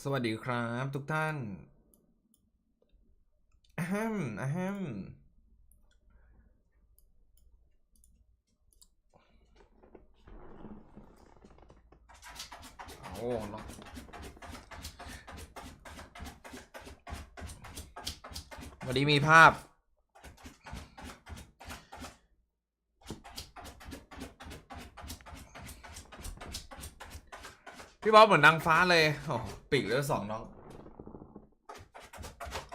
สวัสดีครับทุกท่านอะฮัมอะฮัมโอ้เนาะวันนี้มีภาพพี่บอสเหมือนนางฟ้าเลยโอ้ปีกเหลือสองน้อง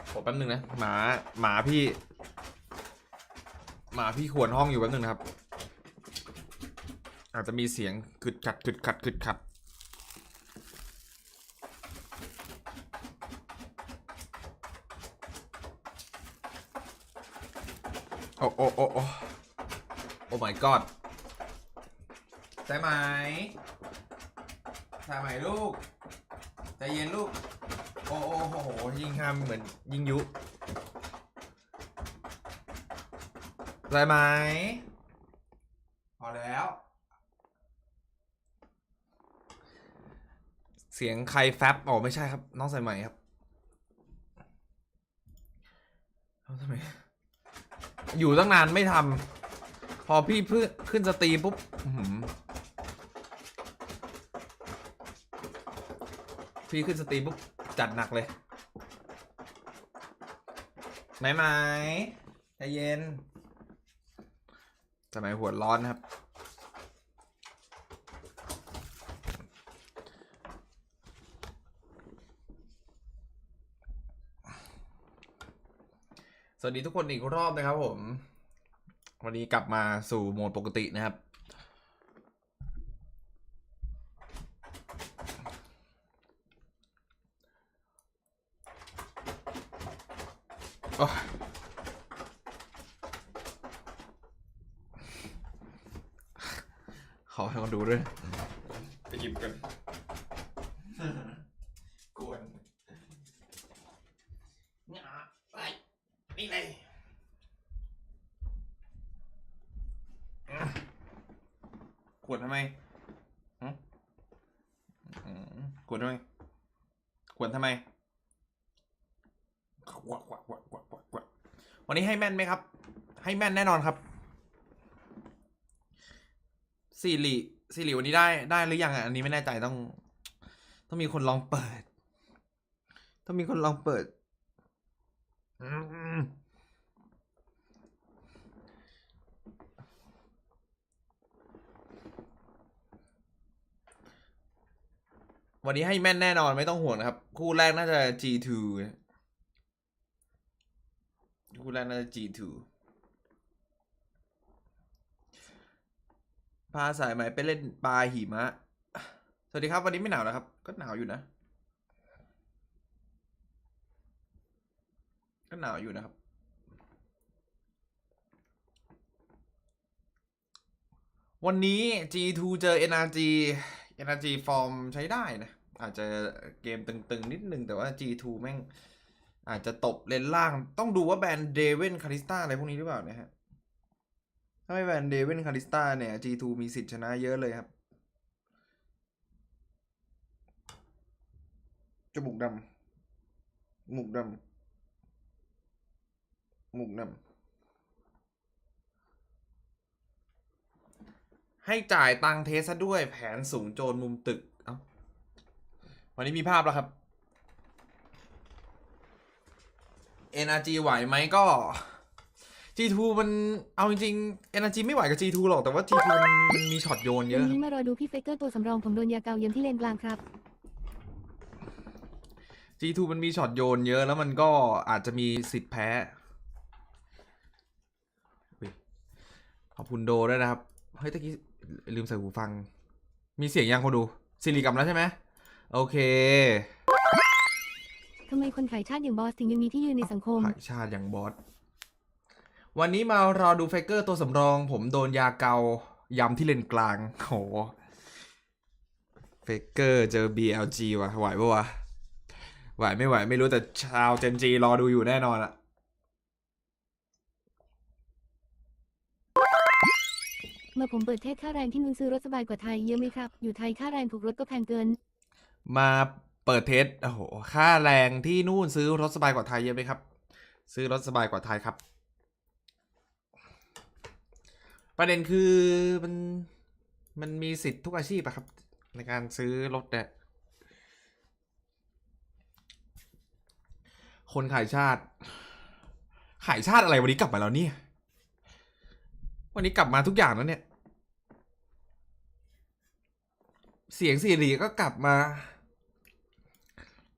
โอ้แป๊บนึงนะหมาพี่ขวนห้องอยู่แป๊บนึงนะครับอาจจะมีเสียงกึดขัดกึดขัดกึดขัดโอ้โอ้โอ้โอ้โอ้ my god ใช่ไหมใช่ไหมลูกใจเย็นลูกโอ้โอ้โหยิงทำเหมือนยิงยุได้ไหมพอแล้วเสียงใครแฟบอ๋อไม่ใช่ครับน้องสายใหม่ครับทำไมอยู่ตั้งนานไม่ทำพอพี่เพิ่งขึ้นสตรีมปุ๊บพี่ขึ้นสตรีมปุ๊บจัดหนักเลยไหมใจเย็นสมัยหัวร้อนนะครับสวัสดีทุกคนอีกรอบนะครับผมวันนี้กลับมาสู่โหมดปกตินะครับขอให้คนดูด้วยไปหยิบกันกวนไปนี่เลยขวนทำไมขวนทำไมขวนทำไมวันนี้ให้แม่นไหมครับให้แม่นแน่นอนครับซีรีวันนี้ได้หรือยังอ่ะอันนี้ไม่แน่ใจต้องมีคนลองเปิดต้องมีคนลองเปิดวันนี้ให้แม่นแน่นอนไม่ต้องห่วงนะครับคู่แรกน่าจะ G2 คู่แรกน่าจะ G2 พาสายไหมไปเล่นปลาหิมะสวัสดีครับวันนี้ไม่หนาวนะครับก็หนาวอยู่นะก็หนาวอยู่นะครับวันนี้ G2 เจอ NRG ฟอร์มใช้ได้นะอาจจะเกมตึงๆนิดนึงแต่ว่า G2 แม่งอาจจะตบเลนล่างต้องดูว่าแบนเดวินคาริสตาอะไรพวกนี้หรือเปล่านะฮะถ้าไม่แบนเดวินคาริสตาเนี่ย G2 มีสิทธิ์ชนะเยอะเลยครับจมูกดำหมูกดำหมูกดำให้จ่ายตังเทสซะด้วยแผนสูงโจรมุมตึกเอ้าวันนี้มีภาพแล้วครับ NRG ไหวไหมก็ G2 มันเอาจริงๆ NRG ไม่ไหวกับ G2 หรอกแต่ว่า G2 มันมีช็อตโยนเยอะวันนี้มารอดูพี่เฟกเกอร์ตัวสำรองผมโดนยาเกาเยี่ยมที่เลนกลางครับ G2 มันมีช็อตโยนเยอะแล้วมันก็อาจจะมีสิทธิ์แพ้ขอบคุณโดด้วยนะครับเฮ้ยตะกี้ลืมใส่หูฟังมีเสียงยังคนดูสิริกลับแล้วใช่ไหมโอเคทำไมคนขายชาติอย่างบอสถึงยังมีที่ยืนในสังคมขายชาติอย่างบอสวันนี้มารอดูเฟกเกอร์ตัวสำรองผมโดนยาเกายำที่เลนกลางโหเฟกเกอร์เจอ BLG ว่ะไหวปะวะไหวไม่ไหวไม่รู้แต่ชาวเจนจีรอดูอยู่แน่นอนอะเมื่อผมเปิดเทศค่าแรงที่นู่นซื้อรถสบายกว่าไทยเยอะไหมครับอยู่ไทยค่าแรงถูกรถก็แพงเกินมา เปิดเทสโอ้โหค่าแรงที่นู่นซื้อรถสบายกว่าไทยเยอะไหมครับซื้อรถสบายกว่าไทยครับประเด็นคือมันมีสิทธิ์ทุกอาชีพอะครับในการซื้อรถเนี่ยคนขายชาติอะไรวันนี้กลับมาแล้วเนี่ยวันนี้กลับมาทุกอย่างแล้วเนี่ยเสียงซีรีก็กลับมา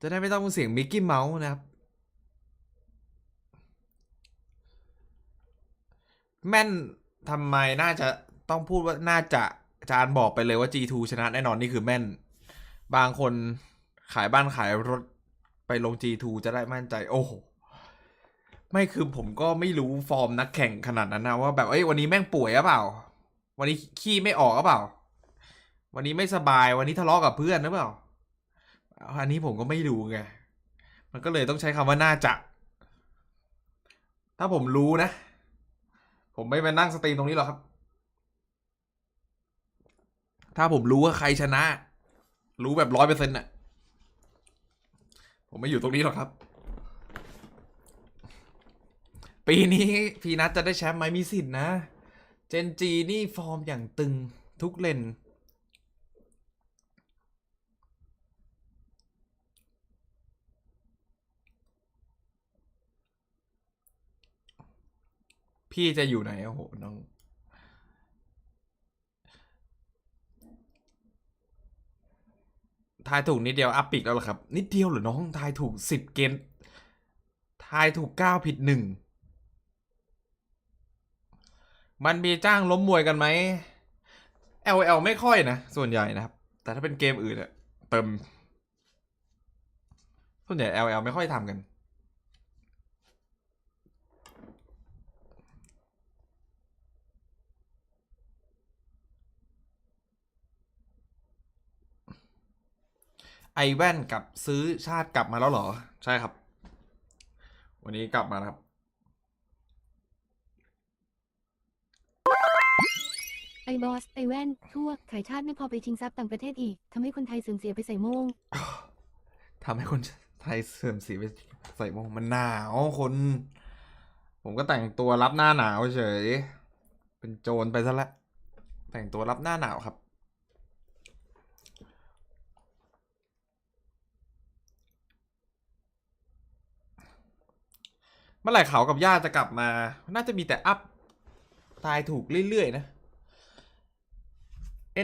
จะได้ไม่ต้องเสียงมิกกี้เมาส์นะครับแม่นทำไมน่าจะต้องพูดว่าน่าจะอาจารย์บอกไปเลยว่า G2 ชนะแน่นอนนี่คือแม่นบางคนขายบ้านขายรถไปลง G2 จะได้มั่นใจโอ้โหไม่คือผมก็ไม่รู้ฟอร์มนักแข่งขนาดนั้นนะว่าแบบวันนี้แม่งป่วยหรือเปล่าวันนี้ขี้ไม่ออกหรือเปล่าวันนี้ไม่สบายวันนี้ทะเลาะกับเพื่อนหรือเปล่าอันนี้ผมก็ไม่รู้ไงมันก็เลยต้องใช้คำว่าน่าจะถ้าผมรู้นะผมไม่มานั่งสตรีมตรงนี้หรอกครับถ้าผมรู้ว่าใครชนะรู้แบบ100%น่ะผมไม่อยู่ตรงนี้หรอกครับปีนี้พีนัทจะได้แชมป์ไหมมีสิทธินะเจนจีนี่ฟอร์มอย่างตึงทุกเลนพี่จะอยู่ไหนโอ้โหน้องทายถูกนิดเดียวอัพปิกแล้วเหรอครับนิดเดียวเหรอน้องทายถูก10 เกมทายถูก9ผิด1มันมีจ้างล้มมวยกันไหม LL ไม่ค่อยนะส่วนใหญ่นะครับแต่ถ้าเป็นเกมอื่นอะเติมส่วนใหญ่ LL ไม่ค่อยทำกันไอแว่นกับซื้อชาติกลับมาแล้วเหรอใช่ครับวันนี้กลับมาครับ ไอบอสไอแว่นทั่วขายชาติไม่พอไปชิงทรัพย์ต่างประเทศอีกทำให้คนไทยเสื่อมเสียไปใส่โม่ง ทำให้คนไทยเสื่อมสีไปใส่โมงมันหนาวคนผมก็แต่งตัวรับหน้าหนาวเฉยเป็นโจรไปซะละแต่งตัวรับหน้าหนาวครับเมื่อไหร่เขากับย่าจะกลับมาน่าจะมีแต่อัพตายถูกเรื่อยๆนะ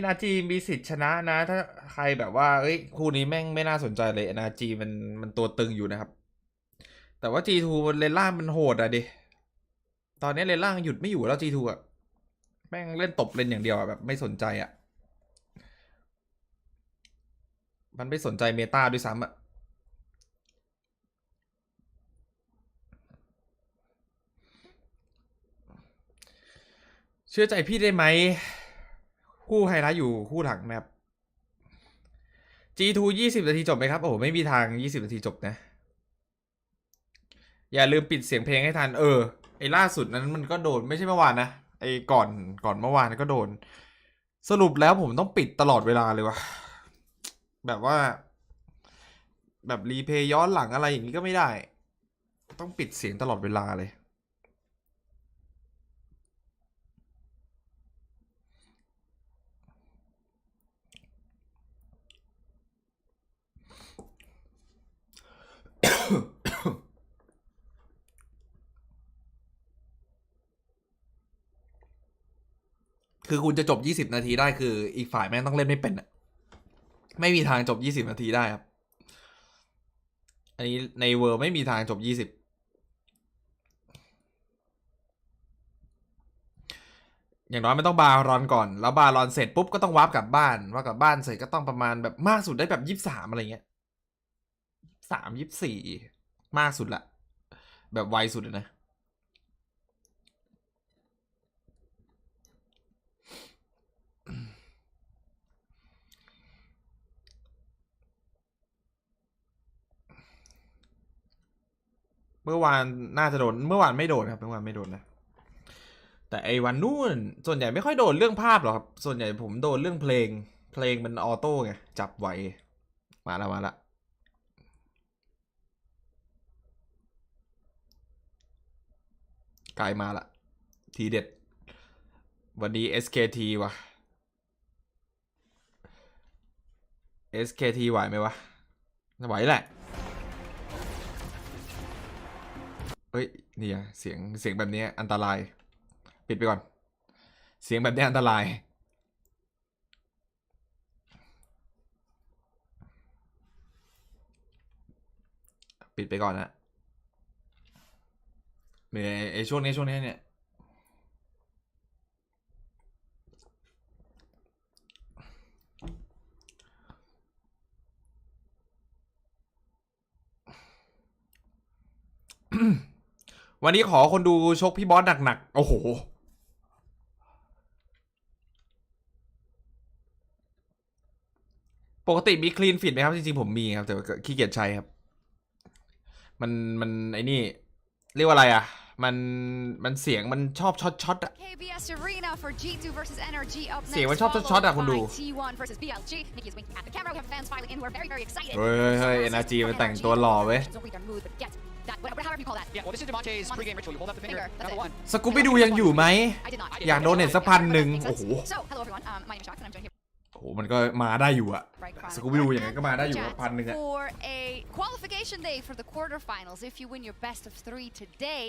NRG มีสิทธิ์ชนะนะถ้าใครแบบว่าคู่นี้แม่งไม่น่าสนใจเลย NRG มันตัวตึงอยู่นะครับแต่ว่า G2 เลนล่างมันโหดอะดิตอนนี้เลนล่างหยุดไม่อยู่แล้ว G2 อะแม่งเล่นตบเลนอย่างเดียวอะแบบไม่สนใจอะมันไม่สนใจเมตาด้วยซ้ำอะเชื่อใจพี่ได้ไหมคู่ไฮไลท์อยู่คู่หลังนะครับ G2 20 นาทีจบไหมครับโอ้โหไม่มีทาง20 นาทีจบนะอย่าลืมปิดเสียงเพลงให้ทันไอ้ล่าสุดนั้นมันก็โดนไม่ใช่เมื่อวานนะไอ้ก่อนเมื่อวานก็โดนสรุปแล้วผมต้องปิดตลอดเวลาเลยวะแบบว่าแบบรีเพย์ย้อนหลังอะไรอย่างนี้ก็ไม่ได้ต้องปิดเสียงตลอดเวลาเลยคือคุณจะจบ20 นาทีได้คืออีกฝ่ายแม่งต้องเล่นไม่เป็นอะไม่มีทางจบ20 นาทีได้ครับอันนี้ในเวิร์ไม่มีทางจบ20อย่างน้อยไม่ต้องบารอนก่อนแล้วบารอนเสร็จปุ๊บก็ต้องวาร์ปกลับบ้านกลับบ้านเสร็จก็ต้องประมาณแบบมากสุดได้แบบ23อะไรเงี้ย24มากสุดละแบบไวสุดเลยนะเมื่อวานน่าจะโดนเมื่อวานไม่โดนครับเมื่อวานไม่โดนนะแต่ไอ้วันนู่นส่วนใหญ่ไม่ค่อยโดนเรื่องภาพหรอกครับส่วนใหญ่ผมโดนเรื่องเพลงมันออโต้ไงจับไวมาละ กายมาละทีเด็ดวันนี้ SKT ว่ะ SKT ไหวไหมวะไหวแหละเฮ้ยเนี่ยเสียงแบบนี้อันตรายปิดไปก่อนเสียงแบบนี้อันตรายปิดไปก่อนนะเนี่ยไอช่วงนี้เนี่ย วันนี้ขอคนดูชกพี่บอสหนักๆโอ้โหปกติมีคลีนฟิตไหมครับจริงๆผมมีครับแต่ขี้เกียจใช้ครับมันไอ้นี่เรียกว่าอะไรอ่ะมันเสียงมันชอบช็อตอ่ะเสียงมันชอบช็อตอ่ะคุณดูเฮ้ย NRG มันแต่งตัวหล่อเว้ยสกูบี้ดูยังอยู่ไหมอยากโดนเน็ตสัก1,000โอ้โหโอ้มันก็มาได้อยู่อะสกูบี้ดูอย่างนั้นก็มาได้อยู่1,000อะ For a qualification day for the quarterfinals, if you win your best of 3 today,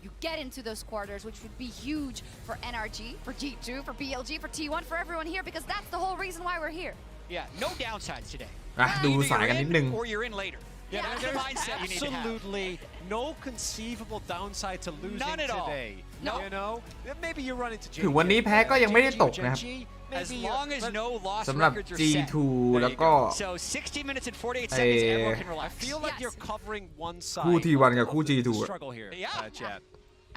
you get into those quarters, which would be huge for NRG, for G2, for BLG, for T1, for everyone here, because that's the whole reason why we're here. Yeah, no downsides today. ดูสายกันนิดนึง Or you're in later. Yeah, there's absolutely no conceivable downside to losing None at all. today. No. You know, maybe you run into ถึงวันนี้แพ้ก็ยังไม่ได้ตกนะครับ As long as no loss สำหรับ records are G2 set. แล้วก็ So 60 minutes and 48 seconds, everyone can I relax. feel like you're covering one side. คู่ T1 กับคู่ G2 Struggle here, Jet.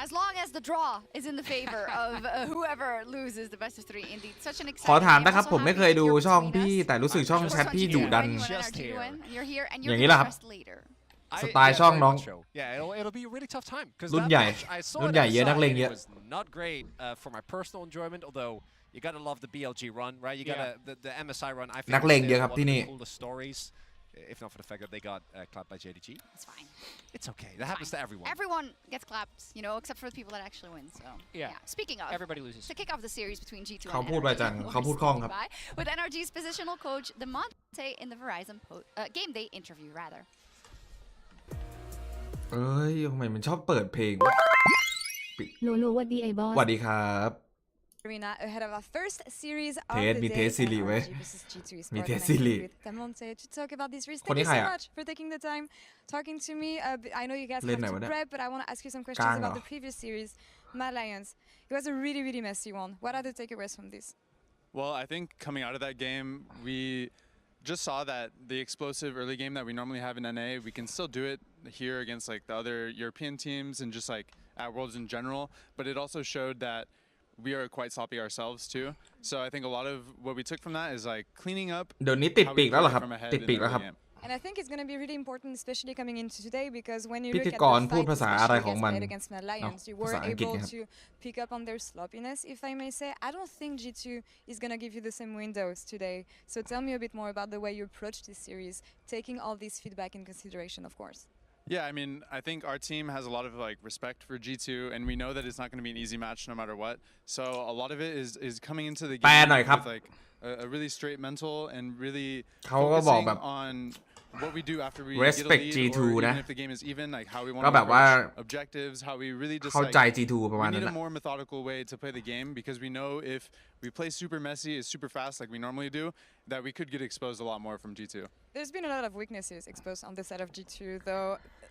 As long as the draw is in the favor of whoever loses the best of 3, indeed, such an ขอ exciting ถาม game. นะครับ Also ผมไม่ happy เคย that ดู you're ช่อง between พี่ us. แต่รู้สึกช่อง Of แช course, ท on พี่ G2, ดุดัน when you want Just NRG to here. win, you're here and อ you're ย่างนี้ being แหละครับ the best leader. สไตล์ช่องน้อง Yeah, it'll be a really tough time because รุ่น that ใหญ่ match I saw รุ่น it ใหญ่เยอะ outside นักเลง and เย it อะ was not great for my personal enjoyment. Although you gotta love the BLG run, right? You gotta the MSI run. I think นักเลง it's เยอะ still ครับ one ที่ of นี่ the coolest stories. If not for the fact that they got clapped by JDG. It's fine. It's okay. That happens to everyone. Everyone gets clapped, you know, except for the people that actually win. So Yeah. Speaking of, Everybody loses. to kick off the series between G2 and เขาพูดไปจัง NRG, เขาพูดคล่องครับ with NRG's positional coach, the Monte in the Verizon game day interview, rather. เอ้ยทำไมมันชอบเปิดเพลง โลโลวัดดีไอบอ ส ส วัสดีครับ Arena ahead of our first series of Ted, the mi day, Ted Silly, NRG wey. versus G2 Mi Sport, Ted and I'm Silly. here with Tamonte to talk about this race. คน Thank นี้ you ใคร so อ่ะ much for taking the time talking to me. I know you guys เล่น have ไหนวะ to เนี่ย prep, but I want to ask you some กลา questions งเหรอ about the previous series, Mad Lions. It was a really, really messy one. What are the takeaways from this? Well, I think coming out of that game, we just saw that the explosive early game that we normally have in NA, we can still do it here against like the other European teams and just like at Worlds in general. But it also showed that we are quite sloppy ourselves too. So I think a lot of what we took from that is like cleaning up เดี๋ยวนี้ติด how ปี we กแล้วเหรอ play ครับ from ahead ติด in ปีก the แล้วครับ early game. And I think it's going to be really important, especially coming into today, because when you พิ look ธี at กร the พูด fight, ภาษาอะไร especially ของ against มัน Mad against Mad Lions, you ภา were ษาอังกฤษ able ไงครับ to pick up on their sloppiness, if I may say. I don't think G2 is going to give you the same windows today. So tell me a bit more about the way you approach this series, taking all this feedback in consideration, of course. Yeah, I mean, I think our team has a lot of like respect for G2, and we know that it's not going to be an easy match no matter what. So a lot of it is coming into the แปล game หน่อยครับ with like a really straight mental and really เขาก็บอก focusing แบบ on what we do after we Respect get a lead, G2 or นะ even if the game is even, like how we want ก็ to แบบว่า approach objectives, how we really just เข้าใจ like G2 ประมา we ณนั้ need น a อะ more methodical way to play the game because we know if we play super messy, is super fast like we normally do, that we could get exposed a lot more from G2. There's been a lot of weaknesses exposed on the side of G2, though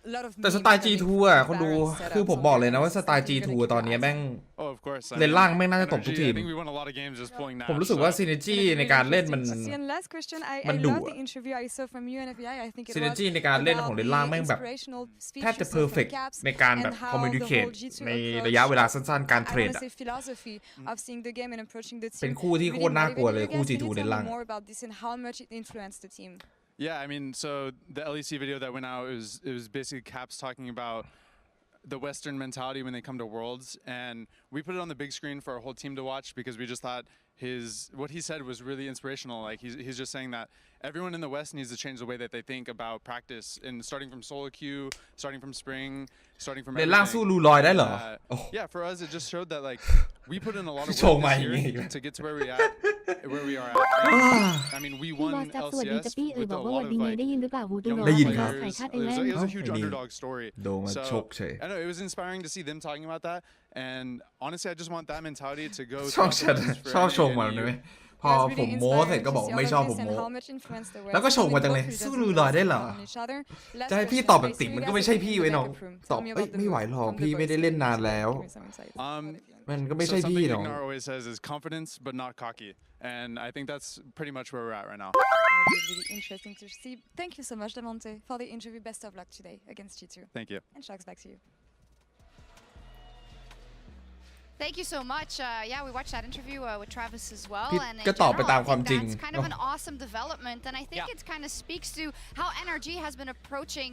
a lot of แต่สไตล์ G2 อ่ะคนดูคือผมบอกเลยนะว่าสไตล์ G2 ตอนนี้แม่ง Oh, of course. เลนล่างแม่งน่าจะตบทุก NRG, ที I ม think we won a lot of games just pulling ผม naps, รู้สึกว่า so- synergy ในการเล่นมัน And last question, I มัน love ดุ the interview I saw from you and FBI. I think it synergy was ในการเล่น about ของเลนล่างแม่งแบบ the inspirational speech แทบจะ you saw from perfect Caps ในการแบบ and how communicate the whole G2 ใน approach, ระยะเวลาสั้นๆ การ I เทรด want to อ่ะ say philosophy of seeing the game and approaching the team. เป็นคู่ที่โคตร really น่ากลัวเลย motivated คู่ you guys. G2 Can you เลน tell ล่าง me more about this and how much it influenced the team? Yeah, I mean, so the LEC video that went out, it was basically Caps talking about the Western mentality when they come to Worlds, and we put it on the big screen for our whole team to watch because we just thought what he said was really inspirational. Like he's just saying that everyone in the West needs to change the way that they think about practice, and starting from solo queue, starting from spring, starting from เล่นล่างสู้ลูลอยได้เหรอ yeah, for us it just showed that like we put in a lot of โชว์ work ใหม่ this อย่างงี้ year to get to where we are at. And, I mean, we พี่บอ won สจับสวัสดีจะ LCS ปี้บ with อก a ว่า lot วัน of ดีไง like ได้ยินหรือเปล่าวูดู young ร้อ ได้ยิน น ครับ ไข่ชาติไอ it แล was, น it ด์ was a huge ได้ยิน underdog story. โดนมาชกเฉย I know it was inspiring to see them talking about that, and honestly, I just want that mentality to go. ชอบ throughout the West for ชอบ NA ชมมัน and เลยไหม EU. พอ It was ผม really โม้เสร็จ inspiring ก็บอก to see ไม่ all ชอบ of ผม this โม้ and how much influence the West แล้วก็ชมมาจังเลย both regions สู้ลูลอยได้เหรอ on each other. Last จะให้พี่ question, ตอบแบบ I ติ่ง see มัน you ก็ guys ไม่ใช่ are พี่ in ไว้ the น้อง backup room. ตอบ Tell me เอ้ย about the ไม่ไหว move หรอก from the พี่ไม่ได้ boys. เล่นนานแล้ว Give me some insights. มันก็ไม่ So ใช่ something พี่หรอก Ignar always says is confidence, but not cocky, and I think that's pretty much where we're at right now. It'll be really interesting to see. Thank you so much, Damonte, for the interview. Best of luck today against G2. Thank you. And Sharks, back to you. Thank you so much. Yeah, we watched that interview with Travis as well. พี่ And in ก็ตอบไป general, ตาม I ความ think จริง that's kind of an awesome development. And I think it kind of speaks to how NRG has been approaching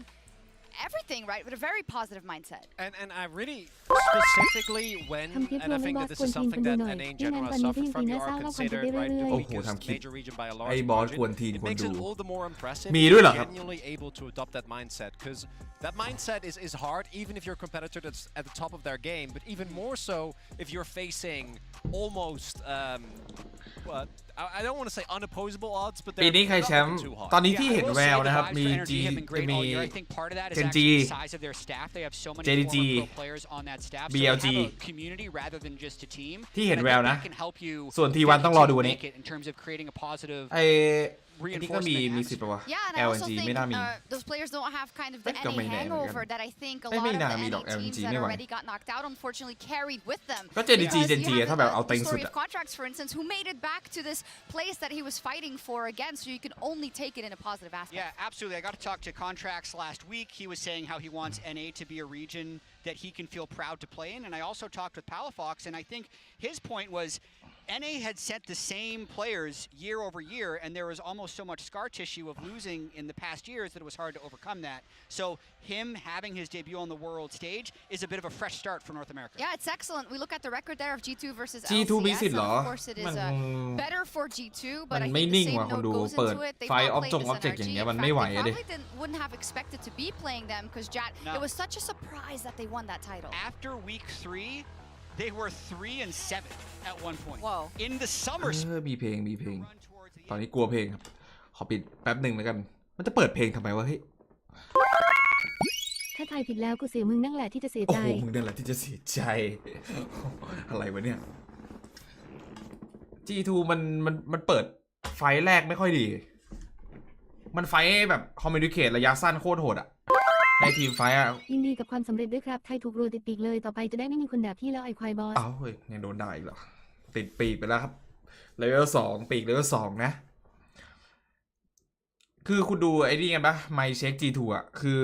everything, right, with a very positive mindset. And I really specifically when, ทำคลิป and รว I มให้ think บอ that ส this ควร is ทีม something คนดู that หน่อย NA in ที่งาน general ตอน has นี้พี่ suffered ปี from. น่า You เศร้า are ว่าความจะ considered ไป right เรื่ the อย โอ้โห weakest ทำคลิป major region by a ไอ้ large บอส margin. กวนทีน It คน makes ดู it all the more impressive มีด้วยเหรอ if ครับ you're genuinely able to adopt that mindset, because that mindset is hard even if you're a competitor that's at the top of their game, but even more so if you're facing almost what I don't want to say unopposable odds, but ปี they're นี้ใคร not แชมป์ looking too hard. ตอนนี้ Yeah, ที่ I เห็น will แว say ว the นะครับ vibes มี for NRG G have been great มี all year. I think part of that is NRG actually the size of their staff. They have so many JDG former pro players on that staff. So they BLG have a community rather than just a team. ที่เห็น And I แวว think นะ that can help you ส่วน T1 ต้องรอดูวันนี้ make it in terms of creating a positive ไอ้อันนี้ก็มี reinforcement สิทธิ์ปะวะ Yeah, and I also LNG think ไม่น่ามี those players don't have kind of the ก็ไม่ NA แน่เหมือนกัน hangover that I think a ไม่ lot ไม่ of น่า the มีหรอก NA teams LNG that ไม่ไหว already got knocked out unfortunately carried with them. ก็ JDG Because you JNG have ถ้าแบบเอา the เต็งสุด story อะ of Contracts, for instance, who made it back to this place that he was fighting for again, so you can only take it in a positive aspect. Yeah, absolutely. I got to talk to Contracts last week. He was saying how he wants NA to be a region that he can feel proud to play in. And I also talked with Palafox, and I think his point was NA had sent the same players year over year, and there was almost so much scar tissue of losing in the past years that it was hard to overcome that. So him having his debut on the world stage is a bit of a fresh start for North America. Yeah, it's excellent. We look at the record there of G2 versus G2 มี LCS, สิทธิ์เหร and อ of course it มั is น better for G2, มั but น I ไม่ think นิ่ the ง same ว่ะคน note ดู goes เปิด into it. They've ไฟ not ออบ played จง this ออบเจกต์อย่าง NRG. เงี้ย In มัน fact, ไม่ไหว they อะดิ probably wouldn't have expected to be playing them because No. it was such a surprise that they won that title. After week 3, they were 3-7 at one point. Whoa. In the summer มีเพลงมีเพลง run towards the ตอน end. นี้กลัวเพลงครับ ขอปิดแป๊บหนึ่งแล้วกัน มันจะเปิดเพลงทำไมวะเฮ้ย ถ้าทายผิดแล้วกูเสียมึงนั่งแหละที่จะเสีย โอ้ ใจ โห มึงนั่นแหละที่จะเสียใจ อะไรวะเนี่ย G2 มันเปิดไฟล์แรกไม่ค่อยดี มันไฟล์แบบคอมมิวนิเคตระยะสั้นโคตรโหดอะในทีมไฟล์อะ ยินดีกับความสำเร็จด้วยครับไทยถูกโรยติดปีกเลยต่อไปจะได้ไม่มีคนด่าพี่แล้วไอ้ควายบอส เอ้าเฮ้ยยังโดนด่าอีกเหรอ ติดปีกไปแล้วครับเลเวล2ปีกเลเวล2นะ คือคุณดูไอ้นี่กันปะไมเช็ค G2 อะคือ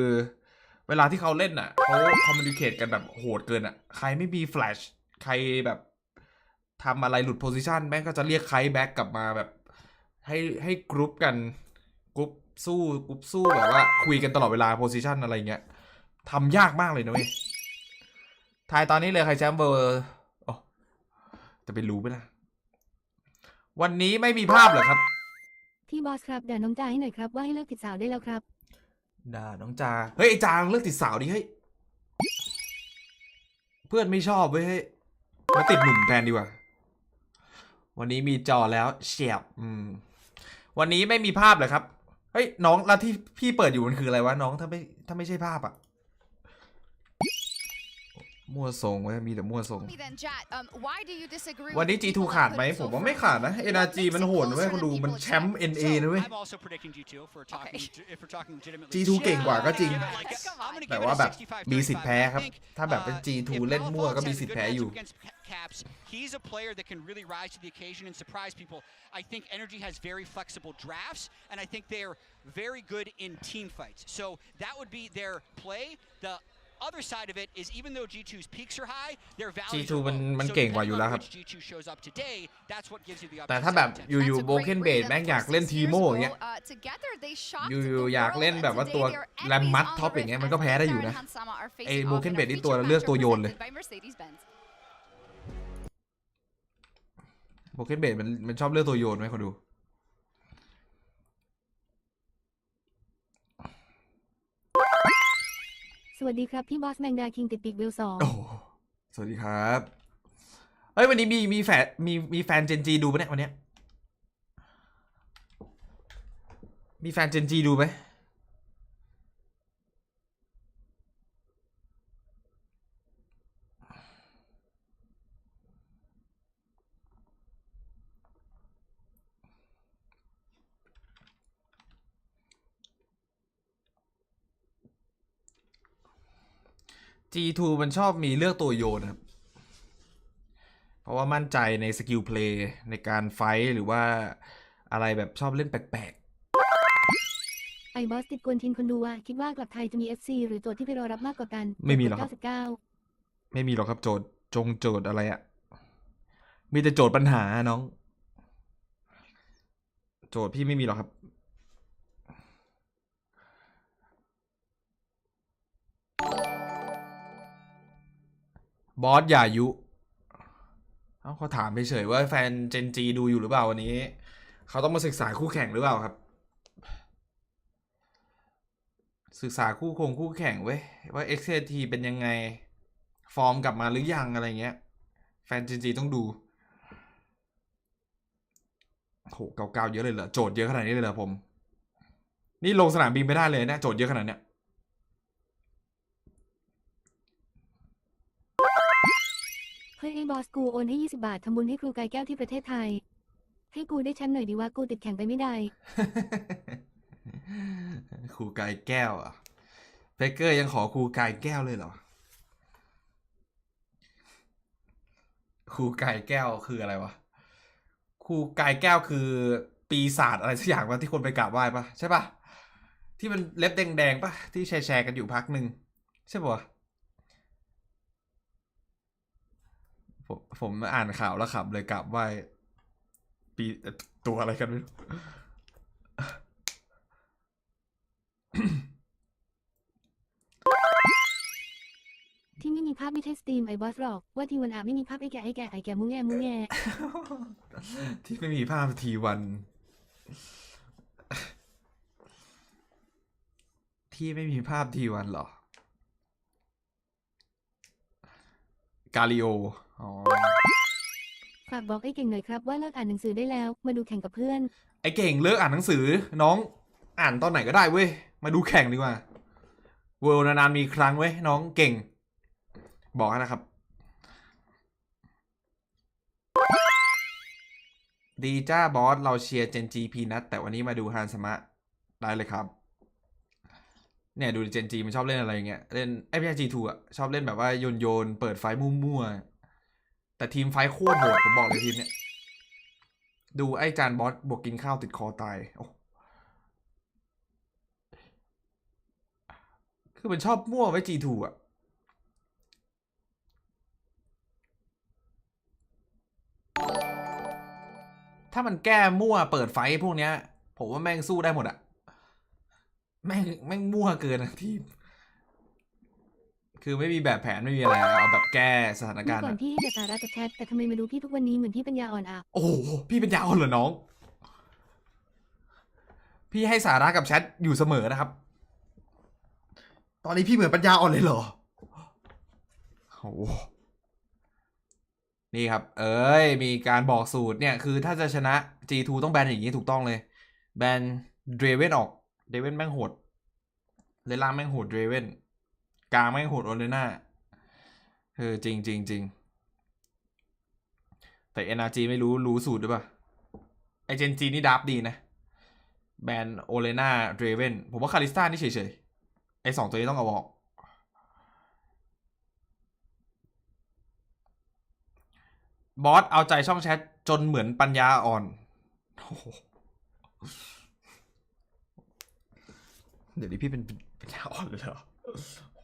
เวลาที่เขาเล่นอะเขาคอมมิวนิเคตกันแบบโหดเกินอะใครไม่มีแฟลชใครแบบทำอะไรหลุดโพซิชันแม่งก็จะเรียกใครแบ็กกลับมาแบบให้กรุ๊ปกันกรุ๊ปสู้แบบว่าคุยกันตลอดเวลาโพซิชันอะไรเงี้ยทำยากมากเลยนะเว้ยทายตอนนี้เลยใครแชมป์เบอร์โอ้จะไปรู้ไหมล่ะวันนี้ไม่มีภาพเหรอครับ พี่บอสครับด่าน้องจาให้หน่อยครับว่าให้เลิกติดสาวได้แล้วครับ ด่าน้องจาเฮ้ยไอ้จางเลิกติดสาวดิเฮ้ยเพื่อนไม่ชอบเว้ยเฮ้ยมาติดหนุ่มแทนดีกว่าวันนี้มีจอแล้วเฉียบวันนี้ไม่มีภาพเลยครับเฮ้ยน้องแล้วที่พี่เปิดอยู่มันคืออะไรวะน้องถ้าไม่ใช่ภาพอะมั่วทรงเว้ยมีแต่มั่วทรง Then, Jat, why do you disagree วันนี้ with G2 people that ขาด put ไหม it ผ so มว่าไม่ firmly? ขาดนะ What NRG makes มัน it โหดนะเว้ย closer คน than ดูมัน people แชมป์ expect? NA นะเว้ย I'm also predicting G2 if we're talking legitimately. G2 เก่งกว่าก็จริง I'm gonna แต่ give it ว่า a แบบ 65-35. มีสิทธิ์แพ้ครับ I think, ถ้าแบบเป็น G2 if เล่นมั่วก็ Palafox มี has a สิทธิ์ good แพ้อยู่ matchup against Caps, he's a player that can really rise to the occasion and surprise people. I think NRG has very flexible drafts, and I think they're very good in team fights. So that would be their play. The other side of it is even though G2's peaks are high, their values G2 are low. มัน So เก่งกว่า depending อยู่ on แล้วครับ which G2 shows up today, that's what gives you the แต่ upside ถ้าแบบ potential. อยู่ That's a ๆ Broken great Blade read. แม่ง And อยากเล่น of ที course, โม่ 6 years อย่างเงี้ย ago, together they shocked อยู่ the ๆอยาก world, เล่น and แบบว่า today ตัว they're แรม enemies มัด on ท็อป the อย่าง rift เงี้ย as มันก็แพ้ได้อยู่ Nectar นะ and Hansama are ไอ้ facing off Broken in a Blade นี่ feature ตัว match เลือกตัวโยนเลย presented by Mercedes-Benz. Broken Blade มันชอบเลือกตัวโยนไหมคนดูสวัสดีครับพี่บอสแมงดาคิงติดปีกเวล2 โอ้โหสวัสดีครับเฮ้ยวันนี้มีแฟนเจนจีดูปะเนี่ยวันเนี้ยมีแฟนเจนจีดูไหมG2 มันชอบมีเลือกตัวโยนครับเพราะว่ามั่นใจในสกิลเพลย์ในการไฟท์หรือว่าอะไรแบบชอบเล่นแปลก ไอบอสติดกวนทินคนดูว่าคิดว่ากลับไทยจะมี FC หรือโจทย์ที่ไปรอรับมากกว่ากัน ไม่มีหรอกครับ 99 ๆไม่มีหรอกครับโจทย์โจทย์อะไรอะมีแต่โจทย์ปัญหาน้องโจทย์พี่ไม่มีหรอกครับบอสอย่ายุเขาถามเฉยๆว่าแฟนเจนจีดูอยู่หรือเปล่าวันนี้เขาต้องมาศึกษาคู่แข่งหรือเปล่าครับศึกษาคู่แข่งเว้ยว่า XT เป็นยังไงฟอร์มกลับมาหรือยังอะไรเงี้ยแฟนเจนจีต้องดูโหเก่าๆเยอะเลยเหรอโจทย์เยอะขนาดนี้เลยเหรอผมนี่ลงสนามบินไม่ได้เลยนะโจทย์เยอะขนาดเนี้ย เฮ้ยไอบอสกูโอนให้20 บาททำบุญให้ครูกายแก้วที่ประเทศไทยให้กูได้แชมป์หน่อยดีว่ากูติดแข่งไปไม่ได้ ครูกายแก้วอ่ะเฟกเกอร์ยังขอครูกายแก้วเลยเหรอครูกายแก้วคืออะไรวะครูกายแก้วคือปีศาจอะไรสักอย่างวะที่คนไปกราบไหว้ปะใช่ปะที่มันเล็บแดงๆปะที่แชร์กันอยู่พักหนึ่งใช่ปะผมอ่านข่าวแล้วขับเลยกราบไหว้ปีตัวอะไรกันไม่รู้ ที่ไม่มีภาพไม่ใช่สตรีมไอบอสหรอกว่าทีวันอาไม่มีภาพไอแก่มุ้งแง ที่ไม่มีภาพทีวันที่ไม่มีภาพทีวันเหรอกาลิโออ๋อ ฝากบอกไอ้เก่งหน่อยครับว่าเลิกอ่านหนังสือได้แล้วมาดูแข่งกับเพื่อน ไอเก่งเลิกอ่านหนังสือน้องอ่านตอนไหนก็ได้เว้ยมาดูแข่งดีกว่าเวิลด์นานๆมีครั้งเว้ยน้องเก่งบอกนะครับดีจ้าบอสเราเชียร์เจนจีพีนัทแต่วันนี้มาดูฮานสมะได้เลยครับเนี่ยดูเจนจีมันชอบเล่นอะไรอย่างเงี้ยเล่นไม่ใช่G2อ่ะชอบเล่นแบบว่าโยนเปิดไฟมั่วๆแต่ทีมไฟโคตรโหดผมบอกเลยทีมเนี้ยดูไอ้จานบอสบวกกินข้าวติดคอตายโอ้คือมันชอบมั่วไว้G2อ่ะถ้ามันแก้มั่วเปิดไฟพวกเนี้ยผมว่าแม่งสู้ได้หมดอะแม่งมั่วเกินทีมคือไม่มีแบบแผนไม่มีอะไรเอาแบบแก้สถาน เมื่ การ อ ณ์ ก่อน อะ พี่ให้แต่สาระกับแชทแต่ทำไมมาดูพี่ทุกวันนี้เหมือนพี่ปัญญาอ่อนอ่ะ โอ้โหพี่เป็นยาอ่อนเหรอน้องพี่ให้สาระกับแชทอยู่เสมอนะครับตอนนี้พี่เหมือนปัญญาอ่อนเลยเหรอโอ้นี่ครับเอ้ยมีการบอกสูตรเนี่ยคือถ้าจะชนะ G2 ต้องแบนอย่างนี้ถูกต้องเลยแบนเดรเวนออกเดรเวนแม่งโหดเลนล่างแม่งโหดเดรเวนกลางแม่งโหดโอเลน่าจริงแต่ NRG ไม่รู้สูตรหรือเปล่าไอเจนจีนี่ดับดีนะแบนโอเลน่าเดรเวนผมว่าคาริสตานี่เฉยๆไอ2ตัวนี้ต้องเอาออกบอสเอาใจช่องแชทจนเหมือนปัญญาอ่อนเดี๋ยวนี้พี่เป็นปัญญาอ่อนเลยเหรอโห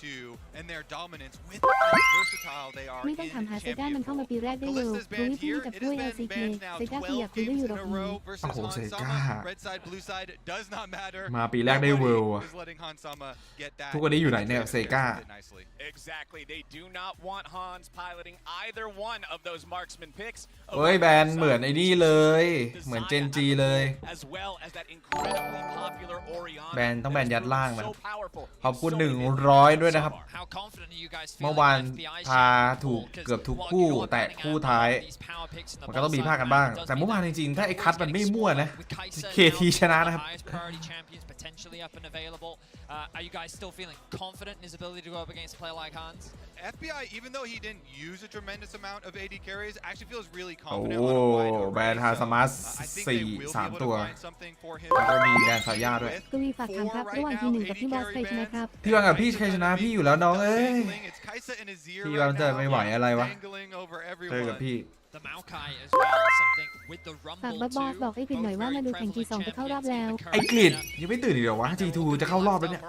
G2 and their dominance with how versatile they are ไม่ต้องถาม in หาเซก้า champion มันเข้ามา role. ปีแรกได้เร็ว Kalista's รู้ banned วิธี here. กับ It ด้วย has LCK been banned now เซก้าคืออยาก 12 คุยด้วยอยู่ games หร in อก a row versus โอ้โห Han เซก้า Sama. Red side, blue side does not matter. มาปีแรกได้เวิลด์ Nobody is letting Han Sama get that. ทุกวันนี้อยู่ไหนเนี่ยเซก้า Nicely. Exactly. They do not want Hans piloting either one of those marksman picks. เฮ้ยแบนเหมือนไอ้นี่เลยเหมือนเจนจีเลย As well as that incredibly popular Orianna. แบนต้องแบนยัดล่างมัน So powerful ขอบคุณ in so many different 100 ด้วยนะครับ ways so far. How confident are you guys เมื่อ feeling วาน FBI พา sharing ถูก the ball? เกือบทุก 'Cause คู่ while you แต่ are คู่ banning ท้าย out these power picks in the มันก็ต้องมี bot พลาด side, กันบ้าง it does แต่เมื่อวานจ mean that ริงๆถ้าไอ้คัทมันไม่มั่วนะ with Kai'Sa KT now ชนะนะครับ the highest priority champions potentially up and available. Are you guys still feeling confident in his ability to go up against a player like Hans? FBI, even though he didn't use a tremendous amount of AD carries, actually feels really โอ้ confident on a wide array. แบนฮาสมาส I think they will be able 3 to ตัว find something for him. แล้วก็มีแดนสายญาด้วย กวีฝากถามครับระหว่างทีหนึ่งกับพี่บอสใครชนะครับ พี่ว่ากับพี่ใครชนะพี่อยู่แล้วน้องเอ้ย It's Kai'Sa and Azir พี่ right ว่ามันจะ now, ไม่ไหวอะไรวะ dangling over เจอกับ everyone. พี่ The Maokai as well, something with the ฝาก Rumble บอส too. บอกให้ผิดหน่อยว่ามาดูแข่ง G2 จะเข้ารอบแล้ว ไอ้กริดยังไม่ตื่นอีกเหรอวะ G2 จะเข้ารอบแล้วเนี่ย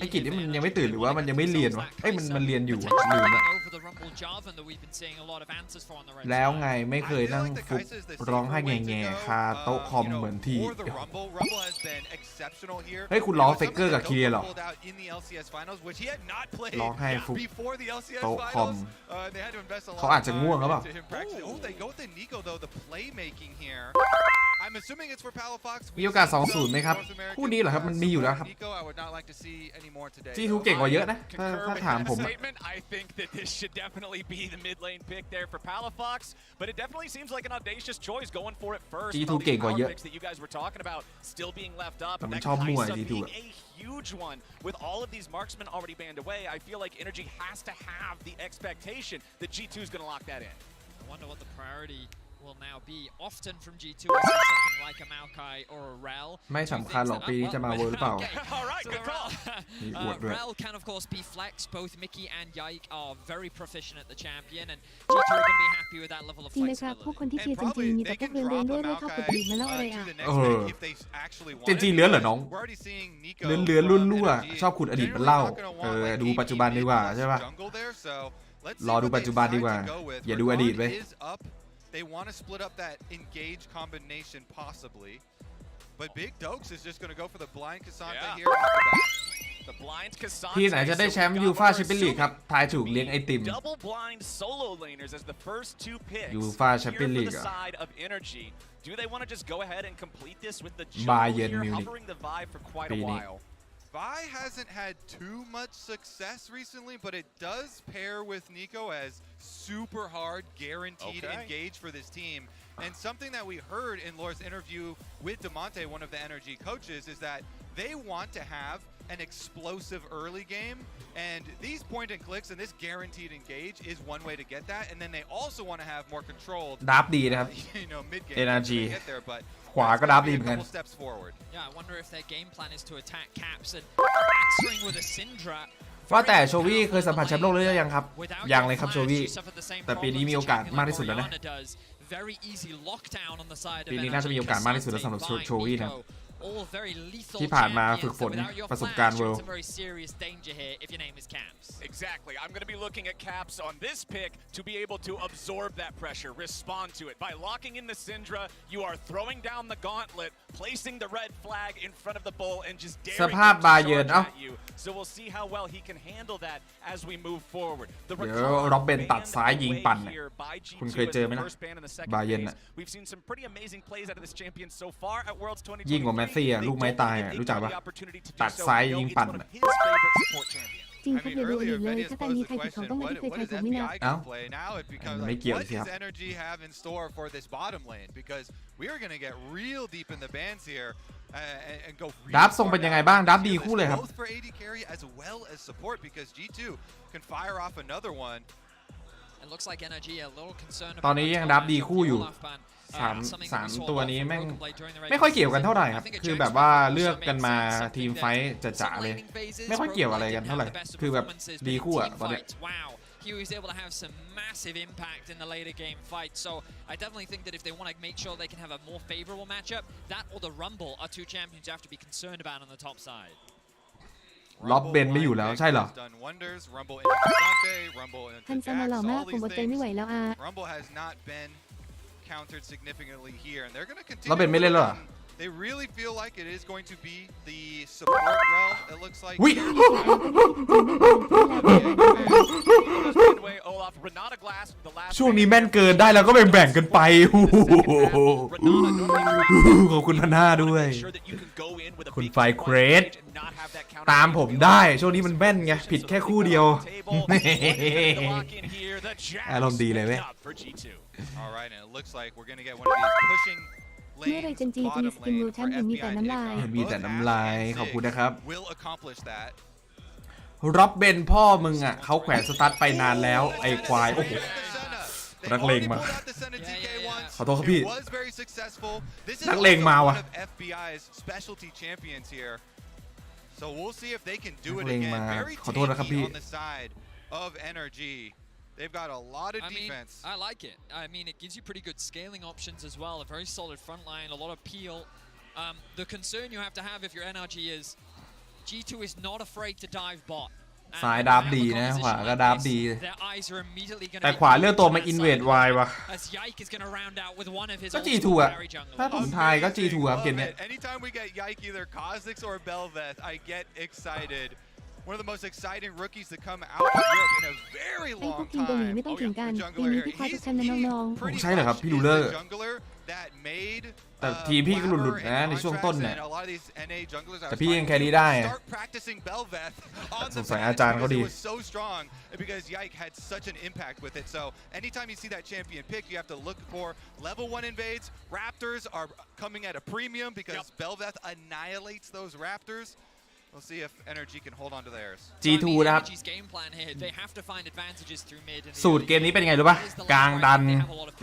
ไอ้กริดนี่มันยังไม่ตื่นหรือว่ามันยังไม่เรียนวะเอ้ยมันเรียนอยู่วะลืมละแล้วไงไม่เคยนั่งฟุกร้องไห้แง่ๆคาโต๊ะคอมเหมือนที Or the Rumble. Rumble has been exceptional here. เฮ้ยคุณล้อเฟกเกอร์กับเคลียร์เหรอ Pulled out in the LCS finals, which he had not played ร้องไห้ฟุก before the LCS โต๊ะคอม finals. They had to invest a lot เขาอาจจะ of ง่วง time หรือเปล่า into him practicing. Oh, they go with the Nico though. The playmaking here. I'm assuming it's for Palafox. มีโอกาส 2-0 ไหมครับ คู่นี้เหรอครับมันมีอยู่แล้วครับ Nico, I would not like to see any more today. G2 เก่งกว่าเยอะนะถ้า Concur ถ้า with ถาม that ผมอะ statement. I think that this should definitely be the mid lane pick there for Palafox, but it definitely seems like an audacious choice going for it first. G2 with all these เก่งกว่า power เยอะ picks that you guys were talking about still being left up. แต่มัน That ชอบมั่ว Kai'Sa G2 being อะ a huge one with all of these marksmen already banned away. I feel like NRG has to have the expectation that G2 is going to lock that in. I wonder what the priority will now be. Often from G2 we see something like a Maokai or a Rel. ไม่สำคัญหรอกปีนี้จะมาเวิร์หรือเปล่า All right, So good the call. He would, right. Rel can of course be flexed. Both Mickey and Yike are very proficient at the champion, and G2 are going to be happy with that level of จริงนะครับ พวก flexibility. คนที่เชียร์เจนจีมีแต่พวกเรียนด้วยชอบขุดดิบมาแล้วอะไรอ่ะ เจนจีเลื้อนเหรอน้องเลื้อนรั่วๆชอบขุดอดีตมันเล่าดูปัจจุบันดีกว่าใช่ป่ะรอดูปัจจุบันดีกว่าอย่าดูอดีตเว้ย They want to split up that engage combination possibly, but Big Dokes is just going to go for the blind Cassandra here off the bat. The blind Cassandra. ทีมไหนจะได้แชมป์ยูฟ่าแชมเปี้ยนลีกครับทายถูกเลี้ยงไอติม Double blind solo laners as the first two picks. UEFA here Champions for League the อะ side of NRG. Do they want to just go ahead and complete this with the Bayern jungle here Munich. hovering the vibe for quite a ปีนี้ while? Vi hasn't had too much success recently, but it does pair with Nico as super hard, guaranteed engage for this team. And something that we heard in Laura's interview with Demonte, one of the NRG coaches, is that they want to have an explosive early game. And these point and clicks and this guaranteed engage is one way to get that. And then they also want to have more controlled, ดับดีนะครับ mid game NRG to get there. But ขวาก็ดับดีเหมือนกัน couple steps forward. Yeah, I wonder if their game plan is to attack Caps and answering with a Syndra. ว่าแต่โชวี่เคยสัมผัสแชมป์โลกหรือยังครับยังเลยครับโชวี่แต่ปีนี้มีโอกาสมากที่สุดแล้วนะ ปีนี้น่าจะมีโอกาสมากที่สุดแล้วสำหรับโชวี่นะ ที่ผ่านมาฝึกฝนประสบการณ์ World Exactly. I'm going to be looking at Caps on this pick to be able to absorb that pressure, respond to it. By locking in the Syndra, you are throwing down the gauntlet, placing the red flag in front of the bull, and just daring สภาพ him to บาเยิร์น charge at you. So we'll see how well he can handle that as we move forward. The เดี๋ยวร็อบเบนตัดซ้ายยิงปั่นเนี่ย here by G2 คุณเคยเจอไหมนะ first ban in the second บาเยิร์น phase. น่ะ We've seen some pretty amazing plays out of this champion so far at Worlds 2023. ยิ่งกว่าแมสซี่อะลูกไม้ตายอะรู้จักปะตัดซ้ายยิงปั่นอะ His favorite support champion. จริงครับอย่าดูอดีตเลยถ้าตอนนี้ใครผิดเขาต้องไม่ได้เคยใครถูกไม่นับ FBI gonna play? Now it becomes like, Make it, what does yeah. NRG have in store for this bottom lane? Because we are going to get real deep in the bans here and go. ดับส่งเป็นยังไงบ้างดับดีคู่เลยครับ Both for AD carry as well as support because G2 can fire off another one. It looks like NRG a little concerned ตอนนี้ยังดับดีคู่อยู่สามตัวนี้แม่งไม่ค่อยเกี่ยวกันเท่าไหร่ครับคือแบบว่าเลือกกันมาทีมไฟท์จ๋าๆเลยไม่ค่อยเกี่ยวอะไรกันเท่าไหร่คือแบบดีคู่อะตอนเนี้ย He was able to have some massive impact in the later game fight, so I definitely think that if they want to make sure they can have a more favorable matchup, that or the Rumble are two champions you have to be concerned about on the top side. ล็อบเบนไม่อยู่แล้วใช่เหรอ ทันซามาหล่อมากผมอดใจไม่ไหวแล้วอ่ะ ล็อบเบนไม่เล่นแล้วเหรอ They really feel like it is going to be the support rel. It looks like. วิ ช่วงนี้แม่นเกินได้แล้วก็แบ่งๆกันไปขอบคุณพันห้าด้วยคุณไฟเครสตามผมได้ช่วงนี้มันแม่นไงผิดแค่คู่เดียวอารมณ์ดีเลยเว้ย Alright, and it looks like we're gonna get one of these pushing เมื่อไรจันจีจะมีสกินรูแชมป์เห็นมีแต่น้ำลาย มีแต่น้ำลายขอบคุณนะครับ will accomplish that. ร็อบเบนพ่อมึงอ่ะเขาแขวนสตาร์ทไปนานแล้วไอ้ควายโอ้โห นักเลงมาขอโทษครับพี่ นักเลงมาว่ะ So we'll see if they can do it นักเลง again. มา Very ขอโทษนะครับ tanky พี่ on the side of NRG. They've got a lot of defense. I like it. I mean, it gives you pretty good scaling options as well. A very solid front line, a lot of peel. The concern you have to have if you're NRG is G2 is not afraid to dive bot. ซ้ายดับดีนะขวาก็ดับดีแต่ขวาเลือกตัวมาอินเวดไวว่ะก็ G2 อ่ะถ้าผมทายก็ G2 ครับเกมเนี้ย Anytime we get Yike either Kha'Zix or Belveth, I get excited. One of the most exciting rookies to come out of Europe in a very ไอ้พว long กทีมเกาหลี time. ไม่ต้องถึงกันทีมนี้ที่คอยจะแชมป์นะน้อง Pretty ใช่เหรอครับ much. พี่รูเลอร์ He's a jungler that made แต่ทีมพี่ก็หลุดๆนะในช่วงต้นเนี่ย and a lot of these NA junglers แต่พี่ยังแครี่ได้อะ start practicing Belveth on ส the งสัย match อาจารย์เขา because ดี it was so strong because Yike had such an impact with it. So anytime you see that champion pick, you have to look for level 1 invades. Raptors are coming at a premium because Belveth annihilates those Raptors. We'll see if NRG can hold on to theirs. G2 นะครับสูตรเกมนี้เป็นไงรู้ป่ะกลางดัน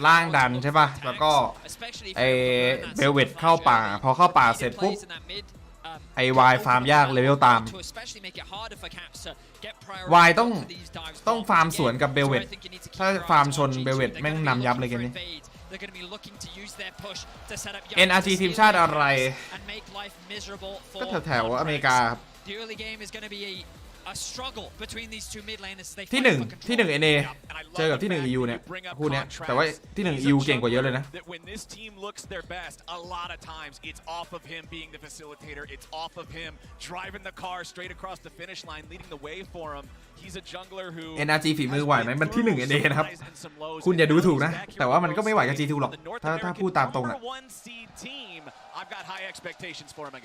ล่างดันใช่ป่ะแล้วก็ไอเบลเวตเข้าป่าพอเข้าป่าเสร็จปุ๊บไอวายฟาร์มยากเลเวลตามวายต้องฟาร์มสวนกับเบลเวตถ้าฟาร์มชนเบลเวตแม่งนำยับเลยเกมนี้ NRG ทีมชาติอะไรก็แถวๆอเมริกาครับที่หนึ่ง NA เจอกับที่1 EU เนี่ยคู่เนี้ยแต่ว่าที่1 EU เก่งกว่าเยอะเลยนะ When this team looks their best, a lot of times it's off of him being the facilitator. It's off of him driving the car straight across the finish line, leading the way for him. He's a jungler who NRG ฝีมือไหวไหมมันที่1 NA นะครับคุณอย่าดูถูกนะแต่ว่ามันก็ไม่ไหวกับ G2 หรอกถ้าพูดตามตรงอ่ะ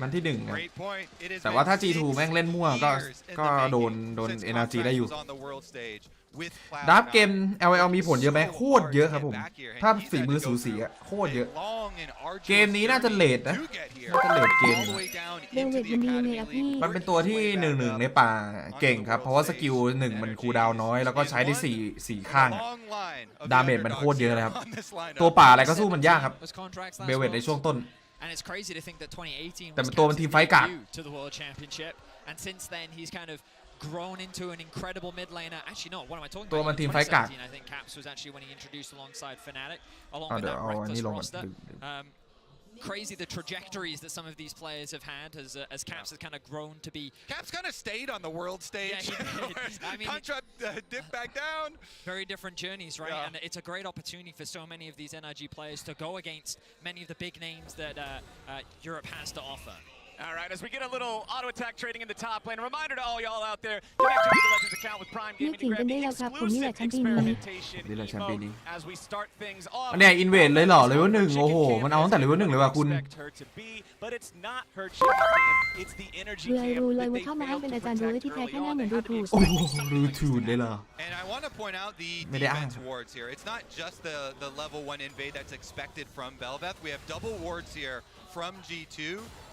มันที่1นะแต่ว่าถ้า G2 แม่งเล่นมั่วก็โดน NRG ได้อยู่ดับเกม LL มีผลเยอะไหมโคตรเยอะครับผมถ้าฝีมือสูสีอะโคตรเยอะเกมนี้น่าจะเลทนะน่าจะเลทเกม ๆเบลเวตมันดียังไงล่ะพี่ มันเป็นตัวที่1-1ในป่าเก่งครับเพราะว่าสกิล1มันคูลดาวน์น้อยแล้วก็ใช้ได้4ข้างดาเมจมันโคตรเยอะเลยครับตัวป่าอะไรก็สู้มันยากครับเบลเวตในช่วงต้น แต่ตัวมันทีมไฟกาก grown into an incredible mid laner. Actually, no. What am I talking about? ตัวมันทีมไฟกาก I think Caps was actually when he introduced alongside Fnatic, along with that reckless roster. Crazy the trajectories that some of these players have had as Caps has kind of grown to be. Caps kind of stayed on the world stage. Yeah, I mean, Contra dipped back down. Very different journeys, right? Yeah. And it's a great opportunity for so many of these NRG players to go against many of the big names that Europe has to offer. All right, as we get a little auto attack trading in the top lane, a reminder to all y'all out there, connect to the Legends account with Prime Gaming to grab the exclusive experimentation emote as we start things off. เนี่ยอินเวดเลยเหรอเลเวล1โอ้โหมันเอาตั้งแต่เลเวล1เลยว่ะคุณ But it's not her champion, it's the energy เรือ camp รู้เลย that ว่า they เข้ามาอ้าง failed เป็น to อาจารย์ protect รู้ที่แท้แค่หน้า early เหมือน on. ดู They ถู had ก โอ้โหรูทูดเลยเหรอ And I want to point out the defense wards here. It's not just the level 1 invade that's expected from Belveth. We have double wards here from G2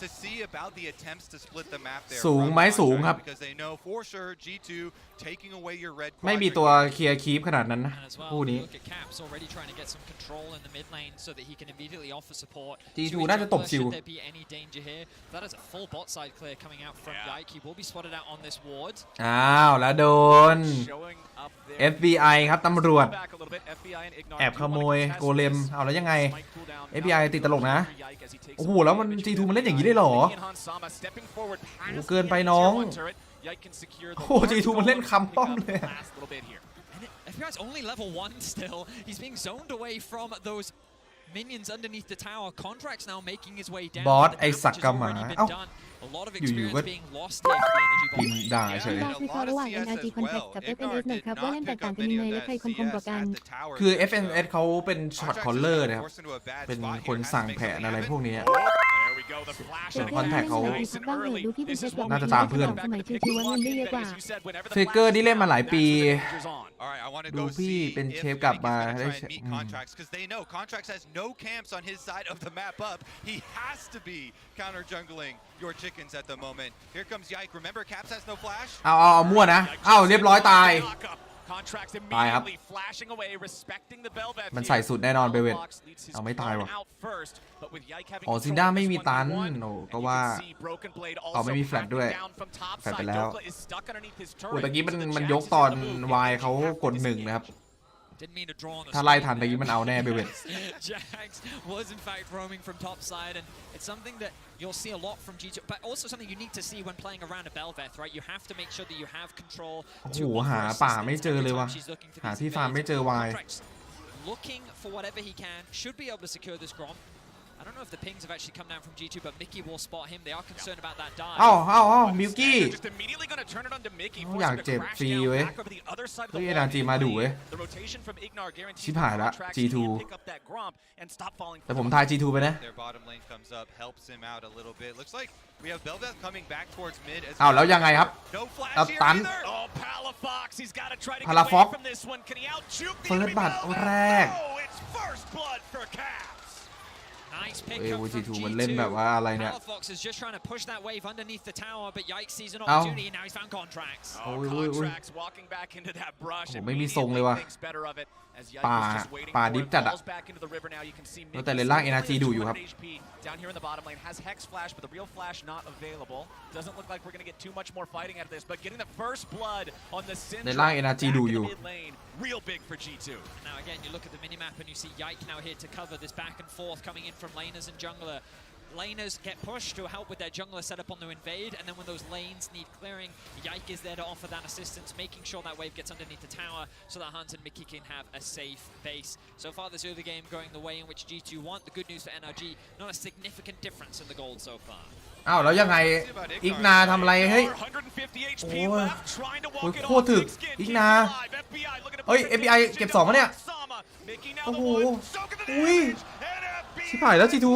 to see about the attempts to split the map there. สูงไหมสูงครับ Because they know for sure G2 taking away your red ไม่มีตัวเคลียร์คีปขนาดนั้นนะคู่นี้ G2 น่าจะตบซิล อ้าวแล้วโดน FBI ครับตำรวจแอบขโมยโกเลมเอาแล้วยังไง FBI ติดตลกนะโอ้โหแล้วมัน G2 มันเล่นอย่างนี้ได้หรอโอ้เกินไปน้อง Yike can secure the โอ้ G2 มันเล่นคำป้อมเลย last little bit here. FPI's only level 1 still. He's being zoned away from those minions underneath the tower. Contract's now making his way down. บอส The ไอ้ damage สัก has กะหมา already been เอ้า done. A lot of อยู่ experience ๆก็ being lost here for the energy พิม bot. พ์ด่าเฉย บาร์วิเคราะห์ระหว่าง NRG Contact กับ FNS หน่อยครับว่าเล่นแตกต่างกันยังไงและใครคมกว่ากัน คือ FNS เขาเป็นช็อตคอลเลอร์นะครับเป็นคนสั่งแผนอะไรพวกนี้ There we go, the flash ส่วน and คอนแทคเขา nice and early. ดูพี่เป็น This เช็ is คแบบ what น่า we จะ need ตามเพื่อน สมัยชิวๆว่าเงินได้เยอะกว่า As you said, whenever the เฟเกอร์นี่เล่นมาหลายปี flash on. All right, I want to ดู go พี่ see เป็น if เชฟกลับ Mickey's มา gonna ได้ try and meet Contracts because they know Contracts has no camps on his side of the map up. He has to be counter jungling your chickens at the moment. Here comes Yike. Remember, Caps has no flash. เอามั่วนะเรียบร้อยตาย Contracts ตายครับ immediately flashing away, respecting the Bel'Veth มัน here. ใส่สุดแน่นอนเบเวต Fox leads his เอาไม่ตายว่ะ own out first, but with Yike having อ๋อ control ซินด้า of ไม่ this มีตัน 1v1, โอ้ and ก็ you ว่า can see Broken Blade อ๋อ also ไม่มีแฟลชด้วย cracking down from top แฟลชไป side. แล้ว Dokla is stuck underneath his โอ้ turret, ตะกี้ so the มัน Jax ยก is ตอน on the move. วาย He เขา have กด to หนึ่ง escape. นะครับ Didn't mean to draw on the ถ้าไล่ screen ทันตะกี้ there. มันเอาแน่เบเวต Jax was in fact roaming from top side, and it's something that you'll see a lot from G2, but also something you need to see when playing around a Bel'Veth, right? You have to make sure that you have control โอ้ to โห offer หาป่า assistance ไม่เจอ every เลยว่ะ time she's looking for หา these ที่ฟาร์ม invades. ไม่เจอวาย Contracts looking for whatever he can, should be able to secure this Grom. I don't know if the pings have actually come down from G2, but Mickey will spot him. They are concerned about that dive. เอ้ามิวกี้ Just immediately gonna turn it onto Mickey, อยาก forcing เจ็บ to crash ฟรี down เว้ย back over the other side of เฮ้ the ย wall. NRG มาดุเว้ย The rotation from Ignar guarantees ชิบหายละ Contracts G2 can pick up that Gromp and stop falling แต่ผมทาย G2 ไปนะ Their bottom lane comes up, helps him out a little bit. Looks like we have Bel'Veth coming back towards mid as อ้าวแล้วยังไงครับ No flash แล้ว here ตัน either. Oh, Palafox, he's got to try to get Palafox away from this one. Can he out-juke the เฟิร์ส enemy บัตร Bel'Veth? แรก Oh, it's first blood for Caps. Nice เอ้ย pick up from G2 มันเล่นแบบ G2. ว่าอะไรเนี่ย Palafox is just trying to push that wave underneath the tower, but Yike sees an เอ้า opportunity. Now he's found Contracts. Oh, Ui, ui, ui. Contracts walking back into that brush. โอ้ไม่มีทรงเลยว่ะ Thinks better of it as Yike ป่า was just waiting ป่า for ดิ it. ฟจัดอะ Falls back into the river now. You can see แต่เลนล่าง NRG ดูอยู่ครับ 200 HP down here in the bottom lane has Hex Flash, but the real Flash not available. Doesn't look like we're gonna get too much more fighting out of this, but getting the first blood on the Syndrome เลนล่าง NRG back ดู in อยู่ the mid lane. Real big for G2. Now again, you look at the minimap and you see Yike now here to cover this back and forth coming in from laners and jungler. Laners get pushed to help with their jungler setup on the invade, and then when those lanes need clearing, Yike is there to offer that assistance, making sure that wave gets underneath the tower so that Hans and Mickey can have a safe base. So far this early game going the way in which G2 want. The good news for NRG, not a significant difference in the gold so far. อ้าวแล้วยังไงอีกนาทำอะไรเฮ้ย 150 HP โอ้ย left, trying to โอ้ย walk it โคตร off. ถึก Big skin อีก keeps นา it alive. FBI looking to เฮ้ย put the FBI damage เก็บ into 2 เนี่ย Sama. Mickey now โอ้ the โห one. Soaking the อุ้ย damage. And FBI ชิบหายแล้ว G2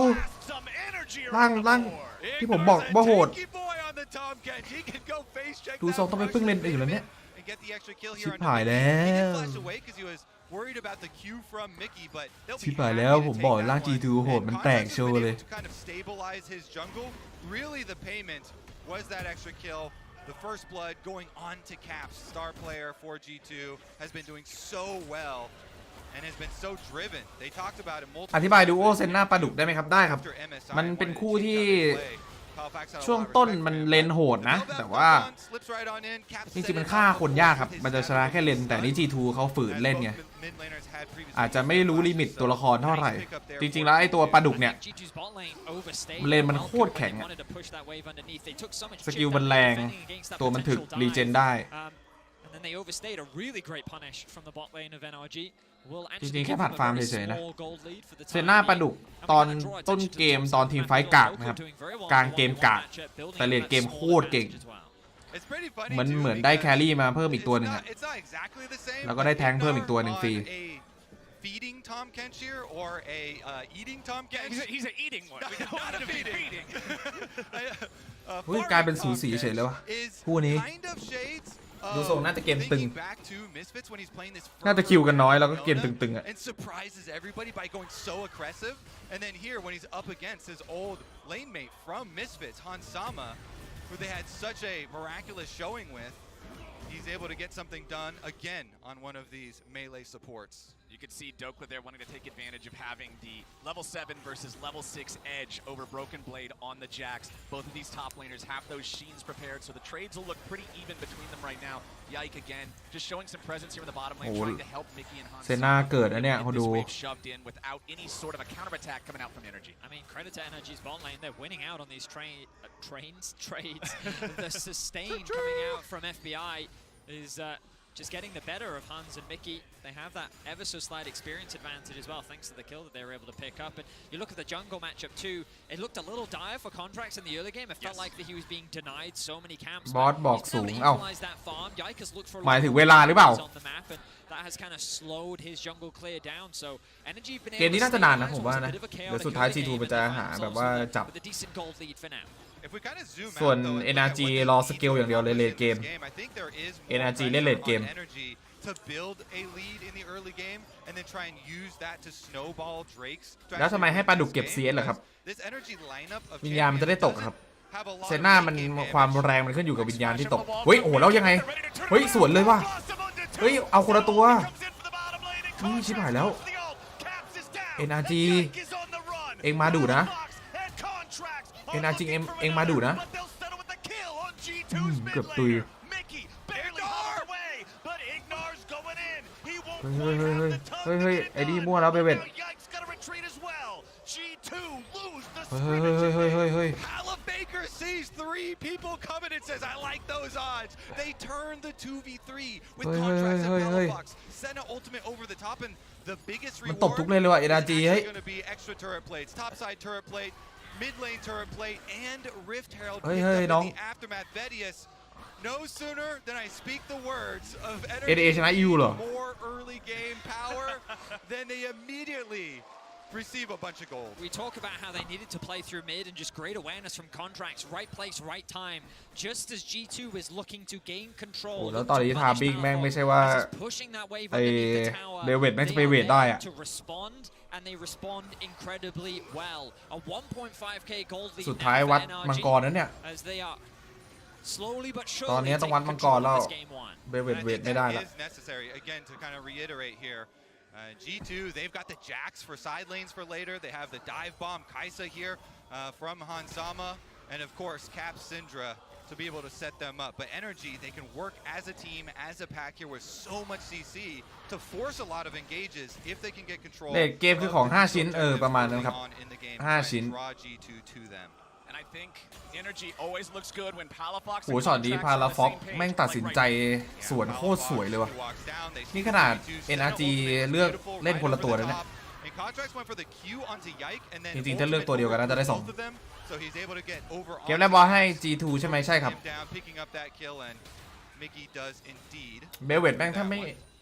some energy ล่าง around the ล่าง board. ที่ผมบอกว่าโหด Tanky boy on the Tomcat. He can go face check ดู that ทรงต้องไป first พึ่งเล่นอื่นแล้วเนี่ย and get the extra kill ชิ here บ on หาย Mickey. แล้ He did ว flash away because he was worried about the Q from Mickey, but they'll ชิ be บหาย happy แล้ว to ผม take บอก that ล่าง one. G2 โหด And มันแตก Contracts โช has ว์ been เลย able to kind of stabilize his jungle. Really, the payment was that extra kill. The first blood going on to Caps, star player for G2, has been doing so well and has been so driven. They talked about it multiple อธิบาย times ดูโอเซนหน้าปลาดุกได้ไหมครับได้ครับ after MSI มันเป็น wanted คู่ to ที่ change up his play. Palafox had a ช่วง lot of ต้น respect มัน for him. เลนโหดนะ The แต่ Bel'Veth ว่า comes on, slips right on in. Caps จริง set ๆมัน it ฆ่า up คนยากครับ มันจะชนะแค่เลนแต่นี่ G2 เขาฝืนเล่นไง Mid laners had previously อาจจะไม่รู้ลิมิตตัวละครเท่าไหร่ จริงๆแล้วไอ้ตัวปลาดุกเนี่ย G2's bot lane overstayed เลนมันโคตรแข็ง when อะ they wanted to push that wave underneath. They took so much สกิล chip มัน that แรง defending against that ตัวมันถึก potential รีเจน dive. ได้ And then they overstayed a really great punish from the bot lane of NRG. Will จริ actually งๆแค่ give ผั them ด a ฟาร์ม very เฉยๆนะ small gold lead for the เซนหน้า time ปลาดุก being. ตอน And we're gonna draw ต้น attention to เกม the ตอน top ทีม side ไฟ map. กาก Local นะครับ doing very well กลาง in the เกม 1v1 กาก matchup, building แต่เลด that เกม small โคตรเก่ง advantage as well. It's pretty funny เหมือน too เหมือนได้ because แครี่มาเพิ่มอีกตัวหนึ่ง it's อะ not- it's not exactly the same, แล้วก็ได้ but แทงค์เพิ่มอีกตัวหนึ่ง Ignar ฟรี on a feeding Tom Kenshire or a eating Tom Kenshire. He's an eating one. We don't want to be feeding. เฮ้ยกลายเป็นสูสีเฉยเลยวะ คู่นี้ Kind of shades ดูทรงน่าจะเกมตึง thinking back to Misfits when he's playing this น่าจะคิวกันน้อยแล้วก็เกมตึงๆอะ and surprises everybody by going so aggressive. And then here, when he's up against his old lane mate from Misfits, Hansama, who they had such a miraculous showing with, he's able to get something done again on one of these melee supports. You could see Dokla there wanting to take advantage of having the level 7 versus level 6 edge over Broken Blade on the Jax. Both of these top laners have those sheens prepared, so the trades will look pretty even between them right now. Yike again, just showing some presence here in the bottom lane, trying to help Mickey and Hans. เซน่าเกิดนะเนี่ยเขาดู shoved in without any sort of a counterattack coming out from NRG. I mean, credit to NRG's bot lane. They're winning out on these trades. The sustain coming out from FBI is just getting the better of Hans and Mickey. They have that ever so slight experience advantage as well, thanks to the kill that they were able to pick up. And you look at the jungle matchup too, it looked a little dire for Contracts in the early game. It felt like that he was being denied so many camps. บอสบอกสูงเอ้า that farm. Yike has looked for หมายถึงเวลาหรือเปล่า on the map, and that has kind of slowed his jungle clear down. So Energy been เกมนี้น่าจะนานนะผมว่านะเดี๋ยวสุดท้าย G2 มันจะหาแบบว่าจับ with a decent gold lead for now. If we kind of zoom ส่วน out, though, NRG รอสกิลอย่างเดียวเลยเลทเกม I think there is more NRG เล่นเลทเกม pressure on Energy to build a lead in the early game and then try and use that to snowball Drake's แล้วทำไมให้ปลาดุกเก็บ CS ล่ะครับ This Energy lineup of วิญญาณมันจะได้ตกครับ have a lot เซน่ามันความแรงมันขึ้นอยู่กับวิญญาณที่ตกเฮ้ยโอ้โหแล้วยังไงเฮ้ยสวนเลยว่ะเฮ้ยเอาคนละตัวชิบหายแล้ว NRG เองมาดูนะ NRG เองมาดูนะเกือบตุยเฮ้ยไอ้นี่มั่วแล้วเบเบ็ดเฮ้ย Baker sees 3 people coming and says, I like those odds. They turn the 2v3 with Contracts and Palafox. Senna ultimate over the top, and the biggest มัน reward ตบทุกเลนเลยว่ะ NRG เฮ้ย is going to be extra turret plates, topside turret plate, mid lane turret plate, and Rift Herald. เฮ้ย picked น้ up อง in the aftermath. Vedius, no sooner than I speak the words of NA ชนะ EU เหรอ more early game power, then they immediately receive a bunch of gold. We talk about how they needed to play through mid and just great awareness from Contracts, right place, right time. Just as G2 is looking to gain โอ้ control. แล้วตอนนี้ทาบิ้งแม่งไม่ใช่ว่า pushing that wave ไอ้ underneath the tower. เดวิดแม่งจะไป They เว are ทได้ there อะ to respond, and they respond incredibly well. A 1.5k gold lead สุดท้ายวัด now for มัง NRG กรนั้นเนี่ย as they are slowly but ตอน surely นี้ต้องวัด taking มังก control ร of แล้ว this game one. เบเว And ท I เวท think ไม่ได้ that ละ is necessary, again, to kind of reiterate here. G2, they've got the Jax for side lanes for later. They have the dive bomb Kaisa here from Hansama. And of course, Cap Syndra to be able to set them up. But Energy, they can work as a team, as a pack here with so much CC to force a lot of engages if they can get control. เลทเกมคือของ 5 ชิ้นประมาณนั้นครับ 5 ชิ้น draw G2 to them. And I think Energy always looks good when Palafox โหช็อตนี้พาราฟ็อกแม่งตัดสินใจสวนโคตรสวยเลยว่ะ นี่ขนาด NRG เลือกเล่นคนละตัวแล้วเนี่ย จริงๆถ้าเลือกตัวเดียวกันน่าจะได้ 2 เกมแรกบอลให้ G2 ใช่ไหมใช่ครับ เบลเวตแม่ง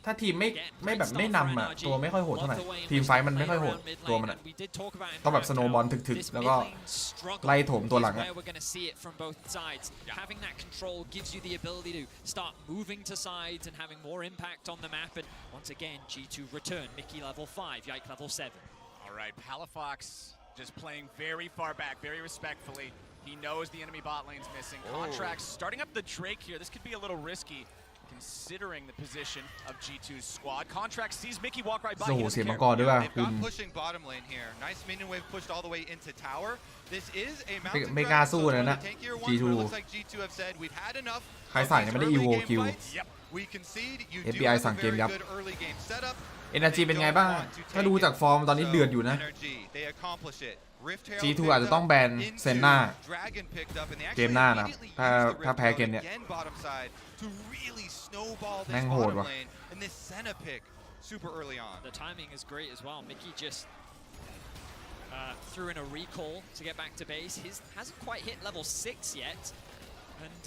ถ้าทีมไม่แบบไม่นำอ่ะตัวไม่ค่อยโหดเท่าไหร่ทีมไฟมันไม่ค่อยโหดตัวมันอ่ะต้องแบบสโนว์บอลถึกๆแล้วก็ไล่โถมตัวหลังอ่ะ Having that control gives you the ability to start moving to sides and having more impact on the map. And once again, G2 return. Mickey level 5, Yike level 7. All right, Palafox just playing very far back, very respectfully. He knows the enemy bot lane's missing. Contracts starting up the Drake here. This could be a little risky, considering the position of G2's squad. Contract sees Mickey walk right by. โอ้โหเสียมังกรด้วยว่ะ They've คุณ got pushing bottom lane here. Nice minion wave pushed all the way into tower. This is a mountain ไม่กล้า grab, สู้ so it's นะ one of นะ the tankier ones, G2 but it looks like G2 have said we've had enough ใคร of สั่ง these ยังไม่ได้ early EVO game kill fights. We concede. You do FBI have สั่ a งเกม very ยับ good early game setup. NRG เป็นไงบ้าง ถ้าดูจากฟอร์มตอนนี้เดือดอยู่นะ G2 อาจจะต้องแบนเซนน่าเกมหน้านะครับถ้าแพ้เกมเนี้ยแม่งโหดว่ะ The timing is great as well. Mickey just threw in a recall to get back to base. His hasn't quite hit level 6 yet. And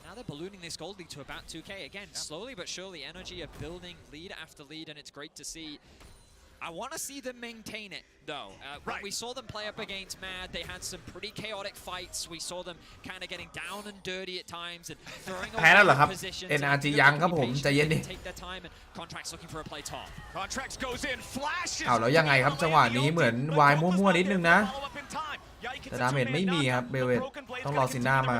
now they're ballooning this gold lead to about 2k. Again, slowly but surely, Energy are building lead after lead, and it's great to see. I want to see them maintain it, though. When we saw them play up against Mad, they had some pretty chaotic fights. We saw them kind of getting down and dirty at times and throwing แพ้แล้วเหรอ away ครับ positions. NRG ยังครับผมใจเย็นดิ Take their time, and Contracts looking for a play top. Contracts goes in, flashes. เอาแล้วยังไงครับจังหวะนี้เหมือนวายมั่วๆนิดนึงนะแต่ดาเมจไม่มีครับเบลเวตต้องรอซินน่ามา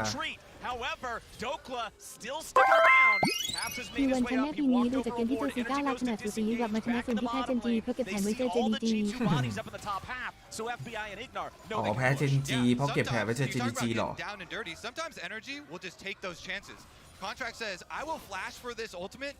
However, Dokla still sticking around. Caps has ที made วัน his ช way นะ up. ปี He นี้ walked ดู over จากเกมที่ a เจอ ward. ซีก้า Energy ลั goes กษณะ to สูสี Dizzy กลับมาชนะ back ส่วน in the ที่แพ้ bottom เจนจี lane. เพราะเก็บแผ They นไว้เจอ see เจ all น the จี G2 bodies up in the top half, so FBI and Ignar know อ๋อ they แพ้ can เจน push. จีเพราะเก็บแผลไว้เจอ GDG หรอ Down and dirty. Sometimes Energy will just take those chances. Contract says, "I will flash for this ultimate.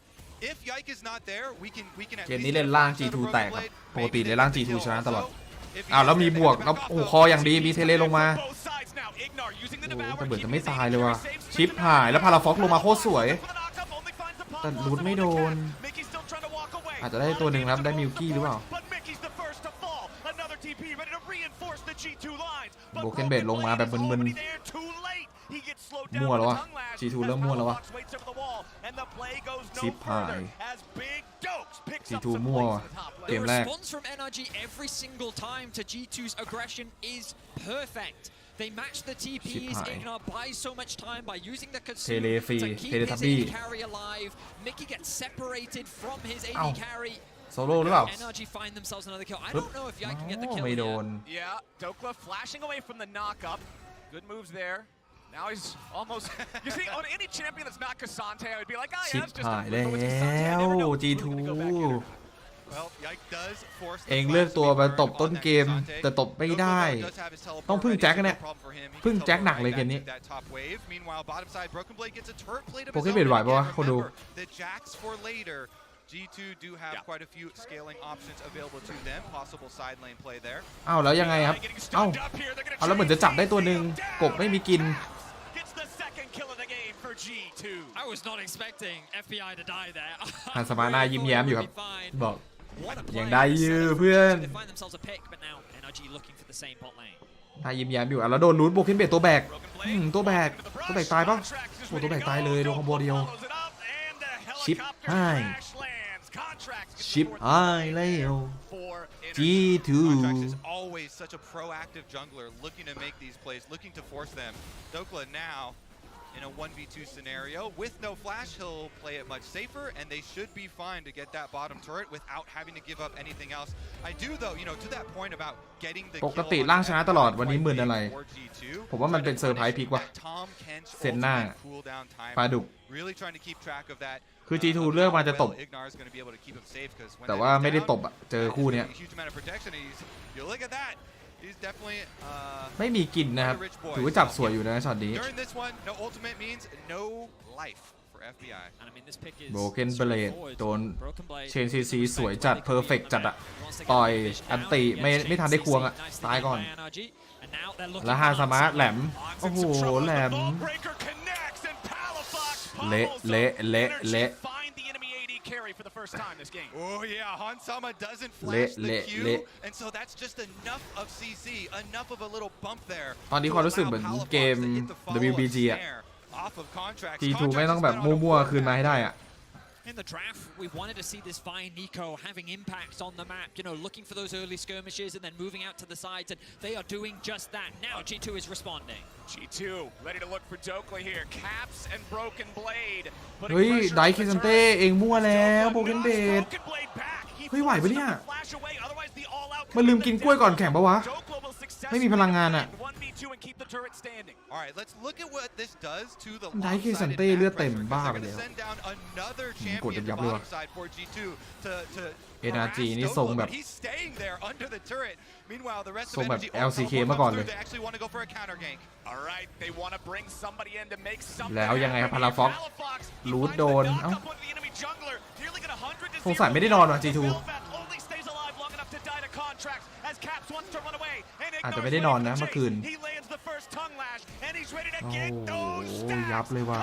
If Yike is not there, we can at เกม least นี้ get เล่น a ล่าง flash out G2 of แต Broken กครับ Blade. ปกติ Maybe เล่น they ล่าง get the G2 ช kill นะตลอด also. If he แล้ว is มี there, บ they วก can แล้ว pick off โอ้ those. คออย่างดีมีเทเลลงมา Both sides now. Ignar using the โอ้ devour, แต่เบิร์ดจะ keeping ไม่ his ตาย AD เลยว่ะ carry safe. ชิปหายแล้วพาราฟ็อกลงมาโคตรสวย For the knockup, only finds the แต่ pop รูท loss ไม่ on โด the น cap. Mickey's still trying to walk away. อาจจะได้ตัวหนึ่งครับได้มิลกี้หรือเปล่า But Mickey's the first to fall. Another TP ready to reinforce the G2 lines. But Broken Blade ลงมาแบบ Blade is มึนๆ already there too late. He gets slowed down มั่ว by แล้ว the วะ tongue lash G2 as เริ่มมั่วแล้ววะ Palafox waits over the wall, and the play goes no ชิปหาย further as Big Dokes picks up G2 some มั่ว plays ว่ะ in the top lane. เก The มแรก response from NRG every single time to G2's aggression is perfect. They match the TPs. ชิบหาย Ignar buys so much time by using the เทเล Kasu ฟรี to keep เทเล his ทับบี้ AD carry alive. Mickey gets separated from his AD เอ้า carry. โซโล่หรือเปล่า NRG find themselves another kill. I ปึ๊บ don't know if Yike can get the อ๋อ kill ไม่โด here. น Yeah, Dokla flashing away from the knockup. Good moves there. Now he's almost. You see, on any champion that's not Cassante, I would be like, oh ชิ yeah, ป that's just หา a ย flip. แล้ But with Cassante, I ว never know who's G2 gonna go back in. Well, Yike does force the เอง flash เลือก to ตัว be มา burned ตบ on ต้น that เกม Cassante. แต่ตบไม่ได้ Dokla does have his teleport ต้องพึ่ง ready, แจ็ค so เนี่ย no problem for him. He can พึ่งแจ็ค teleport หนักเลย right เกม back นี้ to that top wave. Meanwhile, bottom side, Broken Blade gets a turret plate of โป his เกม own. เบดไหว And ปะวะ again, คนดู remember, the Jacks for later. G2 do have quite a few scaling options available to them. Possible side lane play there. อ้าวแล้วยังไงครับ เอ้าเอาแล้วเหมือนจะจับได้ตัวหนึ่งกบไม่มีกิน Gets the second kill of the game for G2. I was not expecting FBI to die there. ฮันสมาหน้ายิ้มแย้มอยู่ครับ Fine. บอก What a ยัง play. ได้ยือเพื่อน They find themselves a pick, but now NRG looking for the same bot lane. หน้ายิ้มแย้มอยู่อ่ะแล้วโดนรูทโบกินเบดตัวแบกตัวแบกตัวแบกตายปะโอ้ตัวแบกตายเลยโดนคอมโบเดียว ชิปหาย ชิปหายแล้ว G2 Contracts is always such a proactive jungler, looking to make these plays, looking to force them. Dokla now in a 1v2 scenario with no flash, he'll play it much safer, and they should be fine to get that bottom turret without having to give up anything else. I do though, to that point about getting the ปกติล่างชนะตลอดวันนี้มึนอะไร ผมว่ามันเป็นเซอร์ไพรส์พลิกว่ะ เซนหน้าปลาดุก Really trying to keep track of that. คือ G2 เลือกมาจะตบ Ignar is going to be able to keep him safe because when แต่ that ว่า is ไม่ได้ down, ตบอ่ะเจอคู่เนี้ย huge amount of protection. You look at that. He's definitely ไม่มีกินนะครับถือว่าจับสวยอยู่นะช็อตนี้ during this one. No ultimate means no life for FBI. And I mean, this pick is Broken Blade straightforward. โดน Broken Blade เชนซีซีสวยจัดเพอร์เฟกจัดอะต่อยอันติไม่ทันได้ควงอะตายก่อน แล้วฮาซามะแหลม โอ้โหแหลม เละเละเละเละ Carry for the first time this game. Oh yeah, Hansama doesn't flash the Q, and so that's just enough of CC, enough of a little bump there. ตอนนี้ความรู้สึกเหมือนเกม WBG อะ Off of contracts. G2 ไม่ต้องแบบมั่วๆคืนมาให้ได้อะ In the draft, we wanted to see this fine Nico having impact on the map, looking for those early skirmishes and then moving out to the sides, and they are doing just that. Now G2 is responding. G2 ready to look for Dokla here. Caps and Broken Blade. เฮ้ยไดคิซันเต้เองมั่วแล้วโบเกนเบด เฮ้ยไหวปะเนี่ย มันลืมกินกล้วยก่อนแข่งปะวะ ไม่มีพลังงานอะ Alright, let's look at what this does to the ไดคิซันเต้เลือดเต็มบ้าไปแล้ว send down another กด champion ยับๆเลยว่ะ bottom side for G2 to NRG นี่ทรงแบบ He's staying there under the turret. Meanwhile, the rest ทรง of แบบ NRG LCK เมื่อก่อนเลย they actually want to go for a counter gank. Alright, they want to bring somebody in to make something แล้วยังไงครับพาราฟ็อก รูทโดน เอ้า สง สง สั สั ย ย ไม่ ไม่ ได้ ได้ น น อ อน น ว่ะ ว่ะ G2 อาจจะไม่ได้นอนนะเมื่อคืน โอ้โหยับเลยว่ะ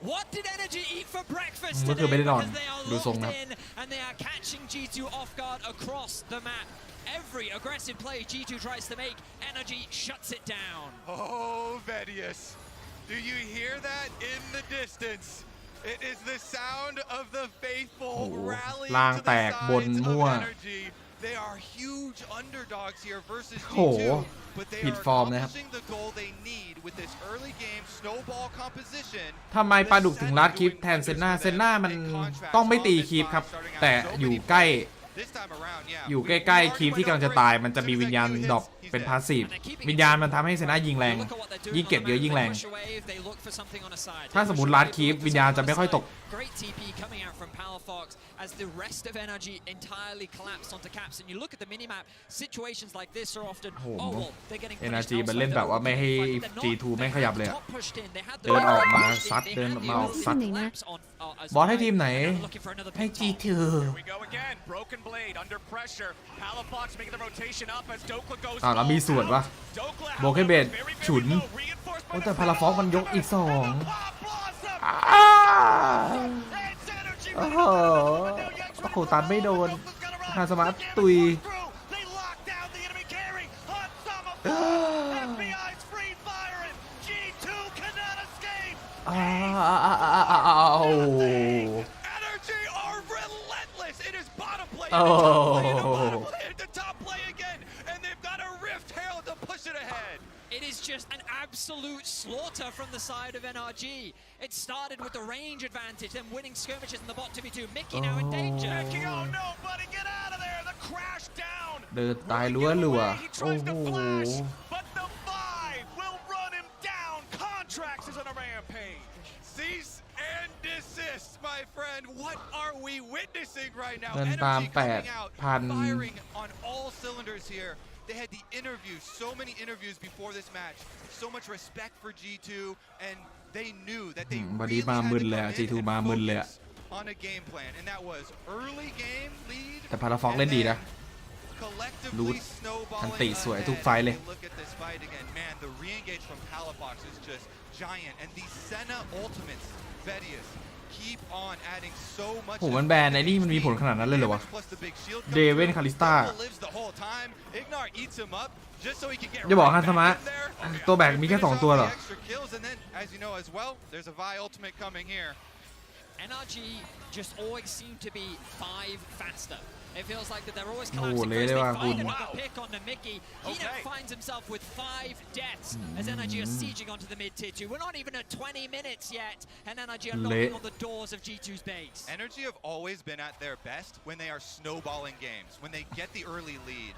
What did Energy eat for breakfast เมื่อคืน today? ไม่ได้นอน Because they are ดูทรงนะ locked in and they are catching G2 off guard across the map. Every aggressive play G2 tries to make, Energy shuts it down. Oh, Vedius. Do you hear that in the distance? It is the sound of the faithful rallying ล่าง to แต the กบน sides มั่ว of Energy. They are huge underdogs here versus โห G2, but they ผิด are ฟอร์มนะครับ accomplishing the goal they need with this early game snowball composition. ทำไมปลาดุกถึงลัดคลิปแทนเซนนามันต้องไม่ตีคลิปครับ แต่อยู่ใกล้ This time around, yeah. อยู่ใกล้ๆคีฟที่กำลังจะตายมันจะมีวิญญาณดรอปเป็นพาสซีฟวิญญาณมันทำให้เซน่ายิงแรงยิ่งเก็บเยอะยิ่งแรงถ้าสมมติลัดคีฟวิญญาณจะไม่ค่อยตก Great TP coming out from Palafox as the rest of NRG entirely collapsed onto caps. And you look at the minimap, situations like this are often, oh well, they're getting NRG มันเล่นแบบว่าไม่ให้ G2 ไม่ขยับเลยอะเดินออกมาซัดเดินมาออกซัดบอสให้ทีมไหนให้ G2 แล้วมีส่วนปะโบเกเบดฉุนแต่พาราฟอกมันยกอีก2โอ้โหตัดไม่โดนฮาสมาร์ตตุยIt is just an absolute slaughter from the side of NRG. It started with the range advantage, then winning skirmishes in the bot 2v2. Mickey now in danger. Mickey, oh no, buddy, get out of there! The crash down. เดินตายลัวๆโอ้โห But the 5 will run him down. Contracts is on a rampage. Cease and desist, my friend. What are we witnessing right now? เงินตาม Energy coming out, 8,000 firing on all cylinders here. They had the interviews, so many interviews before this match, so much respect for G2, and they knew that they really had to come in and focus on a game plan, and that was early game lead, แต่พาราฟอกเล่นดีนะ collectively snowballing อันติสวยทุกไฟเลย Look at this fight again, man. The re-engage from Palafox is just giant, and these Senna ultimates, Vedius, keep on adding so much. โหมันแบนไอ้นี่มันมีผลขนาดนั้นเลยเหรอวะเดเวนคาริสตาจะบอกฮันสมะตัวแบกมีแค่2ตัวเหรอ NRG just always seem to be 5 faster. It feels like that they're always โอ้โห collapsing เละ first. เลย They ว่ะ find คุณ another pick onto Mickey. He now finds himself with 5 deaths as NRG are sieging onto the mid tier 2. We're not even at 20 minutes yet, and NRG are knocking on the doors of G2's base. NRG have always been at their best when they are snowballing games, when they get the early lead.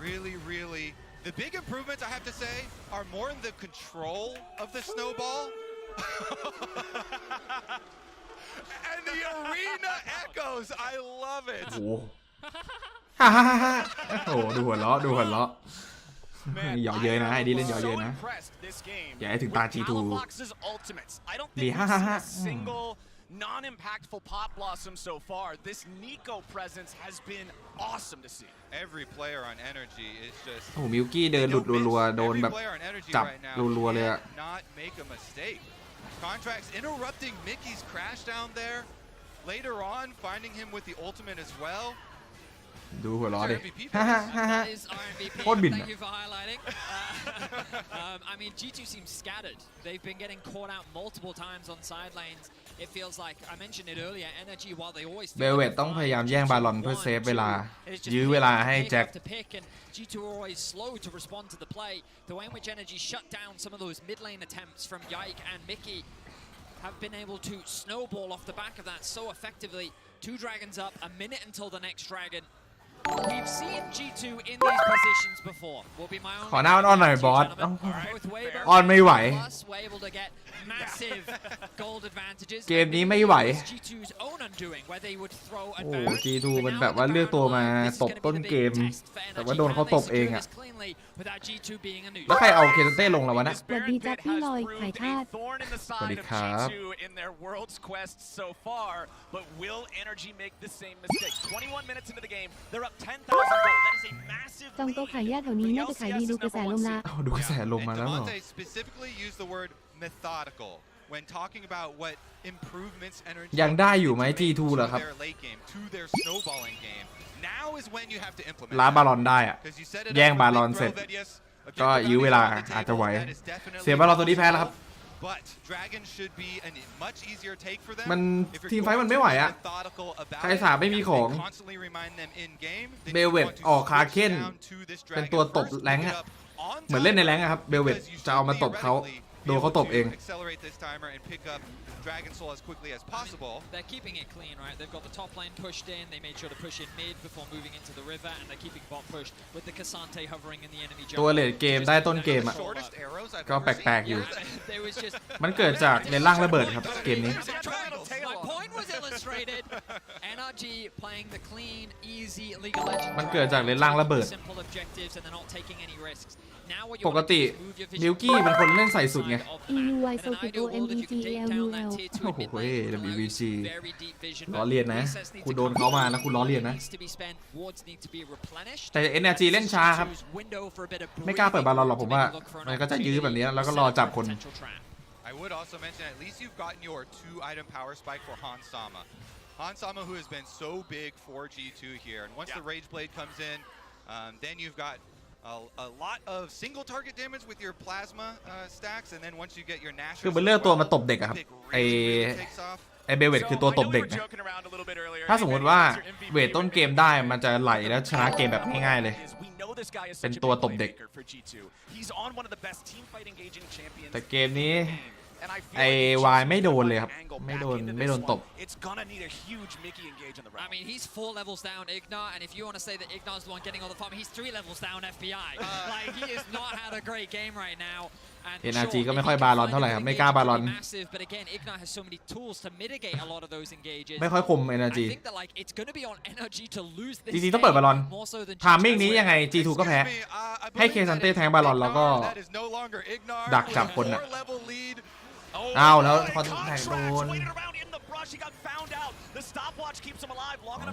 Really, the big improvements, I have to say, are more in the control of the snowball. And the arena echoes. I love it. โอ้โหฮ่าฮ่าฮ่าโอ้โหดูหัวเราะหยอกเย้ยนะไอ้ดีเล่นหยอกเย้ยนะอย่าให้ถึงตา G2 ดีฮ่าฮ่าฮ่า non-impactful pop blossom so far. This Nico presence has been awesome to see. Every player on Energy is just โอ้โหมิวกี้เดินหลุดรัวๆโดนแบบจับรัวๆเลยอะ not make a mistake. Contracts interrupting Mickey's crash down there. Later on, finding him with the ultimate as well. ดูหัวเราะดิ That is RMVP. โคตรบิน Thank you for highlighting. I mean, G2 seems scattered. They've been getting caught out multiple times on side lanes. It feels like, I mentioned it earlier, Energy, while they always เบลเวตต้องพยายามแย่งบาลอนเพื่อเซฟเวลายื้อเวลาให้แจ็ค G2 are always slow to respond to the play. The way in which Energy shut down some of those mid lane attempts from Yike and Mickey have been able to snowball off the back of that so effectively. 2 dragons up, a minute until the next dragon. We've seen G2 in these positions before. Will be my own ขอหน้าอ้อนหน่อยบอสอ้อนไม่ไหว We're able to get massive gold advantages. เกมนี้ไม่ไหว G2's own undoing, where they would throw โอ้ G2 มันแบบว่าเลือกตัวมาตบต้นเกมแต่ว่าโดนเขาตบเองอะแล้วใครเอาเคเทเต้ลงแล้ววะนะ สวัสดีจ้าพี่ลอยขายทาส สวัสดีครับ in their world's quest so far, but will Energy make the same mistake? 21 minutes into the game, they're up 10,000 gold. That is a massive จองโตขายยาแถวนี้น่าจะขายดีดูกระแสลมละ ดูกระแสลมมาแล้วเหรอ Devontae specifically used the word methodical when talking about what improvements Energy ยังได้อยู่ไหม G2 เหรอครับ to their late game, to their snowballing game. Now is when you have to implement. ล้าบาลอนได้อะแย่งบาลอนเสร็จก็ยื้อเวลาอาจจะไหวเสียบาลอนตัวนี้แพ้แล้วครับ But Dragon should be a much easier take for them. มันทีมไฟท์มันไม่ไหวอะใครสาไม่มีของเบลเวตออกคาเคนเป็นตัวตบแรงค์อะเหมือนเล่นในแรงค์อะครับเบลเวตจะเอามาตบเขา be โดนเขา able ตบเอง to accelerate this timer and pick up Dragon Soul as quickly as possible. They're keeping it clean, right? They've got the top lane pushed in. They made sure to push in mid before moving into the river, and they're keeping bot pushed with the Cassante hovering in the enemy jungle. ตัวเลดเกมได้ต้นเกมอะ Shortest arrows I've ก็ ever แปลก seen. ๆอยู่ There was just มันเกิดจากเลนล่างระเบิดครับเกมนี้ my point was illustrated. NRG playing the clean, easy League of Legends. มันเกิดจากเลนล่างระเบิด Simple objectives, and they're not taking any risks. Now what ป you ก want to ติ do is move your vision มิลกี้เป็นคนเล่นใส่สุดไง EUY In an ideal world, if you can take down that tier 2 โอ้โห mid lane, it will allow you WBG very deep vision. ล้อเลียนนะ Resets need คุณ to โดน come เขา in. มานะคุณล้อเลียนนะ Needs to be spent. Wards need to be replenished. แต่ NRG เล่นช้าครับ Window for a bit of ไม่กล้าเปิดบาลอนหรอกผมว่า look for an มันก็จะยื้อแบบนี้แล้วก็รอจับคน potential trap. I would also mention at least you've gotten your 2-item power spike for Hansama. Hansama, who has been so big for G2 here, and once the Rage Blade comes in, then you've got a lot of single target damage with your plasma stacks, and then once you get your Nash, คือมันเลือกตัวมาตบเด็กอะครับ ไอเบลเวตคือตัวตบเด็กนะถ้าสมมติว่าเวทต้นเกมได้มันจะไหลแล้วชนะเกมแบบง่ายๆเลย เป็นตัวตบเด็ก แต่เกมนี้ไอวายไม่โดนเลยครับไม่โดนตบ I mean, he's 4 levels down Ignar, and if you want to say that Ignar's the one getting all the farm, he's 3 levels down FBI. Like, he has not had a great game right now. And NRG sure, ก็ไม่ค่อยบาลอนเท่าไหร่ครับไม่กล้าบาลอน massive, but again, Ignar has so many tools to mitigate a lot of those engages. ไม่ค่อยคม NRG I think that like it's going to be on NRG to lose this จริงๆต้องเปิดบาลอน game more so than ทามมิ่งนี้ยังไง G2 ก็แพ้ ให้เคซันเต้แทงบาลอนแล้วก็ดักจับคนน่ะ อ้าวแล้วพอแทงโดน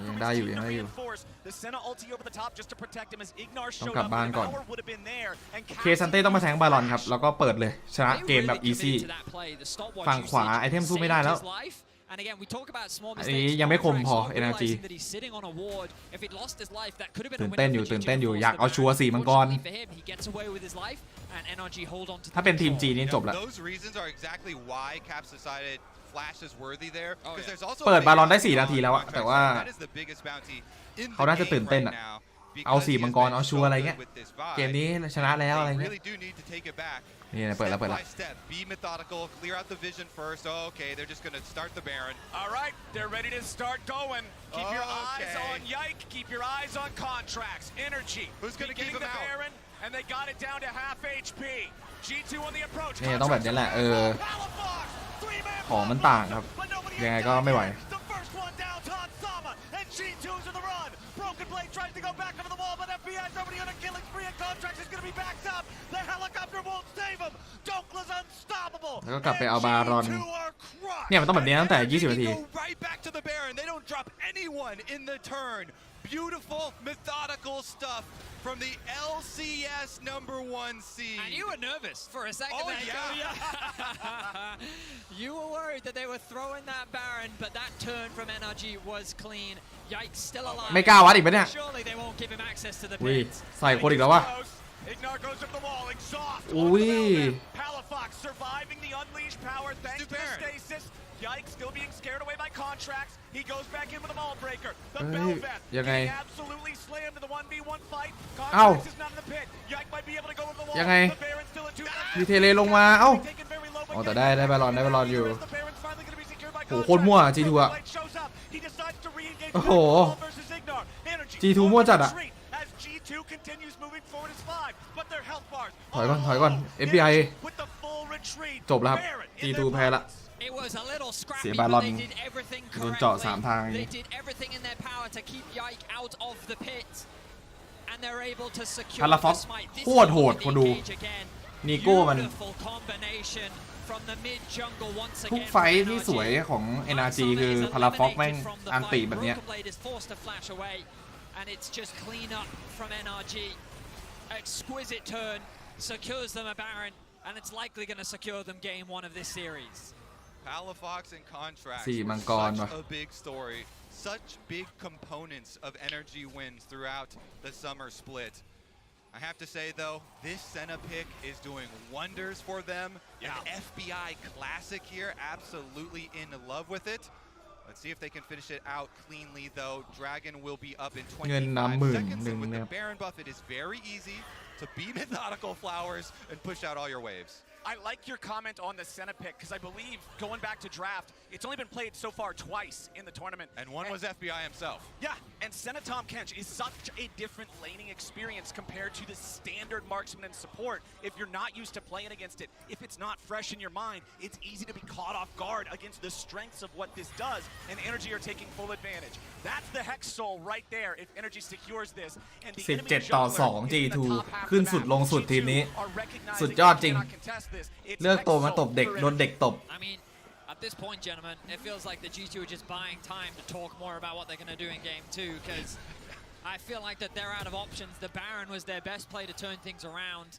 ยังได้อยู่ต้องกลับบ้านก่อนเคซันเต้ต้องมาแทงบาลอนครับแล้วก็เปิดเลยชนะเกมแบบอีซี่ฝั่งขวาไอเทมสู้ไม่ได้แล้ว อันนี้ยังไม่คมพอ NRG ตื่นเต้นอยู่อยากเอาชัวร์4มังกรถ้าเป็นทีม G นี่จบแล้วเปิดบาลอนได้4นาทีแล้วอะแต่ว่าเขาน่าจะตื่นเต้นอะเอา4มังกรเอาชัวร์อะไรเงี้ยเกมนี้ชนะแล้วอะไรเงี้ยนี่เปิดแล้วBe methodical, clear out the vision first. Okay, they're just gonna start the Baron. All right, they're ready to start going. Keep your eyes on Yike. Keep your eyes on contracts. Energy. Who's gonna keep him out? Baron, and they got it down to half HP. G2 on the approach. นี่ต้องแบบนี้แหละของมันต่างครับยังไงก็ไม่ไหว G2's on the run. Broken Blade tries to go back over the wall, but FBI's already on a killing spree, and Contracts is going to be backed up. The helicopter won't save him. Donkla's unstoppable. แล้วก็กลับไปเอาบารอนเนี่ยมันต้องแบบนี้ตั้งแต่20นาที Right back to the Baron. They don't drop anyone in the turn. Beautiful, methodical stuff from the LCS #1 seed. And you were nervous for a second. Oh, there. yeah. You were worried that they were throwing that Baron, but that turn from NRG was clean. Yikes, still alive. ไม่กล้าวัดอีกปะเนี่ย Surely they won't give him access to the อุ้ย pit. ใส่คนอีกแล้ววะ Ignar goes up the wall, exhaust. อุ้ย Palafox surviving the unleashed power thanks to the stasis. Yikes, still being scared away by Contracts. He goes back in with a ball breaker. The Belveth getting absolutely slammed in the 1v1 fight. Contracts is not in the pit. Yike might be able to go over the wall. ยังไง The Baron's still at 2. มีเทเลลงมาเอ้าอ๋อแต่ได้บาลอนอยู่โหโคตรมั่ว G2 อะโอ้โห G2 มั่วจัดอะถอยก่อน FBI จบแล้วครับ G2 แพ้ละ It was a little scrappy, เสียบาลอน but they did everything โดนเจาะ correctly. 3 ทาง They did everything in their power to keep Yike out of the pit, and they're able to secure the Palafox smite. This โคตร is โหด the คนดู engage again. นีโก้มัน Beautiful combination from the mid jungle once ทุก again ไฟ from ที่สวย NRG. ของ NRG Hansama คือ is พาราฟ็อก eliminated แม่ง from the อันติ fight. แบบเนี้ย Broken Blade is forced to flash away, and it's just clean up from NRG. Exquisite turn secures them a Baron, and it's likely going to secure them game 1 of this series. Palafox and Contracts 4 มังกร such ว่ะ a big story, such big components of NRG wins throughout the summer split. I have to say though, this Senna pick is doing wonders for them. An FBI classic here, absolutely in love with it. Let's see if they can finish it out cleanly though. Dragon will be up in 25 seconds, and with the Baron buff, it is very easy to be methodical, Flowers, and push out all your waves. I like your comment on the Senna pick because I believe going back to draft, it's only been played so far twice in the tournament. And one was FBI himself. Yeah, and Senna Tom Kench is such a different laning experience compared to the standard marksman and support. If you're not used to playing against it, if it's not fresh in your mind, it's easy to be caught off guard against the strengths of what this does, and NRG are taking full advantage. That's the Hex Soul right there if NRG secures this. And the enemy jungler is in the top half of the map. ขึ้นสุดลงสุดทีมนี้ Are recognizing สุดยอดจริง they cannot contest this. It's เลือกตัว Hex มาตบ Soul เด็ก for โดน NRG. เด็กตบ I mean, at this point, gentlemen, it feels like the G2 are just buying time to talk more about what they're going to do in game 2, because I feel like that they're out of options. The Baron was their best play to turn things around,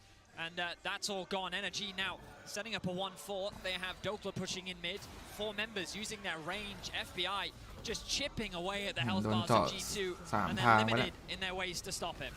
and that's all gone. NRG now setting up a 1-4. They have Dokla pushing in mid. 4 members using their range. FBI just chipping away at the health bars of G2, and they're limited in their ways to stop him.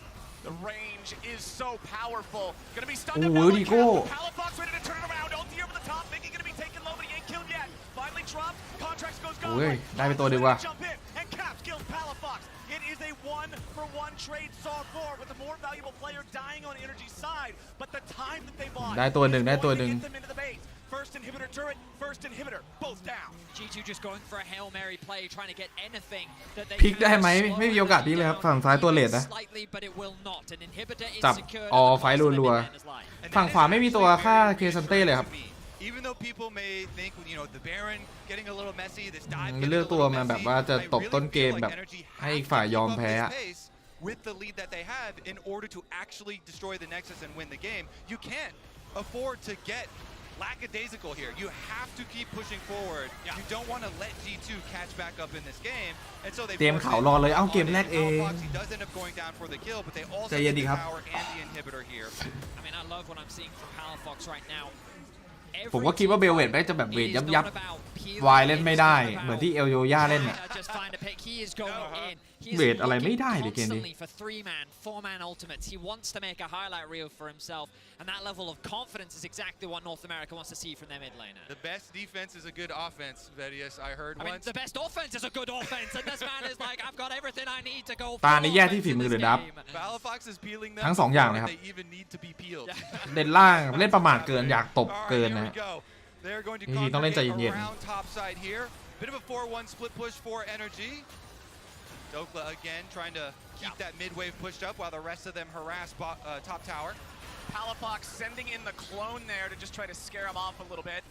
The range is so powerful. Gonna be stunned. โอ้โหดีโก้ Palafox ready to turn it around. Ulti over the top. Mickey gonna be taken low, but he ain't killed yet. Finally dropped. Contracts goes โอ้ย gone. ได้ไปตัวดีกว่า Jump in and Caps kills Palafox. It is a 1-for-1 trade saw 4 with a more valuable player dying on Energy's side, but the time that they bought ได้ตัวหนึ่ง is ได้ตัว going หนึ่ง to get them into the base. First inhibitor turret, first inhibitor, both down. G2 just going for a Hail Mary play, trying to get anything that they พลิก can ได้ไหม slow ไม่มีโอกาสพลิกเลยครับ down ฝั่งซ้ายตัวเลดนะ slightly, but it will not. An inhibitor is จับ secured ออ at the ไฟ bottom of รัว the mid-laner's line. ๆฝั่งขวาไม่มีตัวค่าเคซันเต้เลยครับ Even though people may think, you know, the Baron getting a little messy, this dive เลือกตัวมาแบบว่าจะตบต้นเกมแบบให้อีกฝ่ายยอมแพ้อะ with the lead that they have in order to actually destroy the Nexus and win the game. You can't afford to get lackadaisical here. You have to keep pushing forward. You don't want to let G2 catch back up in this game. And so they เตรียมเขารอเลย เอ้าเกมแรกเอง He does end up going down for the kill, but they also ใจเย็น get ดี the ครับ power and the inhibitor here. I mean, I love what I'm seeing from Palafox right now. ผมก็คิดว่าเบลเวทแม่งจะแบบเวทยับวายเล่นไม่ได้ เหมือนที่เอลโยย่าเล่นน่ะ เวทอะไรไม่ได้เลยเกมนี้ for 3-man, 4-man ultimates. He wants to make a highlight reel for himself, and that level of confidence is exactly what North America wants to see from their mid laner. The best defense is a good offense, Vedius. I heard I mean, once. the best offense is a good offense, and this man is like, I've got everything I need to go. ตานี่แย่ที่ฝีมือหรือดับ Palafox is peeling them ทั้งสองอย่างเลยครับ they even need to be peeled. เล่นล่างเล่นประมาทเกินอยากตบเกินนะ They're going to จริงๆต้องเล่นใจ congregate เย็น around top side here. Bit of a 4-1 split push for Energy. Dokla again trying to keep that mid wave pushed up while the rest of them harass top tower. Palafox sending in the clone there to just try to scare him off a little bit.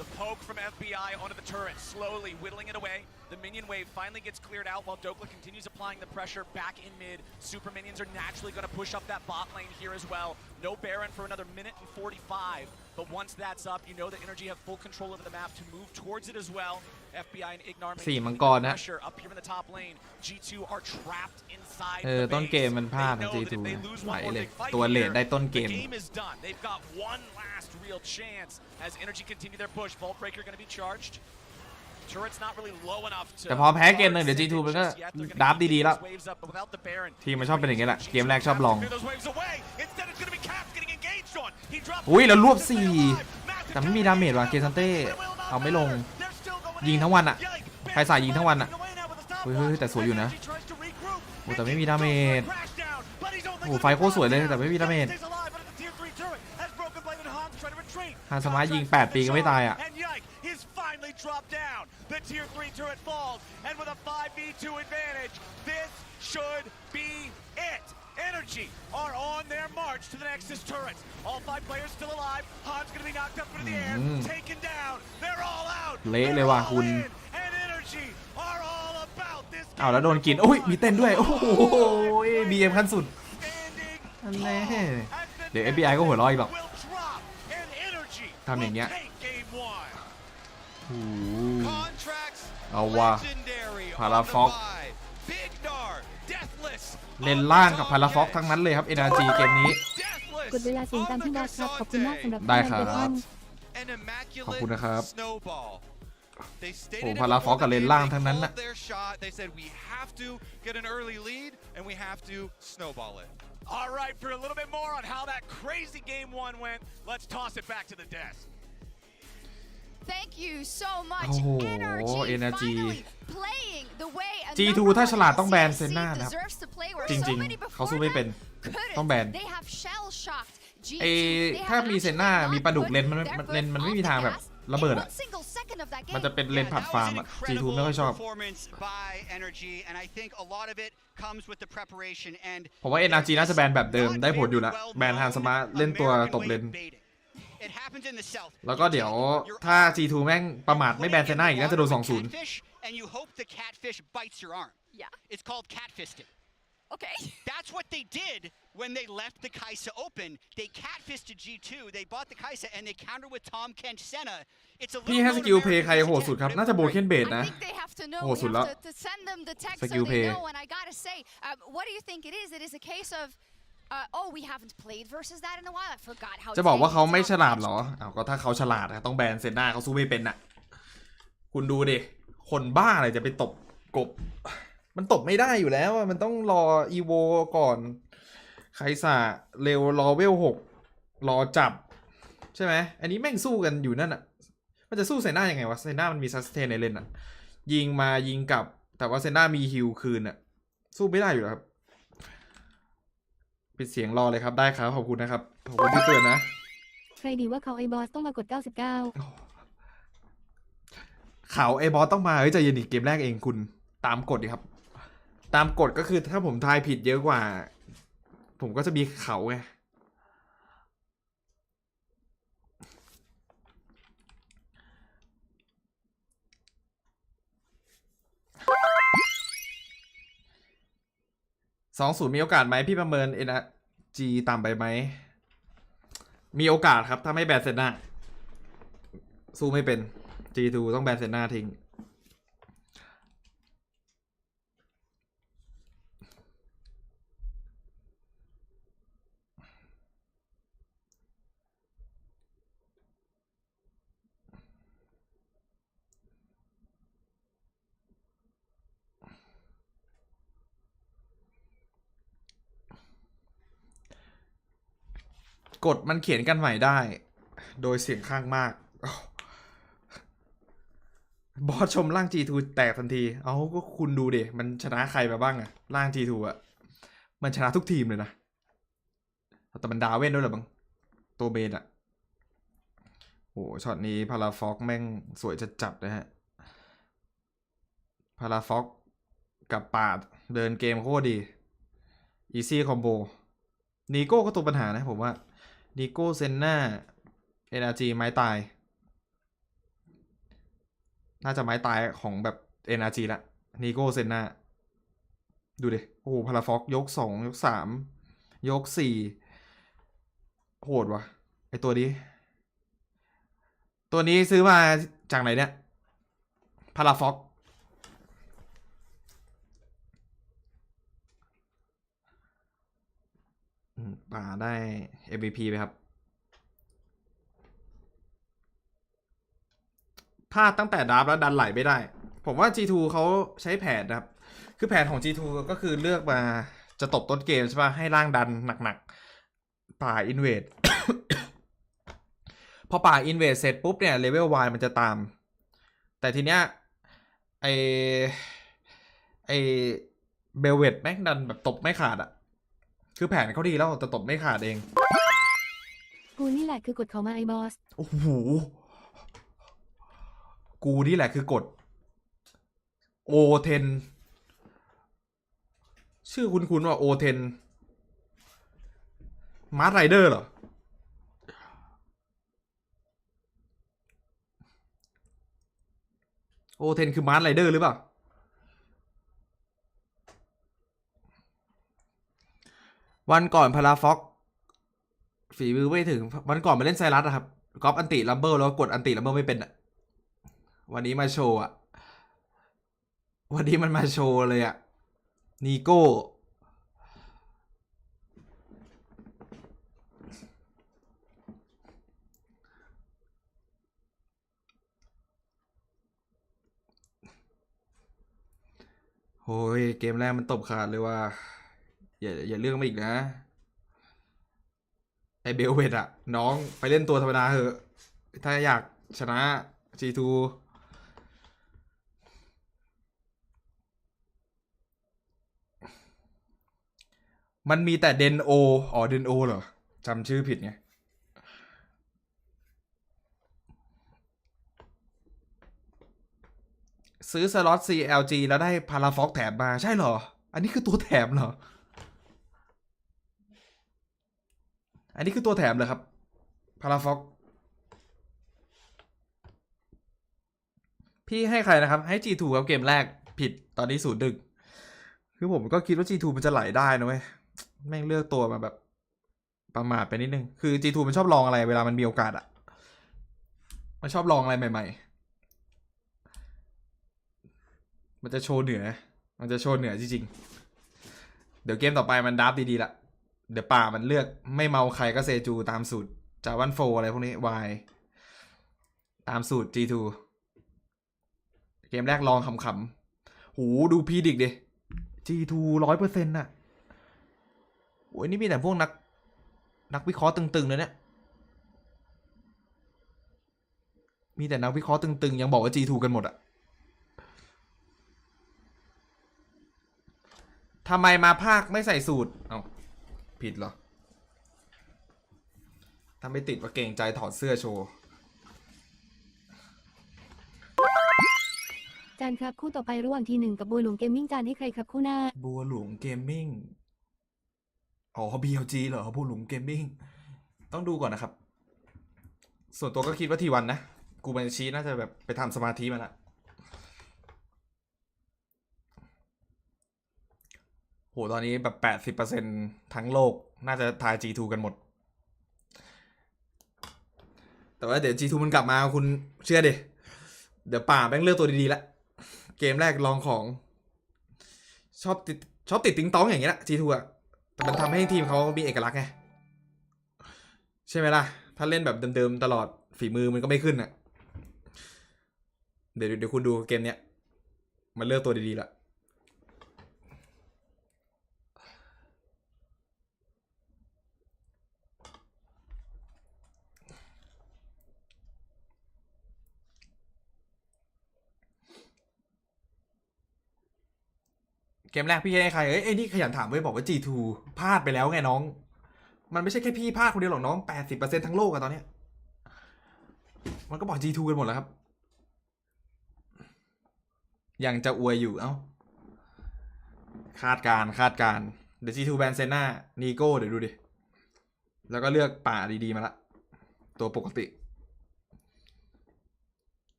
The poke from FBI onto the turret, slowly whittling it away. The minion wave finally gets cleared out while Dokla continues applying the pressure back in mid. Super minions are naturally going to push up that bot lane here as well. No Baron for another minute and 45. But once that's up, you know that Energy have full control over the map to move towards it as well. FBI and Ignar สี่มังกรนะ pressure up here in the top lane. G2 are trapped inside ต้น the เกม base. มันพลาด They นะ know that G2 if they lose ไหว one more เลย big fight ตัวเลด here, ได้ต้นเก the ม game is done. They've got one last real chance as Energy continue their push. Vault Breaker going to be charged. Turret's not really low enough to แต่พอแพ้เกมหนึ่งเดี๋ยว G2 มันก็ดับดีๆแล้ว waves up, but without the Baron, ทีมมันชอบเป็นอย่างนี้แหละเกมแรกชอบลอง clear those waves away. Instead, it's going to be Caps getting engaged on. He drops อุ้ยแล้วรวบ to stay alive. 4 แต่ไม่มีดาเมจว่ะเกซันเต้เอาไม่ลง They're still going ยิง in. ทั้งวันอะ Yikes. ใครสายยิงทั้งวันอะ Away now with the stop เฮ้ยแต่สวยอยู่นะ Energy tries to regroup. โอ้แต่ไม่มีดาเมจ Crash down, but he's only โอ้ gonna ไฟโคตรสวยเลยแต่ไม่มีดาเมจ stays alive, but it's a tier 3 turret. Has Broken Blade and Hans try to retreat. ฮานสมาร์ทยิง8 ปีก็ไม่ตายอ่ะ And Yike is finally dropped down. The tier 3 turret falls, and with a 5v2 advantage, this should be it. Energy are on their march to the Nexus turrets. All 5 players still alive. Han's gonna be knocked up into the air, taken down. They're all out. เละเลยว่ะคุณ And Energy are all about this อ้าวแล้วโดนกินโอ้ยมีเต้นด้วยโอ้โหBM ขั้นสุด standing นั่นแหละ tall as the เดี๋ยว FBI ก็หัวเราะอีกหรอก will drop, and Energy ทำอย่างเงี้ย will take game 1. โอ้โห Contracts เอาว่ะ legendary on the Palafox buy. Big Dar, Deathless เล่นล่างกับพาราฟ็อกทั้งนั้นเลยครับ NRG เกมนี้ Deathless กดเวลาเสียงตามที่บอสครับ ขอบคุณมากสำหรับ ได้ การ ครับ เบคอน An ขอบ immaculate คุณนะครับ snowball. They stated โอ้ it พาราฟ็อก before กับ the เลน game. ล่าง They ทั้งนั้นน่ะ called their shot. They said we have to get an early lead and we have to snowball it. All right, for a little bit more on how that crazy game 1 went, let's toss it back to the desk. Thank you so much. โอ้โห NRG NRG finally playing the way a G2 number ถ้า one ฉลาดต้องแบน CSC เซนน่านะครับ deserves to play where จ so ริง many ๆเขา before สู้ไม่เป็น them couldn't. ต้องแบน They have shell shocked ไอ้ถ้ามีเซน่ามีปลาดุกเลนมันไม่มีทางแบบระเบิดอ่ะมันจะเป็นเลนผัดฟาร์มอ่ะ G2 ไม่ค่อยชอบผมว่า NRG น่าจะแบนแบบเดิมได้ผลอยู่แล้วแบนฮันสมาเล่นตัวตบเลนแล้วก็เดี๋ยวถ้า G2 แม่งประมาทไม่แบนเซน่าอีกน่าจะโดน 2-0 and you hope the catfish bites your arm. Yeah. It's called catfisting. Okay. That's what they did when they left the Kai'Sa open. They catfisted G2. They bought the Kai'Sa and they countered with Tom Kench Senna. It's a little พี่ให้สกิลเพย์ใครโหดสุดครับน่าจะโบเคนเบดนะ I think they have to know. โหดสุดแล้ว We have to send them the text so Skill they pay. know. And I gotta say, what do you think it is? It is a case of, oh, we haven't played versus that in a while. I forgot how. จะบอกว่าเขาไม่ฉลาดเหรออ้าวก็ถ้าเขาฉลาดนะต้องแบนเซน่าเขาสู้ไม่เป็นน่ะคุณดูดิคนบ้าอะไรจะไปตบกบมันตบไม่ได้อยู่แล้วมันต้องรออีโวก่อนไคซ่าเร็วรอเวล6รอจับใช่ไหมอันนี้แม่งสู้กันอยู่นั่นอ่ะมันจะสู้เซน่ายังไงวะเซน่ามันมีซัสเทนในเลนอ่ะยิงมายิงกลับแต่ว่าเซน่ามีฮิลคืนอ่ะสู้ไม่ได้อยู่แล้วครับปิดเสียงรอเลยครับได้ครับขอบคุณนะครับขอบคุณที่เตือนนะ ใครดีว่าเขาไอ้บอสต้องมากด 99 เขาไอ้บอสต้องมาเฮ้ยใจเย็นดิเกมแรกเองคุณตามกฎดิครับตามกฎก็คือถ้าผมทายผิดเยอะกว่าผมก็จะมีเขาไง2-0มีโอกาสไหมพี่ประเมิน NRG ต่ำไปไหมมีโอกาสครับถ้าไม่แบนเซน่าสู้ไม่เป็น G2 ต้องแบนเซน่าทิ้งกฎมันเขียนกันใหม่ได้โดยเสียงข้างมากบอสชมร่าง G2 แตกทันทีเอาก็คุณดูดิมันชนะใครมาบ้างอะร่าง G2 อะมันชนะทุกทีมเลยนะแต่มันดาเว่นด้วยเหรอบังตัวเบนอะโอ้ช็อตนี้พาราฟ็อกแม่งสวยจัดนะฮะพาราฟ็อกกับปาดเดินเกมโคตรดีอีซี่คอมโบนีโก้ก็ตัวปัญหานะผมว่านีโก้เซนน่า NRG ไม้ตายน่าจะไม้ตายของแบบ NRG ละนีโก้เซนน่าดูดิโอ้โหพาราฟ็อกยก2ยก3ยก4โหดว่ะไอตัวนี้ซื้อมาจากไหนเนี่ยพาราฟ็อกป่าได้ MVP ไปครับพลาดตั้งแต่ดราฟแล้วดันไหลไม่ได้ผมว่า G2 เขาใช้แผนนะครับคือแผนของ G2 ก็คือเลือกมาจะตบต้นเกมใช่ป่ะให้ร่างดันหนักๆป่าอินเวด พอป่าอินเวดเสร็จปุ๊บเนี่ยเลเวล Y มันจะตามแต่ทีเนี้ยไอเบลเวดแม่งดันแบบตบไม่ขาดอะคือแผนเขาดีแล้วแต่ตบไม่ขาดเองกูนี่แหละคือกดเขามาไอ้บอสโอ้โหกูนี่แหละคือกดO10ชื่อคุ้นๆว่าO10มาร์ไรเดอร์เหรอO10คือมาร์ไรเดอร์หรือเปล่าวันก่อนพาราฟ็อกฝีมือไม่ถึงวันก่อนมาเล่นไซรัสอะครับก๊อปอันติลัมเบอร์แล้วกดอันติลัมเบอร์ไม่เป็นอะวันนี้มาโชว์อะวันนี้มันมาโชว์เลยอะนีโก้โอ้ยเกมแรกมันตบขาดเลยว่าอย่าเรื่องมาอีกนะไอเบลเวดอะน้องไปเล่นตัวธรรมดาเถอะถ้าอยากชนะ G2 มันมีแต่เดนโออ๋อเดนโอเหรอจำชื่อผิดไง ซื้อสล็อต CLG แล้วได้พาราฟ็อกแถมมาใช่เหรออันนี้คือตัวแถมเหรออันนี้คือตัวแถมเหรอครับพาราฟ็อกพี่ให้ใครนะครับให้ G2 ครับเกมแรกผิดตอนนี้0-1คือผมก็คิดว่า G2 มันจะไหลได้นะเว้ยแม่งเลือกตัวมาแบบประมาทไปนิดนึงคือ G2 มันชอบลองอะไรเวลามันมีโอกาสอะมันชอบลองอะไรใหม่ๆมันจะโชว์เหนือมันจะโชว์เหนือจริงๆเดี๋ยวเกมต่อไปมันดับดีๆละเดี๋ยวป่ามันเลือกไม่เมาใครก็เซจูตามสูตรจาวันโฟอะไรพวกนี้ Y ตามสูตร G2 เกมแรกลองขำๆหูดูพีดิกดิ G2 100%น่ะโอ้ยนี่มีแต่พวกนักวิเคราะห์ตึงๆเลยเนี่ยมีแต่นักวิเคราะห์ตึงๆยังบอกว่า G2 กันหมดอะทำไมมาภาคไม่ใส่สูตรเอ้าผิดเหรอถ้าไม่ติดว่าเกรงใจถอดเสื้อโชว์ จานครับคู่ต่อไประหว่างทีหนึ่งกับบัวหลวงเกมมิ่งจานให้ใครครับคู่หน้าบัวหลวงเกมมิ่งอ๋อ BLG เหรอบัวหลวงเกมมิ่งต้องดูก่อนนะครับส่วนตัวก็คิดว่าทีวันนะกูบัญชีน่าจะแบบไปทำสมาธิมาละโหตอนนี้แบบ 80% ทั้งโลกน่าจะทาย G2 กันหมดแต่ว่าเดี๋ยว G2 มันกลับมาคุณเชื่อดิเดี๋ยวป่าแม่งเลือกตัวดีๆละเกมแรกลองของชอบติดติ๊งต้องอย่างเงี้ย G2 อะแต่มันทำให้ทีมเขามีเอกลักษณ์ไงใช่ไหมล่ะถ้าเล่นแบบเดิมๆตลอดฝีมือมันก็ไม่ขึ้นอะเดี๋ยวคุณดูเกมเนี้ยมันเลือกตัวดีๆละเกมแรกพี่ให้ใครไอ้นี่ขยันถามไว้บอกว่า G2 พลาดไปแล้วไงน้องมันไม่ใช่แค่พี่พลาดคนเดียวหรอกน้อง 80% ทั้งโลกอะตอนเนี้ยมันก็บอก G2 กันหมดแล้วครับยังจะอวยอยู่เอ้าคาดการเดี๋ยว G2 แบนเซน่านีโก้เดี๋ยวดูดิแล้วก็เลือกป่าดีๆมาละตัวปกติ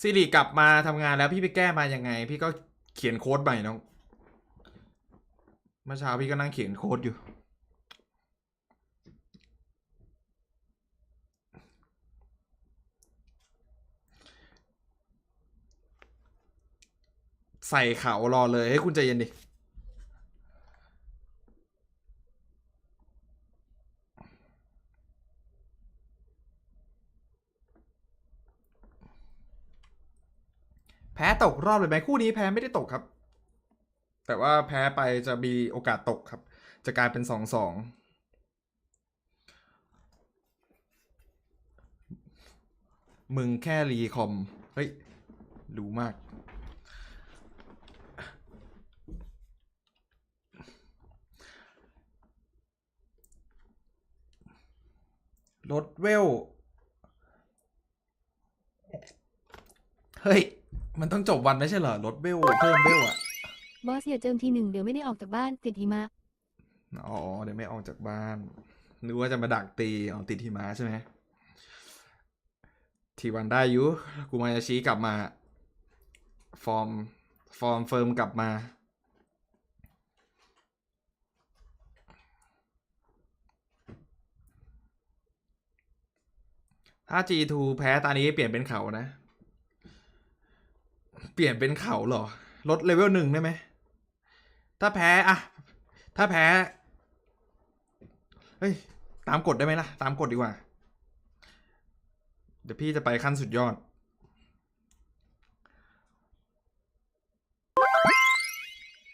ซิริกลับมาทำงานแล้วพี่ไปแก้มายังไงพี่ก็เขียนโค้ดใหม่น้องเมื่อเช้าพี่ก็นั่งเขียนโค้ดอยู่ใส่เขารอเลยให้คุณใจเย็นดิแพ้ตกรอบเลยไหมคู่นี้แพ้ไม่ได้ตกครับแต่ว่าแพ้ไปจะมีโอกาสตกครับจะกลายเป็น 2-2มึงแค่รีคอมเฮ้ยรู้มากลดเวลเฮ้ยมันต้องจบวันไม่ใช่เหรอลดเวลเพิ่มเวลอะบอสอย่าเจิมทีหนึ่งเดี๋ยวไม่ได้ออกจากบ้านติดหิมะอ๋อเดี๋ยวไม่ออกจากบ้านนึกว่าจะมาดักตีอ๋อติดหิมะใช่ไหมทีวันได้อยู่กูมาจะชี้กลับมาฟอร์มเฟิร์มกลับมาถ้า G2 แพ้ตานี้เปลี่ยนเป็นเขานะเปลี่ยนเป็นเขาเหรอลดเลเวล1ได้ไหมถ้าแพ้อะถ้าแพ้เฮ้ยตามกฎได้ไหมล่ะตามกฎดีกว่าเดี๋ยวพี่จะไปขั้นสุดยอด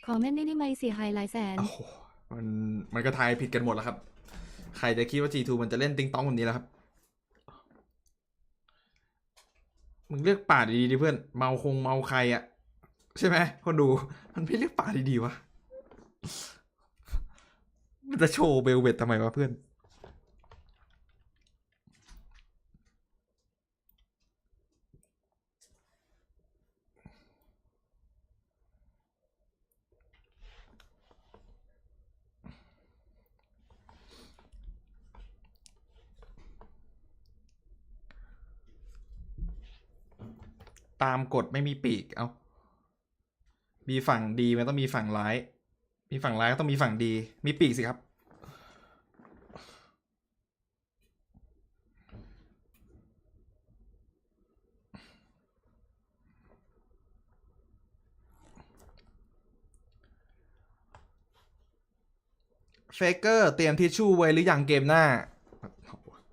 ขอแม่นได้ไหมเสียหายหลายแสนโอ้โหมันก็ทายผิดกันหมดแล้วครับใครจะคิดว่า G2 มันจะเล่นติ๊งต้องแบบนี้แล้วครับมึงเลือกป่าดีๆดิเพื่อนเมาใครอะใช่ไหมคนดูมันไม่เลือกป่าดีๆวะมันจะโชว์เบลเวตทำไมวะเพื่อน ตามกฎไม่มีปีกเอามีฝั่งดีมันต้องมีฝั่งร้ายมีฝั่งร้ายก็ต้องมีฝั่งดีมีปีกสิครับเฟเกอร์เตรียมทิชชู่ไว้หรือยังเกมหน้า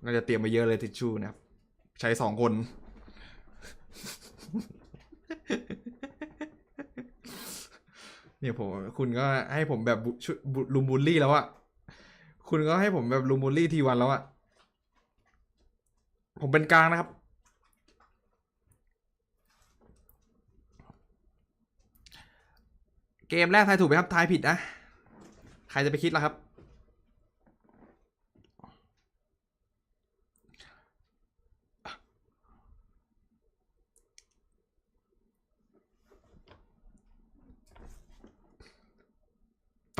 น่าจะเตรียมไปเยอะเลยทิชชู่นะครับใช้2 คนเนี่ยผมคุณก็ให้ผมแบบลุมบูลลี่แล้วอะคุณก็ให้ผมแบบลุมบูลลี่ทีวันแล้วอะผมเป็นกลางนะครับเกมแรกทายถูกไหมครับทายผิดนะใครจะไปคิดล่ะครับ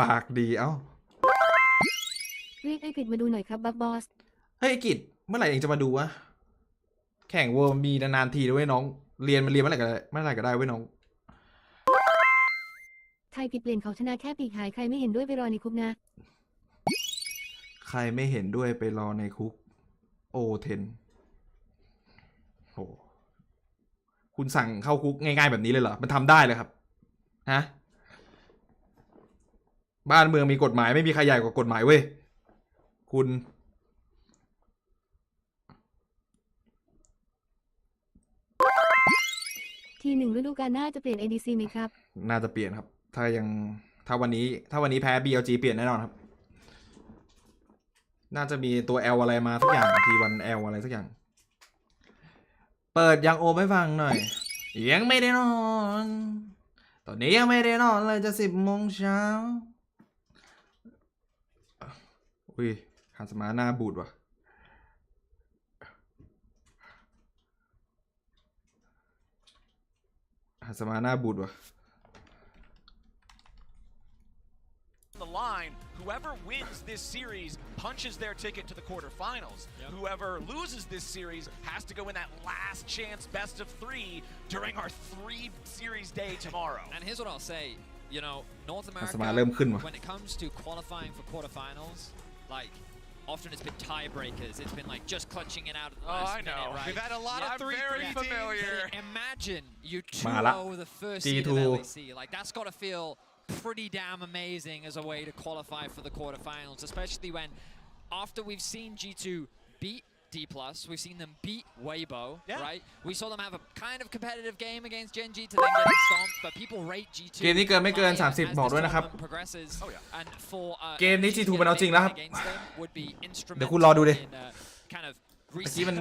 ปากดีเอ้าเรียกไอ้กิจมาดูหน่อยครับบัฟบอสเฮ้ยกิจเมื่อไหร่เองจะมาดูวะแข่งเวิร์มีนานๆทีด้วยน้องเรียนเมื่อไหร่ก็ได้เว้ยน้องไทยผิดเปลี่ยนเขาชนะแค่ปีกหายใครไม่เห็นด้วยไปรอในคุกนะใครไม่เห็นด้วยไปรอในคุกโอเทนโหคุณสั่งเข้าคุกง่ายๆแบบนี้เลยเหรอมันทำได้เลยครับฮะบ้านเมืองมีกฎหมายไม่มีใครใหญ่กว่ากฎหมายเว้ยคุณที1ฤดูกาลหน้าจะเปลี่ยน ADC ไหมครับน่าจะเปลี่ยนครับถ้าวันนี้แพ้ BLG เปลี่ยนแน่นอนครับน่าจะมีตัว L อะไรมาสักอย่างT1 L อะไรสักอย่างเปิดยังโอไม่ฟังหน่อยยังไม่ได้นอนตอนนี้ยังไม่ได้นอนเลยจะ10 โมงเช้าอุ้ยคาสมาหน้าบูดว่ะคาสมาหน้าบูดว่ะThe line, whoever wins this series punches their ticket to the quarterfinals. Whoever loses this series has to go in that last chance best of 3 during our 3-series day tomorrow. And here's what I'll say, you know, North America, when it comes to qualifying for quarterfinals, like, often it's been tiebreakers. It's been like just clutching it out at the last minute, right? We've had a lot of 3-3 familiar. Imagine you 2-0 the first seed of LEC. Like, that's got to feel pretty damn amazing as a way to qualify for the quarterfinals, especially when after we've seen G2 beat D+, we've seen them beat Weibo, right? We saw them have a kind of competitive game against Gen G to then get stomped, but people rate G2 เกมนี้เกินไม่เกิน30บอกด้วยนะครับเกมนี้ G2 มันเอาจริงแล้วครับเดี๋ยวคุณรอดูดิเมื่อกี้มัน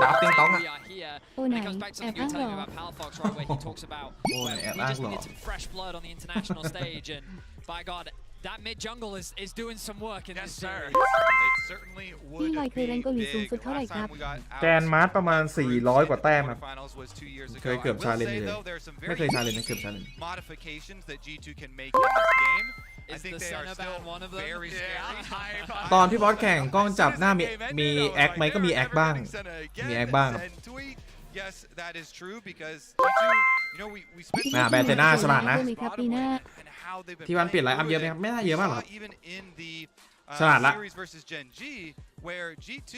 ดาวติ้งต้องอะโอ้ไหนแอบอ้างเหรอโอ้ยแอบอ้างเหรอ That mid jungle is doing some work in this series. It certainly would พี่ลอยเคยแรงเกาหลีสูงสุดเท่าไหร่ครับแกนมาร์ทประมาณ400 กว่าแต้มครับเคยเกือบชาเลนจ์เลยไม่เคยชาเลนจ์นะเกือบชาเลนจ์ modifications that G2 can make in this game. I think they are still very scary. ตอนพี่บอสแข่งกล้องจับหน้ามีแอคไหมก็มีแอคบ้างมีแอคบ้าง Yes, that is true because G2, you know, we spent แบนเทน่าฉลาดนะ how they've been ที่วันเปลี่ยนไลน์อัพเยอะไหมครับไม่น่าเยอะมากหรอก even in the ฉลาดละ series versus Gen G where G2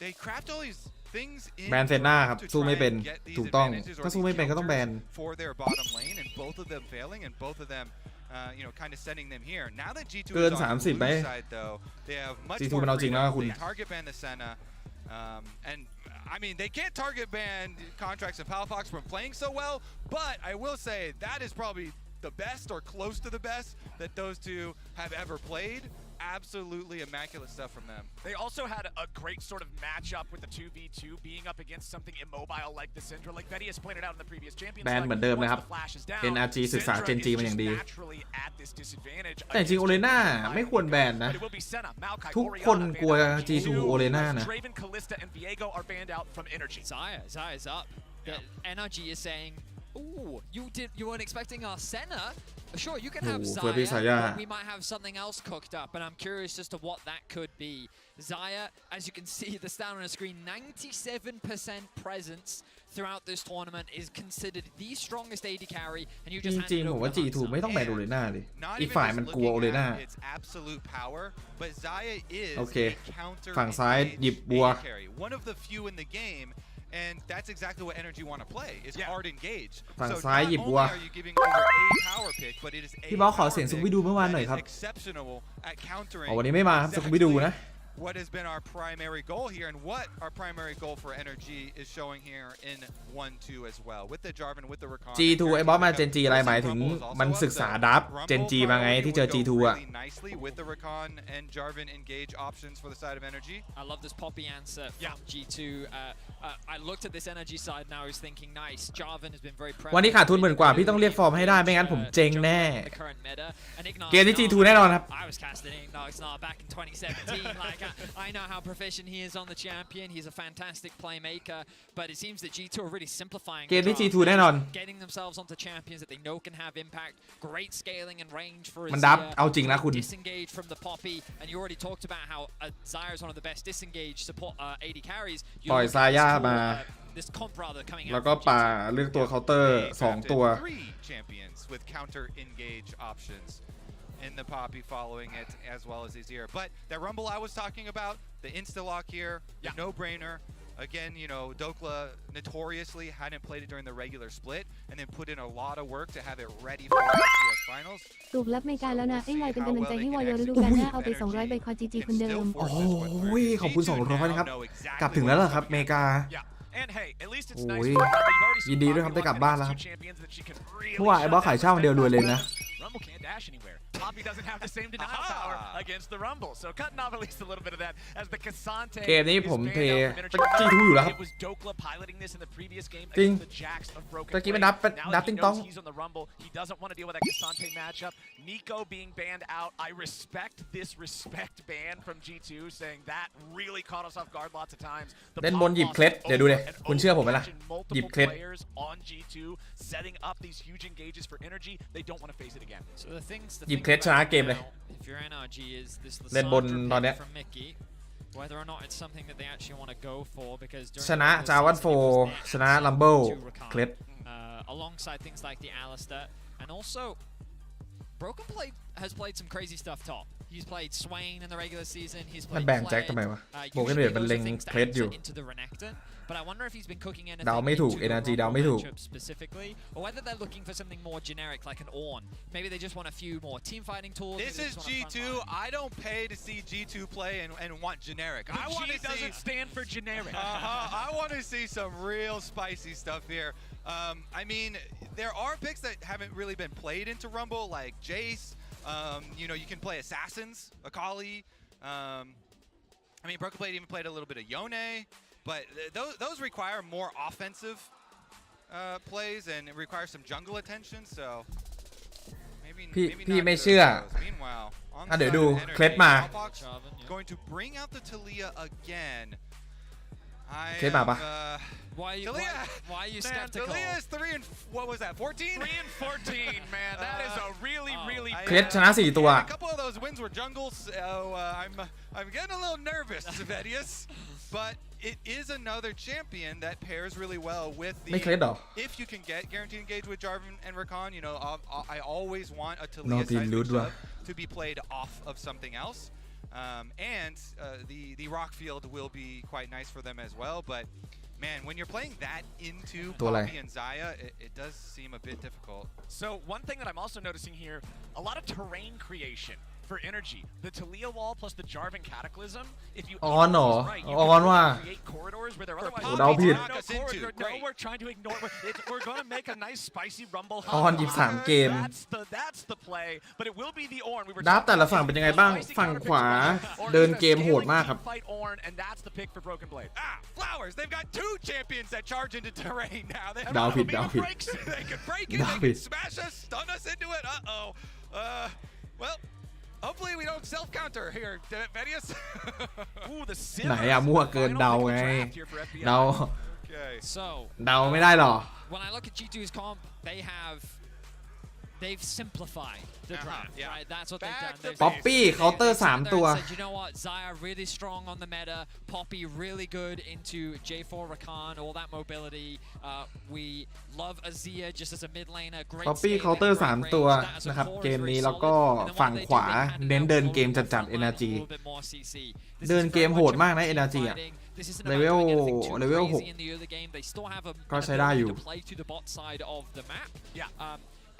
they craft all these things in แบนเซน่าครับสู้ไม่เป็นถูกต้องถ้าสู้ไม่เป็นก็ต้องแบน for their bottom lane and both of them failing and both of them you know, kind of sending them here. Now that G2 is on the blue side, though, they have much more freedom. They target ban the Senna, and I mean, they can't target ban Contracts and Palafox from playing so well, but I will say that is probably the best or close to the best that those two have ever played. Absolutely immaculate stuff from them. They also had a great sort of matchup with the 2v2 being up against something immobile like the Syndra, like Betty has pointed out in the previous Champions. แบนเหมือนเดิมนะครับ NRG ศึกษา Gen G มันอย่างดีแต่จริงโอเลน่าไม่ควรแบนนะทุกคนกลัว G2 โอเลน่านะ Zaya is up. NRG is saying Ooh, you weren't expecting our Senna? Sure, you can have Furby Zaya, Zaya. but we might have something else cooked up, and I'm curious as to what that could be. Zaya, as you can see the stat on the screen, 97% presence throughout this tournament is considered the strongest AD carry, and you จ just ริง handed ๆผม over ว่า the G2 ไม่ Hansa. ต้องแบนโอเลน่าดิ Not อีก even ฝ่าย just มันกลัวโอ looking เลน่า at its absolute power, but Zaya is โอเค a counter ฝั่งซ้ายหยิบ engaged บัว AD carry, one of the few in the game, and that's exactly what NRG want to play is hard engage. ฝั่ง So ซ้าย not หยิบ only บัว are you giving over a power pick, but it is a พี่บอสขอ power เสียง pick ซูบิดูเมื่อวานหน่อย that ครับ is exceptional at countering วันนี้ไม่มาครับซูบิดูนะ what has been our primary goal here, and what our primary goal for NRG is showing here in 1-2 as well, with the Jarvan, with the Rakan. G2 ไอ้บอสมา Gen G อะไรหมายถึงมันศึกษาดับ Gen G มาไงที่เจอ G2 อ่ะ nicely with the Rakan and Jarvan engage options for the side of NRG. I love this Poppy answer from G2. I looked at this energy side now. I was thinking, nice. Jarvan has been very prevalent. วันนี้ขาดทุนหมื่นกว่าพี่ต้องเรียกฟอร์มให้ได้ไม่งั้นผมเจ๊งแน่ เกมนี้ G2 แน่นอนครับ I was casting Ignar back in 2017. Like I know how proficient he is on the champion. He's a fantastic playmaker, but it seems that G2 are really simplifying. เกมนี้ G2 แน่นอน Getting themselves onto champions that they know can have impact. Great scaling and range for มันดับ Azir. เอาจริงนะคุณ Disengage from the Poppy, and you already talked about how Zaya is one of the best disengage support AD carries. ปล่อยซาย่ามา This comp rather coming out แล้วก็ป่าเลือกตัวเคาน์เตอร์2ตัว Three champions with counter engage options in the Poppy following it, as well as Azir. But that Rumble I was talking about, the insta-lock here, the no-brainer. Again, you know, Dokla notoriously hadn't played it during the regular split, and then put in a lot of work to have it ready for the CS finals. ถูกรับเมกาแล้วนะไอ้วอยเป็นกำลังใจให้วอยฤดูกาลหน้าเอาไป200ใบคอยจีจีคนเดิม โอ้ยขอบคุณ200นะครับกลับถึงแล้วเหรอครับเมกา And hey, at least it's โอ้ nice ย for Rumble. You've already ยิน seen ดีด้วยค Poppy รับได้ lock กลับ in บ้าน as แล้วค two รับ champions that she can เพราะว่า really ไอ้บอสขายเช่าเดียวรวยเลยนะ Rumble can't dash anywhere. Poppy doesn't have the same denial power against the Rumble, so cutting off at least a little bit of that as the Cassante เกมนี้ผม is เท banned out from Energy. G2 อยู่แล้วครับ It was Dokla piloting this in the previous game จริง against the Jax of Broken ตะกี้มัน Blade. ดับ Now ติ๊ he งต้อง knows he's on the Rumble. He doesn't want to deal with that Cassante matchup. Nico being banned out. I respect this respect ban from G2, saying that really caught us off guard lots of times. The เล่นบน pop หยิบ loss เคล็ด over เดี๋ยวดูดิ and คุณเชื่อผมไหม over. ล่ะ Imagine หยิบ multiple เคล็ด players on G2 setting up these huge engages for Energy. They don't want to face it again. So the things to หยิบ think เคล็ดชนะ about เกมเลย now, if you're NRG, is this เล่นบน Lissandra ตอนเนี้ย pick from Mickey, whether or not it's something that they actually want to go for because during ชนะ the จาวัน season โฟ it was their ชนะ answer ลัมเบิล to Rakan, เคล็ด alongside things like the Alistair, and also Broken Blade has played some crazy stuff top. He's played Swain in the regular season. He's มัน played แบ่งแจ็ค Clay. ทำไมวะ Usually โบกันเวทมัน those เล็ are ง things to เคล็ดอยู่ enter into the Renekton, but I wonder if he's been cooking anything เดาไม่ถูก into the NRG เดา Rumble ไม่ถูก matchup specifically, or whether they're looking for something more generic like an Ornn. Maybe they just want a few more team fighting tools. This maybe is they just want a G2. front line. I don't pay to see G2 play and want generic. I want G to see. doesn't stand for generic. I want to see some real spicy stuff here. I mean, there are picks that haven't really been played into Rumble, like Jace. You know, you can play Assassins, Akali. I mean, Broken Blade even played a little bit of Yone, but those require more offensive plays and it requires some jungle attention. So maybe พี่ not ไม่ those เชื่อ heroes. Meanwhile, on อ่ะ the เดี๋ยว side ดู of เคล็ด NRG, มา Alpha Jarvan, yeah. going to bring out the Talia again. I เคล็ดมาปะ Why are you, Talia, why are you man, skeptical? Talia is 3 and what was that? 14. 3 and 14, man. That is a really, really. เคล็ดชนะ4ตัว A couple of those wins were jungles, so I'm getting a little nervous, Vedius. But it is another champion that pairs really well with ไม่เคล็ด the. เหรอ If you can get guaranteed engage with Jarvan and Rakan, you know, I always want a Talia Naughty seismic dude, shove to be played off of something else. And the rock field will be quite nice for them as well. But man, when you're playing that into ตัวอะไร Poppy and Zaya, it does seem a bit difficult. So one thing that I'm also noticing here, a lot of terrain creation for Energy. The Talia wall plus the Jarvan Cataclysm. If you ออนเหรอ right, you ออน can ว่า create corridors where there otherwise โอ้เดาผิด Knock us into. No, Great. we're trying to ignore. We're going to make a nice spicy rumble. ออนหยิบ3เกม That's the play, but it will be the Ornn. We were ดับ talking แต่ละ about ฝั่งเป็นยังไงบ้าง spicy ฝั่ง counter ขวา picks. Ornn เดิน is a เกมโหดมากครับ scaling team fight Ornn, and that's the pick for Broken Blade. Flowers, they've got 2 champions that charge into terrain now. They have ดาวผิด Even ดาวผิด breaks it. They can break it, ดาว they ผิด can smash us, stun us into it. Well, hopefully we don't self-counter here, Vedius. Ooh, the ไหนอะมั่วเกินเดาไง เดา Okay. So เดาไม่ได้หรอ when I look at G2's comp, they've simplified the draft, right? That's what they've done. They've ป๊อปปี้เคาน์เตอร์3ตัว said, you know what, Xayah really strong on the meta, Poppy really good into J4 Rakan, all that mobility. We love Azia just as a mid laner, great ป๊อปปี้ scaling, เคาน์เตอร์ great 3 range, ตัว that as a นะครับ core เก is ม very นี้แล้ว solid. ก็ And then what ฝั่ง they ขวา do, they hand เน้น it เดิน over เกม to the จัด front ๆ line NRG with a little bit more CC. This เดิน is เก very มโหด much มากนะ about NRG อ่ะ fighting. This isn't เล about เวล doing anything too เลเวล crazy in the early game. They still have ก็ an ใช้ได้อยู่ ability to play to the bot side of the map. Yeah.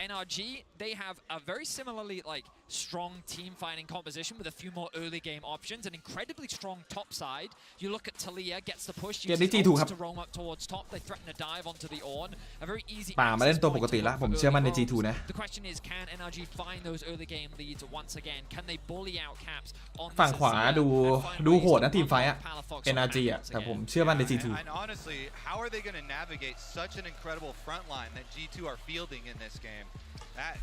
NRG, they have a very similarly like strong team fighting composition with a few more early game options, an incredibly strong top side. You look at Talia, gets the push, เกมนี้ uses G2 ults ครับ to roam up towards top. They threaten to dive onto the Ornn. A very easy ป่ามาเล่น access ตัว point ปกติ to แล้ว look ผม for เชื่อมั่นใน early G2 roams. นะ The question is, can NRG find those early game leads once again? Can they bully out caps on ฝั่ง this ขวา Azir ดู and find ดู ways โหด to นะทีม run ไฟท์ off อะ Palafox on NRG map อะ once แต่ again? ผมเชื่อมั่นใน G2 And honestly, how are they going to navigate such an incredible front line that G2 are fielding in this game?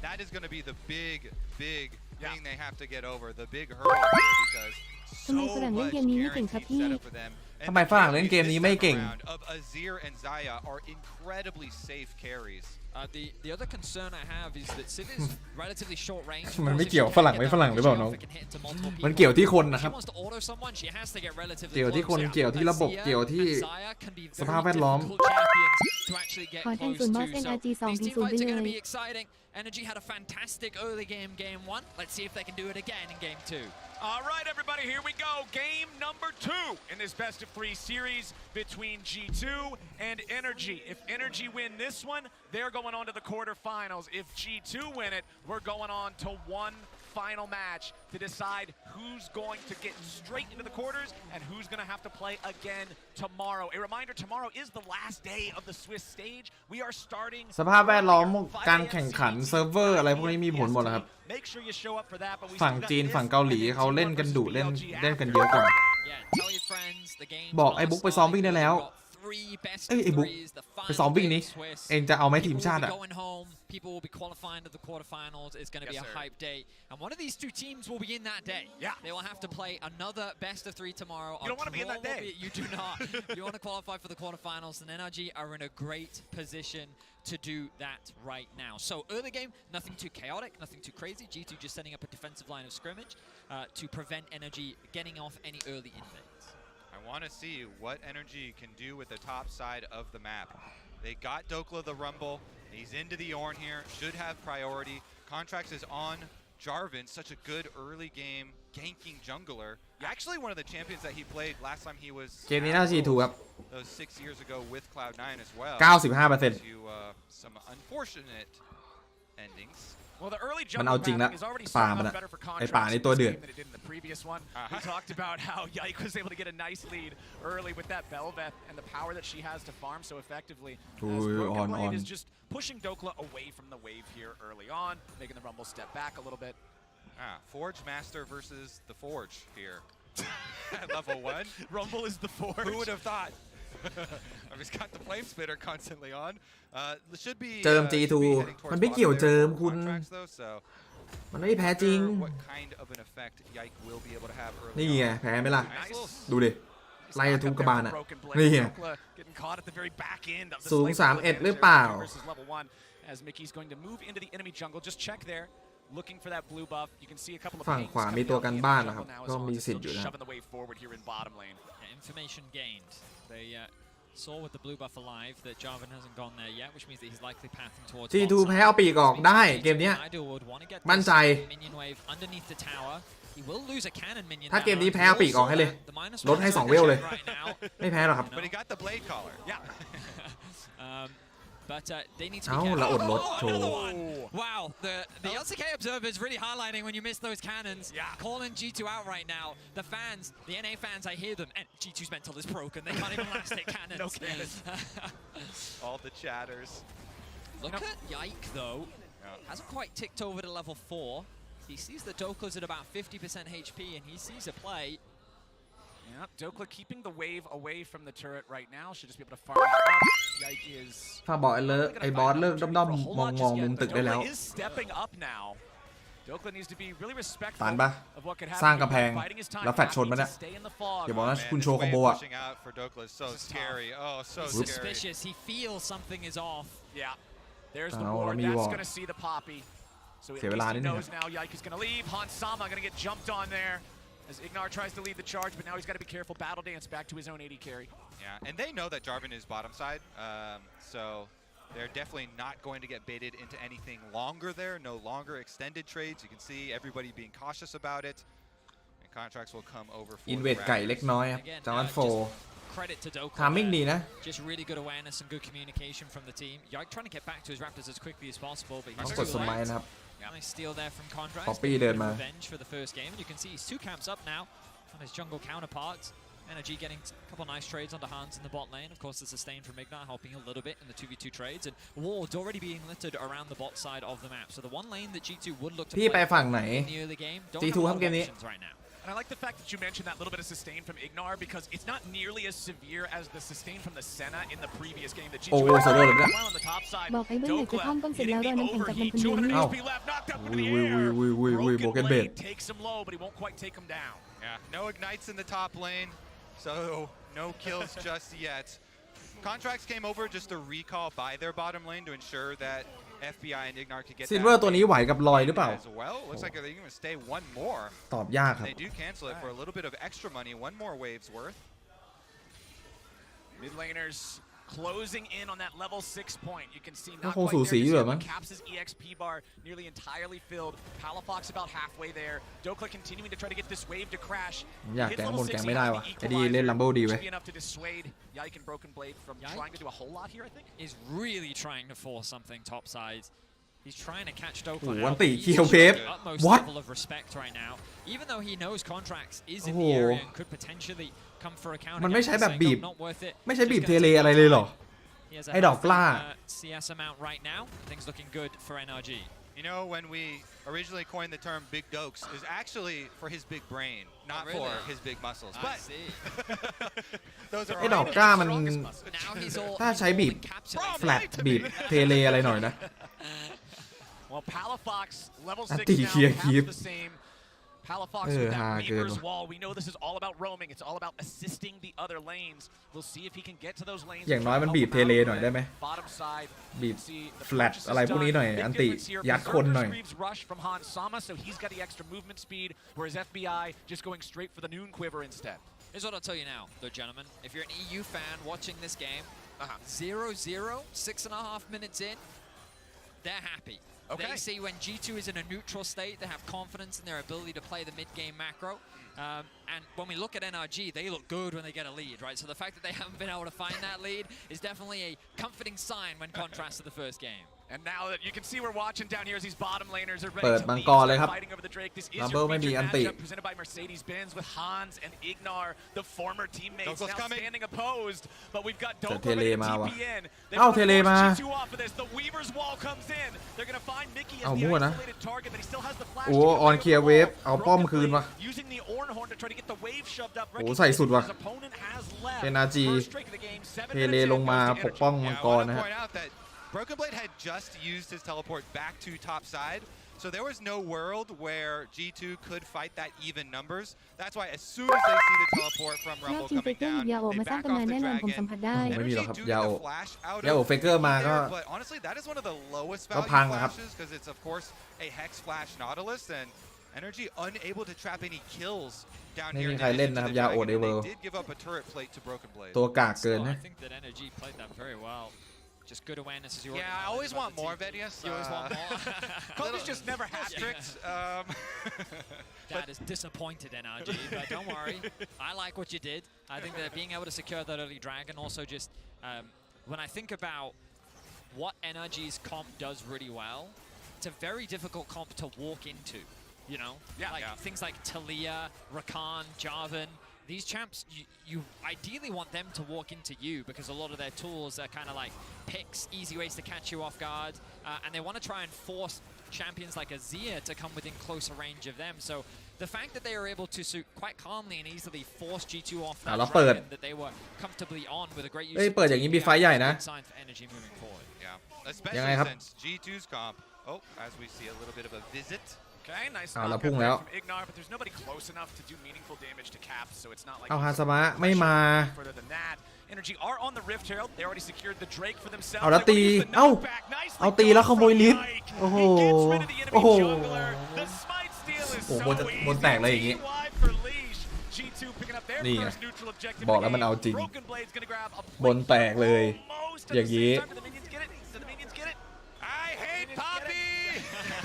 That is going to be the big thing they have to get over, the big hurdle here because ทำไม so ฝรั่งเล่น much เกมนี้ไม่เก่งครับ guaranteed พี่ setup for them. ทำไมฝรั่งเล่นเกมนี้ไม่เก่ง of Azir and Xayah are incredibly safe carries. The other concern I have is that Sid is relatively short range. มันไม่เกี่ยวฝรั่งไม่ฝรั่งหรือเปล่าน้อง It can hit into multiple มัน people. เกี่ยวที่คนนะค If รับ she wants to auto someone, she has to get relatively เกี่ยวที่คน close. เกี่ยวที่ระบบ Azir เกี่ยวที่ and Xayah can be สภาพแว very ดล้อม difficult champions to actually get ขอแทน close ศูนย์บอส to. So NRG these 2-0 team ไป fights are เล going to ย be exciting. Energy had a fantastic early game 1. Let's see if they can do it again in game 2. All right, everybody, here we go. Game number 2 in this best-of-3 series between G2 and NRG. If NRG win this one, they're going on to the quarterfinals. If G2 win it, we're going on to one final match to decide who's going to get straight into the quarters and who's going to have to play again tomorrow. A reminder, tomorrow is the last day of the Swiss stage. We are starting สภาพแวดล้อมการแข่งขันเซิร์ฟเวอร์อะไรพวกนี้มีผลหมดแล้วครับ Make sure you show up for that, but we ฝั่ง still got จีน this ฝั่งเกาหลี and then เขาเล่น T1 กัน versus ดุเล่น BLG เล่นกัน after เยอะกว่า Yeah, tell your friends the game. บอกไอ้บุ๊กไปซ้อมวิ่งได้แล้ว เอ้ยไอ้บุ๊กไปซ้อมวิ่งนี้เองจะเอาไหมทีมชาติอะ Going home, people will be qualifying to the quarterfinals. It's going to be a hype day, and one of these two teams will be in that day. Yeah. They will have to play another best of 3 tomorrow. You don't want to be in that day. You do not. You want to qualify for the quarterfinals, and NRG are in a great position to do that right now. So early game, nothing too chaotic, nothing too crazy. G2 just setting up a defensive line of scrimmage to prevent NRG getting off any early invades. I want to see what NRG can do with the top side of the map. They got Dokla the Rumble. He's into the Ornn here. Should have priority. Contracts is on Jarvan. Such a good early game ganking jungler. Actually, one of the champions that he played last time he was เกมนี้น่า G2 ครับ those 6 years ago with Cloud9 as well. 95% To some unfortunate endings. Well, the early มันเอา jungle จริงแล้ว mapping is already ป่า starting มัน off อะ better for ไอป่า contracts ใน in ตัว this เดือด game than it did in the previous one. We talked about how Yike was able to get a nice lead early with that Bel'Veth and the power that she has to farm so effectively. As Broken Blade is just pushing Dokla away from the wave here early on, making the Rumble step back a little bit. Forge Master versus the Forge here. At level 1. Rumble is the Forge. Who would have thought? He's got the flame spitter constantly on. Should be เจิม G2 มันไม่เกี่ยวเจิมคุณ มันไม่แพ้จริง What kind of an effect Yike will be able to have early นี่ไง on. แพ้ไหมล่ะ Nice. ดูดิ ไล่ทุกกระบาลอะ Broken Blade. นี่ไง Dokla getting caught at the very back end of the สูง Slave 31 Advantage หรือเปล่า versus level 1 as Mickey's going to move into the enemy jungle. Just check there. Looking for that blue buff. You can see a couple of ฝั่ง pings ขวา coming มีตัว out กัน in the บ้าน jungle นะครับ now as ก็ well, มี just สิทธิ์อยู่ still นะครับ shoving the wave forward here in bottom lane. Information gained. They saw with the blue buff alive that Jarvan hasn't gone there yet, which means that he's likely pathing towards G2 bot แพ้ side. เอาปีกออกได้เกมเนี้ย Idol would want to get มั่นใจ this minion wave underneath the tower. He will lose a cannon minion ถ้า down. เกมนี้แพ้เอาปีกออกให้เลย The minus ลดให้ one 2 เวลเลย right now. ไม่แพ้หรอกครับ But he got the blade collar. Yeah. But they need to เอ้า be careful. เราอดลด Oh, โชว์ another one. Wow, the LCK observers really highlighting when you miss those cannons. Yeah. Calling G2 out right now. The fans, the NA fans, I hear them. And G2's mental is broken. They can't even last hit cannons. No cannons. All the chatters. Look at Yike though. Hasn't quite ticked over to level 4. He sees the Dokla's at about 50% HP and he sees a play. Yep, Dokla keeping the wave away from the turret right now. Should just be able to farm it up. Yike is ฝากบอกไอ้บอสเลิกด้อมๆมองมุมตึกได้แล้ว Dokla is stepping up now. Dokla needs to be really ตัน respectful ปะ of what could สร้าง happen กำแพง here. Biding his time, แล้วแฟลชชนมัน happy เนี่ย to stay in the fog. อย่าบอกนะ Man, คุณ this โชว์คอม wave โบอะ pushing out for Dokla is so This is tough. scary. Oh, so He's scary. suspicious. He feels something is off. Yeah. There's the Oh, ward. let me That's walk. going to see the poppy. So at เสียเว least ลา he นิดนึง knows now Yike is going to leave. Hansama going to get jumped on there as Ignar tries to lead the charge, but now he's got to be careful. Battle Dance back to his own AD carry. Yeah, and they know that Jarvan is bottom side, so they're definitely not going to get baited into anything longer there. No longer extended trades. You can see everybody being cautious about it. And contracts will come over for อินเว the ดไก่เล็ก Raptors. น้อยครับ Again, จากนั้นโฟ credit to Dokla. ทามมิ่งดีนะ Just really good awareness and good communication from the team. Yike trying to get back to his Raptors as quickly as possible, but ต้อง he's กด too สมัย late. นะครับ Nice steal there from Contrast. Poppy Gettingเดิน good มา revenge for the first game. And you can see he's 2 camps up now on his jungle counterparts. NRG getting a couple nice trades onto Hans in the bot lane. Of course, the sustain from Ignar helping a little bit in the 2v2 trades. And wards already being littered around the bot side of the map. So the one lane that G2 would look to พี่ไป play ฝั่งไหน in the early game don't G2 have a lot ครับ of เกมนี้ options right now. And I like the fact that you mentioned that little bit of sustain from Ignar because it's not nearly as severe as the sustain from the Senna in the previous game that G2 Oh, had. so good, yeah. Well on the top side. บอกไอ้เบิ้ลเหล็กจะท่อมต้นเสร็จแล้วโดนน้ำแข็งจากมันคนเดียว 200 นี่ Ow. HP left, knocked up into Wee, the wee, air. wee, wee, wee, Broken broken blade bait. takes him low, but he won't quite take him down. Yeah, no ignites in the top lane, so no kills just yet. Contracts came over just to recall by their bottom lane to ensure that FBI and Ignar could get ซิลเวอร์ that ตัวนี้ไหวกับลอยหรือเปล่า as well. Looks like they're going to stay one more. ตอบยากครับ They do cancel it for a little bit of extra money, one more wave's worth. Mid laners closing in on that level 6 point. You can see ก็ not คง quite สู there สี just อยู่ yet, มั้ง but Caps' EXP bar nearly entirely filled. Palafox about halfway there. Dokla continuing to try to get this wave to crash. อยาก Hits แกง level บน 6, แกง he ไม่ได้ has วะ the ไอ้ดีเล่น equalizer, ลัมเบิลดี which เว้ย should be enough to dissuade Yike and Broken Blade from Yike trying to do a whole lot here, I think. Is really trying to force something top side. He's trying to catch Dokla โอ้โห out. อันติ He's เคียวเพฟ showing the utmost What? level of respect right now. Even though he knows Contracts is in โอ้ the โห area and could potentially come for a counter. มันไม่ใช้แบบบีบ not worth it. ไม่ใช่บีบ Just เท gonna เล take อะไร his เลยเหรอ time. He has a ไอ้ดอกกล้า healthy, CS amount right now. Things looking good for NRG. You know, when we originally coined the term big dokes, is actually for his big brain, not really? for his big muscles. I But see. those are ไอ้ดอกกล้ามัน Now he's all ถ้าใช้บีบ encapsulated. แฟลตบีบเทเลอะไรหน่อยนะ Well, Palafox level อัน 6 ติ now, เคลียร์คีป the same. Palafox เออ with ฮา that เกิน Weaver's ว่ะ wall. We know this is all about roaming. It's all about assisting the other lanes. We'll see if he can get to those lanes. อย่างน้อยมันบีบเทเลหน่อยได้ไหม Bottom side. บีบ See the แฟลต purchase is อะไรพวกนี้หน่อย done. Big อันติ difference here. ยัดคนหน่อย Berserker's Greaves rush from Hansama, so he's got the extra movement speed, whereas FBI just going straight for the Noon Quiver instead. Here's what I'll tell you now, though, gentlemen. If you're an EU fan watching this game, 0-0, 6.5 minutes in, they're happy. Okay. They see when G2 is in a neutral state, they have confidence in their ability to play the mid-game macro. And when we look at NRG, they look good when they get a lead, right? So the fact that they haven't been able to find that lead is definitely a comforting sign when contrast to the first game. And now that you can see we're watching down here as these bottom laners are เปิด ready to มัง lead, กรเลยครับ fighting over the Drake. This is Rumble your ไม่มี featured อันติ matchup presented by Mercedes-Benz with Hans and Ignar, the former teammates, Douglas now coming. standing opposed. But we've got แต่ Dokla เทเล ready to มาว่ะ TP in. They เอ้า wanna เทเล force มา G2 off of this. The Weaver's wall comes in. They're going to find Mickey as เอา the มั่วนะ isolated target, but he still has the flash โอ้ to get ออน rid of เคลีย the ร์เวฟ wall. เอาป้อม Broken คืนว่ะ Blade using the Ornhorn to try to get the wave shoved up. โอ้ใส่สุดว่ะ His opponent has left. NRG First streak of the game, 7 เทเล minutes in, ลงมา goes to ปกป้อง Energy. มัง Yeah, ก I ร want นะ to ฮะ point out that Broken Blade had just used his teleport back to top side, so there was no world where G2 could fight that even numbers. That's why as soon as they see the teleport from ยอด Rumble จริงเฟ coming เกอร์หยิ down, บยาโอ they มาสร้าง back ตำ off นาน the แน่นอนผมสัม dragon. ผัสได้ ไม่มีหรอกครับ Energy do ยา get โอ the flash out ยาโอ of เฟเกอร์มาก็ there, but honestly, that is one of the lowest ก็ value พังอะครับ flashes because it's of course a Hex Flash Nautilus and Energy unable to trap any kills down ไม่ here. มี in ใครเล่น addition นะค to รับ the ยาโอ dragon, เด and เวอ they ร์ did give up a turret plate to Broken Blade. ตัวกากเกิน Still, นะ I think that NRG played that very well. Just good awareness as you already Yeah, I know always about want the more, team. Vedius. You always want more? Kobe's just never had strict. That is disappointed NRG, but don't worry. I like what you did. I think that being able to secure that early dragon also just, when I think about what NRG's comp does really well, it's a very difficult comp to walk into, you know? Yeah. Like things like Talia, Rakan, Jarvan. These champs, you ideally want them to walk into you because a lot of their tools are kind of like picks, easy ways to catch you off guard, and they want to try and force champions like Azir to come within closer range of them. So the fact that they are able to quite calmly and easily force G2 off that แล้วเปิด dragon that they were comfortably on with a great use เอ้ย of เปิดอย่างนี้มีไฟท์ใหญ่นะ good sign for energy moving forward. Yeah, ยังไง especially ครับ since G2's comp. Oh, as we see a little bit of a visit Okay, nice เอาละ knock พุ่ง up แล้ว there from Ignar, but there's nobody close enough to do meaningful damage to Caps, so it's not like เอา he's ฮาสมะไม่มา further than that. NRG are on the Rift Herald. They already secured the Drake for themselves. เอาแล้ว They ตี wanna use the เอ้า knockback. Nicely เอาตีแล้วข done โมย from ลิฟต์ Yike. โอ้โห He gets rid of the enemy โอ้โห jungler. The smite steal is โอ้โห so บนแตกเลยอย่างงี้ easy. TY for Leash. G2 picking up their นี่ไง first neutral objective บอก of แล้ว the มันเอา game. จริง Broken Blade's gonna grab a บนแตกเลย almost at อย่าง the นี้ same time. Did the minions get it? Did the minions get it? I hate Poppy!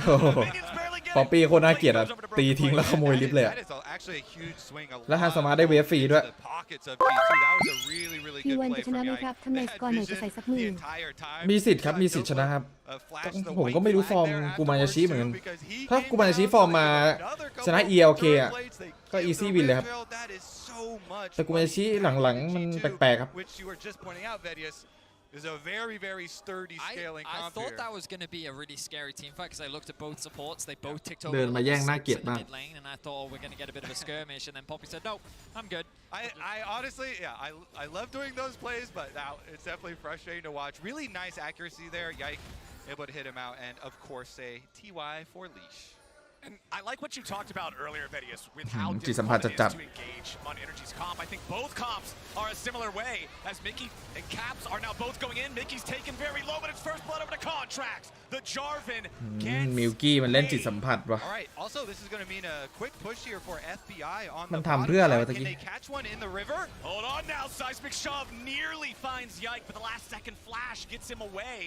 โอ้โห Minions barely get it. ป๊อปปี้โคตรน่าเกลียดอะตีทิ้งแล้วขโมยลิฟต์เลยอะ That is actually a huge swing. A แล้วฮา lot สมาได้เวฟฟรีด้วย into the pockets of G2. That was a really, really พี่ good วัน play จะชนะ from ไหม Yike. ครับทำไม They ส had กอร์ไหนจะ vision ใส่สักหมื่ the น entire time. มีสิทธิ์ครับมีสิทธิ์ชนะครับ Flash the ผมก็ไม่รู้ white ฟอร์ม flag there กูมายาชิเหมือนกัน because he ถ้า came กูมายาชิ down, ฟอร์ม so มา they got another ชนะ couple ELK third อะ plates. They ก็ give easy the win เลย Rift ครับ Herald. That is so much แต่กูมายาชิหลังๆมัน G2, แปลกๆครับ which you were just pointing out, Vedius, is a very, very sturdy scaling I comp thought here. that was going to be a really scary team fight because I looked at both supports. They both ticked เดิ over น the มาแย่ง level น่า 6 เกลียด in the มาก mid lane, and I thought, oh, we're going to get a bit of a skirmish. And then Poppy said, no, I'm good. I honestly, yeah, I love doing those plays, but now it's definitely frustrating to watch. Really nice accuracy there. Yike able to hit him out, and of course, say TY for Leash. And I like what you talked about earlier, Vedius, with how จิตสัมผัส difficult it จั is ด to engage on NRG's comp. I think both comps are a similar way, as Mickey and Caps are now both going in. Mickey's taken very low, but it's first blood over to Contracts. The Jarvan มิลกี้มันเล่นจิตสัมผัสวะ All right. Also, this is going to mean a quick push here for FBI on มัน the ทำ bottom เพื่ออะไร side. วะตะ Can กี้ they catch one in the river? Hold on now, seismic shove nearly finds Yike, but the last second flash gets him away.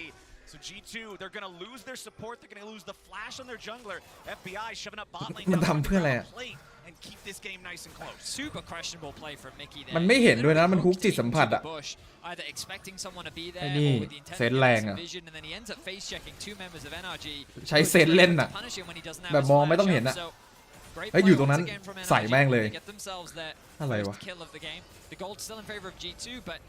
So G2, they're going to lose their support. They're going to lose the flash on their jungler. FBI shoving up bot lane มันทำเพื่ออะไรอะ plate and keep this game nice and close. Super questionable play from Mickey there. มันไม่เห็นด้วยนะมันฮุกจิตสัมผัสอะ Bush, either expecting someone to be ไอ้ there นี่ or with the intent เซน to แร get ง some อะ vision, and then he ends up face checking two members of NRG. ใช้เซนเล่นอะ Punish him when he doesn't have แบบ his มองไม่ flash ต้องเห็น up. อะ So, great เฮ้ย play อยู่ตรงนั้น once again from ใส่ NRG. แม่งเลย They get themselves their อะไรวะ first kill of the game. The gold's still in favor of G2, but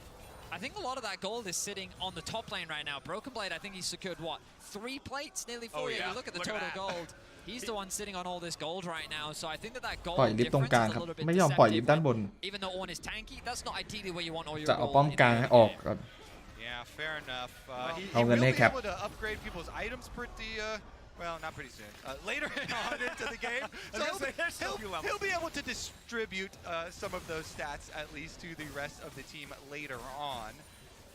I think a lot of that gold is sitting on the top lane right now. Broken Blade, I think he secured what? 3 plates, nearly 4. Oh, Yeah, yeah. you look at the Look at total that. gold. He's the one sitting on all this gold right now. So I think that gold ปล่อยลิฟต์ตรง difference กลาง is ค a รับ little bit ไม่ยอมปล่อยลิฟต์ด้านบน deceptive. Even though Ornn is tanky, that's not ideally where you want all your จะเอา gold ป้อม in กลาง the ให้ early ออก game. ก่อน Yeah, fair enough. He เอาเงิน will ให้ be ครับ able to upgrade people's items pretty, well, not pretty soon. Later on into the game. So he'll be able to distribute some of those stats at least to the rest of the team later on.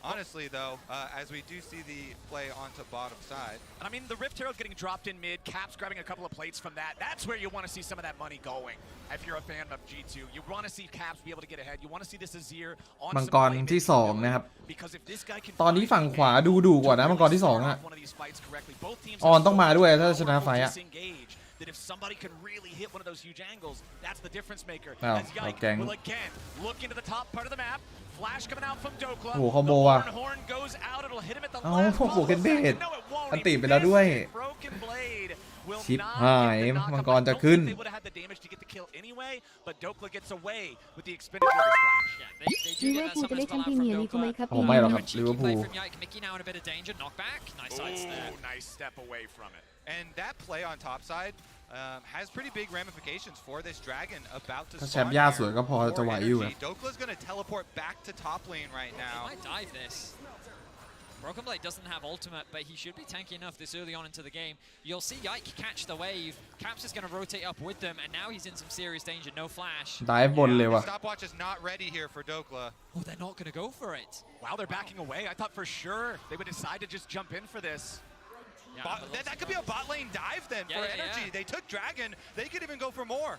Honestly, though, as we do see the play onto bottom side. I mean, the Rift Herald getting dropped in mid, Caps grabbing a couple of plates from that. That's where you want to see some of that money going. If you're a fan of G2, you want to see Caps be able to get ahead. You want to see this Azir on มัง some กร play ที่ making 2 นะครับ because if this guy can ตอนนี้ find ฝั่ง a ขวา way ดูๆกว่านะ to มังกรที่ start 2 อะ off one of these fights correctly, both teams ออน have ต้องมาด้วยถ้า so ชนะไฟ powerful อะ disengage that if somebody can really hit one of those huge angles, that's the difference maker. อ้าว As Yike แก๊ง will again look into the top part of the map. Flash coming out from Dokla. โอ้โหคอมโบ The ว่ะ horn goes out. It'll hit him at the เอ้า last พวกโบเกนเบด No, it won't. อัน He ติไปแล้วด้วย missed it. Broken Blade will ชิบ not หาย get the knock มัง up. กร I จะ don't ขึ้น think they would have had the damage to get the kill anyway, but Dokla gets away with the expenditure of his flash. Yeah, they do ลิ get เวอร์ that พูลจะได้ summon แชม spell เปี้ย out น from ลีกไหม Dokla. ครับ โอ้ พี่ ไม่หรอกครับ Cheeky ลิเวอร์พู play ล from Yike. Mickey now in a bit of danger. Knockback. Nice sidestep. Oh, nice step away from it. And that play on top side has pretty big ramifications for this dragon about to ถ้าแช spawn มป์ย่า here สวยก็พอ for จะไหวอยู่ NRG. อะ Dokla's going to teleport back to top lane right He now. might dive this. Broken Blade doesn't have ultimate, but he should be tanky enough this early on into the game. You'll see Yike catch the wave. Caps is going to rotate up with them, and now he's in some serious danger. No flash. ได้บนเลยว่ะ The stopwatch is not ready here for Dokla. Oh, they're not going to go for it. Wow, they're backing away. I thought for sure they would decide to just jump in for this. Yeah, Bot, but that could be a bot lane dive then Yeah, for yeah, NRG. yeah. They took Dragon. They could even go for more.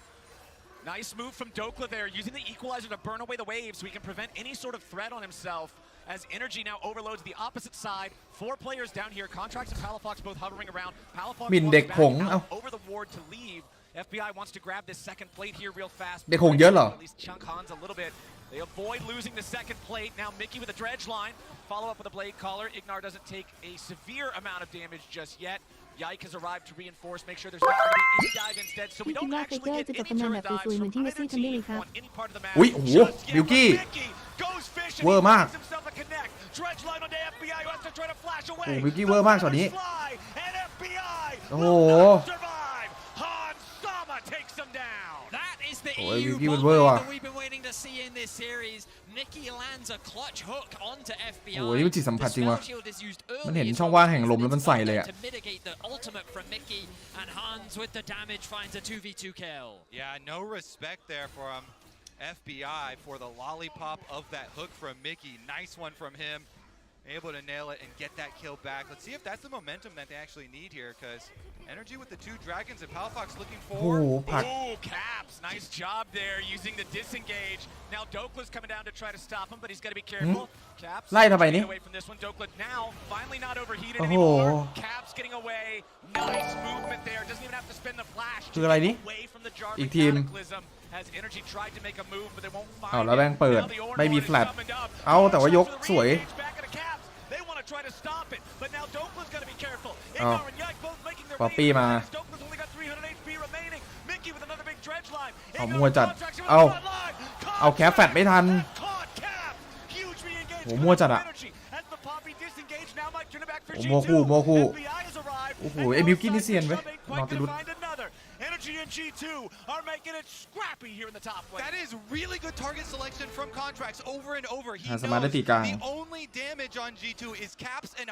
Nice move from Dokla there, using the equalizer to burn away the waves so he can prevent any sort of threat on himself. As NRG now overloads the opposite side. 4 players down here. Contracts and Palafox both hovering around. Palafox มิน wants เด็ก back ผง out เอ้า over the ward to leave. FBI wants to grab this second plate here real fast. เด็กผงเยอะเหรอ At least chunk Hans a little bit. They avoid losing the second plate. Now Mickey with a dredge line. Follow up with a blade collar. Ignar doesn't take a severe amount of damage just yet. Yike has arrived to reinforce, make sure there's not going to be any dive instead, so we พี่คิด don't ว่าไท actually เกอร์ get จะจบ any ตำนานแบ turret บสวย dives ๆเหมือนที่ from เมส either ซี่ทำได้ไหม team ครับ on any part of the map. อุ๊ยโอ้โห Just yet, มิวกี้ Mickey goes fishing. เวอร์มาก He finds himself a connect. Dredge line onto FBI, who has to try to flash โอ้ away. มิวกี้เวอร์มากช็อตนี้ Fly, and FBI โอ้โห will not survive. Han Sama takes him down. That is the โอ้ยวิกกี้มันเวอร์ว่ะ โอ้ยมันจิตสัมผัสจริงว่ะมันเห็นช่องว่างแห่งลมแล้วมันใส่เลยอะ Yeah, no respect there from FBI for the lollipop of that hook from Mickey. Nice one from him. Able to nail it and get that kill back. Let's see if that's the momentum that they actually need here, because NRG with the 2 dragons and Palafox looking โอ้ forward. ผัก Ooh, Caps, nice job there using the disengage. Now Dokla's coming down to try to stop him, but he's got to be careful. Caps ไล่ทำไมนี่ away from this one. Dokla now finally not overheated โอ้โห anymore. Caps getting away. Nice movement there. Doesn't even have to spin the flash. คืออะไรนี่ Away from the อี Jarvan กทีม Cataclysm as NRG tried to make a move, but they won't find เอาแล้วแบง it. เปิด Now the Ornn ไม่มี is แฟลช summoned up. เอาแต่ว่ายกสวย Back into Caps. They want to try to stop it, but now Dokla's got to be careful. เอา Ignar and Yike both making their ป๊อปปี้มา Dokla's only got 300 HP remaining. Mickey with another big dredge line. เอามั่วจัดเอาเอาแคปแฟดไม่ทัน โหมั่วจัดอะโอ้โหโมคู่โอ้โหไอ้บิวกิ้นนี่เซียนเว้ยนอติลุส Energy and G2 are making it scrappy here in the top lane. That is really good target selection from Contracts over and over. He หา knows สมาร์ทได้ตีกลาง the only damage on G2 is Caps and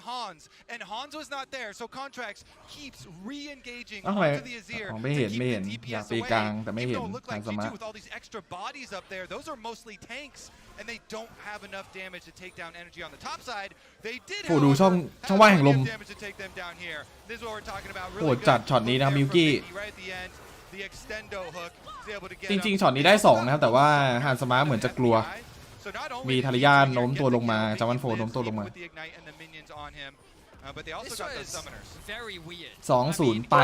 Hans was not there, so Contracts keeps re-engaging อ้าวทำไม onto the Azir อ๋อไม่เห็น to keep ไม่เห็น the อยาก DPS ตี away. กลางแต่ไม่เห็น Even though it looked ทาง like สมา G2 ร์ท with all these extra bodies up there, those are mostly tanks, and they don't have enough damage to take down Energy on the top side. They did โอ้ดู however, ช่อง have ว่างแห่งลม plenty of damage to take them down here. This is what we're talking about. โห Really ดจัด good ช็อตนี้นะครับ hook มิว there กี้ from Mickey right at the end. The extendo hook is able to get จริง up ๆช็อตนี้ได้ 2 นะครับ แต่ว่าฮันสมาร์ทเหมือนจะกลัว So not only มี did ทาร G2 ยา here โน้ม get ตัว the ลงมา kill, จาวัน he โฟโน้ม lives ตัวลง even มา with the ignite and the minions on him. But they also This got the was summoners. very weird. 2-0 ไป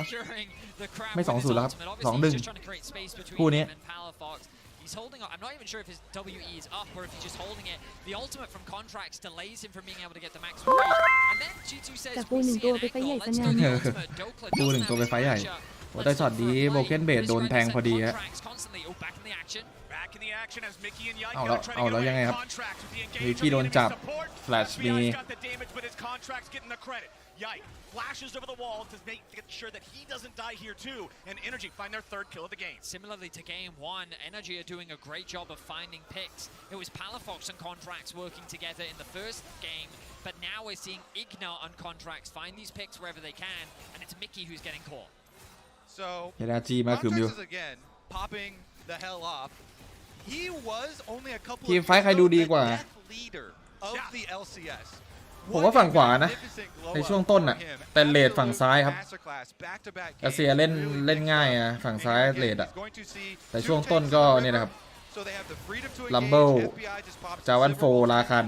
Securing the crowd ไม่ with his 2-0 แล้วครับ ultimate. Obviously, he's 2-1 just trying to create space between คู่นี้ him and Palafox. He's holding up. I'm not even sure if his WE is up or if he's just holding it. The ultimate from Contracts delays him from being able to get the max rate. And then G2 says, แต่ปูห we นึ่ง see ตัว an ไปไฟใหญ่ angle. ซะ Let's งั้ go น the ultimate. Dokla ปูหนึ่ง doesn't ตัวไป have ไฟใหญ่ pressure. โอ้ได้ช็อตนี้ Broken Blade โดนแทงพอดีฮะ Contracts constantly. Oh, back in the action. Back in the action as Mickey and Yike เอา are แล้ว trying เอา to แล้ว get ยังไง away. ครับ Contracts with the วิ engage กกี้ from โด the น enemy จับ support. แฟลชมี FBI's got the damage, but his Contracts getting the credit. Yike flashes over the wall to make sure that he doesn't die here too. And Energy find their 3rd kill of the game. Similarly to game 1, Energy are doing a great job of finding picks. It was Palafox and Contracts working together in the first game, but now we're seeing Ignar and Contracts find these picks wherever they can, and it's Mickey who's getting caught. So NRG มาคือมิว Contracts is again popping the hell off. He was only a couple ทีม of ไฟท์ใครดูดีกว่า death leader of the LCS. ผมว่าฝั่งขวานะ ในช่วงต้นน่ะแต่เลดฝั่งซ้ายครับอาเซียเล่นง่ายอะฝั่งซ้ายเลดอะแต่ช่วงต้นก็เนี่ยนะครับ Rumble จาวันโฟลาคัน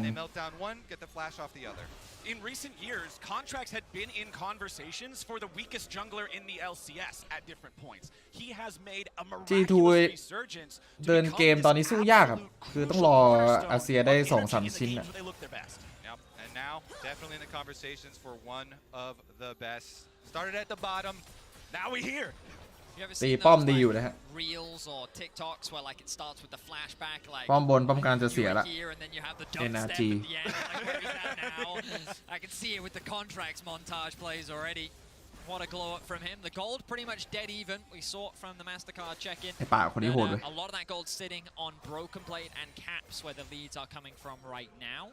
In recent years, Contracts had been in conversations for the weakest jungler in the LCS at different points. He has made a miraculous resurgence. เดินเกมตอนนี้สู้ยากครับคือต้องรออาเซียได้ 2-3 ชิ้นอะ And now, definitely in the conversations for one of the best. Started at the bottom. Now we here. ตีป้อมดีอยู่นะฮะ Reels or TikToks where like it starts with the flashback, like ป้อมบนป้อมกลางจะเสียละ here and then you have the dubstep NRG at the end. Like where is that now? I can see it with the Contracts montage plays already. What a glow up from him. The gold pretty much dead even. We saw it from the MasterCard check-in. ไอ้ป่าคนนี้โหดเลย A lot of that gold sitting on Broken Plate and Caps where the leads are coming from right now.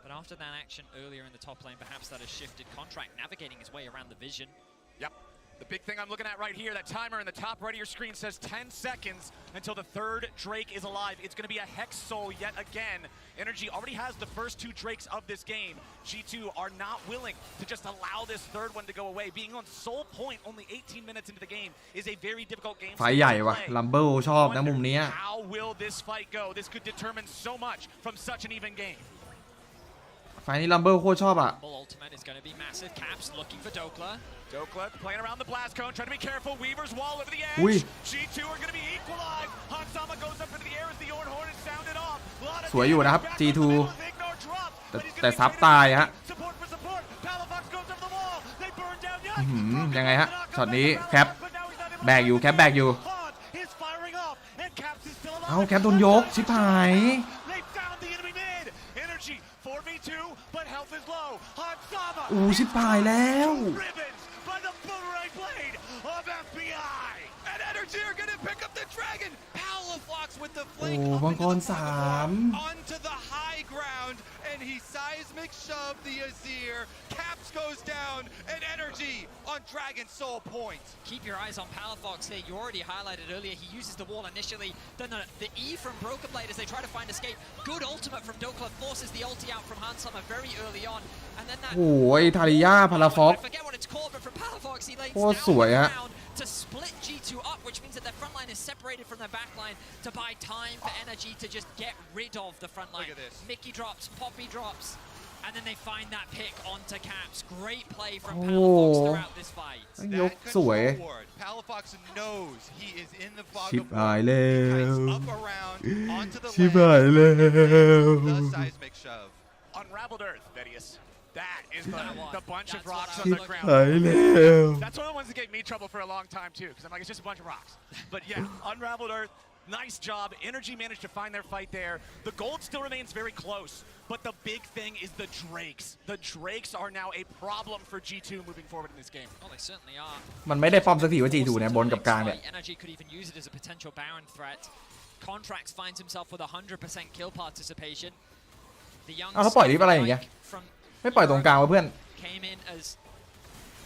But after that action earlier in the top lane, perhaps that has shifted. Contract navigating his way around the vision. Yep. The big thing I'm looking at right here, that timer in the top right of your screen says 10 seconds until the 3rd Drake is alive. It's going to be a Hex Soul yet again. Energy already has the first 2 Drakes of this game. G2 are not willing to just allow this 3rd one to go away. Being on Soul Point only 18 minutes into the game is a very difficult game. ไฟใหญ่ว่ะ Rumble ชอบนะมุมนี้ How will this fight go? This could determine so much from such an even game. ไฟนี้ Rumble โคตรชอบอ่ะ Ultimate is going to be massive. Caps looking for Dokla. Dokla playing around the blast cone, trying to be careful. Weaver's wall over the edge. Ui. G2 are going to be equalized. Hansama goes up into the air as the Ornn Horn is sounded off. สวยอยู่นะครับ G2 แต่ซับตายฮะ ยังไงฮะช็อตนี้แคปแบกอยู่แคปแบกอยู่เอาแคปโดนยกชิบหายอู้ชิบหายแล้ว NRG are gonna pick up the dragon. Palafox with the โอ้ flank มัง up ก into ร the สาม onto the high ground, and he seismic shoved the Azir. Caps goes down, and energy on Dragon Soul point. Keep your eyes on Palafox here. You already highlighted earlier. He uses the wall initially. Then the E from Broken Blade as they try to find escape. Good ultimate from Dokla forces the ulti out from Hansama very early on. And then that. โอ้ยทาริยาพาราฟ็อก I forget what it's called, but from Palafox he lays โคตร down สวยฮะ around to split G2 up, which means that their front line is separated from their back line to buy time for NRG to just get rid of the front line. Look at this. Mickey drops, Poppy drops. And then they find that pick onto Caps. Great play from Oh. Palafox throughout this fight. ยกสวย Palafox knows he is in the fog ชิบ of หาย war. แล้ He ว kites up around onto the ชิบหาย land. แล้ว The seismic shove. Unraveled Earth, Vedius. That is That one. the bunch of That's rocks what on I the was ground. หายแล้ว That's one of the ones that gave me trouble for a long time too, because I'm like, it's just a bunch of rocks. But yeah, Unraveled Earth, nice job. Energy managed to find their fight there. The gold still remains very close, but the big thing is the Drakes. The Drakes are now a problem for G2 moving forward in this game. Well, they certainly are. มันไม่ได้ป้อมสักทีว่า G2 เนี่ยบนกับกลางเนี่ย Energy could even use it as a potential Baron threat. Contracts finds himself with 100% kill participation. The young อ้าวแล้วปล่อยลิฟต์อะไรอย่างเงี้ย from ไม่ปล่อยตรงกลางวะเพื่อน came in as.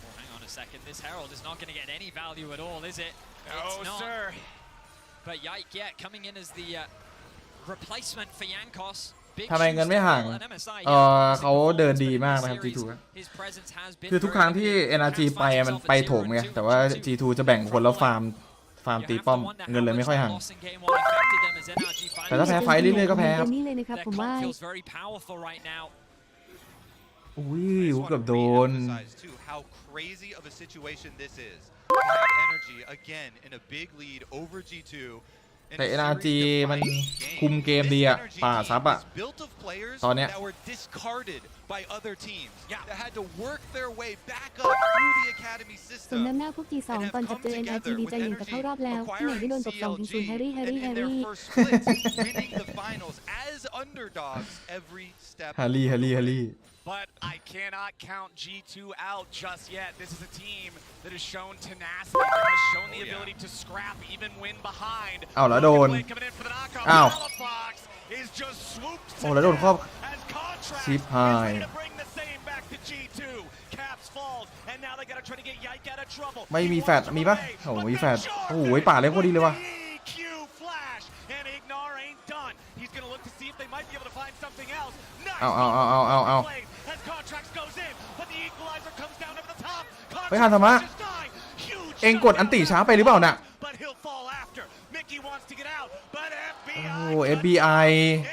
Oh, hang on a second. This Herald is not going to get any value at all, is it? No, It's not. sir. But Yike, yeah, coming in as the replacement for Yankos. Big ทำไมเงินไม่ shoes to ห่าง fill, and MSI, เขาเดินดีมากนะครับ G2 อะ his presence has been คือทุกครั้งที่ NRG ไปมันไปโถมไงแต่ว่า G2 จะแบ่งคนละฟาร์มตีป้อมเงินเลยไม่ค่อยห่างแต่ถ้าแพ้ไฟเรื่อยๆก็แพ้ครับ นี่เลยนะครับผมว่า อุ้ยเกือบโดน Too, how crazy of a situation this is. To have energy again in a big lead over G2. แต่ NRG มันคุมเกมดีอะป่าซับอะตอนเนี้ย that were discarded by other teams that had to work their way back up through the academy สม system. น้ำหน้าพวก G2 ตอนจับเจอ NRG ดีใจอย่างกับเข้ารอบแล้วที่ไหนได้โดนตบ2-0 แฮร์รี่แฮร์รี่แฮร์รี่ winning the finals as underdogs every step. ฮารี่ But I cannot count G2 out just yet. This is a team that has shown tenacity, that has shown the ability to scrap even when behind. อ้าวแล้วโดน Coming in for the knockout. อ้าว Palafox is just swooped โอ้แล้วโดนครอบ as Contract ชิป is หาย ready to bring the same back to G2. Caps falls, and now they gotta try to get Yike out of trouble. ไม่มี He แฟด wants to มีปะ play, โอ้โห but มีแฟด the โอ้โหป่าเล็กโคตรดีเลยว่ะ EQ flash, and Ignar ain't done. He's gonna look to see if they might be able to find something else. Nice. เอา As Contracts goes in, but the equalizer comes down over the top. เฮ้ยฮันซามะ Huge เองกดอันติช้าไปหรือเปล่าน่ะ but he'll fall after. Mickey wants to get out, but โอ้ FBI FBI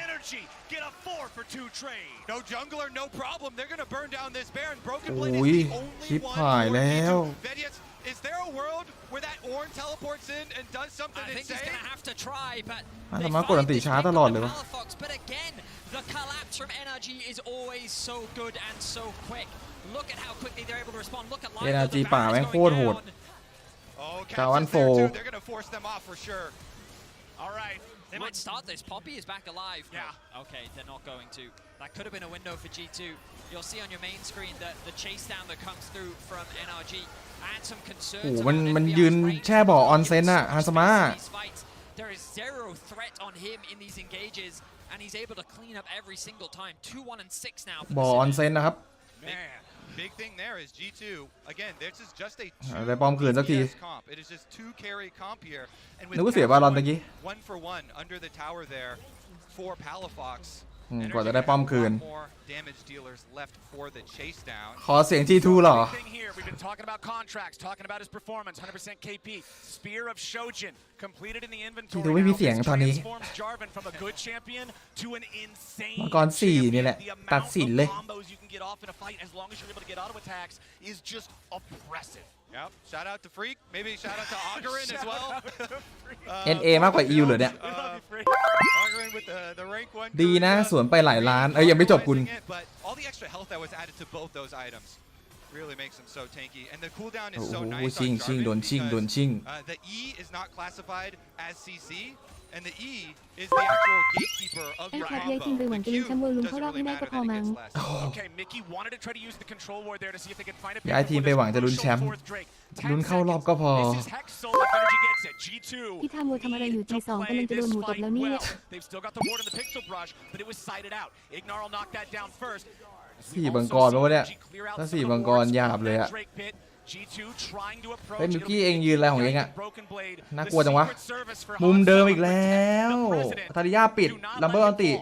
Energy get a 4 for 2 trade. No jungler, no problem. They're gonna burn down this Baron. Broken โอ้ Blade ย is the ชิบ only หาย one for แล้ว G2. Vedius, is there a world where that Ornn teleports in and does something I think he's insane? gonna have to try, but ฮันซามะกดอันติช้าตลอดเลยวะ Palafox, but again, the collapse from NRG is always so good and so quick. Look at how quickly they're able to respond. Look at Lionel, NRG the ป่า Baron แม่ is งโค going ตรโหด down. Oh, Cao Caps An is there Phổ. too. They're gonna force them off for sure. All right. They might start this. Poppy is back alive. Yeah. No. Okay, they're not going to. That could have been a window for G2. You'll see on your main screen that the chase down that comes through from NRG and some โอ้ concerns โหมัน about มัน NBI's ยืน range แช่บ่อออนเซ็นอะฮันซามะ these fights. There is zero threat on him in these engages, and he's able to clean up every single time. 2-1 and 6 now for บ่อ the ออน Civic. เซ็นนะครับ Man, big thing there is G2. Again, this is just a ได้ป้อมคืนสักที 2 DPS comp. It is just 2 carry comp here. And นึกว่า with เสีย Caps บาลอน going ตะกี้ 1 for 1 under the tower there for Palafox. กว่าจะได้ป้อมคืน More damage dealers left for the chase down. ขอเสียง G2 เหรอ Thing here, we've been talking about Contracts, talking about his performance, 100% KP. Spear of Shojin completed in the inventory. ดูไม่มี now. เสียง This ตอนนี้ transforms Jarvan from a good champion to an insane มังกรสี่นี่แหละ champion. ตัดสินเลย The amount of combos you can get off in a fight as long as you're able to get auto attacks is just oppressive. Yep. Shout out to Freak. Maybe shout out to Augurin as well. NA มากกว่า EU เหรอเนี่ย Augurin with the rank 1. ดีนะสวนไปหลายล้านยังไม่จบคุณ But all the extra health that was added to both those items really makes them so tanky. And the cooldown is so โอ้โห nice ชิง on ชิง Jarvan โดนชิง because, โดนชิง the E is not classified as CC, and the E is the actual gatekeeper of ไอ้ครับย้ายทีมไปหวังจะลุ้นแชมป์เวิลด์ลุ้นเข้ารอบให้ได้ก็พอมั้ง Okay, Mickey wanted to try to use the control ward there to see if they could find a ย้ายทีมไปหวังจะลุ้นแชมป์ลุ้นเข้ารอบก็พอ This is Hex Soul if Energy gets it. G2. พี่ทำวัวทำอะไรอยู่ G2 กำลังจะโดนหมูตบแล้วเนี่ย They've still got the ward in the pixel brush, but it was sighted out. Ignar will knock that down first. 4 มังกรมั้งวะเนี่ยถ้า4 มังกรหยาบเลยอะเฮ้ยมิกกี้เองยืนอะไรของเองอะน่ากลัวจังวะมุมเดิมอีกแล้วทาริยาปิดลัมเบอร์อันติ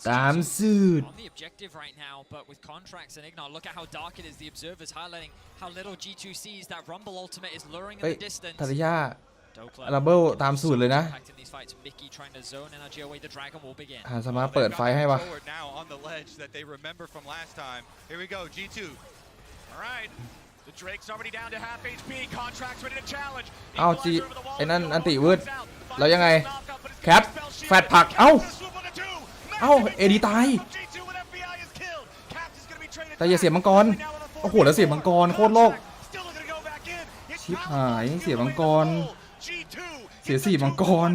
ตามสูตร On the objective right now, but with contracts and Ignar, look at how dark it is. The observers highlighting how little G2 sees. That Rumble ultimate is luring in the distance. ทาริยาลัมเบอร์ตามสูตรเลยนะสามารถเปิดไฟให้ปะเอาจีไอ้นั่นอันติวืดแล้วยังไงแคปแฟดผักเอ้าเอดีตายแต่อย่าเสียมังกรโอ้โหแล้วเสียมังกรโคตรโลกชิบหายเสียมังกรเสีย4 มังกร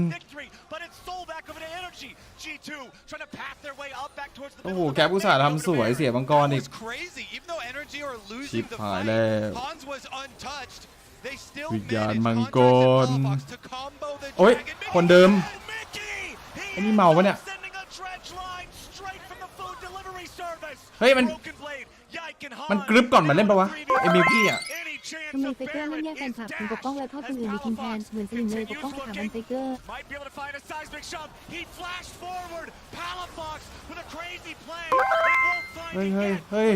โอ้โหแกผู้สาห์ทำสวยเสียมังกรอีกชิบหายแล้ววิญญาณมังกรโอ้ยคนเดิมไอ้นี่เมาปะเนี่ยเฮ้ยมันกรึบก่อนมาเล่นปะวะไอ้มิวกี้อ่ะทำไมเฟเกอร์เล่นแยกแฟนคลับถึงปกป้องและโทษคนอื่นในทีมแทนเหมือนสลิมเลยปกป้องสถาบันเฟเกอร์เฮ้ย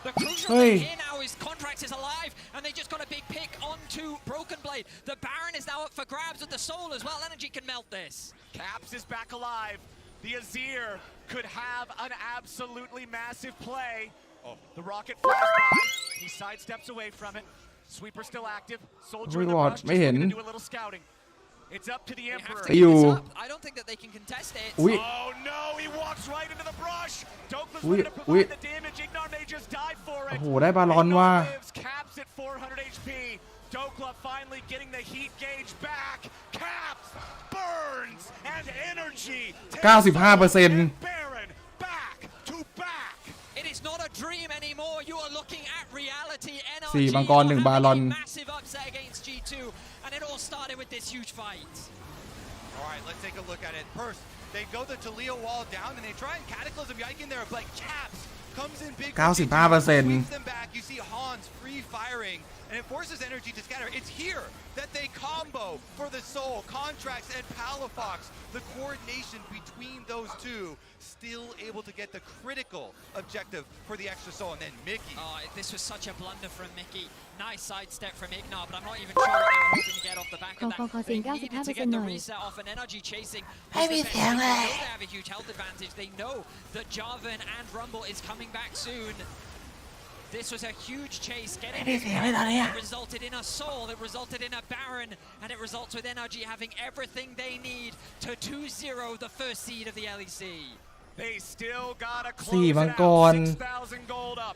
The crucial thing here now is Contracts is alive, and they just got a big pick onto Broken Blade. The Baron is now up for grabs with the Soul as well. Energy can melt this. Caps is back alive. The Azir could have an absolutely massive play. The rocket flies by. He sidesteps away from it. Sweeper still active. Soldier in the brush, just looking to do a little scouting. It's up to the Emperor. I don't think that they can contest it. Oh no, he walks right into the brush. Dokla's ready to provide the damage. Ignar may just die for it. โอ้โหได้บาลอนว่ะ Caps at 400 HP. Dokla finally getting the heat gauge back. Caps burns and Energy. 95% Baron back to back. It is not a dream anymore. You are looking at reality. NRG 4 มังกร 1 บาลอน massive upset against G2, and it all started with this huge fight. All right, let's take a look at it. First, they go the Taliyah wall down and they try and Cataclysm Yike in there, but Caps comes in big. 95% sweeps them back. You see Hans free firing, and it forces Energy to scatter. It's here that they combo for the Soul, Contracts and Palafox. The coordination between those two, still able to get the critical objective for the extra Soul, and then Mickey. Oh, this was such a blunder from Mickey. Nice sidestep from Ignar, but I'm not even sure what they were hoping to get off the back of that. They needed to get the reset off and Energy chasing. They have a huge health advantage. They know that Jarvan and Rumble is coming back soon. This was a huge chase. Getting it resulted in a Soul, it resulted in a Baron, and it results with NRG having everything they need to 2-0 the first seed of the LEC. They still gotta 4 มังกร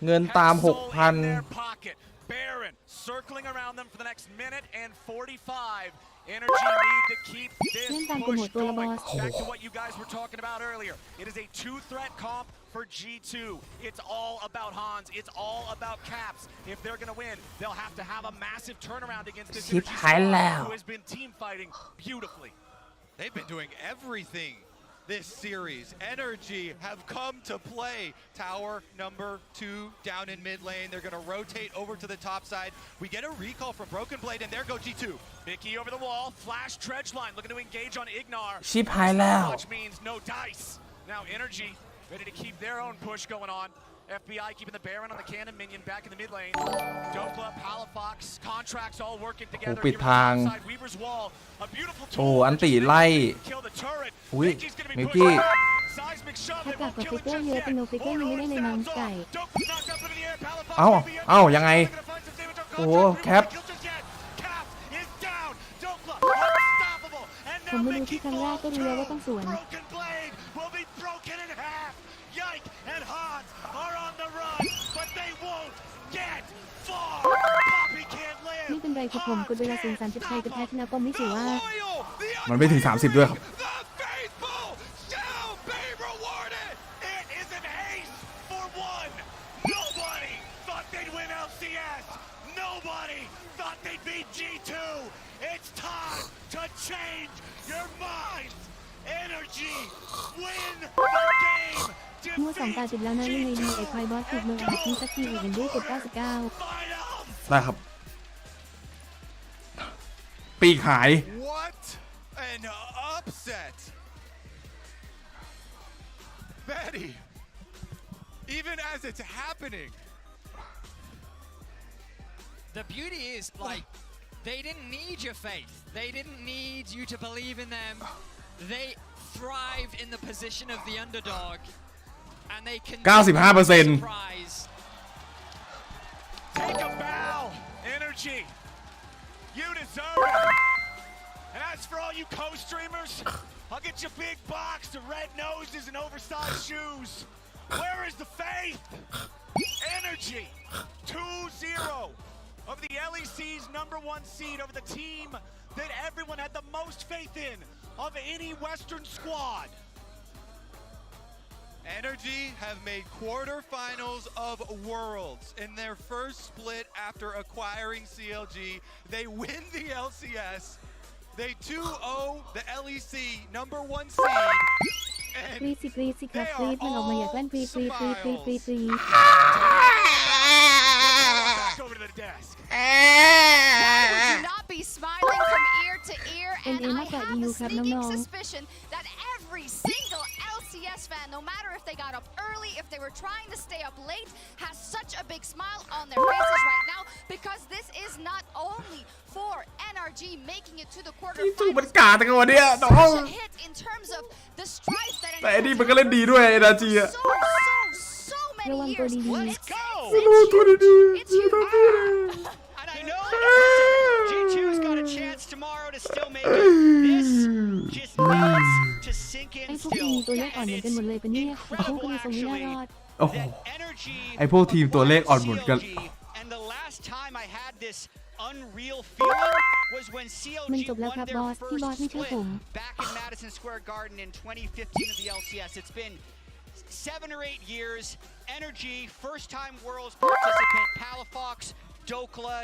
เงินตาม 6,000 Baron circling around them for the next minute and 45. Energy need to keep this push going. Back to what you guys were talking about earlier. It is a 2-threat comp for G2. It's all about Hans. It's all about Caps. If they're going to win, they'll have to have a massive turnaround against this Energy squad who has been team fighting beautifully. They've been doing everything this series. Energy have come to play. Tower number 2 down in mid lane. They're going to rotate over to the top side. We get a recall from Broken Blade, and there go G2. Mickey over the wall. Flash Dredge line looking to engage on Ignar. ชิบหายแล้ว Which means no dice. Now Energy ready to keep their own push going on. FBI keeping the Baron on the cannon minion back in the mid lane. Dokla, Palafox, Contracts all working together. ปิดทาง Weaver's wall. A beautiful โอ้ tool. อันติไล่ Kill the turret. อุ้ย Mickey's gonna มิ be วกี้ pushed back. Seismic shove. ถ้า It กลับ won't กับ kill เฟ it เกอร์ just เยอะ yet. เป็นโนเฟเกอร์ยังไม่ได้เลยมั้งไก่ Dokla's knocked up into the air. Palafox เอ้า may be up. เอ้ายังไง They're gonna find some damage on โอ้ Contracts. แคป Kill just yet. Caps is down. Dokla unstoppable. And ผม now มาดู Mickey ที่ครั้งแรก falls ก็รู้แล้ว too. ว่าต้องสวน Broken Blade will be broken in half. Yike and Hans are on the run, but they won't get far. Poppy can't live. ไม่เป็นไรครับผมกดเวลาสูง30ไทยกับแพ้ชนะป้อมไม่ถือว่า มันไม่ถึง30ด้วยครับ The change your minds. NRG win the game. มั่วสองตาจุดแล้วนะยังไงดีไอ้ควายบอสถูกเมืองอาทิ้งสักทีเห็นด้วยกด99ได้ครับ ปีกหาย What an upset. Betty, even as it's happening. The beauty is, like, they didn't need your faith. They didn't need you to believe in them. They thrived in the position of the underdog. And they can 95% surprise. Take a bow, Energy. You deserve it. And as for all you co-streamers, I'll get you big box, the red noses, and oversized shoes. Where is the faith? Energy, 2-0 over the LEC's #1 seed over the team that everyone had the most faith in of any Western squad. Energy have made quarterfinals of Worlds in their first split after acquiring CLG. They win the LCS. They 2-0 the LEC #1 seed. กรีดสิกรีดสิครับกรีดมันออกมาอยากเล่นกรีด Back over to the desk. Why would you not be smiling from ear to ear? And I have a sneaking suspicion that every single LCS fan, no matter if they got up early, if they were trying to stay up late, has such a big smile on their faces right now because this is not only for NRG making it to the ที่จูมัน quarterfinals. กาแต่กันวันเนี้ยน้อง Such a hit in terms of the strife that แต่ไอ้นี่มันก็เล่นดีด้วย NRG อะ so many ระวังตัว years. ดี Let's go. ตัวดีๆ It's huge. And I know listen, G2's got a chance tomorrow to still make it. This just needs to sink ไอ้ in พวกที still. ตัวเลขอ่อนเหมือนกันหมดเลยปะเนี่ยแต่พวกก็ยังทรงไม่น่ารอด โอ้โห That Energy ไอพวกทีมตัวเลขอ่อนหมดกัน CLG, and the last time I had this unreal feeling was when มัน CLG จบแล้ว won ครับ their บอสที่บอส first ไม่ใช่ผม split back in Madison Square Garden in 2015 of the LCS. It's been 7 or 8 years. Energy, first time Worlds participant, Palafox, Dokla,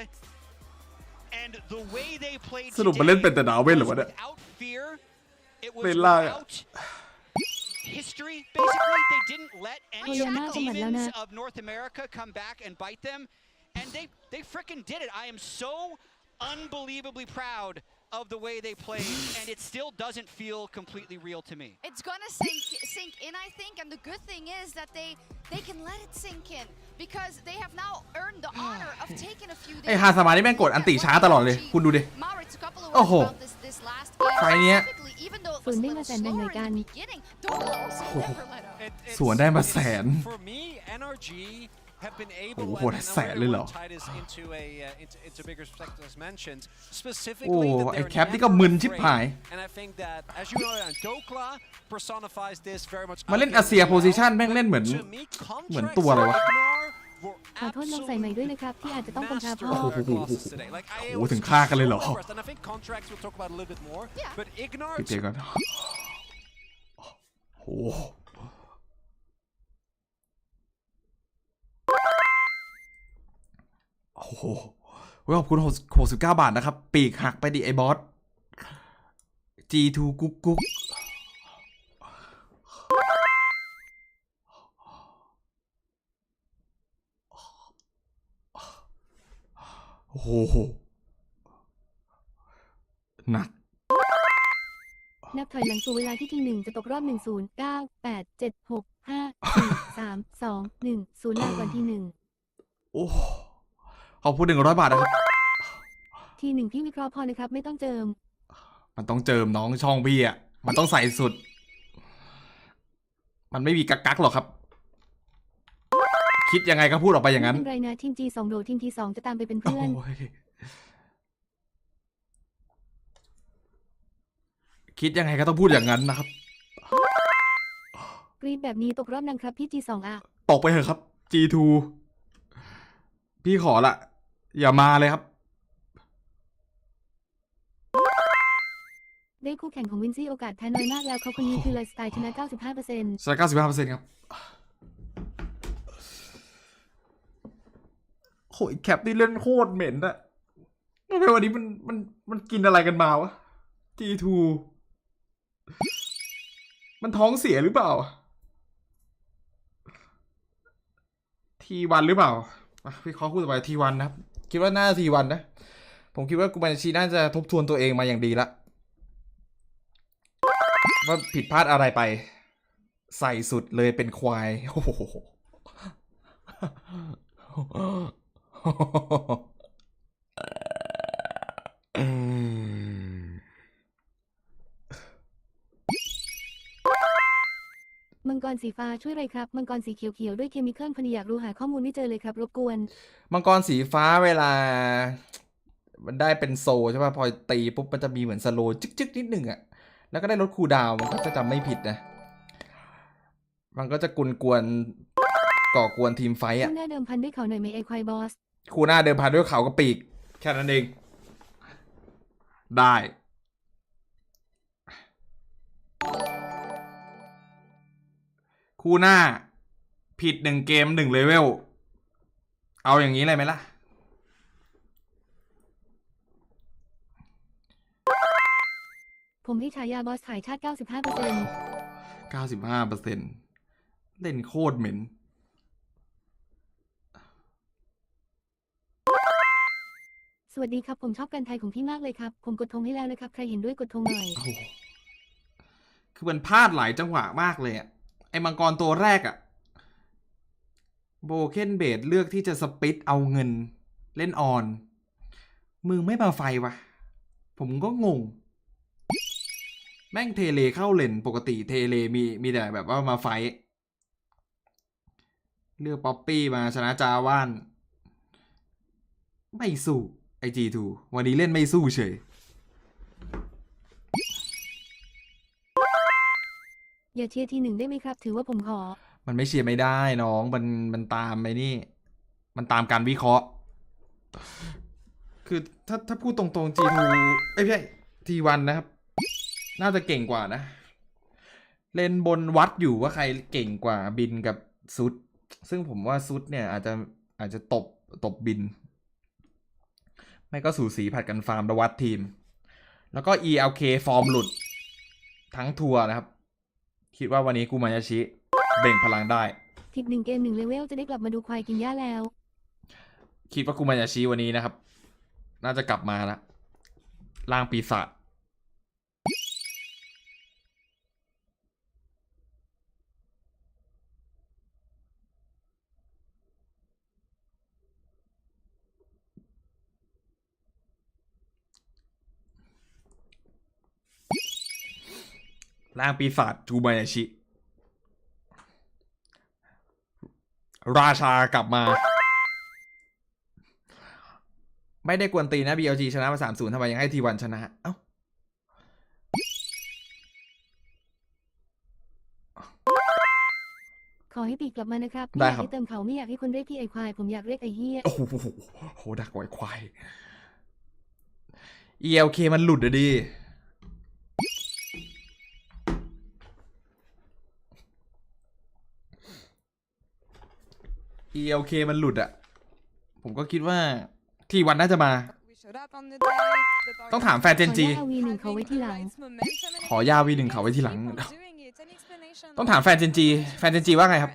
and the way they played สรุปมาเล่น today เป็นแต่ดาวเว้นเหรอ was วะเนี่ย without fear. It was เป็นล่างอะ without history. Basically, they didn't let any Oh, yeah, now demons now. of North America come back and bite them, and they frickin' did it. I am so unbelievably proud of the way they played, and it still doesn't feel completely real to me. It's gonna sink in, I think, and the good thing is that they can let it sink in because they have now earned the honor of taking a few days. ไอ้ฮาสมานี่แม่งกดอันติช้าตลอดเลย คุณดูดิ Mauro, it's a couple of โอ้โห words about this last game. ไฟเนี้ย Specifically, even though it ฝื was น a ได้ little มาแสนแบ่งหน่อย slower กั in น the beginning, Dokla also never let up. สวนได้มาแสน For me, NRG have been able, โอ้โห and แสนเลยเหรอ tie this into bigger perspective as mentioned, โอ้ specifically that ไอ้ they're แคปนี่ก็มึนชิบหาย and I think that, as you know, Dokla personifies this very much. มาเล่นอาเซียโพซิชันแม่งเล่นเหมือน To me, เหมือน contracts ตัวอะไรวะ were ขอโทษลองใส่ใหม่ด้วยนะครับที่อาจจะต้องกำชับ master พ่อ of their classes today. Like, I โอ้โห was ถึงฆ่ากันเลยเหรอ so impressed, and I think contracts we'll talk about a little bit more. Yeah. But Ignore ปิดเจก่อนโอ้โหโอ้โหขอบคุณ69 บาทนะครับ ปีกหักไปดิไอ้บอส G2 กุ๊กกุ๊กโอ้โหหนัก นับถอยหลังสู่เวลาที่ที1จะตกรอบ 1 0 9 8 7 6 5 4 3 2 1 0ลาก่อนที1 โอ้ขอบคุณ100 บาทนะครับ ที1พี่วิเคราะห์พอนะครับไม่ต้องเจิม มันต้องเจิมน้องช่องพี่อ่ะ มันต้องใส่สุด มันไม่มีกักกักหรอกครับ คิดยังไงก็พูดออกไปอย่างนั้น ไม่เป็นไรนะทีม G2 โดดทีม T2 จะตามไปเป็นเพื่อน โอ้ยคิดยังไงก็ต้องพูดอย่างนั้นนะครับ กรีดแบบนี้ตกรอบนังครับพี่ G2 อ่ะ ตกไปเถอะครับ G2 พี่ขอละ อย่ามาเลยครับ ได้คู่แข่งของวินซี่โอกาสแพ้น้อยมากแล้วเขาคนนี้คือไลฟ์สไตล์ชนะ 95% ชนะ 95% ครับโอ้ยแคปนี่เล่นโคตรเหม็นอะทำไมวันนี้มันกินอะไรกันมาวะ G2 มันท้องเสียหรือเปล่า T1 หรือเปล่าพี่เขาพูดต่อไป T1 นะครับคิดว่าน่า T1 นะผมคิดว่ากุบันชีน่าจะทบทวนตัวเองมาอย่างดีละว่าผิดพลาดอะไรไปใส่สุดเลยเป็นควายโอ้โหมังกรสีฟ้าช่วยอะไรครับมังกรสีเขียวๆด้วยเคมีเครื่องพอดีอยากรู้หาข้อมูลไม่เจอเลยครับรบกวนมังกรสีฟ้าเวลามันได้เป็นโซใช่ป่ะพอตีปุ๊บมันจะมีเหมือนสโลว์จึ๊กๆนิดหนึ่งอะแล้วก็ได้ลดคูลดาวน์มันก็จะจำไม่ผิดนะมันก็จะกวนก่อกวนทีมไฟต์อะคู่หน้าเดิมพันด้วยเขาหน่อยไหมไอควายบอสคู่หน้าเดิมพันด้วยเขากับปีกแค่นั้นเองได้คู่หน้าผิด1 เกม1 เลเวลเอาอย่างนี้เลยไหมล่ะผมให้ฉายาบอสขายชาติ 95% เล่นโคตรเหม็นสวัสดีครับผมชอบการไทยของพี่มากเลยครับผมกดธงให้แล้วนะครับใครเห็นด้วยกดธงหน่อยคือมันพลาดหลายจังหวะมากเลยอะไอ้มังกรตัวแรกอะโบเคนเบดเลือกที่จะสปิตเอาเงินเล่นออนมึงไม่มาไฟวะผมก็งงแม่งเทเลเข้าเลนปกติเทเลมีแต่แบบว่ามาไฟเลือกป๊อปปี้มาชนะจาว่านไม่สู้ไอ G2 วันนี้เล่นไม่สู้เฉยอย่าเชียร์ที 1ได้ไหมครับถือว่าผมขอมันไม่เชียร์ไม่ได้น้องมันตามไอ้นี่มันตามการวิเคราะห์คือถ้าพูดตรงๆ G2 ไม่ใช่ T1 นะครับน่าจะเก่งกว่านะเล่นบนวัดอยู่ว่าใครเก่งกว่าบินกับซุดซึ่งผมว่าซุดเนี่ยอาจจะตบบินไม่ก็สูสีผัดกันฟาร์มระวัดทีมแล้วก็ ELK ฟอร์มหลุดทั้งทัวร์นะครับคิดว่าวันนี้กูมายาชิเบ่งพลังได้ผิด1 เกม 1 เลเวลจะได้กลับมาดูควายกินหญ้าแล้วคิดว่ากูมายาชิวันนี้นะครับน่าจะกลับมาละล่างปีศาจล่างปีศาจกูมายาชิราชากลับมาไม่ได้กวนตีนะ BLG ชนะมา 3-0 ทำไมยังให้ T1 ชนะเอ้าขอให้ปีกกลับมานะครับไม่อยากให้เติมเขาไม่อยากให้คนเรียกพี่ไอควายผมอยากเรียกไอเฮียโอ้โหดักไว้ควาย ELK มันหลุดอะดิ ELK มันหลุดอะผมก็คิดว่าT1น่าจะมาต้องถามแฟนเจนจีขอยาวี1เขาไว้ทีหลังต้องถามแฟนเจนจีว่าไงครับ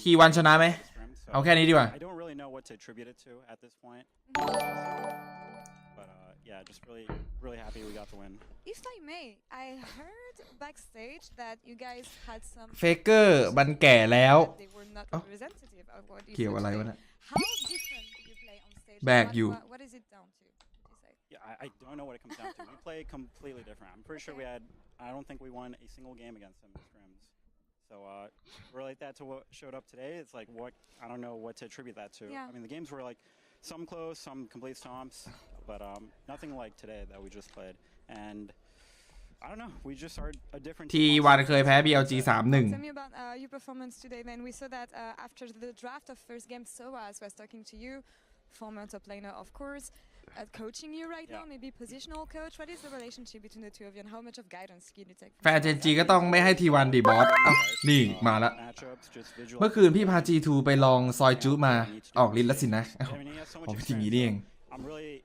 T1ชนะไหมเอาแค่นี้ดีกว่าYeah, just really happy we got the win. If I may, I heard backstage that you guys had some เฟเกอร์มันแก่แล้วเกี่ยวอะไรวะเนี่ย How different did you play on stage? แบกอยู่ What is it down to? Yeah, I don't know what it comes down to. We play completely different. I'm pretty sure I don't think we won a single game against them in scrims. So relate that to what showed up today. It's like I don't know what to attribute that to. Yeah. I mean, the games were like some close, some complete stomps, but nothing like today that we just played. And I don't know, we just are a different T1 เคยแพ้ BLG 3-1 Tell me about your performance today. Then we saw that after the draft of first game, Soas was talking to you, former top laner, of course. coaching you right now, maybe positional coach. What is the relationship between the two of you, and how much of guidance can you take? แฟนเจนจีก็ต้องไม่ให้ทีวันดิบอสเอ้านี่มาละเมื่อคืนพี่พา G2 ไปลองซอยจูมาออกลิ้นแล้วสินะเอ้าผมเป็นอย่างนี้นี่เอง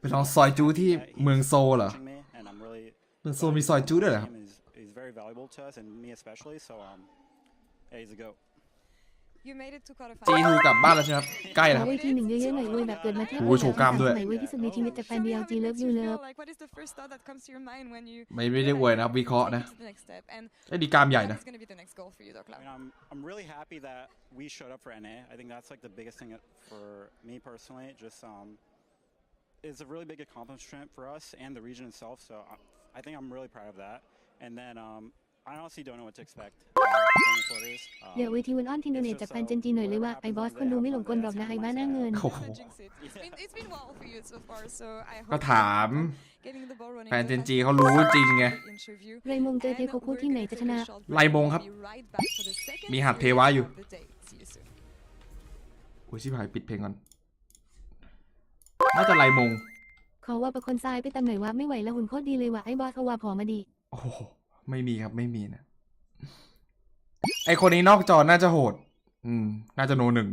ไปลองซอยจูที่เมืองโซเหรอเมืองโซมีซอยจูด้วยเหรอครับ You made it to quarterfinals. G2 กลับบ้านแล้วใช่ไหมครับใกล้แล้วครับ เวทีหนึ่งเยอะๆหน่อยรวยแบบเกิดมาเทพ โอ้ยโชว์กล้ามด้วย สมัยเวทีสุดในชีวิตจากแฟน BLG Love You Love Like, what is the first thought that comes to your mind when you ไม่ได้อวยนะครับวิเคราะห์นะ take it to the next step? And ไอ้ดีกล้ามใหญ่ what นะ is going to be the next goal for you, Doc? I mean, I'm really happy that we showed up for NA. I think that's like the biggest thing for me personally. Just it's a really big accomplishment for us and the region itself. So I think I'm really proud of that. And then I honestly don't know what to expect. เดี๋ยวเวทีวันอ้อนทินโดเนตจากแฟนเจนจีหน่อยเลยว่าไอ้บอสคนดูไม่หลงกลหรอกนะไอ้บ้าหน้าเงิน โอ้โห It's been well for you so far, so I ก็ hope ถาม getting the ball running แฟนเจนจีเขารู้จริงไง interview. ไรมงเจอเทโคคุที่ไหนจะชนะ ไลมงครับ Be right back for the second มีหัดเทวะอยู่ series of the day. See you soon. โอ้ยชิบหายปิดเพลงก่อน น่าจะไลมง ขอว่าประคนทรายไปตำหน่อยว่าไม่ไหวแล้วหุ่นโคตรดีเลยว่ะไอ้บอสเขาว่าผอมาดี โอ้โหไม่มีครับไม่มีนะ ไอคนนี้นอกจอน่าจะโหด น่าจะโนหนึ่ง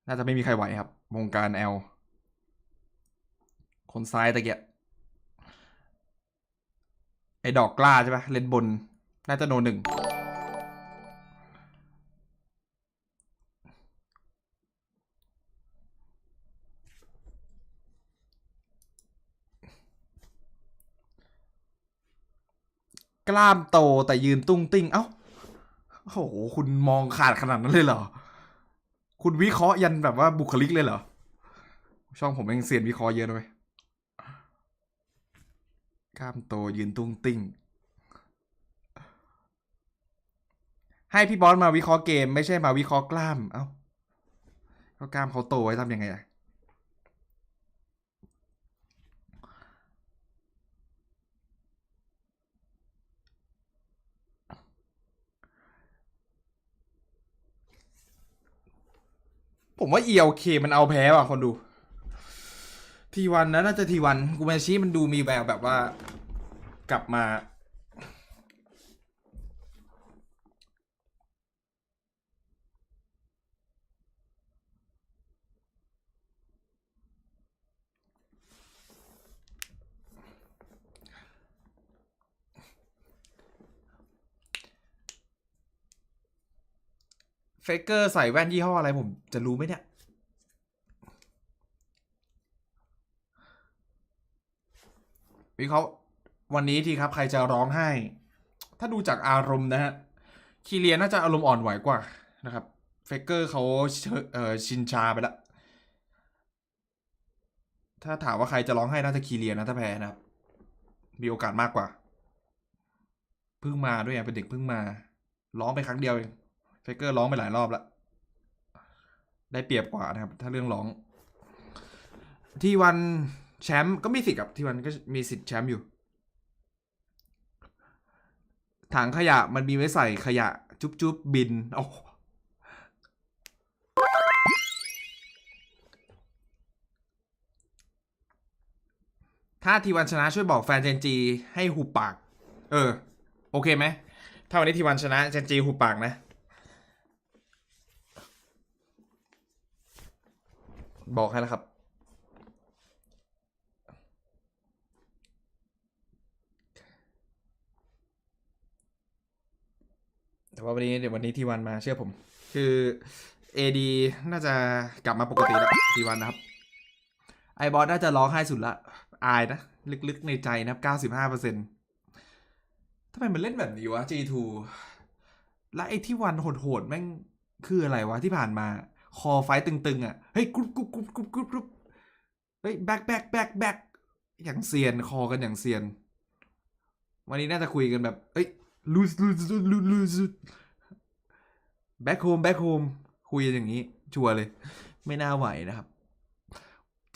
น่าจะไม่มีใครไหวครับ วงการแอล คนซ้ายตะเกียบไอดอกกล้าใช่ปะเล่นบน น่าจะโนหนึ่ง กล้ามโตแต่ยืนตุ้งติ้ง เอ้าโอ้โหคุณมองขาดขนาดนั้นเลยเหรอ คุณวิเคราะห์ยันแบบว่าบุคลิกเลยเหรอ ช่องผมเองเซียนวิเคราะห์เยอะเลยกล้ามโตยืนตุ้งติ้ง ให้พี่บอสมาวิเคราะห์เกมไม่ใช่มาวิเคราะห์กล้าม เอ้าก็กล้ามเขาโตไว้ทำยังไงอะผมว่า ELK มันเอาแพ้ว่ะคนดู ทีวันนะน่าจะทีวันกูมาชิมันดูมีแววแบบว่ากลับมาเฟกเกอร์ใส่แว่นยี่ห้ออะไรผมจะรู้ไหมเนี่ย วิเคราะห์วันนี้ทีครับใครจะร้องไห้ ถ้าดูจากอารมณ์นะฮะคีเลียน่าจะอารมณ์อ่อนไหวกว่านะครับเฟกเกอร์เขาชินชาไปแล้ว ถ้าถามว่าใครจะร้องไห้น่าจะคีเลียนะถ้าแพ้นะครับ มีโอกาสมากกว่าเพิ่งมาด้วยเป็นเด็กเพิ่งมาร้องไปครั้งเดียวเองเฟกเกอร์ร้องไปหลายรอบแล้วได้เปรียบกว่านะครับถ้าเรื่องร้องที่วันแชมป์ก็มีสิทธิ์กับที่วันก็มีสิทธิ์แชมป์อยู่ถังขยะมันมีไว้ใส่ขยะจุ๊บบินโอ้ถ้าทีวันชนะช่วยบอกแฟนเจนจีให้หุบปากโอเคไหมถ้าวันนี้ทีวันชนะเจนจีหุบปากนะบอกให้แล้วครับแต่ว่าวันนี้ทีวันมาเชื่อผมคือ AD น่าจะกลับมาปกติแล้วทีวันนะครับไอบอสน่าจะร้องไห้สุดละอายนะลึกๆในใจนะครับ 95% ทำไมมันเล่นแบบนี้วะ G2 และไอ้ที่วันโหดๆแม่งคืออะไรวะที่ผ่านมาคอไฟตึงๆอ่ะเฮ้ยกรุ๊ปเฮ้ยแบ็คอย่างเซียนคอกันอย่างเซียนวันนี้น่าจะคุยกันแบบเอ้ยลูสแบ็คโฮมคุยกันอย่างนี้ชัวร์เลยไม่น่าไหวนะครับ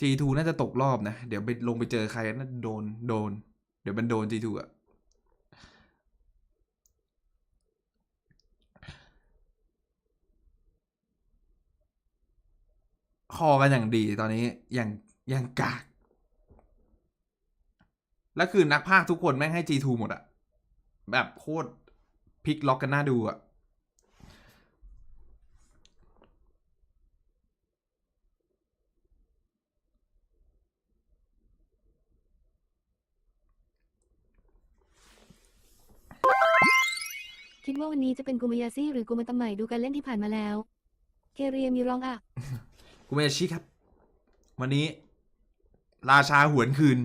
G2 น่าจะตกรอบนะเดี๋ยวไปลงไปเจอใครน่าโดนเดี๋ยวมันโดน G2 อ่ะคอกันอย่างดีตอนนี้ ยังกากแล้วคือนักพากย์ทุกคนแม่งให้ G2 หมดอะแบบโคตรพลิกล็อกกันน่าดูอะคิดว่าวันนี้จะเป็นกุมายาซี่หรือกุมาตะใหม่ดูการเล่นที่ผ่านมาแล้วเคเรียมีร้องอ่ะ กูเมชิครับวันนี้ราชาหวนคืน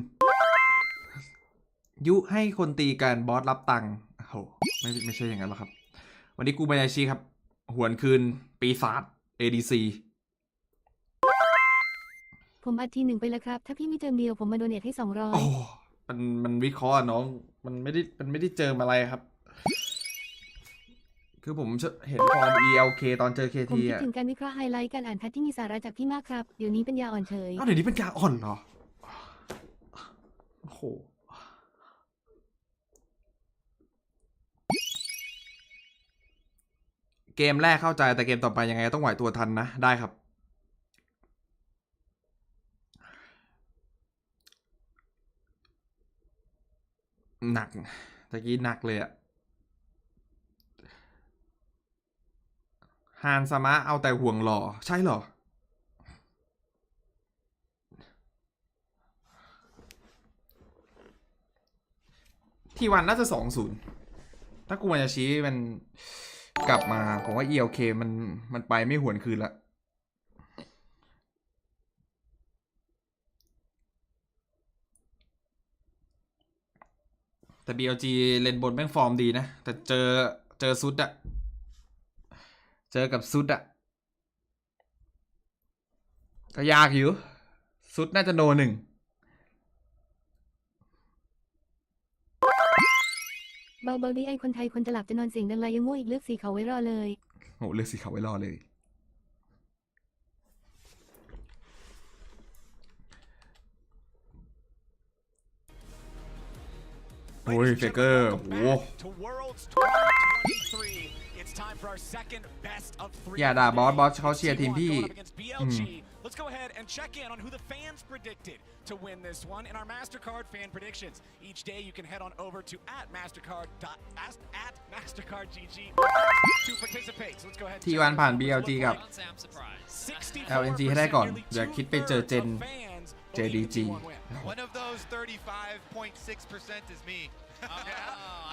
ยุให้คนตีกันบอสรับตังค์โหไม่ใช่อย่างนั้นหรอกครับวันนี้กูเมชิครับหวนคืนปีศาจ ADC ผมอัดที 1ไปแล้วครับถ้าพี่ไม่เจอเดียวผมมาโดเนทให้โอ้ 200มันวิเคราะห์น้องมันไม่ได้เจออะไรครับคือผมเห็นฟอร์ม ELK ตอนเจอ ผม KT คิด อ่ะ ถึงการวิเคราะห์ไฮไลท์การอ่านแพทที่มีสาระจากพี่มากครับเดี๋ยวนี้เป็นยาอ่อนเฉย เดี๋ยวนี้เป็นยาอ่อนเหรอโอ้โหเกมแรกเข้าใจแต่เกมต่อไปยังไงต้องไหวตัวทันนะได้ครับหนักตะกี้หนักเลยอะฮานซามะเอาแต่ห่วงหล่อใช่เหรอทีวันน่าจะ 2-0 ถ้ากูมันจะชี้มันกลับมาผมว่า ELK มันไปไม่หวนคืนละแต่ BLG เลนบนแม่งฟอร์มดีนะแต่เจอซุดอะเจอกับซุดอะก็ยากอยู่ซุดน่าจะโน1เบาๆดิไอคนไทยคนจะหลับจะนอนเสียงดังไรยังง่วงอีกเลือกสีเขาไว้รอเลยโหเลือกสีขาวไว้รอเลยโอ้ยเฟเกอร์โอ้อย่าด่าบอสเขาเชียร์ทีมพี่Let's go ahead and check in on who the fans predicted to win this one in our MasterCard fan predictions. Each day you can head on over to @mastercardgg to participate. So let's go ahead. ทีวันผ่าน BLG กับ LNG ให้ได้ก่อนอย่าคิดไปเจอเจน JDG. One of those 35.6% is me. Oh,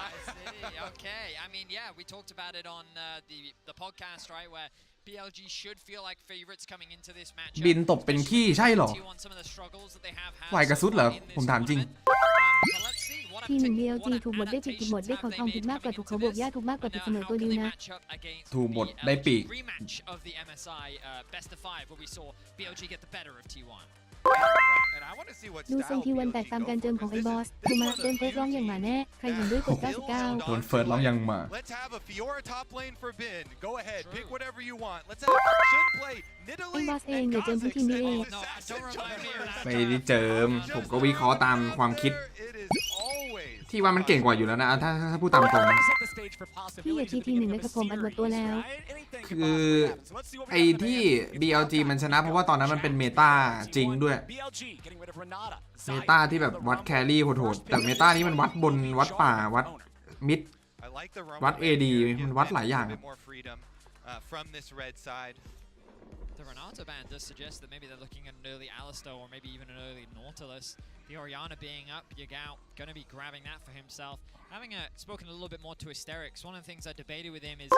I see. Okay. I mean, yeah, we talked about it on the podcast, right, where BLG should feel like favorites coming into this match. บินตบเป็นขี้ใช่เหรอไหวกระสุดเหรอผมถามจริงที1 BLG ถูกบทได้ปีกถูกบทได้เขาทองผิดมากกว่าถูกเขาบวกยากถูกมากกว่าผิดเสมอตัวดีนะถูกบทได้ปีกดูทรงทีวันแตกตามการเจิมของไอ้บอสทูมาเดินเฟิร์สร้องอย่างหมาแน่ใครเห็นด้วยกด99โดนเฟิร์สร้องยังมา Let's have a Fiora top lane for Bin. Go ahead, pick whatever you want. Let's have Shin play ไอ้ Nidalee บอสเองเดี๋ยวเจิมทั้งทีมนี้เอง ไม่ได้เจิมผมก็วิเคราะห์ตามความคิดที่ว่ามันเก่งกว่าอยู่แล้วนะถ้าพูดตามตรงพี่อย่าที1นะครับผมอัดหมดตัวแล้วคือไอ้ที่ BLG มันชนะเพราะว่าตอนนั้นมันเป็นเมตาจริงด้วยเมตาที่แบบวัดแครี่โหดๆแต่เมตานี้มันวัดบนวัดป่าวัดมิดวัด AD มันวัดหลายอย่างThe Renata ban does suggest that maybe they're looking at an early Alistar or maybe even an early Nautilus. The Orianna being up, Yagao going to be grabbing that for himself. Having spoken a little bit more to Hysterics, one of the things I debated with him is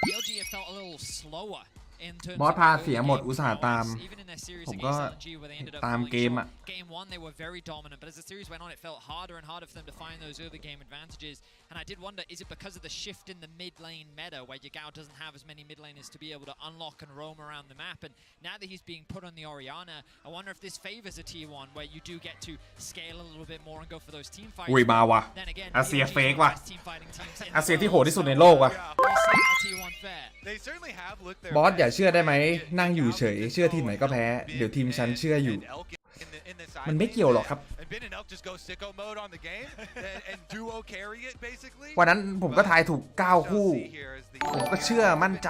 BLG have felt a little slower in terms บอส of พาเสียหมดอุตส่าห์ตาม even in their series ผมก็ against LNG where they ended up ตาม falling เกม short. อ่ะ Game 1 they were very dominant, but as the series went on it felt harder and harder for them to find those early game advantages. And I did wonder, is it because of the shift in the mid lane meta where Yagao doesn't have as many mid laners to be able to unlock and roam around the map? And now that he's being put on the Orianna, I wonder if this favors a T1 where you do get to scale a little bit more and go for those team fights. อุ้ยมาว่ะ Then again, อาเซีย BLG เฟก is ว่ะ the best team fighting teams in อา the เซียที่โห world. ดที่สุดในโลกว่ะ We'll see how T1 fare. They certainly have looked their บอสอย่า best. เชื่อได้ไหมนั่งอยู่เฉยเชื่อทีมไหนก็แพ้เดี๋ยวทีมฉันเชื่ออยู่มันไม่เกี่ยวหรอกครับวันนั้นผมก็ทายถูก9คู่ผมก็เชื่อมั่นใจ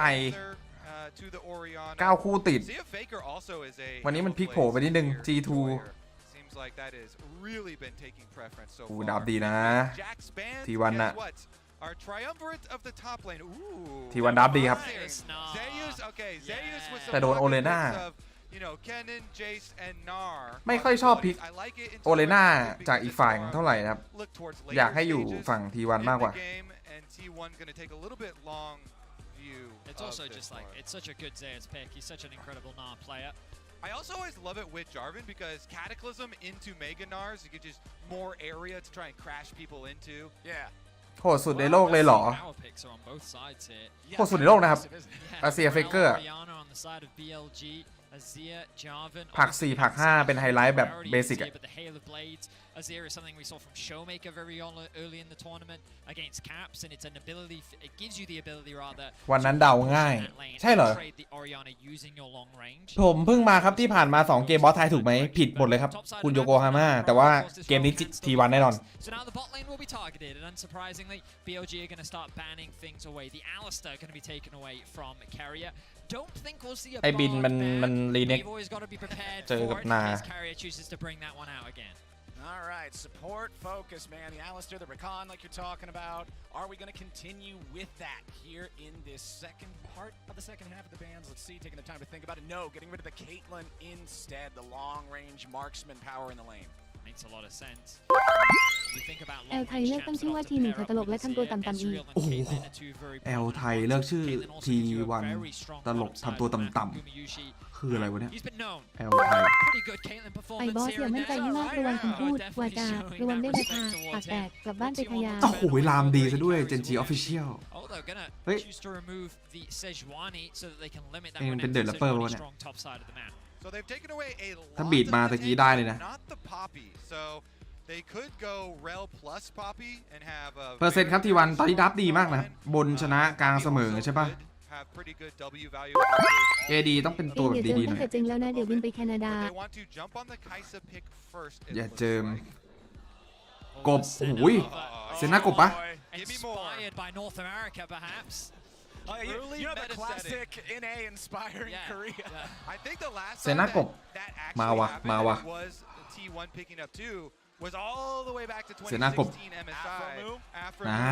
to the Oriana. 9 คู่ติด Zia Faker also is a วันนี้มันพลิกโผ plays ไปนิดนึง here G2 player. Seems like that has really been taking preference so โอ้ far. ดับดีนะ Jack Span, T1 น่ะ guess what? Our triumvirate of the top lane. Ooh. T1 ดับดีครับ Zeus, okay, Zeus with some แต่โดนโอเลน่า pocket picks of, you know, Kennen, Jace, and Gnar. ไม่ค่อยชอบพิก I like it into โอเลน่า the จากอีกฝ่ายเท่าไหร่นะครับ look towards อยาก later ให้อยู่ stages ฝั่ง T1 มากกว่า in the game, and T1 going to take a little bit long view. It's of also this just like, part. it's such a good Zeus pick. He's such an incredible Gnar player. I also always love it with Jarvan because Cataclysm into Mega Gnars, you get just more area to try and crash people into. Yeah. โหดสุดในโลกเลยเหรอ Power picks are on both sides here. โหดสุดในโลกนะครับ Yeah, Azir Faker อะ Oriana on the side of BLG, Azir, Jarvan. ผัก4ผัก5เป็นไฮไลท์แบบเบสิกอะ But the Hail of Blades, Azir is something we saw from Showmaker very early in the tournament against Caps, and it's an ability. It gives you the ability rather. วันนั้นเดาง่าย ใช่เหรอ Trade the Oriana using your long range. ผมเพิ่งมาครับที่ผ่านมา2เกมบอสไทยถูกไหมผิดหมดเลยครับคุณโยโกฮาม่าแต่ว่าเกมนี้ T1 แน่นอน So now the bot lane will be targeted, and unsurprisingly, BLG are going to start banning things away. The Alistar going to be taken away from Carrier. Don't think we'll see a ไอ้บิน Bard มัน ban. รีเน็ก We've always got to be prepared เจอ for กับ it in นา case Carrier chooses to bring that one out again. All right, support, focus, man. The Alistar, the Recon, like you're talking about. Are we going to continue with that here in this second part of the second half of the bans? Let's see, taking the time to think about it. No, getting rid of the Caitlyn instead, the long-range marksman power in the lane. Makes a lot of sense. You think about แอลไทยเลือกตั้งชื่อว่าทีหนึ่งเธอตลกและทำตัวต่ำๆอีก โอ้โหแอลไทยเลือกชื่อ T1 ตลกทำตัวต่ำๆคืออะไรวะเนี่ย แอลไทย ไอบอสอย่ามั่นใจมากระวังคำพูดวาจาระวังได้เลยค่ะปากแตกกลับบ้านไปพยา โอ้โหลามดีซะด้วย Gen G Official เฮ้ย นี่มันเป็น developer ปะวะเนี่ย So they've taken away a ถ้า lot บีด of มา the ตะกี้ tank, ได้เลยนะ not the Poppy. So they could go Rel plus Poppy and have a เปอร์เซ็นต์ครับ T1 ตอนนี้ดับดีมากนะบนชนะกลางเสมอใช่ปะ have pretty good W value versus AD ต้องเป็นตัวแบบ เดี๋ยวเจ ดี อ ๆห ตั้ น่ ง อย แต่จริงแล้วนะเดี๋ยวบินไปแคนาดา But they want to jump on the Kaisa pick first. it อย่า looks เจิม like. กบโอ้ยเซน่ากบปะ Give me more. Inspired by North America, perhaps. You know the classic NA inspiring Yeah, Korea. yeah. I think the last Sena time Kop. that Mawa, actually Mawa. happened was T1 picking up 2 was all the way back to Sena Kop. 2016 MSI. Afro อ่า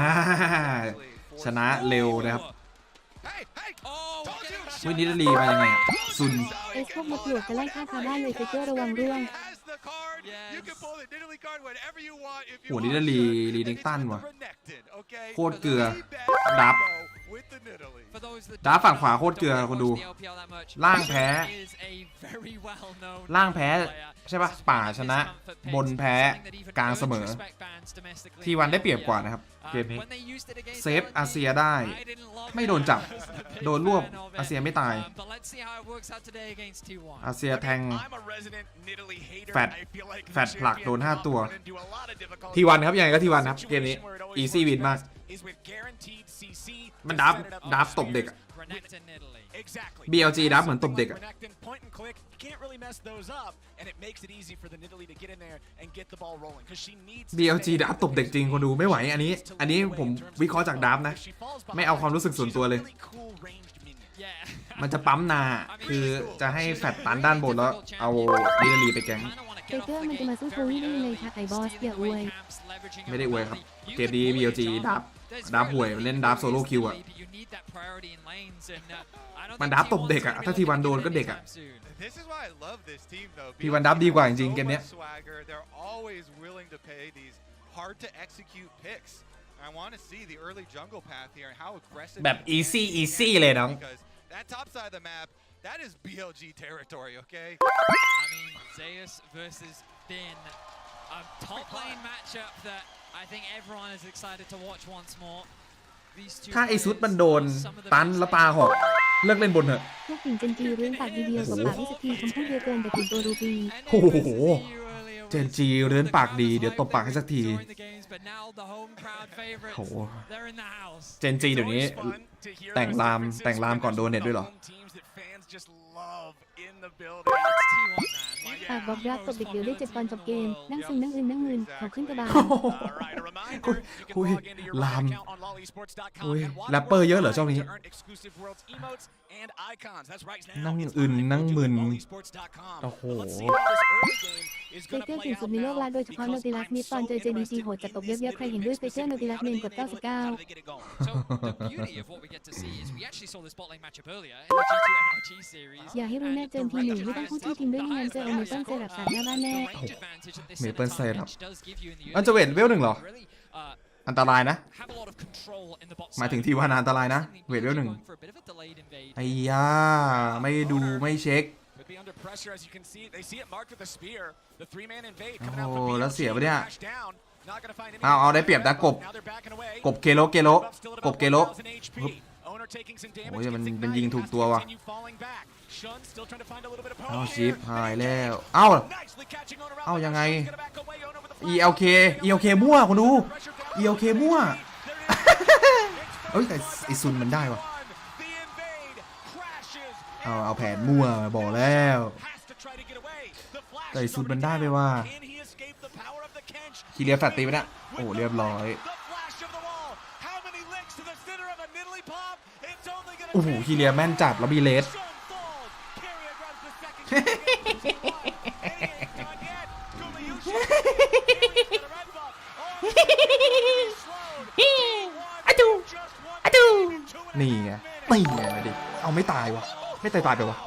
actually ชนะเร็วนะครับ Hey, hey! Oh, Told you! วินิดลีมายังไงอะซุน เอสพวกมาปลวกจะไล่ฆ่าคาบ้านเลยเฟเกอร์ระวังร่วง Has the card. You can pull the Nidalee card whenever you want if you โห want. นิดลีลีนิงตัน And it's ว่ะ with the Renekton, okay? โคตรเกลือ The best ดับ combo with the Nidalee. For those that ดาร์ฟฝั่งขวา don't โคตรเกลือ watch คนดู the LPL that much, ล่างแพ้ is a very well-known ล่างแพ้ player. ใช่ปะป่าชนะ บนแพ้กลางเสมอ T1 ได้เปรียบกว่านะครับ เกมนี้ เซฟอาเซียได้ ไม่โดนจับ โดนรวบอาเซียไม่ตาย อาเซียแทง I'm a resident Nidalee hater. แฟด I feel like แฟดหลักโดน 5 ตัว do a lot of difficult T1 ครับยังไงก็ T1 ครับเกมนี้ easy win มาก is with guaranteed CC. มันดับตบเด็กอะ Exactly. BLG ดับเหมือนตบเด็กอะ Renekton, point and click. You can't really mess those up, and it makes it easy for the Nidalee to get in there and get the ball rolling because she needs. to BLG stay ดับตบเด็กจริงคนดูไม่ไหวอันนี้ผมวิเคราะห์จากดับนะ ไม่เอาความรู้สึกส่วนตัวเลย Really cool ranged minion. มันจะปั๊มนาคือจะให้แฟดตันด้านบนแล้วเอาลิลลีไปแกง เฟเกอร์มันจะมาสู้โทวี่ได้ยังไงคะไอบอสอย่าอวย ไม่ได้อวยครับ เกมนี้ BLG ดับห่วยเล่นดับโซโล่คิวอะมันดับตบเด็กอะถ้าT1 โดนก็เด็กอะ This is why I love this team though. T1 ดับดีกว่าจริงๆเกมเนี้ย Swagger. They're always willing to pay these hard to execute picks. I want to see the early jungle path here and how aggressive. แบบ easy เลยน้อง Because that top side of the map, that is BLG territory, okay? I mean, Zeus versus Bin, a top lane matchup that I think everyone is excited to watch once more. ถ้าไอซุดมันโดนตันแล้วปาหอกเลิกเล่นบนเถอะ พวกปิ่นเจนจีเรื่องปากดีเดียวกับปากที่สักทีคำพูดเยอะเกินแต่ปิ่นตัวรูปี โอ้โห เจนจีเรือนปากดีเดี๋ยวตบปากให้สักทีโหเจนจีเดี๋ยวนี้แต่งรามก่อนโดนเน็ตด้วยเหรอ in the building. It's T1, man. Like, ปากบอกรักตบเด็กเดี๋ยวได้7 ตอนจบเกม นั่งซึงนั่งอึนนั่งมึนเขาขึ้นกระบาล All right, a reminder, you can log into your Lam. account on lolesports.com Ui, and watch rapper Worlds เยอะเหรอช่วงนี้ to earn exclusive Worlds emotes and icons. That's right now. นั่ง It's อึน live. นั่ง Go to มึน lolesports.com. โอ้โห But let's see how this early game is เฟ going เจอ to ร์ play เก่งสุด out ในโลก now ละโดยเฉพาะโน because ติลัส I'm มิตอน so เจอ JDG interested โหดจะตบ in เย this อะๆใครเห็น mid ด้วยเฟ game เจอร์โนติลัส specifically. เมน How ก do ด they get it 99 going? How do they get it going? So the beauty of what we get to see is we actually saw this bot lane matchup earlier in the G2 NRG series. อย่าให้รู้แน่เจินทีหนึ่งไม่ต้องพูดชื่อทีมด้วยไม่งั้นเจอเอาเมเปิลเซรับสาดหน้าบ้านแน่ The range advantage that this Maple center Syrup bench does give you in the มันจะเวทเวล 1เหรอ really อันตรายนะ have a lot of control in the bot หมาย side. ถึงที่ว่าอันตรายนะ เวทเวล 1 Going for a bit of a delayed invade. ไอ้ยาไม่ดูไม่เช็ค Could be under pressure as you can see. They see it marked with a spear. The 3-man invade coming out โอ้ from แล้ว BLG. เสียไปเนี่ย Crash down. Not gonna find any เอาได้เปรียบนะกบ Now they're backing away. กบเกโลเกโล Still at ก about บเกโล 1,000 HP. Owner taking some damage. โอ้ยมัน Gets มันยิง ignited. ถูก Has ตัว to ว่ะ continue falling back. Shun still trying to find a little bit of เอา poke ชิป here. หายแล้ว เอ้า Nicely catching Owner out. เอายังไง Shun's gonna back away. Owner with the flash. ELK มั่วคุณดู Pressure down. ELK มั่ว There it is. เอ้ยแต่ไอซุนมันได้ว่ะ The invade crashes. เอาแผนมั่วบอกแล้ว Has to try to get away. The flash แต่ไอ is ซุน already มันได้ไป down. ว่า Can he escape the power of the Kench? คีเรียแฟตตีไปนะโอ้เรียบร้อย The flash of the wall. How many licks to the center of a Nidalee pop? It's only gonna โอ้โห take คีเรียแม่นจัดแล้วมีเลส Shun falls. Carrier grabs the second kill. And he ain't done yet. Gumayushi. Carrier's got a red buff. Oh, it's slowed. T1 อะดู just one อะดู minute in 2.5 นี่ไง minutes. นี่ไงมาดิเอาไม่ตายวะไม่ตายไปวะ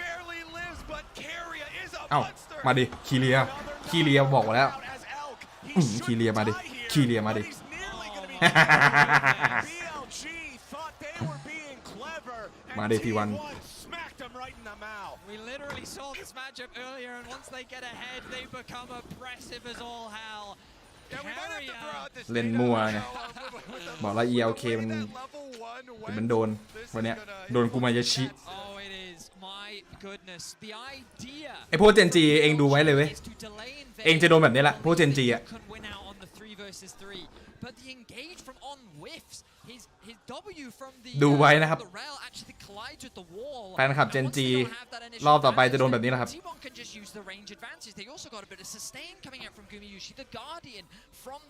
Barely lives, but Carrier is a เอ้า monster. มาดิคีเรียบอกมาแล้ว Out as Elk. He คีเรีย should มาดิ die here, คีเรียมาดิ but he's nearly gonna be dead. BLG thought they were being clever, and มาดิ T1 T1 smacked him right in the mouth. We literally saw this matchup earlier, and once they get ahead, they become oppressive as all hell. Yeah, we might have to throw out this เล่น data มั่ว now, ไง with the บอกแล้ว ELK way มัน that level one เดี๋ยว went, มันโดน this is วันเนี้ย gonna- โดนกูมายาชิ Oh, it is. My goodness. The idea ไอพวกเจนจีเองดูไว้เลยเว้ย is to delay invade เองจะโดนแบบนี้แหละพวกเจนจีอะ can win out on the 3 versus 3. But the engage from on whiffs, his W from the ดูไว้นะครับ the rail actually collides with the wall. แฟนคลับ And Gen once G they don't have that initial รอบต่อไป advantage, จะโดนแบบนี้แหละครับ T1 can just use the range advantage. They also got a bit of sustain coming out from Gumayushi. The Guardian from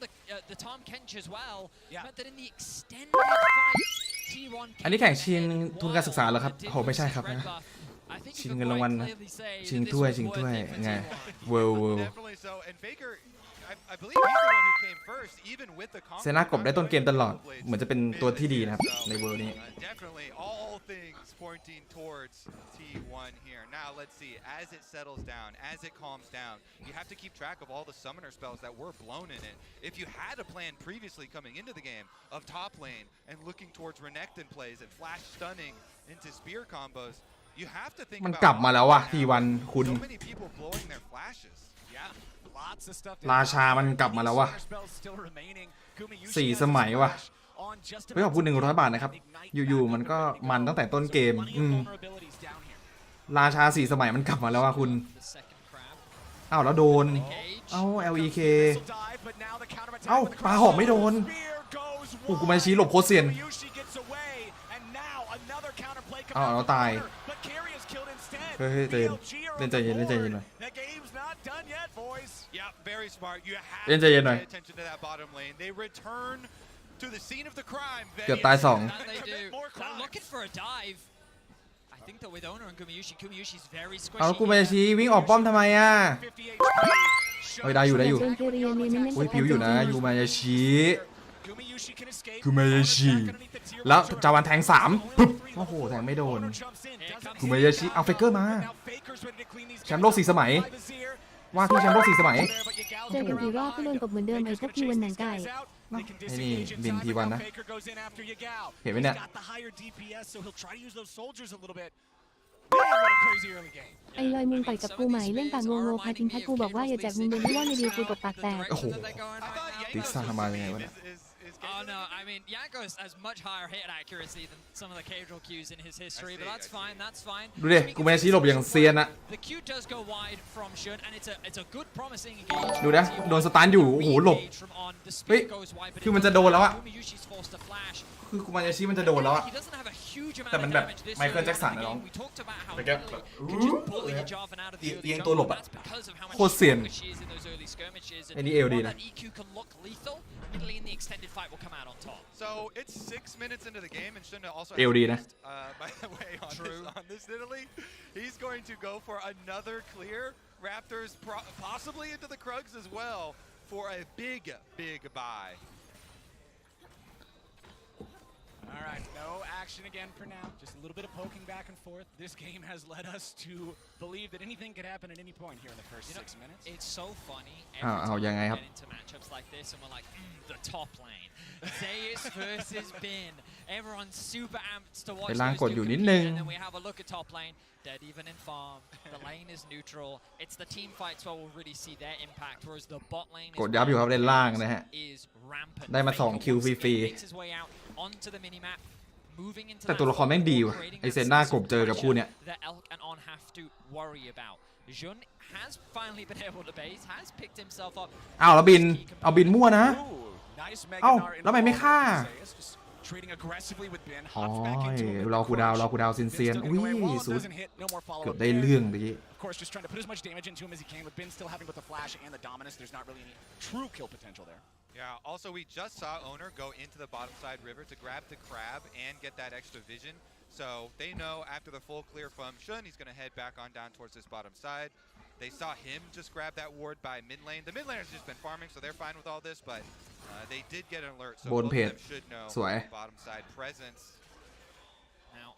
the Tom Kench as well meant that in the extended fight, T1 อันนี้แข่งชิงทุนการศึกษาเหรอครับโหไม่ใช่ครับนะ I think ชิง you เงิน can รางวัล quite นะ clearly say ชิง that this ถ้วย was ชิง worth ถ้วย it for ไง T1. เวิลด์ Definitely so. And Faker, I believe he's the one who came first, even with the เซน่ากบได้ต้นเกมตลอดเหมือนจะเป็นตัวที่ดีนะครับในเวิลด์นี้ Definitely all things pointing towards T1 here. Now let's see, as it settles down, as it calms down, you have to keep track of all the summoner spells that were blown in it. If you had a plan previously coming into the game of top lane and looking towards Renekton plays and flash stunning into spear combos, you have to think มัน about กลับมาแล้วว่ะทีวันคุณ so many people blowing their flashes. Yeah, lots of stuff. ราชามันกลับมาแล้วว่ะ 4 สมัยว่ะเฮ้ยขอบคุณ100 บาทนะครับอยู่ๆมันก็มันตั้งแต่ต้นเกมราชา 4 สมัยมันกลับมาแล้วว่ะคุณ The second crab. อ้าวแล้วโดน เอ้า LEK เอ้าปลาหอกไม่โดนโอ้กูมาชี้หลบโคตรเซียนเอาตายเฮ้ยใจเย็นเล่นใจเย็นหน่อย Yeah, very smart. You have เล่นใจเย็นหน่อย to pay attention to that bottom lane. They return to the scene of the crime. เกือบตาย 2 That they do. They're looking for a dive. I think that with Owner and Gumayushi's very เอา squishy. กูมาชี้วิ่งออกป้อมทำไมอ่ะ เฮ้ยได้อยู่ เจินเกเรียนเน้นๆ โอ้ย กับ ผิวอยู่นะ การ ยู โจมตี มายาชิ Gumayushi กูมายาชิแล้วจาวันแทง3ปึ๊บโอ้โหแทงไม่โดน กูมายาชิเอาเฟกเกอร์มาแชมป์โลก 4 สมัย ว่าที่แชมป์โลก 4 สมัย เจอกันกี่รอบก็โดนตบเหมือนเดิมไอ้พวกทีวันหนังไก่ ไอ้นี่บินทีวันนะ เห็นไหมเนี่ย ไอ้ลอยมึงต่อยกับกูไหมเล่นปากงงๆพาทิ้งทักกูบอกว่าอย่าแจกมึงโดนที่ว่าในดีกูตบปากแตก โอ้โห ติ๊กซ่ามายังไงวะเนี่ย Oh no, I mean Yanko has much higher hit accuracy than some of the casual Qs in his history, but that's fine. That's fine. ดูดิกูไม่ได้ชี้หลบอย่างเซียนอะ The Q does go wide from Shun, and it's a good promising engage. ดูนะโดนสตันอยู่โอ้โหหลบเฮ้ยคือมันจะโดนแล้วอะคือกูมันจะชี้มันจะโดนแล้วอะแต่มันแบบไมเคิลแจ็คสันนะน้องไปแกเอียงตัวหลบอะโคตรเซียนไอ้นี่เอลดีนะ So it's 6 minutes into the game, and Shun also. AOD na. By the way, on this Italy, he's going to go for another clear. Raptors possibly into the Krugs as well for a big buy. All right, no action again for now. Just a little bit of poking back and forth. This game has led us to believe that anything could happen at any point here in the first 6 minutes. It's so funny. เอายังไงครับ Get into matchups like this, and we're like, the top lane, Zeus versus Bin. Everyone's super amped to watch ไปล่าง those กด two อยู่นิด compete, นึง and then we have a look at top lane. Dead even in farm. The lane is neutral. It's the team fights where we'll really see their impact, whereas the bot lane กดยับอยู่ครับเลนล่างนะฮะ is rampant. ได้มา2คิวฟรี Makes his way out onto the minimap. แต่ตัวละครแม่งดีว่ะไอเซนหน้ากบเจอกับคู่เนี้ย that Elk and On have to worry about. Jun has finally been able to base, has picked himself up. อ้าวแล้วบินเอาบินมั่วนะ Nice เอ้า Meganar แล้วทำไมไม่ฆ่า trading aggressively with Ben. อ๋อ Hops back into him. รอคูดาวเซียนๆอุ้ยสุด Doesn't hit, no more follow-up เกือบได้ there. เรื่องเมื่อกี้ Of course, just trying to put as much damage into him as he can, with Ben still having both the flash and the dominance. There's not really any true kill potential there. Yeah, also we just saw Owner go into the bottom side river to grab the crab and get that extra vision. So they know after the full clear from Shun, he's going to head back on down towards this bottom side. They saw him just grab that ward by mid lane. The mid laner's just been farming, so they're fine with all this, but they did get an alert, so both of them should know bottom side presence. Now,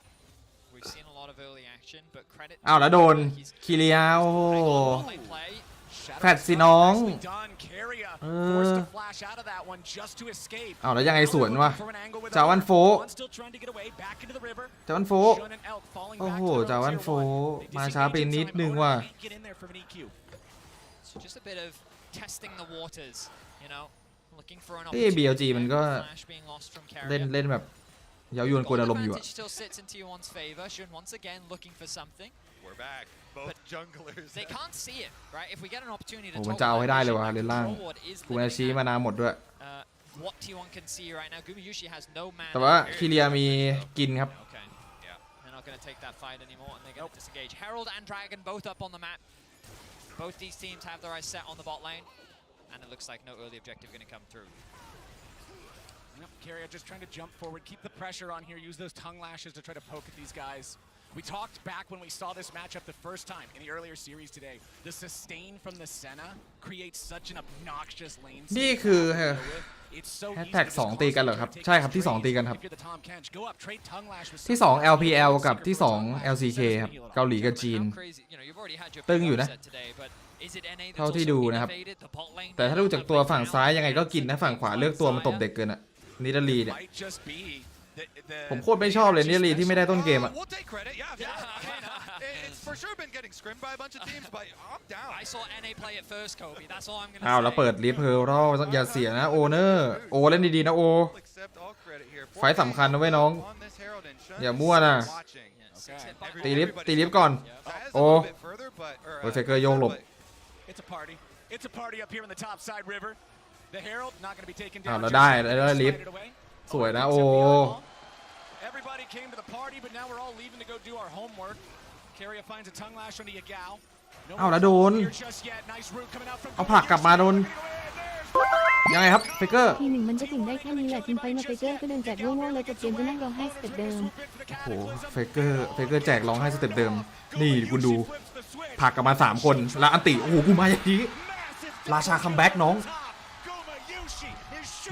we've seen a lot of early action, but credit อ้าวแล้วโดนคิริยาโอ้ play. แฟดสิน้อง Forced to flash out of that one just to escape. อ้าวแล้วยังไงสวนวะ จาวันโฟ Still trying to get away back into the river. จาวันโฟ Shun and Elk falling โอ้ back โห to their จา own วัน tier โฟ one. มาช้าไปนิดนึงว่ะ Can't get in there from an EQ. So just a bit of testing the waters, you know, looking for an เอ้ BLG มันก็ flash being lost from เล่น carrier. เล่นแบบเย้ายวนกวนอารมณ์อยู่อะ Advantage still sits in T1's favor. Shun once again looking for something. We're back. Both junglers. They can't see it, right? If we get an opportunity to โอ้มัน talk จะเอาให้ about ได้ vision, เลยว่ะ that เลนล่าง control ward is กูมาชี้ limiting มานาหมดด้วย what T1 can see right now. Gumayushi has no mana. แต่ว่าคิริยามีกินครับ Okay. Yeah. They're not going to take that fight anymore, and they're going to disengage. Herald and Dragon both up on the map. Both these teams have their eyes set on the bot lane, and it looks like no early objective going to come through. Carrier just trying to jump forward, keep the pressure on here, use those tongue lashes to try to poke at these guys. We talked back when we saw this matchup the first time in the earlier series today. The sustain from the Senna creates such an obnoxious lane. นี่คือ It's so แฮช easy แท็ก to just 2ตีกันเหรอครับ constantly ใช่ครับ take ที่ trades. 2ตีกันครับ If you're the Tom Kench, go up, trade tongue lash with ที่ someone. 2 LPL กับที่2 LCK ครับเกาหลีกับจีน How crazy, you know, you've already had your ตึงอยู่ pick นะ upset today, but is it NA that's เท่าที่ also ดูนะครับ innovated? The bot lane แต่ถ้าดูจากตัวฝั่งซ้ายยังไงก็กินนะฝั่งขวาเลือกตัวมันตบเด็กเกินอะนิดาลีเนี่ย Might just be the ผมโคตรไม่ชอบเลยนิดาลีที่ไม่ได้ต้นเกมอะ We'll take credit, it's for sure been getting scrimmed by a bunch of teams, but I'm down. I saw NA play it first, Kobe. That's all I'm going to อ้าว say. แล้วเปิดลิฟเพอร์รัลอย่าเสียนะโอเนอร์โอเล่นดีๆนะโอ Accept all credit here. ไฟต์สำคัญนะเว้ยน้อง On this Herald and Shun อย่ามั่วนะ watching. Yeah, six hit by ตีลิฟก่อน Zayas a Oh. little bit further, but โอ้ยเฟเกอร์โยงหลบ It's a party. It's a party up here in the top side river. The Herald not going to be taken อ้าว down. แล้ว just ได้ yet. แล้วลิฟ Slide it away. สวยนะโอ Everybody came to the party, but now we're all leaving to go do our homework. Carrier finds a tongue lash onto Yagao. อ้าวแล้วโดน Here just yet. Nice route coming out from เอาผลักกลับมาโดน ยังไงครับเฟเกอร์ ทีหนึ่งมันจะถึงได้แค่นี้แหละทีมไปมาเฟเกอร์ก็เดินแจกโง่ๆเลยจบเกมก็นั่งร้องไห้สเต็ปเดิม โอ้โหเฟเกอร์แจกร้องให้สเต็ปเดิม นี่คุณดูผลักกลับมา3คนแล้วอันติโอ้โหกูมาอย่างนี้ราชาคัมแบ็กน้อง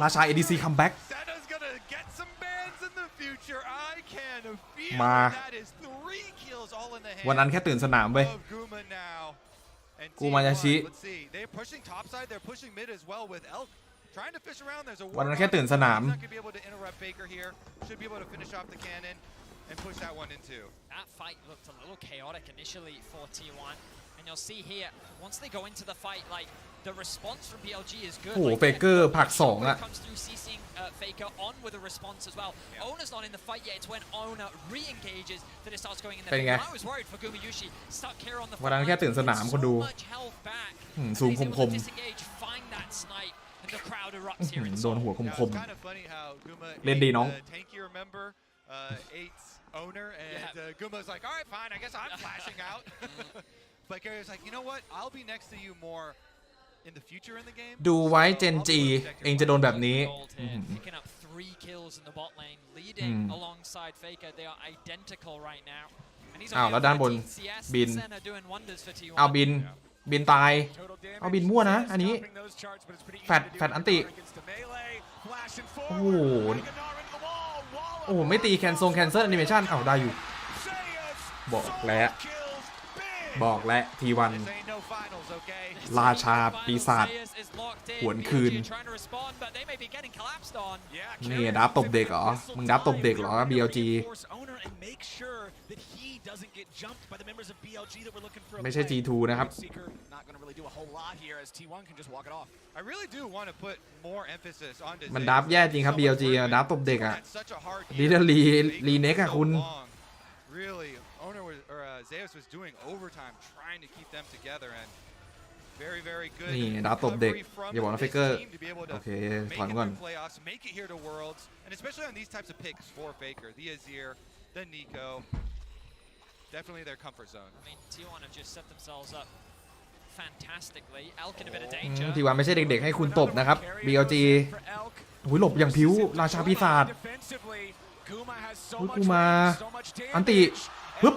ราชา ADC คัมแบ็ก Senna's gonna get some bans in the future. I can feel มา that is 3 kills all in the วันนั้น hand แค่ตื่นสนามเว้ย of Guma now. And Gumayashi. T1, let's see. They're pushing top side. They're pushing mid as well with Elk. Trying to fish around. There's a วัน ward นั้น on แค่ him. ตื่นสนาม He's not gonna be able to interrupt Baker here. Should be able to finish off the cannon and push that one into. That fight looked a little chaotic initially for T1, and you'll see here, once they go into the fight, like, the response from BLG is good. โอ้โหเฟเกอร์ผัก2อ่ะ comes through CCing Faker on with a response as well. Ona's not in the fight yet. It's when Ona re-engages that it starts going in there. เป็นไง I was worried for Gumayushi stuck here on the วันนั้นแค่ตื่นสนามคนดู so much health back. ซูมคม Disengage, find that snipe, and the crowd erupts here in โดน Seoul. หัวคม It's kind of funny how Guma เล่นดีน้อง the tankier member Eight's owner and Guma's like, all right, fine, I guess I'm flashing out. But Gary's like, you know what? I'll be next to you more in the future in the game. ดูไว้เจนจีเองจะโดนแบบนี้ Picking up 3 kills in the bot lane, leading alongside Faker. They are identical right now. And he's อ้าว only แล้วด้านบน 13 CS. บิน The Senna doing wonders for T1. เอาบินตาย เอาบินมั่วนะอันนี้แฟดอันติโอ้โหโอ้โหไม่ตีแคนเซิลแอนิเมชั่นเอาได้อยู่บอกแล้วทีวันราชาปีศาจหวนคืนนี่ดับตบเด็กเหรอมึงดับตบเด็กเหรอ BLG ไม่ใช่ G2 นะครับ มันดับแย่จริงครับ BLG ดับตบเด็กอ่ะรีเน็กอะคุณ Really, Owner was Zeus was doing overtime trying to keep them together and very good. นี่ดับตบเด็กอย่าบอกนะเฟกเกอร์โอเคถอนก่อน Make it here to Worlds, and especially on these types of picks for Faker, the Azir, the Nico, definitely their comfort zone. I mean, T1 have just set themselves up fantastically. Elk in a bit of danger. ทีวันไม่ใช่เด็กๆให้คุณตบนะครับ BLG หุยหลบอย่างผิวราชาปีศาจกูมาอันติปึ๊บ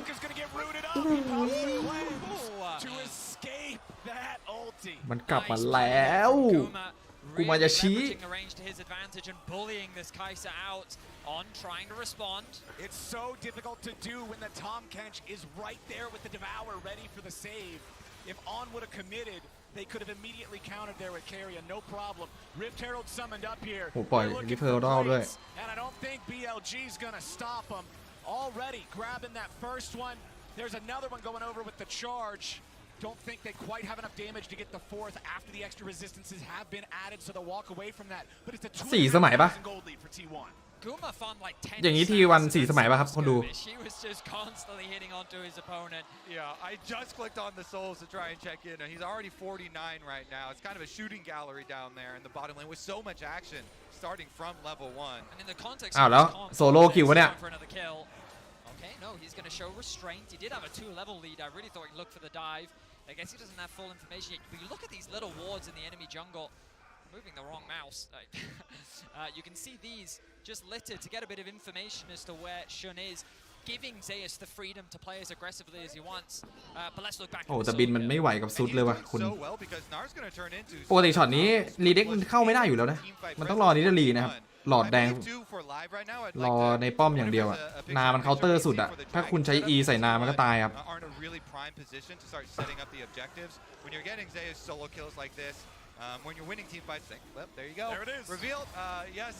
มันกลับมาแล้วกูมาจะชี้ It's so difficult to do when the Tom Kench is right there with the Devour ready for the save. If On would have committed, they could have immediately countered there with Carrion, no problem. Rift Herald summoned up here. โอ้ปล่อยริฟเฟิร์ลด้วย And I don't think BLG's gonna stop them. Already grabbing that first one. There's another one going over with the charge. Don't think they quite have enough damage to get the fourth after the extra resistances have been added, so they'll walk away from that. But it's a 4 สมัยปะ gold lead for T1. อย่างนี้ทีวัน4 สมัยป่ะครับคนดู Yeah, I just clicked on the souls to try and check in, and he's already 49 right now. It's kind of a shooting gallery down there in the bottom lane with so much action starting from level 1. อ้าวแล้วโซโล่คิววะเนี่ย Okay, no, he's going to show restraint. He did have a 2-level lead. I really thought he'd look for the dive. I guess he doesn't have full information yet. But you look at these little wards in the enemy jungle. Moving the wrong mouse. You can see these just littered to get a bit of information as to where Shun is, giving Zeus the freedom to play as aggressively as he wants. But let's look back. โอ้แต่บินมันไม่ไหวกับซุดเลยว่ะคุณ So well because Nar's going to turn into ปกติช็อตนี้รีเด็กมันเข้าไม่ได้อยู่แล้วนะมันต้องรอนิดรีนะครับหลอดแดงรอในป้อมอย่างเดียวอะนามันเคาน์เตอร์สุดอะถ้าคุณใช้ E ใส่นามันก็ตายครับ When you're winning team fights, well, there you go. There it is. Revealed. Yes,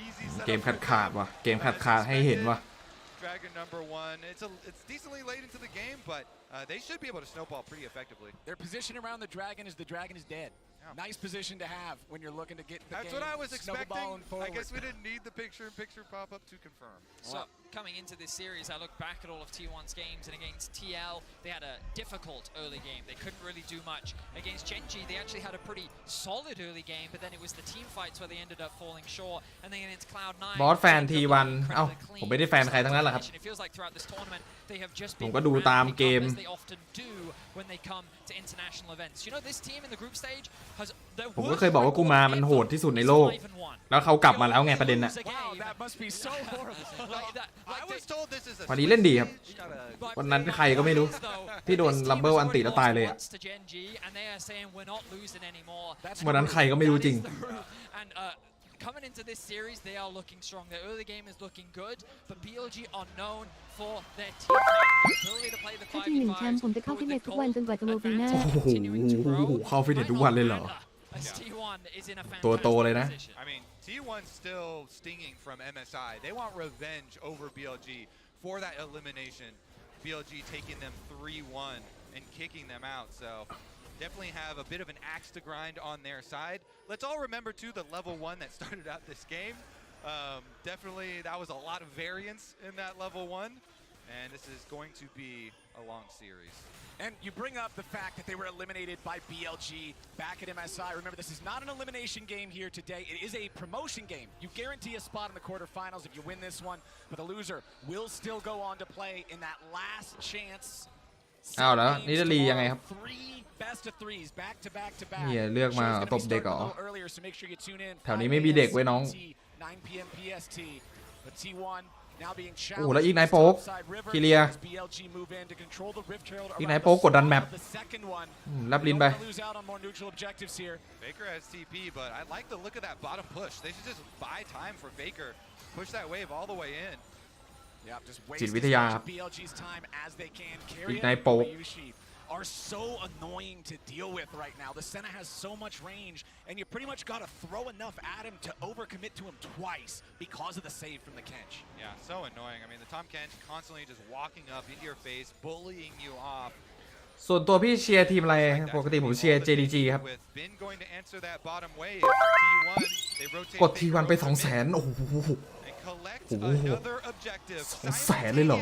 easy setup. เกมขาดว่ะเกมขาดให้เห็นว่ะ Dragon number 1. It's decently late into the game, but they should be able to snowball pretty effectively. Their position around the dragon is dead. Yeah. Nice position to have when you're looking to get the That's game what I was expecting. Forward. I guess we didn't need the picture-in-picture pop-up to confirm. So coming into this series, I look back at all of T1's games, and against TL, they had a difficult early game. They couldn't really do much. Against Genji, they actually had a pretty solid early game, but then it was the team fights where they ended up falling short. And then against Cloud9, บอสแฟน T1 เอ้าผมไม่ได้แฟนใครทั้งนั้นแหละครับ It feels like throughout this tournament, they have just ผม been ก็ดูตามเกม as they often do when they come to international events. You know, this team in the group stage has ผมก็เคยบอกว่ากูมามันโหดที่สุดในโลกแล้วเขากลับมาแล้วไงประเด็นน่ะ That must be so horrible. I was told this is a วันนี้เล่นดีครับวันนั้นใครก็ไม่รู้ที่โดนลัมเบิลอันติแล้วตายเลยอะวันนั้นใครก็ไม่รู้จริง Coming into this series, they are looking strong. Their early game is looking good, but BLG are known for their team ability to play the ถ้าที1 แชมป์ผมจะเข้าฟิตเนสทุกวันจนกว่าจะโลปีหน้า โอ้โหเข้าฟิตเนสทุกวันเลยเหรอ ตัวโตเลยนะ I mean, T1's still stinging from MSI. They want revenge over BLG for that elimination. BLG taking them 3-1 and kicking them out. So definitely have a bit of an axe to grind on their side. Let's all remember too the level 1 that started out this game. Definitely that was a lot of variance in that level 1, and this is going to be a long series. And you bring up the fact that they were eliminated by BLG back at MSI. Remember, this is not an elimination game here today. It is a promotion game. You guarantee a spot in the quarterfinals if you win this one, but the loser will still go on to play in that last chance. เอาแล้วนิดาลียังไงครับ Best of threes back to back to back. เนี่ยเลือกมาตบเด็กเหรอ Earlier, so make sure you tune in. แถวนี้ไม่มีเด็กไว้น้อง 9 p.m. PST. But T1 now being โอ้แล้วอีกไนโป๊กคิเลียอีกไนโป๊กกดดันแมปรับลินไป Faker has TP, but I like the look of that bottom push. They should just buy time for Faker, push that wave all the way in. จิตวิทยาอีกไนโป๊กare so annoying to deal with right now. The Senna has so much range, and you pretty much got to throw enough at him to overcommit to him twice because of the save from the Kench. Yeah, so annoying. I mean, the Tom Kench constantly just walking up into your face, bullying you off. ส่วนตัวพี่เชียร์ทีมอะไรปกติผมเชียร์ JDG ครับกด T1 ไป 200,000 โอ้โห200,000 เลยเหรอ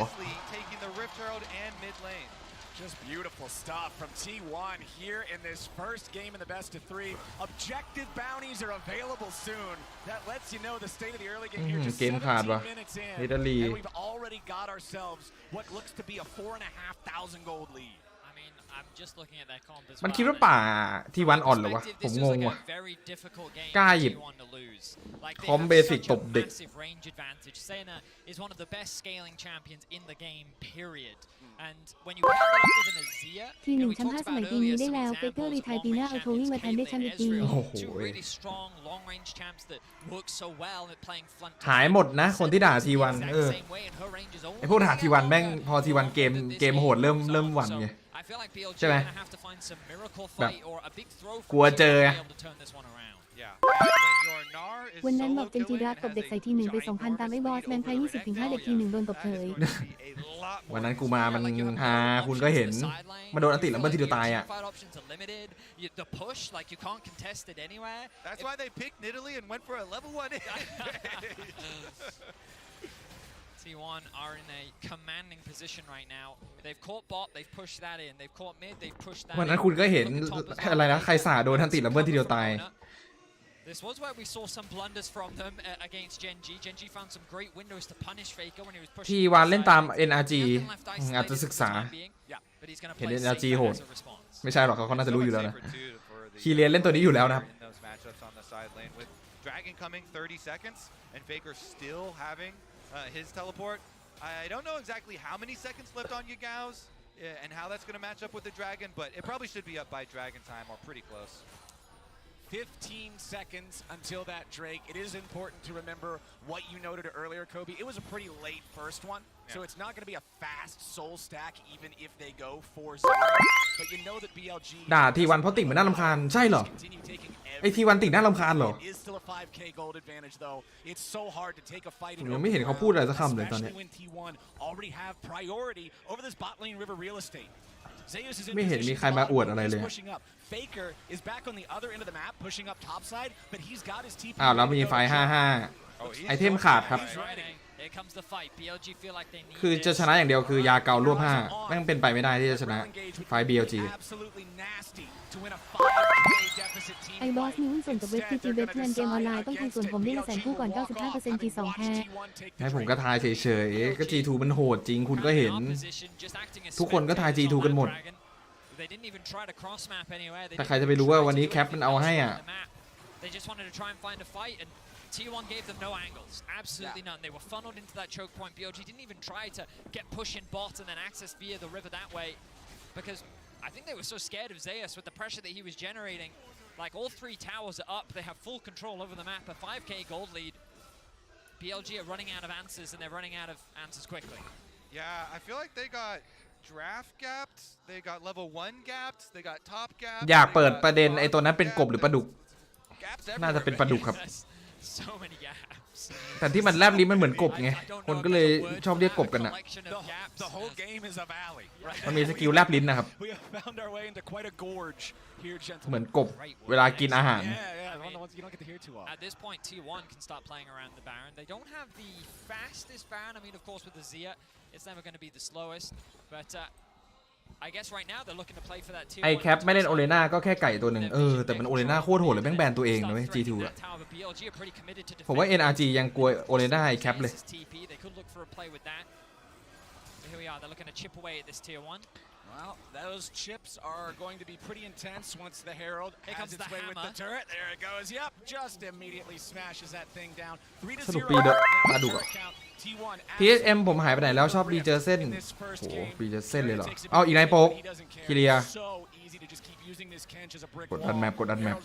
Just beautiful stuff from T1 here in this first game in the best of 3. Objective bounties are available soon. That lets you know the state of the early game here. Just 17 minutes in, and we've already got ourselves what looks to be a 4,500 gold lead. I'm just looking at their comp as well. มันคิดว่าป่าที่วันอ่อนเหรอวะผมงงว่ะกล้าหยิบคอมเบสิกตบเด็ก is one of the best scaling champions in the game, period. And when you pair it up with an Azir, ทีหนึ่งแชมป์5สมัยปีนี้ได้แล้วเฟเกอร์รีไทร์ปีหน้าเอาโทวิ่งมาแทนได้แชมป์อีกปี two really strong long range champs that work so well at playing front. หายหมดนะคนที่ด่า T1 ไอพวกด่า T1 แม่งพอ T1 เกมโหดเริ่มหวั่นไงใช่ไหมแบบกลัวเจอวันนั้นบอกเจนจีรักตบเด็กใส่ทีหนึ่งไป 2,000 ตามไอ้บอสแมนไพ20-5เด็กทีหนึ่งโดนตบเฉย วันนั้นกูมามันฮาคุณก็เห็นมาโดนอันติแล้วเมื่อทีเดียวตายอ่ะ That's why they picked Nidalee and went for a level 1. T1 are in a commanding position right now. They've caught bot, they've pushed that in. They've caught mid, they've pushed that in. วันนั้นคุณก็เห็นอะไรนะใครสาโดนทันติแล้วเมื่อทีเดียวตาย This was where we saw some blunders from them against Genji. Genji found some great windows to punish Faker when he was pushing. ที่วานเล่นตาม NRG อาจจะศึกษาเห็น NRG โหดไม่ใช่หรอกเขาน่าจะรู้อยู่แล้วนะคีเรียนเล่นตัวนี้อยู่แล้วนะครับ Dragon coming 30 seconds and Faker still having his teleport. I don't know exactly how many seconds left on Yagao's and how that's going to match up with the Dragon, but it probably should be up by Dragon time or pretty close. 15 seconds until that Drake. It is important to remember what you noted earlier, Kobe. It was a pretty late first one, so it's not going to be a fast soul stack even if they go 4-0. But you know that BLG ด่า T1 เพราะติ่งมันน่ารำคาญใช่เหรอไอ T1 ติ่งน่ารำคาญเหรอผมยังไม่เห็นเขาพูดอะไรสักคำเลยตอนนี้ไม่เห็นมีใครมาอวดอะไรเลยอ้าวแล้วมีไฟ 5-5 ไอเทมขาดครับคือจะชนะอย่างเดียวคือยาเการวบ5แม่งเป็นไปไม่ได้ที่จะชนะไฟ BLG ไอบอสมีหุ้นส่วนกับเว็บ PG เว็บพนันเกมออนไลน์ต้องทายส่วนผมได้ละ100,000คู่ก่อน 95% G2 แพ้ให้ผมก็ทายเฉยๆก็ G2 มันโหดจริงคุณก็เห็นทุกคนก็ทาย G2 กันหมดแต่ใครจะไปรู้ว่าวันนี้แคปมันเอาให้อ่ะT1 gave them no angles, absolutely none. They were funneled into that choke point. BLG didn't even try to get push in bot and then access via the river that way, because I think they were so scared of Zeus with the pressure that he was generating. Like all 3 towers are up, they have full control over the map. A 5k gold lead. BLG are running out of answers, and they're running out of answers quickly. Yeah, I feel like they got draft gapped, they got level 1 gapped, they got top gapped. อยากเปิดประเด็นไอตัวนั้นเป็นกบหรือปลาดุกน่าจะเป็นปลาดุกครับ So many gaps. แต่ที่มันแลบลิ้นมันเหมือนกบไงคนก็เลยชอบเรียกกบกันอ่ะ The whole game is a valley. มันมีสกิลแลบลิ้นนะครับ We have found our way into quite a gorge here, เหมือน gentlemen. กบเวลากินอาหาร Yeah, the ones you don't get to hear too often. At this point, T1 can start playing around the Baron. They don't have the fastest Baron. I mean, of course, with the Zia, it's never going to be the slowest. But I guess right now they're looking to play for that T1. ไอแคปไม่เล่นโอเลน่าก็แค่ไก่ตัวหนึ่งแต่มันโอเลน่าโคตรโหดเลยแม่งแบนตัวเองนะเว้ย G2 อะผมว่า NRG ยังกลัวโอเลน่าไอแคปเลย Here we are, they're looking to chip away at this tier 1. Well, those chips are going to be pretty intense once the Herald has its way with the turret. There it goes. Yep, just immediately smashes that thing down. 3-0. สนุกปีเด้อมาดูอ่ะ PSM ผมหายไปไหนแล้วชอบบีเจอเส้นโหบีเจอเส้นเลยเหรอเอาอีกนายโป๊กคิเลียกดดันแมปกดดันแมป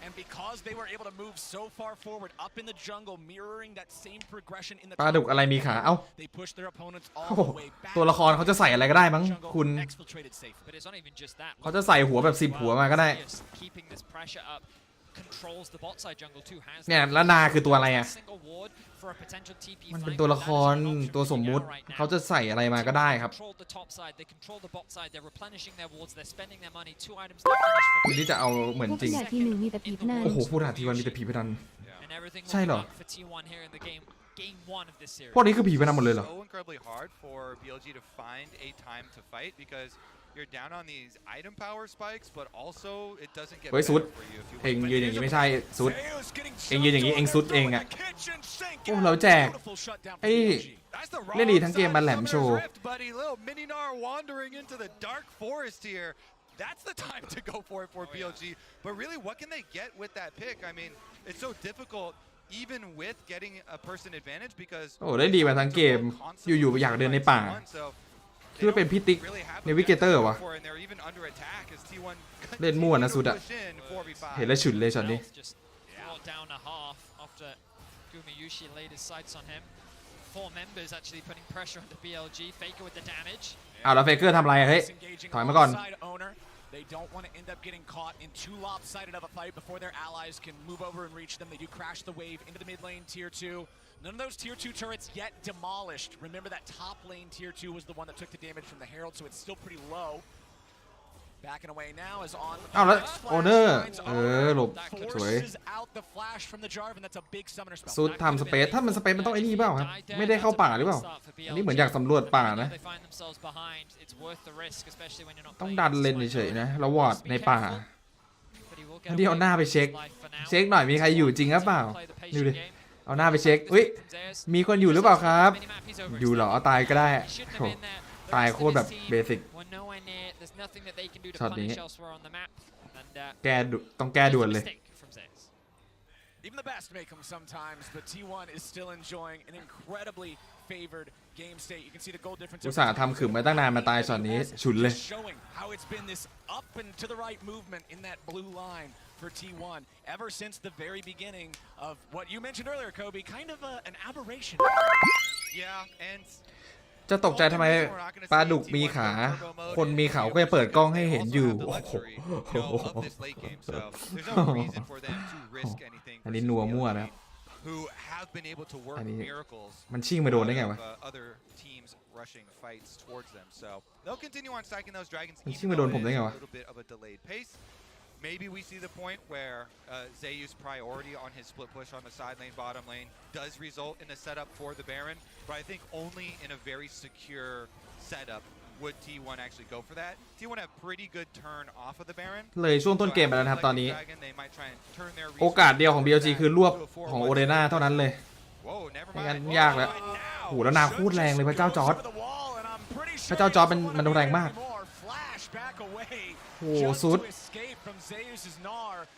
And because they were able to move so far forward up in the jungle, mirroring that same progression in the ปลาดุกอะไรมีขาเอ้า they pushed their opponents โอ้ all โห the way back. ตัวละครเขาจะใส่อะไรก็ได้มั้งคุณ Exfiltrated safe. But it's not even just that. เขาจะใส่หัวแบบ10หัวมาก็ได้ Keeping this pressure up controls the bot side jungle too. Has เนี่ยแล้วนาคือตัวอะไรอ่ะ single ward for a potential TP มันเป็นตัวละครตัวสมมุติเขาจะใส่อะไรมาก็ได้ครับ control the top side, they control the bot side, they're replenishing their wards, they're spending their money. 2 items to finish for คุณที่จะเอาเหมือน พวก จริง ผู้ใหญ่ทีหนึ่งมีแต่ผีพนัน โอ้โหพูดหาทีวันมีแต่ผีพนัน and everything ใช่เหรอ will be up for T1 here in the game 1 of this series. พวกนี้คือผีพนันหมดเลยเหรอ So incredibly hard for BLG to find a time to fight because you're down on these item power spikes, but also it doesn't get เฮ้ย better สุด for you if you เองยืนอย่างนี้ไม่ใช่สุด Zeus getting เองยืนอย่างนี้เองสุดเองอ่ะ kitchen sink. โอ้เราแจก Beautiful shutdown for เอ้ย BLG. That's the เล่นดี wrong ทั้งเกม side มา of แหลม Summoner's โชว์ Rift, buddy. Little Mininar wandering into the dark forest here. That's the time to go for it for BLG. But really, what can they get with that pick? I mean, it's so difficult, even with getting a person advantage, because โอ้เล่นดีมาทั้งเกมอยู่ๆอยากเดินในป่าคิดว่าเป็นพี่ติ๊กในวิกเกเตอร์วะเล่นมั่วนะสุดอะเห็นแล้วฉุนเลยช็อตนี้ Just brought down a half after Gumayushi laid his sights on him. 4 members actually putting pressure on the BLG. Faker with the damage. อ้าวแล้วเฟเกอร์ทำอะไรเฮ้ย ถอยมาก่อน They don't want to end up getting caught in too lopsided of a fight before their allies can move over and reach them. They do crash the wave into the mid lane tier 2. None of those tier 2 turrets yet demolished. Remember that top lane tier 2 was the one that took the damage from the Herald, so it's still pretty low. Backing away now is on. อ้าวแล้วโอเนอร์หลบสวย Forces out the flash from the Jarvan. That's a big summoner spell. สุดทำสเปซถ้ามันสเปซมันต้องไอ้นี่เปล่าครับไม่ได้เข้าป่าหรือเปล่าอันนี้เหมือนอยากสำรวจป่านะ They find themselves behind. It's worth the risk, especially when you're not ต้อง playing ดัน this เลน side เฉย jungle. ๆนะแล้ววอร์ดในป่า But he will get อันนี้เอาหน้าไป away เช็ค with his life for now. เช็คหน่อยมีใครอยู่จริงหรือเปล่า Play the ดู patient ดิ game. เอาหน้าไปเช็คอุ้ยมีคนอยู่หรือเปล่าครับ Minimap, he's over. อยู่เหรอตายก็ได้ He shouldn't โถ have been there. The ตาย rest โค of ตรแบบ his team เบสิก were nowhere near. There's nothing that they can do to ช็อตนี้ punish elsewhere on the map. And ต้องแก้ด่วน just a เลย mistake from Zeus. Even the best make them sometimes, but T1 is still enjoying an incredibly favored game state. You can see the goal difference. อุตส่าห์ทำขึมมาตั้งนานมาตายช็อตนี้ฉุนเลย Showing how it's been this up and to the right movement in that blue line for T1 ever since the very beginning of what you mentioned earlier, Kobe, kind of an aberration. Yeah, and จะตกใจทำไมปลาดุกมีขา คนมีเขาก็จะเปิดกล้องให้เห็นอยู่โอ้โห อันนี้นัวมั่วนะ who have been able to work miracles มันชิ่งมาโดนได้ไงวะ other teams rushing fights towards them so they'll continue on stacking those dragons มันชิ่งมาโดนผมได้ไงวะ a little bit of a delayed pace maybe we see the point where Zeus' priority on his split push on the side lane bottom lane does result in a setup for the Baron but I think only in a very secure setup would T1 actually go for that T1 have pretty good turn off of the Baron เลยช่วงต้นเกมไปแล้วนะครับตอนนี้โอกาสเดียวของ BLG คือรวบของโอเรน่าเท่านั้นเลยไม่งั้นยากแล้วโหแล้วนาคูดแรงเลยพระเจ้าจอร์ดพระเจ้าจอร์ดมันแรงมากโอ้โหสุด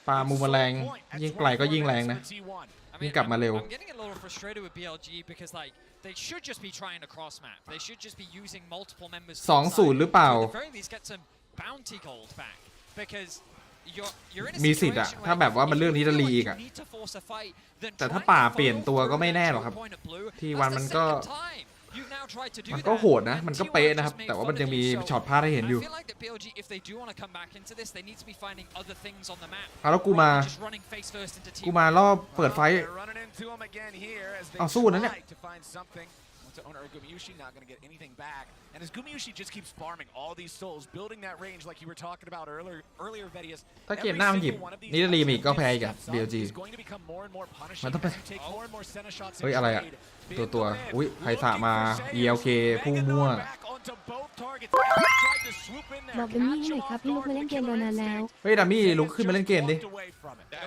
ปลามุมแรงยิ่งไกลก็ยิ่งแรงนะยิ่งกลับมาเร็ว I'm getting a little frustrated with BLG because like they should just be trying to cross map. They should just be using multiple members. 2-0 หรือเปล่า To the very least get some bounty gold back because you're in a มีสิทธิ์อะ situation ถ้าแบบว่ามันเรื่องนี้จะรีอีก where อะ you need to force a fight, then แต่ถ้า try ป่า to เปลี่ยน follow ตัวก็ through ไม่ that แน่หรอกครับ choke point at blue. ที That's วัน the มันก็ second time You've now tried to do มัน that. ก็โหดนะมันก็เป๊ะนะครับแต่ว่ามันยังมีช็อตพลาดให้เห็นอยู่ I feel like that BLG, if they do want to come back into this, they need to be finding other things on the map. แล้วกูมาล่อเปิดไฟเอาสู้นะเนี่ย to owner Gumayushi, not going to get anything back. And as Gumayushi just keeps farming all these souls, building that range like you were talking about earlier, Vedius. ถ้าเกมหน้ามันหยิบนิดาลีมีก็แพ้อีกอะ BLG มันต้องเป็นเฮ้ยอะไรอะตัวอุ้ยใครสะมา ELK พุ่งมั่ว บอกดัมมี่ให้หน่อยครับพี่ลุกมาเล่นเกมรอนานแล้ว เฮ้ยดัมมี่ลุกขึ้นมาเล่นเกมดิ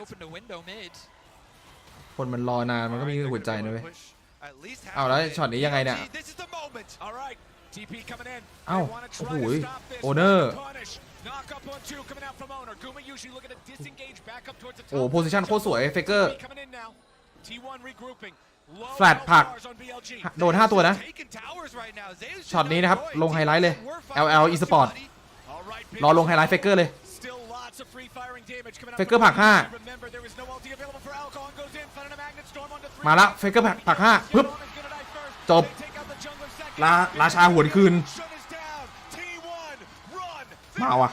Opened a window mid. คนมันรอนานมันก็มีหัวใจนะเว้ยเอาแล้วช็อตนี้ยังไงเนี่ยเอ้าโอ้โหโอเนอร์โอ้โพซิชั่นโคตรสวยเฟกเกอร์แฟลตผักโดน5ตัวนะช็อตนี้นะครับลงไฮไลท์เลย LL Esport รอลงไฮไลท์เฟกเกอร์เลยเฟกเกอร์ผัก5มาละเฟกเกอร์ผัก5ปึ๊บจบราชาหวนคืนมาว่ะ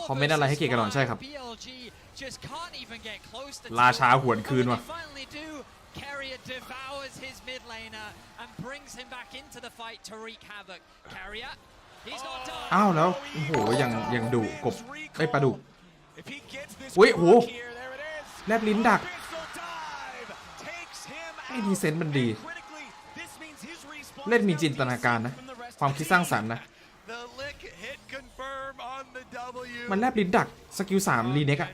คอมเมนต์อะไรให้เกียรติกันหน่อยใช่ครับราชาหวนคืนว่ะCarrier devours his mid laner and brings him back into the fight to wreak havoc. Carrier, he's not done. อ้าวแล้วโอ้โหยังดุกบไอ้ปลาดุกอุ้ยโหแลบลิ้นดักไอ้ดีเซนต์มันดีเล่นมีจินตนาการนะความคิดสร้างสรรค์นะมันแลบลิ้นดักสกิล3รีเน็กอะ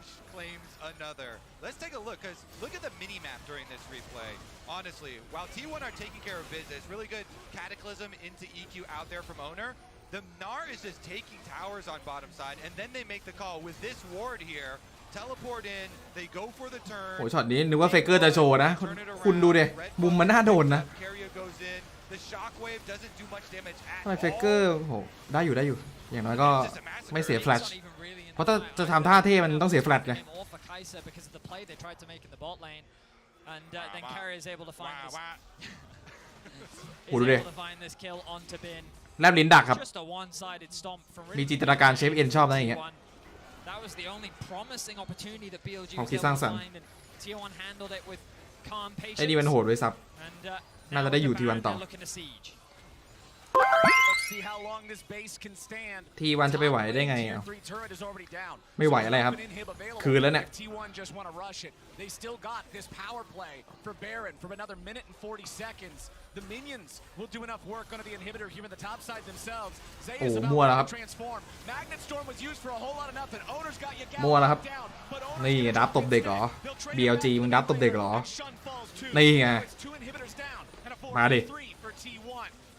Let's take a look, because look at the mini-map during this replay. Honestly, while T1 are taking care of business, really good Cataclysm into EQ out there from Owner, the Gnar is just taking towers on bottom side, and then they make the call. With this ward here, teleport in, they go for the turn. โอ้ช็อตนี้นึกว่าเฟกเกอร์จะโชว์นะคุณดูดิมุมมันน่าโดนนะทำไมเฟกเกอร์โหได้อยู่อย่างน้อยก็ไม่เสียแฟลชเพราะถ้าจะทำท่าเท่มันต้องเสียแฟลชไงbecause of the play they tried to make in the bot lane, and then Carrier is able to find this kill onto Bin. แลบลิ้นดักครับ Just a one-sided stomp from มีจินตนาการเชฟเอ็นชอบนะอย่างเงี้ย That was the only promising opportunity that BLG ความ was คิด able สร้าง to สรรค์ find, and T1 handled it with calm ไอ้นี่มัน patience. โหดด้วยซับ น่าจะได้อยู่ที่วันต่อ ทีวันจะไปไหวได้ไงอ่ะไม่ไหวอะไรครับคืนแล้วเนี่ย โอ้มั่วแล้วครับมั่วแล้วครับนี่ดับตบเด็กเหรอ BLG มึงดับตบเด็กเหรอนี่ไงมาดิ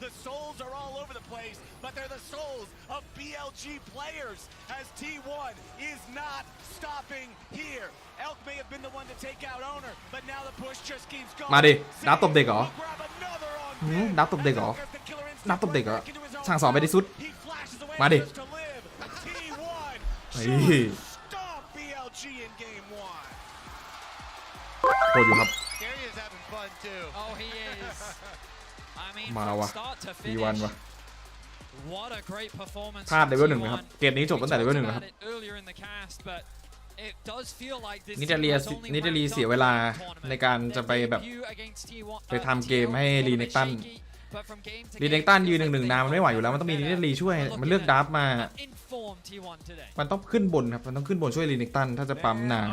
The souls are all over the place, but they're the souls of BLG players as T1 is not stopping here. Elk may have been the one to take out Owner, but now the push just keeps going. มาดิดับตบเด็กเหรอดับตบเด็กเหรอดับตบเด็กเหรอช่างสอนไปดิสุดมาดิโคตรอยู่ครับมาว่ะT1ว่ะพลาดเลเวล1นะครับเกมนี้จบตั้งแต่เลเวล1นะครับนิดาลีเสียเวลาในการจะไปแบบไปทำเกมให้รีเน็กตันยืน1-1นานมันไม่ไหวอยู่แล้วมันต้องมีนิดาลีช่วยมันเลือกดับมามันต้องขึ้นบนครับมันต้องขึ้นบนช่วยรีเน็กตันถ้าจะปั๊มนาน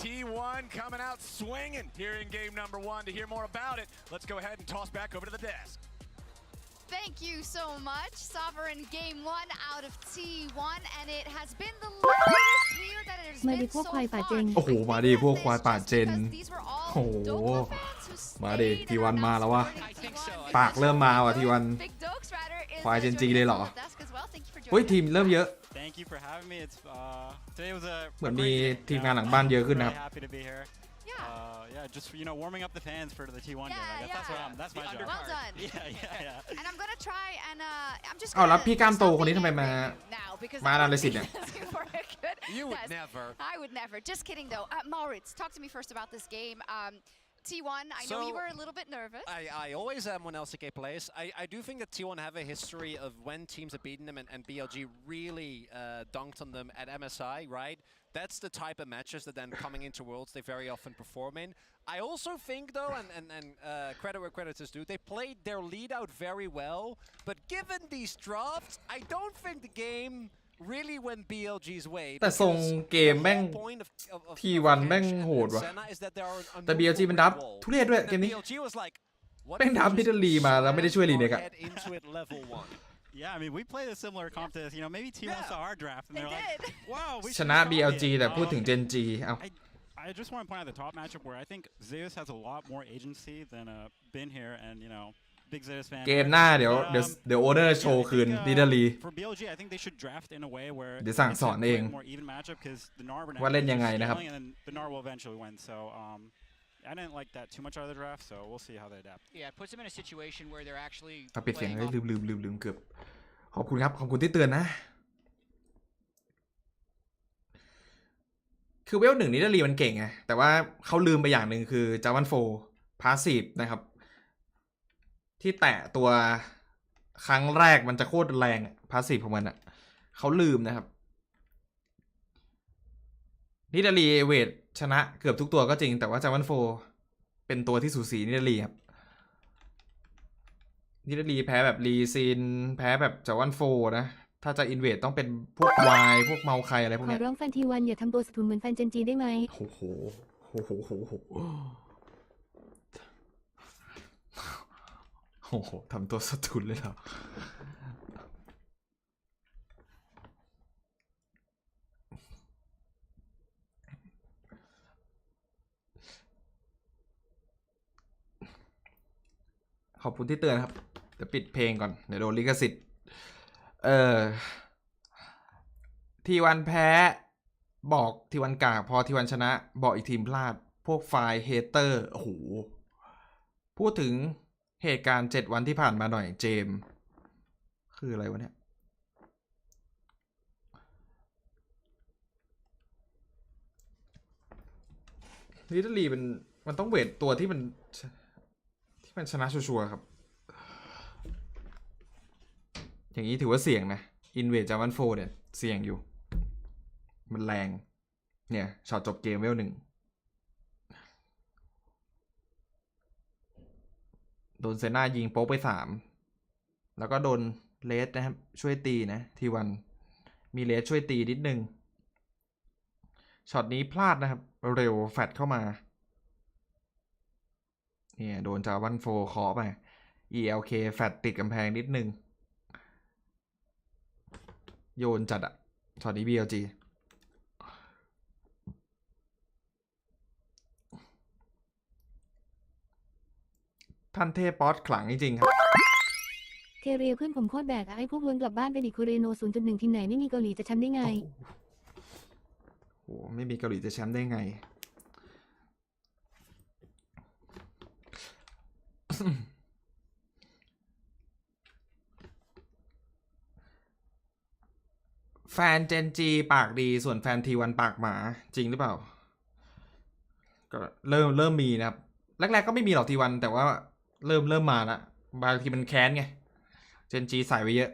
T1 coming out swinging here in game number 1. To hear more about it, let's go ahead and toss back over to the desk. Thank you so much, Sovereign. Game 1 out of T1, and it has been the latest year that it has been so far. โอ้โหมาดิพวกควายป่าเจนโอ้โหมาดิT1มาแล้ววะปากเริ่มมาว่ะT1ควายเจนจีเลยเหรอเฮ้ยทีมเริ่มเยอะเหมือนมีทีมงานหลังบ้านเยอะขึ้นนะครับ Yeah, just warming up the fans for the T1 game. I guess that's my job. Well done. Yeah. And I'm gonna try and I'm just. เอาแล้วพี่กล้ามโตคนนี้ทำไมมาอะไรสิเนี่ย You would never. I would never. Just kidding though. Maurits, talk to me first about this game. T1, I know you were a little bit nervous. I always am when LCK plays. I do think that T1 have a history of when teams have beaten them and BLG really dunked on them at MSI, right? That's the type of matches that then coming into Worlds they very often perform in. I also think though, and credit where credit is due, they played their lead out very well. But given these drafts, I don't think the game really went BLG's way. แต่ทรงเกมแม่ง T1 แม่งโหดว่ะแต่ BLG มันดับทุเรศด้วยเกมนี้แม่งดับนิดลีมาแล้วไม่ได้ช่วยลีเน็กอะ Yeah, I mean, we played a similar comp to this. You know, maybe T1 saw our draft and they're like, wow, we ชนะ BLG แต่พูดถึง Gen G เอา I just want to point out the top matchup where I think Zeus has a lot more agency than Bin here, and you know, big Zeus fan. เกมหน้าเดี๋ยวโอเนอร์โชว์คืนนิดลี For BLG, I think they should draft in a way where เดี๋ยวสั่งสอนเอง more even matchup because the Nar ว่าเล่นยังไงนะครับ and then the Nar will eventually win. So I didn't like that too much out of the draft, so we'll see how they adapt. Yeah, it puts them in a situation where they're actually ปิดเสียงเลยลืมเกือบขอบคุณครับขอบคุณที่เตือนนะคือเวลหนึ่งนิดลีมันเก่งไงแต่ว่าเขาลืมไปอย่างหนึ่งคือจาวันโฟพาสซีฟนะครับที่แตะตัวครั้งแรกมันจะโคตรแรงพาสซีฟของมันอ่ะเขาลืมนะครับนิดลีเวทชนะเกือบทุกตัวก็จริงแต่ว่าจาวันโฟเป็นตัวที่สูสีนิดลีครับนิดลีแพ้แบบรีซินแพ้แบบจาวันโฟนะถ้าจะอินเวดต้องเป็นพวกวายพวกเมาใครอะไรพวก ขอ นี้ ร้องแฟน T1 อย่าทำตัวสะทุนเหมือนแฟน Gen G ได้ไหม โอ้โหทำตัวสะทุนเลยเหรอขอบคุณที่เตือนครับเดี๋ยวปิดเพลงก่อนเดี๋ยวโดนลิขสิทธิ์T1 แพ้บอก T1 กากพอ T1 ชนะบอกอีกทีมพลาดพวกไฟล์เฮเตอร์โอ้โหพูดถึงเหตุการณ์7วันที่ผ่านมาหน่อยเจมคืออะไรวะเนี่ยลิตเติ้ลลีมันต้องเวทตัวที่มันชนะชัวร์ๆครับอย่างนี้ถือว่าเสี่ยงนะอินเวดจาวันโฟเนี่ยเสี่ยงอยู่มันแรงเนี่ยช็อตจบเกมเวล1โดนเซน่ายิงโป๊กไป3แล้วก็โดนเลสนะครับช่วยตีนะT1มีเลสช่วยตีนิดนึงช็อตนี้พลาดนะครับเร็วแฟดเข้ามาเนี่ยโดนจาวันโฟเคาะไป ELK แฟดติดกำแพงนิดนึงโยนจัดอะช็อตนี้ BLG ท่านเทพป๊อตขลังจริงๆครับเทเรียเพื่อนผมโคตรแบกไอ้พวกวนกลับบ้านไปดิคูเรโน 0.1 ทีมไหนไม่มีเกาหลีจะแชมป์ได้ไงโอ้ไม่มีเกาหลีจะแชมป์ได้ไง แฟนเจนจีปากดีส่วนแฟนT1ปากหมาจริงหรือเปล่าก็เริ่มมีนะครับแรกๆก็ไม่มีหรอกT1แต่ว่าเริ่มมาละบางทีมันแค้นไงเจนจีใส่ไว้เยอะ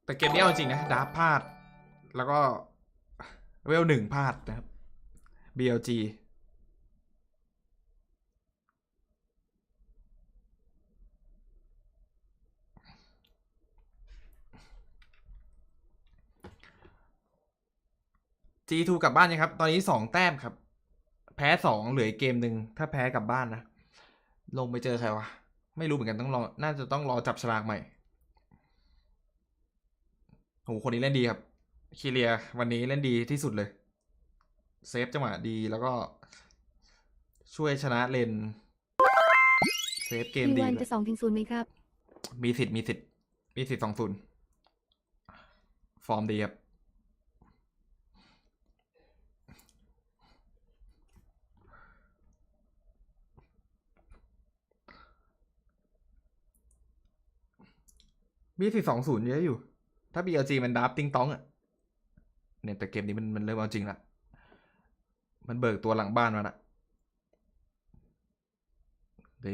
แต่เกมนี้เอาจริงนะดาร์ฟพลาดแล้วก็เวล1พลาดนะครับ BLG G2 กลับบ้านยังครับตอนนี้2แต้มครับแพ้2เหลืออีกเกมหนึ่งถ้าแพ้กลับบ้านนะลงไปเจอใครวะไม่รู้เหมือนกันต้องรอน่าจะต้องรอจับฉลากใหม่โหคนนี้เล่นดีครับคีเลียวันนี้เล่นดีที่สุดเลยเซฟจังหวะดีแล้วก็ช่วยชนะเลนเซฟเกมดี T1 จะ 2-0 ไหมครับมีสิทธิ์2-0ฟอร์มดีครับมีสิทธิ์2-0เยอะอยู่ ถ้า BLG มันดับติ้งต้องอะเนี่ยแต่เกมนี้มันเริ่มเอาจริงละมันเบิกตัวหลังบ้านมาละนี่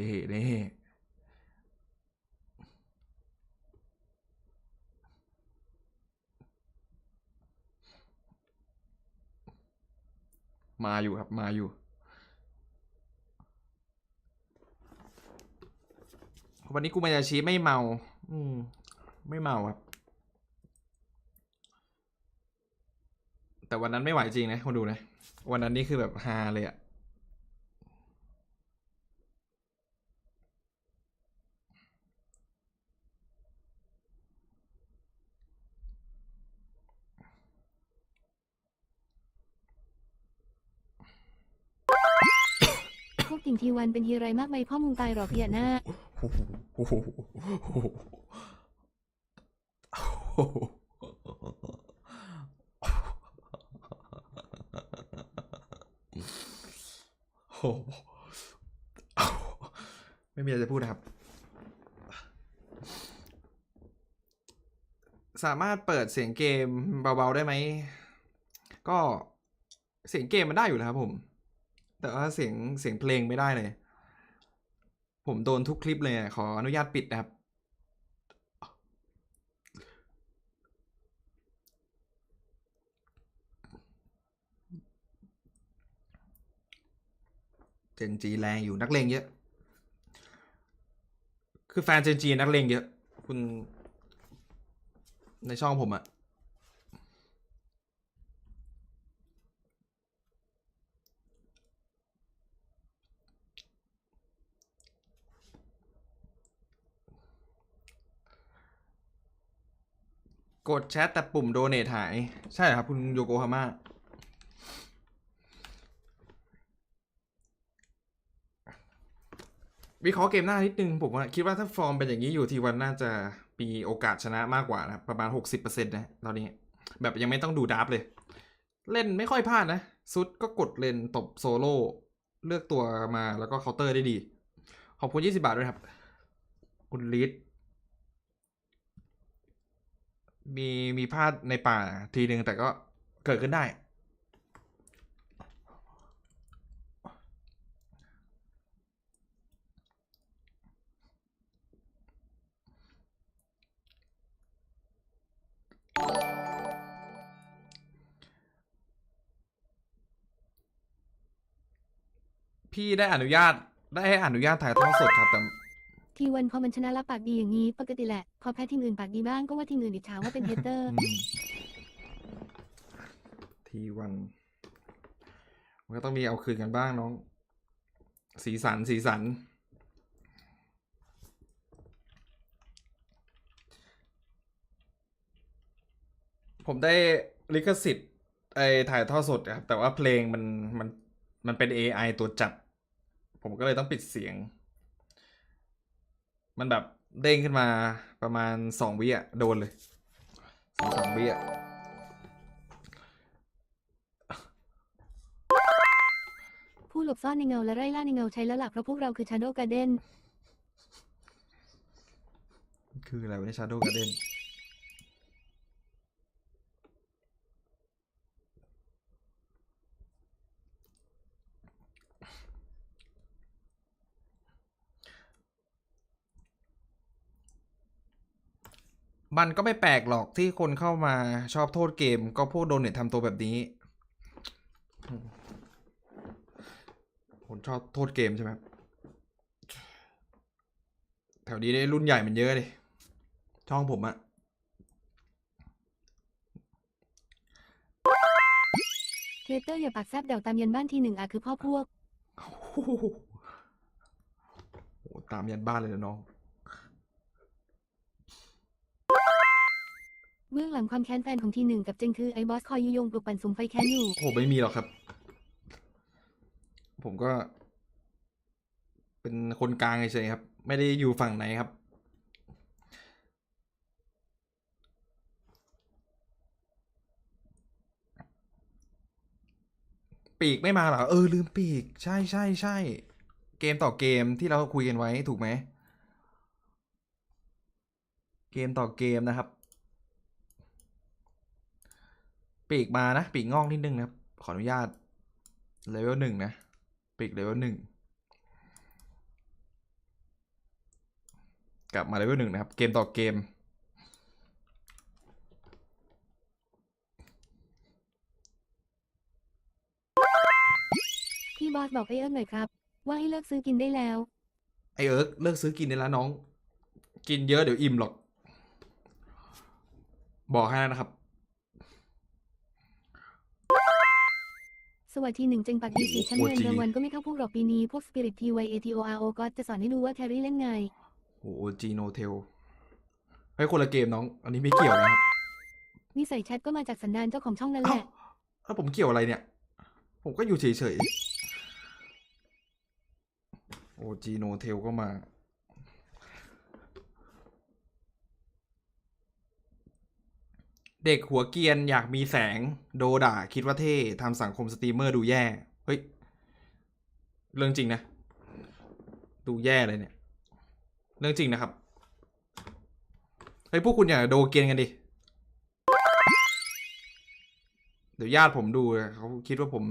มาอยู่ครับมาอยู่วันนี้กูมายาชิไม่เมาไม่เมาครับแต่วันนั้นไม่ไหวจริงนะคนดูนะวันนั้นนี่คือแบบฮาเลยอะพวกติ่งทีวันเป็นฮีไรมากไหมพ่อมึงตายหรอพญานาค ไม่มีอะไรจะพูดนะครับสามารถเปิดเสียงเกมเบาๆได้ไหมก็เสียงเกมมันได้อยู่แล้วครับผมแต่ว่าเสียงเพลงไม่ได้เลยผมโดนทุกคลิปเลยขออนุญาตปิดนะครับเจนจีแรงอยู่นักเลงเยอะคือแฟนเจนจีนักเลงเยอะคุณในช่องผมอะกดแชทแต่ปุ่มโดเนทหายใช่ครับคุณโยโกฮาม่าวิเคราะห์เกมหน้านิดนึงผมคิดว่าถ้าฟอร์มเป็นอย่างนี้อยู่ทีวันน่าจะมีโอกาสชนะมากกว่านะครับประมาณ 60% นะตอนนี้แบบยังไม่ต้องดูดับเลย เล่นไม่ค่อยพลาดนะซุดก็กดเลนตบโซโล่เลือกตัวมาแล้วก็เคาน์เตอร์ได้ดีขอบคุณ20 บาทด้วยครับคุณลีดมีพลาดในป่าทีนึงแต่ก็เกิดขึ้นได้พี่ได้อนุญาตถ่ายทอดสดครับแต่ทีวันพอมันชนะแล้วปากดีอย่างนี้ปกติแหละพอแพ้ทีมอื่นปากดีบ้างก็ว่าทีมอื่นอิจฉาว่าเป็นเฮเตอร์ ทีวันมันก็ต้องมีเอาคืนกันบ้างน้องสีสันผมได้ลิขสิทธิ์ถ่ายทอดสดครับแต่ว่าเพลงมันเป็น AI ตัวจัดผมก็เลยต้องปิดเสียงมันแบบเด้งขึ้นมาประมาณ2 วิอ่ะโดนเลย2-3 วิอ่ะผู้หลบซ่อนในเงาและไล่ล่าในเงาใช้แล้วหลักเพราะพวกเราคือ Shadow Garden คืออะไรวะเนี่ย Shadow Garden มันก็ไม่แปลกหรอกที่คนเข้ามาชอบโทษเกมก็พวกโดนเน็ตทำตัวแบบนี้คนชอบโทษเกมใช่ไหมแถวนี้ได้รุ่นใหญ่มันเยอะเลยช่องผมอะเทเตอร์อย่าปากแซบเดี่ยวตามยันบ้านทีหนึ่งคือพ่อพวกโอ้ตามยันบ้านเลยนะน้องเบื้องหลังความแค้นแฟนของทีหนึ่งกับเจงคือไอ้บอสคอยยุยงปลุกปั่นสุมไฟแค้นอยู่โอ้ไม่มีหรอกครับผมก็เป็นคนกลางเฉยๆครับไม่ได้อยู่ฝั่งไหนครับปีกไม่มาเหรอลืมปีกใช่เกมต่อเกมที่เราคุยกันไว้ถูกไหมเกมต่อเกมนะครับ ปีกมานะปีกงอกนิดนึงนะครับขออนุญาตเลเวล1นะปีกเลเวล1กลับมาเลเวล1นะครับเกมต่อเกมพี่บอสบอกไอเอิร์กหน่อยครับว่าให้เลิกซื้อกินได้แล้วไอเอิร์กเลิกซื้อกินได้แล้วน้องกินเยอะเดี๋ยวอิ่มหรอกบอกให้แล้วนะครับสวัสดี1เจงปากดี4ชั้นเงินรางวัลก็ไม่เข้าพวกหรอกปีนี้พวกสปิริตทีวายเอทีโออาร์โอก็จะสอนให้ดูว่าแครี่เล่นไงโอ้จีโนเทลให้คนละเกมน้องอันนี้ไม่เกี่ยวนะครับนิสัยแชทก็มาจากสันดานเจ้าของช่องนั่นแหละแล้วผมเกี่ยวอะไรเนี่ยผมก็อยู่เฉยๆโอ้จีโนเทลก็มาเด็กหัวเกียนอยากมีแสงโดด่าคิดว่าเท่ทำสังคมสตรีมเมอร์ดูแย่เฮ้ยเรื่องจริงนะดูแย่เลยเนี่ยเรื่องจริงนะครับเฮ้ยพวกคุณอย่าโดเกียนกันดิเดี๋ยวญาติผมดูเขาคิดว่าผม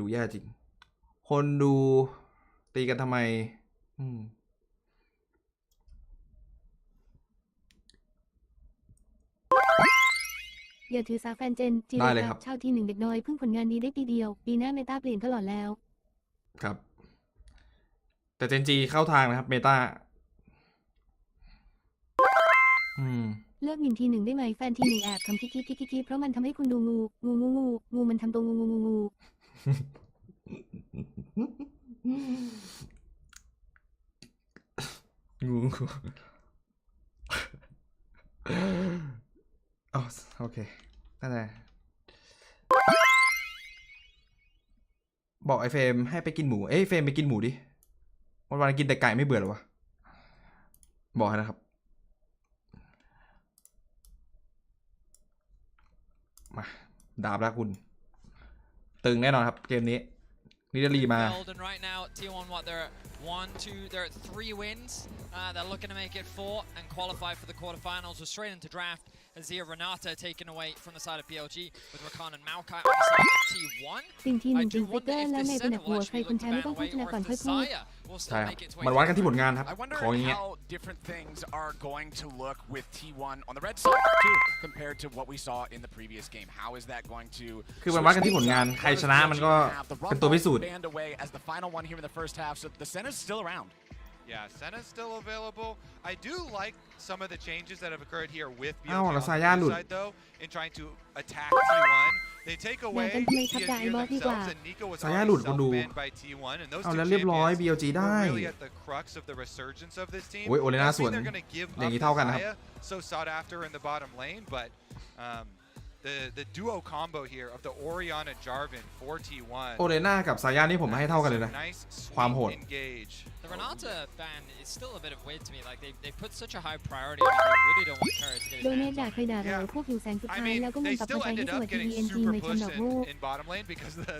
ดูแย่จริงคนดูตีกันทำไมอย่าถือสาแฟนเจนจีได้เลยครับชาวที1เด็กน้อยเพิ่งผลงานดีได้ปีเดียวปีหน้าเมตาเปลี่ยนก็หลอนแล้วครับแต่เจนจีเข้าทางนะครับเมตาเลิกหมิ่นที1ได้ไหมแฟนที1แอบคำคิดเพราะมันทำให้คุณดูงูมันทำตัวงูอ๋อโอเคนั่นแหละบอกไอเฟรมให้ไปกินหมูเฟรมไปกินหมูดิวันๆกินแต่ไก่ไม่เบื่อหรอวะบอกให้นะครับมาดาบแล้วคุณตึงแน่นอนครับเกมนี้นิดาลีมา 1, 2, they're at 3 wins. They're looking to make it 4 and qualify for the quarterfinals. We're straight into draft. Azir Renata taken away from the side of BLG with Rakan and Maokai on the side of T1. สิ่งที1จริงฟิกเกอร์แล้วในตำแหน่งหัวใครคนแพ้ไม่ต้องพูดนะก่อนค่อยพูดใช่ครับมันวัดกันที่ผลงานครับ I wonder ของอย่างเงี้ย how different things are going to look with T1 on the red side too compared to what we saw in the previous game. How is that going to คือมันวัดกันที่ผลงานใครชนะมันก็เป็นตัวพิสูจน์ band away as the final one here in the first half, so the Senna's still around. Yeah, Senna's still available. I do like some of the changes that have occurred here with BLG แล้ว on ซาย่าหลุด the side though in trying to attack T1. They take away the Azir themselves and Nico was already self-banned by T1 and those two champions were really at the crux of the resurgence of this team. โอ้ยโอเลน่าสวน They're going to give อย่าง up นี้เท่ากันครับ Zaya, so sought after in the bottom lane, but the duo combo here of the Orianna Jarvan for T1. โอเลน่ากับซาย่านี่ผมให้เท่ากันเลยนะ ความโหด The Renata ban is still a bit of weird to me. Like they put such a high priority on it. They really don't want Carrot to get โด his เน hands ด่า on ใครด่าเราพวกอยู่แสงสุดท้ายแล้วก็ I มึ mean, ง they ตับ still ไปที่ ended สวั up สดี getting ENG super ไม่ทำดอก pushed โง่ in bottom lane because the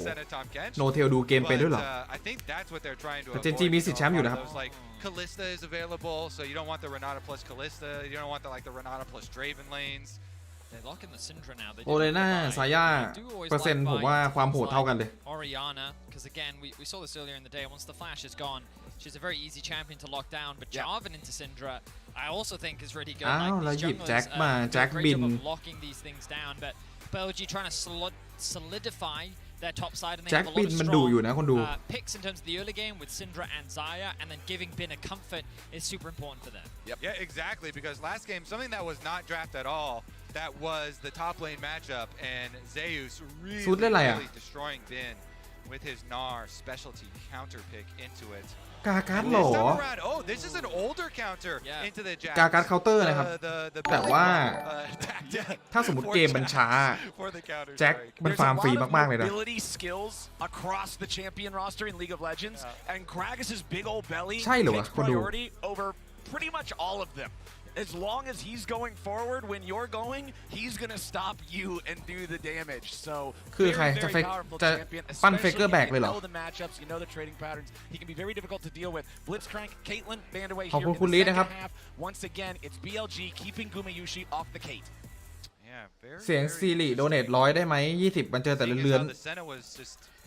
Senna Tom Kench. โนเทลดูเกมเป็นด้วยเหรอ I think that's what they're trying to แต่ avoid. เจนจีมีสิทธิ์แชมป์อยู่นะครับ Those, like Kalista is available, so you don't want the Renata plus Kalista. You don't want the Renata plus Draven lanes. They lock in the Syndra now. โอเลน่าซาย่าเปอร์เซ็นต์ผมว่าความโหดเท่ากันเลย Orianna, because again, we saw this earlier in the day. Once the flash is gone, she's a very easy champion to lock down. But Jarvan into Syndra, I also think is really good. อ้าวแล้ว Like หยิบ these แจ็ค junglers มา do แจ็ค a great บิ job น of locking these things down. But BLG trying to solidify their top side, and they แจ็ค have a บิ lot น of มันดูอยู่ strong นะคนดู picks in terms of the early game with Syndra and Zaya, and then giving Bin a comfort is super important for them. Yeah, exactly. Because last game, something that was not drafted at all, that was the top lane matchup, and Zeus really destroying Bin with his Gnar specialty counter pick into it. กาการ์ดหรอ Oh, this is an older counter into the Jax. กาการ์ดเคาน์เตอร์นะครับแต่ว่าถ้าสมมติเกมมันช้าแจ็คมันฟาร์มฟรีมากๆเลยนะ Ability skills across the champion roster in League of Legends, and Gragas's big old belly ใช่เหรอวะ takes คนดู priority over pretty much all of them. As long as he's going forward when you're going, he's gonna stop you and do the damage. So คือใครจะ very powerful จะ champion, ปั้นเฟ especially เกอร์แบก if เลย you เหรอ know the matchups, you know the trading patterns. He can be very difficult to deal with. Blitzcrank, Caitlyn, banned away ขอบ here คุณ in คุณ the ลีด second นะครับ half. Once again, it's BLG keeping Gumayushi off the Kate. เสียงซีรีโดเนท100ได้ไหม20มันเจอแต่เลื่อน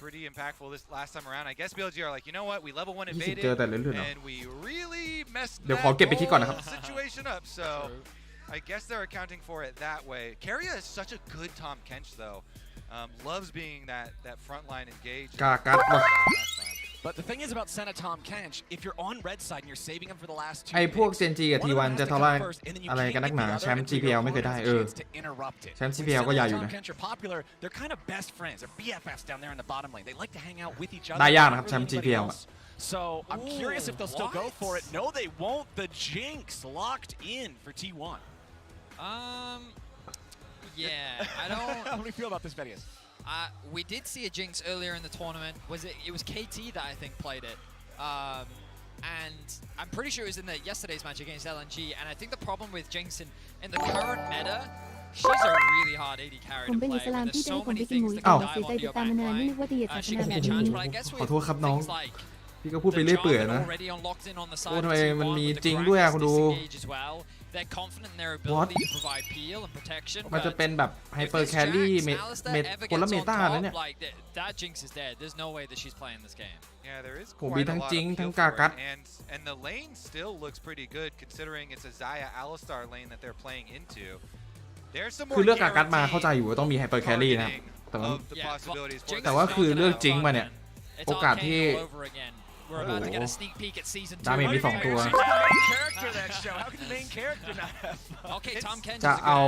pretty impactful this last time around. I guess BLG are like, you know what, we level 1 invaded and we really messed that whole situation up. So I guess they're accounting for it that way. Keria is such a good Tahm Kench though. Loves being that frontline engaged. กากัดว่ะ But the thing is about Senna Tahm Kench, if you're on red side and you're saving him for the last 2 ไอพวกเซนจีกับทีวันจะทะเลาะอะไรกันนักหนาแชมป์ GPL ไม่เคยได้แชมป์ GPL ก็ใหญ่อยู่นะ They're kind of best friends. They're BFFs down there in the bottom lane. They like to hang out with each other. ได้ยากนะครับแชมป์ GPL อ่ะ So I'm curious if they'll still go for it. No, they won't. The Jinx locked in for T1. Yeah, I don't. How do you feel about this, Vedius? We did see a Jinx earlier in the tournament. It was KT that I think played it. And I'm pretty sure it was in yesterday's match against LNG. And I think the problem with Jinx in the current meta, she's a really hard AD carry to play. There's so many things that can dive on your backline. She can be a challenge, but I guess with things like พี่ก็พูดไปเรื่อยเปื่อยนะโอ้ทำไมมันมีจริงด้วยคุณดู They're confident in their ability to provide peel and protection. มันจะเป็นแบบไฮเปอร์แครี่คนละเมตานะเนี่ย That Jinx is dead. There's no way that she's playing this game. Yeah, there is ผมมีทั้งจริงทั้งกากัด and the lane still looks pretty good considering it's a Xayah Alistar lane that they're playing into. There's some more คือเลือกกากัดมาเข้าใจอยู่ว่าต้องมีไฮเปอร์แครี่นะแต่ว่าคือเลือกจริงมาเนี่ยโอกาสที่We're about to get a sneak peek at season 2. ดาเมจมี2ตัว Okay, Tahm Kench จะเอา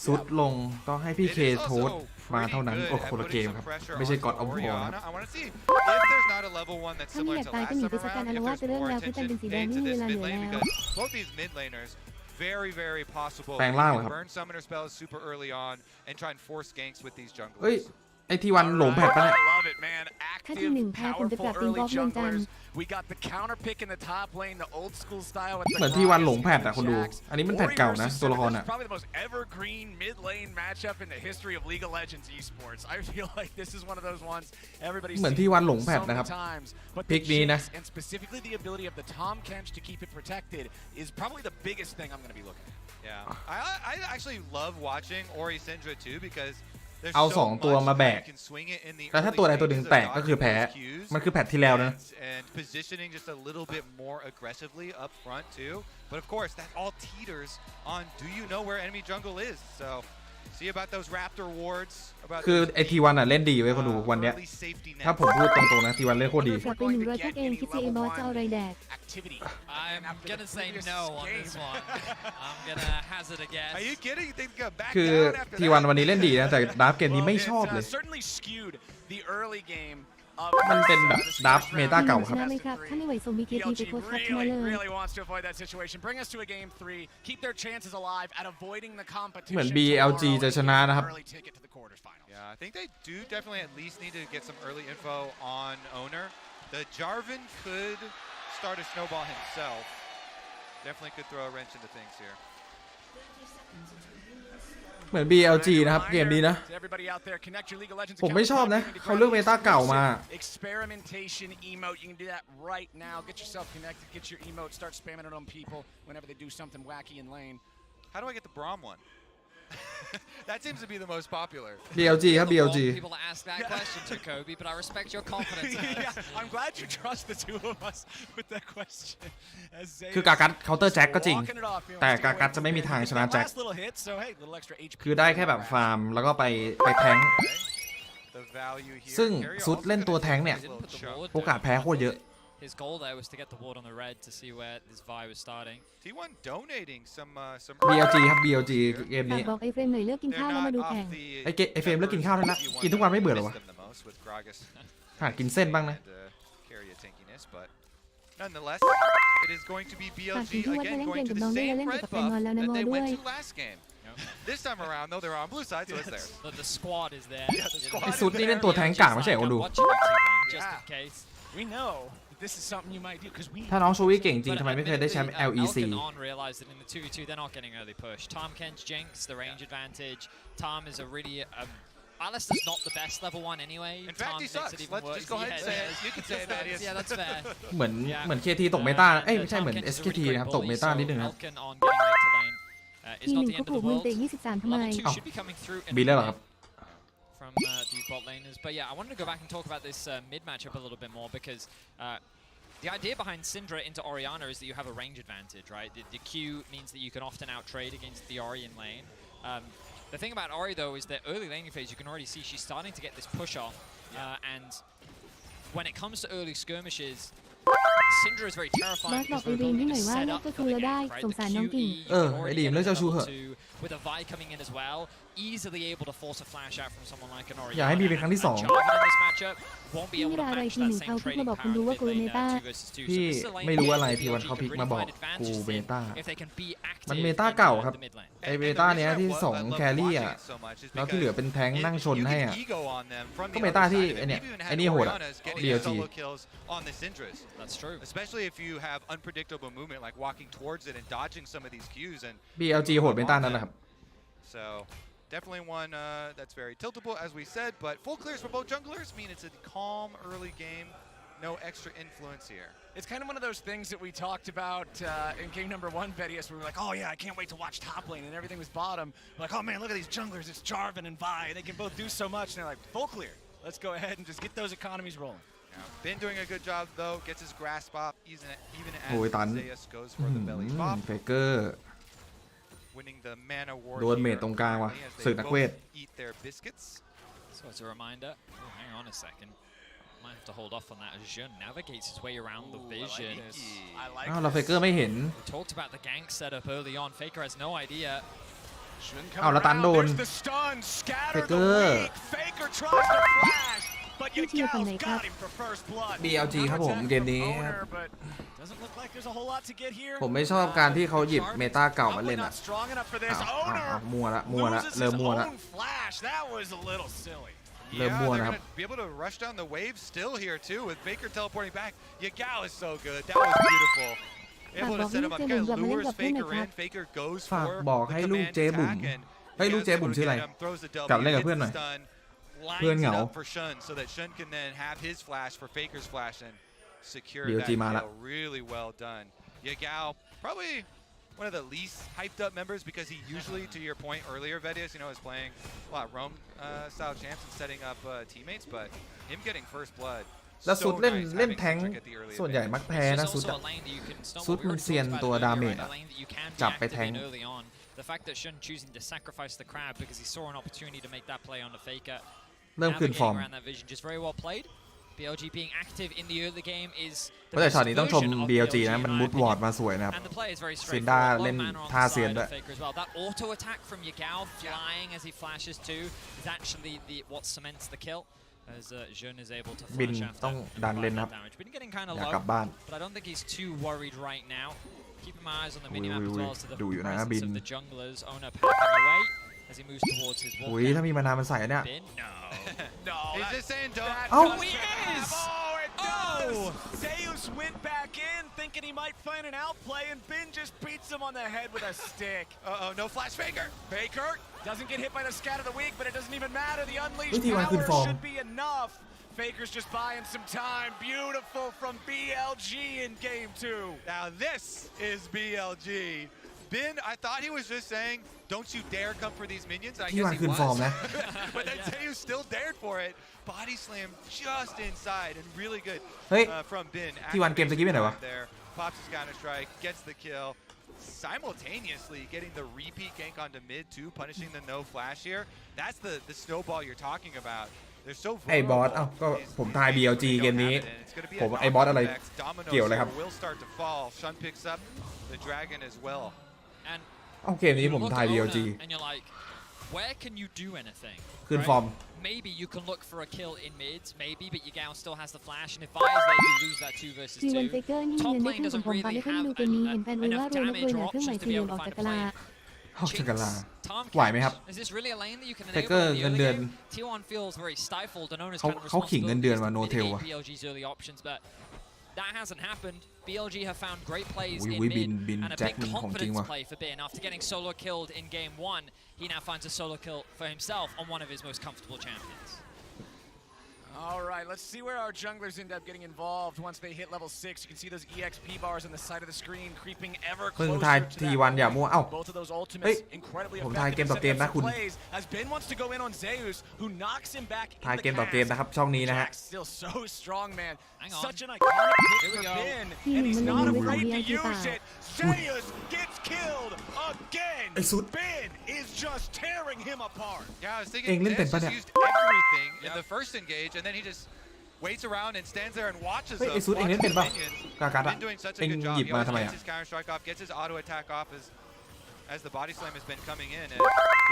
ซุดลงต้องให้พี่เคโทสมาเท่านั้นโอ้คนละเกมครับไม่ใช่กอดออฟวอร์นะ ถ้าไม่อยากตายก็หนีไปสักการอารวาสจะเรื่องราวที่เป็นสีแดงไม่มีเวลาเหลือแล้ว Both these mid laners very possible แปลงร่างเหรอครับ burn summoner spells super early on and try and force ganks with these junglers เฮ้ยไอทีวันหลงแพทปะเนี่ย ถ้าทีหนึ่งแพ้ผมจะกลับปิงบอลเมืองจันทร์ We got the counter pick in the top lane, the old school style. เหมือนที่วันหลงแพทอะคนดูอันนี้มันแพทเก่านะตัวละครอะ Probably the most evergreen mid lane matchup in the history of League of Legends esports. I feel like this is one of those ones everybody's เหมือนที่วันหลงแพทนะครับพิกนี้นะ and specifically the ability of the Tahm Kench to keep it protected is probably the biggest thing I'm going to be looking at. Yeah, I actually love watching Ori Syndra too because เอา2ตัวมาแบกแล้วถ้าตัวใดตัวหนึ่งแตกก็คือแพ้มันคือแพทที่แล้วนะ and positioning just a little bit more aggressively up front too but of course that all teeters on do you know where enemy jungle is so see about those raptor wards คือไอทีวันอะเล่นดีไว้คนดูวันเนี้ยถ้าผมพูดตรงๆนะทีวันเล่นโคตรดี กลับไป100พวกเองคิดซีเอบอสจะเอาอะไรแดก I'm gonna say no on this one. I'm gonna hazard a guess. Are you kidding? You think they're gonna back คือ down after ทีวันวันนี้เล่นดีนะแต่ดาร์ฟเกมนี้ไม่ชอบเลย Certainly skewed the early game มันเป็นแบบดาร์ฟเมตาเก่าครับ ชนะไหมครับถ้าไม่ไหวส่งมีเคทีไปโค้ชครับชนะเลย really wants to avoid that situation. Bring us to a game 3. Keep their chances alive at avoiding the competition. เหมือน BLG จะชนะนะครับ Yeah, I think they do definitely at least need to get some early info on owner. The Jarvan could start a snowball himself. Definitely could throw a wrench into things here. เหมือน BLG นะครับเกมนี้นะผมไม่ชอบนะเขาเลือกเมตาเก่ามา Experimentation emote, you can do that right now. Get yourself connected, get your emote, start spamming it on people whenever they do something wacky in lane. How do I get the Braum one? That seems to be the most popular. BLG ครับ BLG People to ask that question to Kobe, but I respect your confidence. Yeah, I'm glad you trust the two of us with that question. คือกากัดเคาน์เตอร์แจ็คก็จริงแต่กากัดจะไม่มีทางชนะแจ็คคือได้แค่แบบฟาร์มแล้วก็ไปแทงค์ซึ่งซุดเล่นตัวแทงค์เนี่ยโอกาสแพ้โคตรเยอะ His goal there was to get the ward on the red to see where this Vi was starting. T1 donating some BLG ครับ BLG เกมนี้ บอกไอ้เฟรมหน่อยเลิกกินข้าวแล้วมาดูแข่ง ไอเฟรมเลิกกินข้าวแล้วนะกินทุกวันไม่เบื่อหรอวะขาดกินเส้นบ้างนะ Nonetheless, it is going to be BLG again going to the same red buff that they went to last game. This time around, though, they're on blue side, so it's there. The squad is there. ไอซุดนี่เล่นตัวแทงค์กากไม่ใช่เหรอดู Just in case. We know this is something you might do because we ถ้าน้องโชวี่เก่งจริงทำไมไม่เคยได้แชมป์ LEC Elkin on realized that in the 2v2 they're not getting early push. Tahm Kench Jinx, the range advantage. Tahm is a really Alistair's not the best level 1 anyway. In fact, he sucks. Let's just go ahead and say it. You can say that. Yeah, that's fair. เหมือน KT ตกเมตาเอ้ยไม่ใช่เหมือน SKT นะครับตกเมตานิดนึงนะ Elkin on getting late to lane. ทีหนึ่งเขาผูกมือเตะ23ทำไม Level 2 should be coming through in บินแล้วเหรอครับ from these bot laners. But yeah, I wanted to go back and talk about this mid matchup a little bit more because the idea behind Syndra into Orianna is that you have a range advantage, right? The Q means that you can often out-trade against the Ori in lane. The thing about Ori, though, is that early laning phase, you can already see she's starting to get this push off. And when it comes to early skirmishes, Syndra is very บอ terrifying สบอก because ไอ her รีน ability ให้หน่ to อยว่า set เลิก up เจ้า for ชู้ the แล้วได้ gank, right? สง The สารน้องกิ่ง QE, you ไอ can ดีม already เลิก get เจ้าชู้เหอะ into with a Vi coming in as well, easily able to force a flash out from someone like an Orianna. อย่าให้มีเป็นครั้งที่ 2 And Jarvan in this matchup won't be ที่ able เว to ลาอะไร match ทีห that นึ่ง same เขาพลิก trading มาบอกคน power ดู in ว่า mid กูเม lane ตา 2 versus 2. So พี่ this is a lane ไม่รู้ game อะไร that ทีวัน BLG เขาพลิก can มา really บอก find กู advantages เบ in ต้า if they can be มัน active เม in ตา the เก่าครับ mid lane. ไอเบต้าเนี้ยที่2แครี่อ่ะแล้วที่เหลือเป็นแทงค์นั่งชนให้อ่ะก็เมตาที่ไอเนี่ยไอนี่โหดอ่ะ BLG That's true. Especially if you have unpredictable movement like walking towards it and dodging some of these Qs and BLG โหดเมตานั่นแหละครับ so definitely one that's very tiltable as we said, but full clears for both junglers mean it's a calm early game, no extra influence here. It's kind of one of those things that we talked about in game number 1, Vedius, where we were like, oh yeah, I can't wait to watch top lane, and everything was bottom. We're like, oh man, look at these junglers, it's Jarvan and Vi, they can both do so much, and they're like, full clear. Let's go ahead and just get those economies rolling. Been doing a good job though, gets his grasp off even as โอ้ยตัน Zeus goes for the belly pop, เฟเกอร์ winning the mana war โดนเม here จตรงกลางว่ะ as ศึ they กนักเวท both eat their biscuits. So it's a reminder. Oh, hang on a second. Might have to hold off on that as Jun navigates his way around the vision. I like อ้าวเราเฟเกอร์ไม่เห็น We talked about the gank setup early on. Faker has no idea. Shouldn't อ้าว come แล้วตัน around. โดน There's the stun, เฟ scatter เก the อร์ weak. Faker tries to flash, but พี่เชียร์ฝั่งไหน Yagal's ครับ got him for first blood. BLG ครับผมเกมนี้ Owner, but doesn't look like there's a whole lot to get here. ผมไม่ชอบการที่เขาหยิบเมตาเก่ามาเล่น Probably อ่ะ not strong enough for this. อ้าว Owner มัวละ loses เริ่ม his มัวละ own flash. That was a little silly. เริ่ม Yeah, มัว they're นะครับ gonna be able to rush down the wave still here too with Faker teleporting back. Yagal is so good. That was beautiful. Able to set him up. Kind of lures Faker in. Faker goes ฝาก for บอก the ให้ลูก command เจ๊บุ๋ม attack and เฮ้ย he ลูก is เจ๊บุ๋ม able to ชื่ออะไร get him, throws the W, กลับเล่นกับ gets เพื่อน the หน่อย stun, เพื่อน lines เห it งา up for Shun so that Shun can then have his flash for Faker's flash and secure BLG that มาละ kill. Really well done. Yagal probably one of the least hyped up members because he usually, to your point earlier, Vedius, you know, is playing a lot of Roam style champs and setting up teammates, but him getting first blood. แล้วซุด so เล่น nice เล่น having แท้ง Citric at the early ส่วนใหญ่ advance. มักแพ้ This นะ is ซุด also อะ a lane that you can stop. ซุด We were มัน talking เซียน about ตัว it ดา earlier, เมจ right? อะ A lane that you can be จับไป active แทง in early on. The fact that Shun choosing to sacrifice the crab because he saw an opportunity to make that play on the Faker. เริ่มคืนฟอร์ม Navigating around that vision, just very well played. BLG being active in the early game is เพราะแต่ช็อตนี้ต้องชม version of BLG นะ in มัน my มุดวอร์ด opinion. มาสวยนะครับ And the play is very ซินด้า straightforward. เล่น One man on ท่า the เซียน side ด้ว of ย Faker as well. That auto attack from Yagal flying as he flashes too is actually what cements the kill. As Jun is able to บิน flash after ต้องดันเล่นนะครับ damage. Been getting kind of อยาก low, กลับบ้าน but I don't think he's too worried right now. Keeping my eyes on the อุ้ย minimap อุ้ย as อุ้ย well as to the ดูอยู่นะ presence บิน of the junglers. Owner packing away as he moves towards his wall. อุ้ยถ้ามีมานามันใส่เนี่ย Bin? No. No, He's just saying don't. that Oh, does he have- is! Oh, it does! Zeus went back in thinking he might find an outplay, and Bin just beats him on the head with a stick. Uh-oh, no flash Faker. Faker doesn't get hit by the scat of the week, but it doesn't even matter. The unleashed วิธีวันคืนฟอร์ power ม should be enough. Faker's just buying some time. Beautiful from BLG in game 2. Now this is BLG. Bin, I thought he was just saying, don't you dare come for these minions. I ที่ guess วัน he คืนฟอร์ม was. นะ But then Zeus still dared for it. Body slam just inside and really good เฮ้ย from Bin. ที่วันเกมตะกี้เป็นไหนวะ There. Pops his counter strike, gets the kill. Simultaneously getting the repeat gank onto mid too, punishing the no flash here. That's the snowball you're talking about. They're so ไอ้บอส vulnerable. เอ้าก็ These ผมทาย teammates BLG when they เก don't มนี้ have it, and it's gonna be a ผมไอ้บอสอะไร knock-on effect. Dominoes เกี่ยวเลยครับ here will start to fall. Shun picks up the dragon as well. And เอ้าเกมนี้ you ผม look ทาย at BLG Owner and you're like, where can you do anything? คืน right? ฟอร์ม Maybe you can look for a kill in mids, maybe, but Yagal still has the flash, and if Vi is there, you lose that 2 versus ซีวัน 2. เฟเกอร์นี่ Top เงินได้ lane ครึ่งของ doesn't ผมตอน really ที่เพิ่ง have ดูเกมนี้เห็นแฟนรวยว่า enough รวยแล้วรวย damage เหนือ or เครื่องหมาย options สี่ to เห be ลี่ยม able อ to อกจาก find a กะลา play. ออกจากกันลา Tom ไหวไหมครับ Cash, is this really a lane that you can Faker enable in the เงิน early เดือน game? T1 feels very stifled, and Owner's เขา kind of เขาขิงเงินเดือน responsibility มา is โนเท to ลว่ะ mitigate BLG's early options, but that hasn't happened. BLG have found great plays อุ้ย in อุ้ย mid บิน and a แจ็ค big มันของจริง confidence ว่ะ play for Bin. After getting solo killed in game 1, he now finds a solo kill for himself on one of his most comfortable champions. All right, let's see where our junglers end up getting involved once they hit level 6. You can see those EXP bars on the side of the screen creeping ever เพิ่ง closer ทาย to ที that วันอย่า level. มั่วเอ้า Both of those เฮ้ย ultimates incredibly ผมทายเกม effective ต่อเกม setting นะ up คุณ some plays as Ben wants to go in on Zeus, who knocks him back ทาย in เก the มต่อเกม cast. นะครับช่องนี้นะฮะ Jack's still so strong, man. Hang on. Such an iconic pick Here we for go. Ben, Team and he'sมัน not เล่นไว้ afraid ของ to BLG เปล่า use it. Zeus gets killed again. ไอ้สุด Ben is just tearing him apart. Yeah, I was เอง thinking เล่นเป็น Dez ปะ just เนี่ย used everything in the first engage, and then he just waits around and stands there and watches เฮ้ย them. ไอ้สุดเองเล่นเป็นปะ กากัดอะ Been doing such เอ a ง good job. หยิบ He มา always ทำไม gets อะ his counter strike off, gets his auto attack off as the body slam has been coming in. And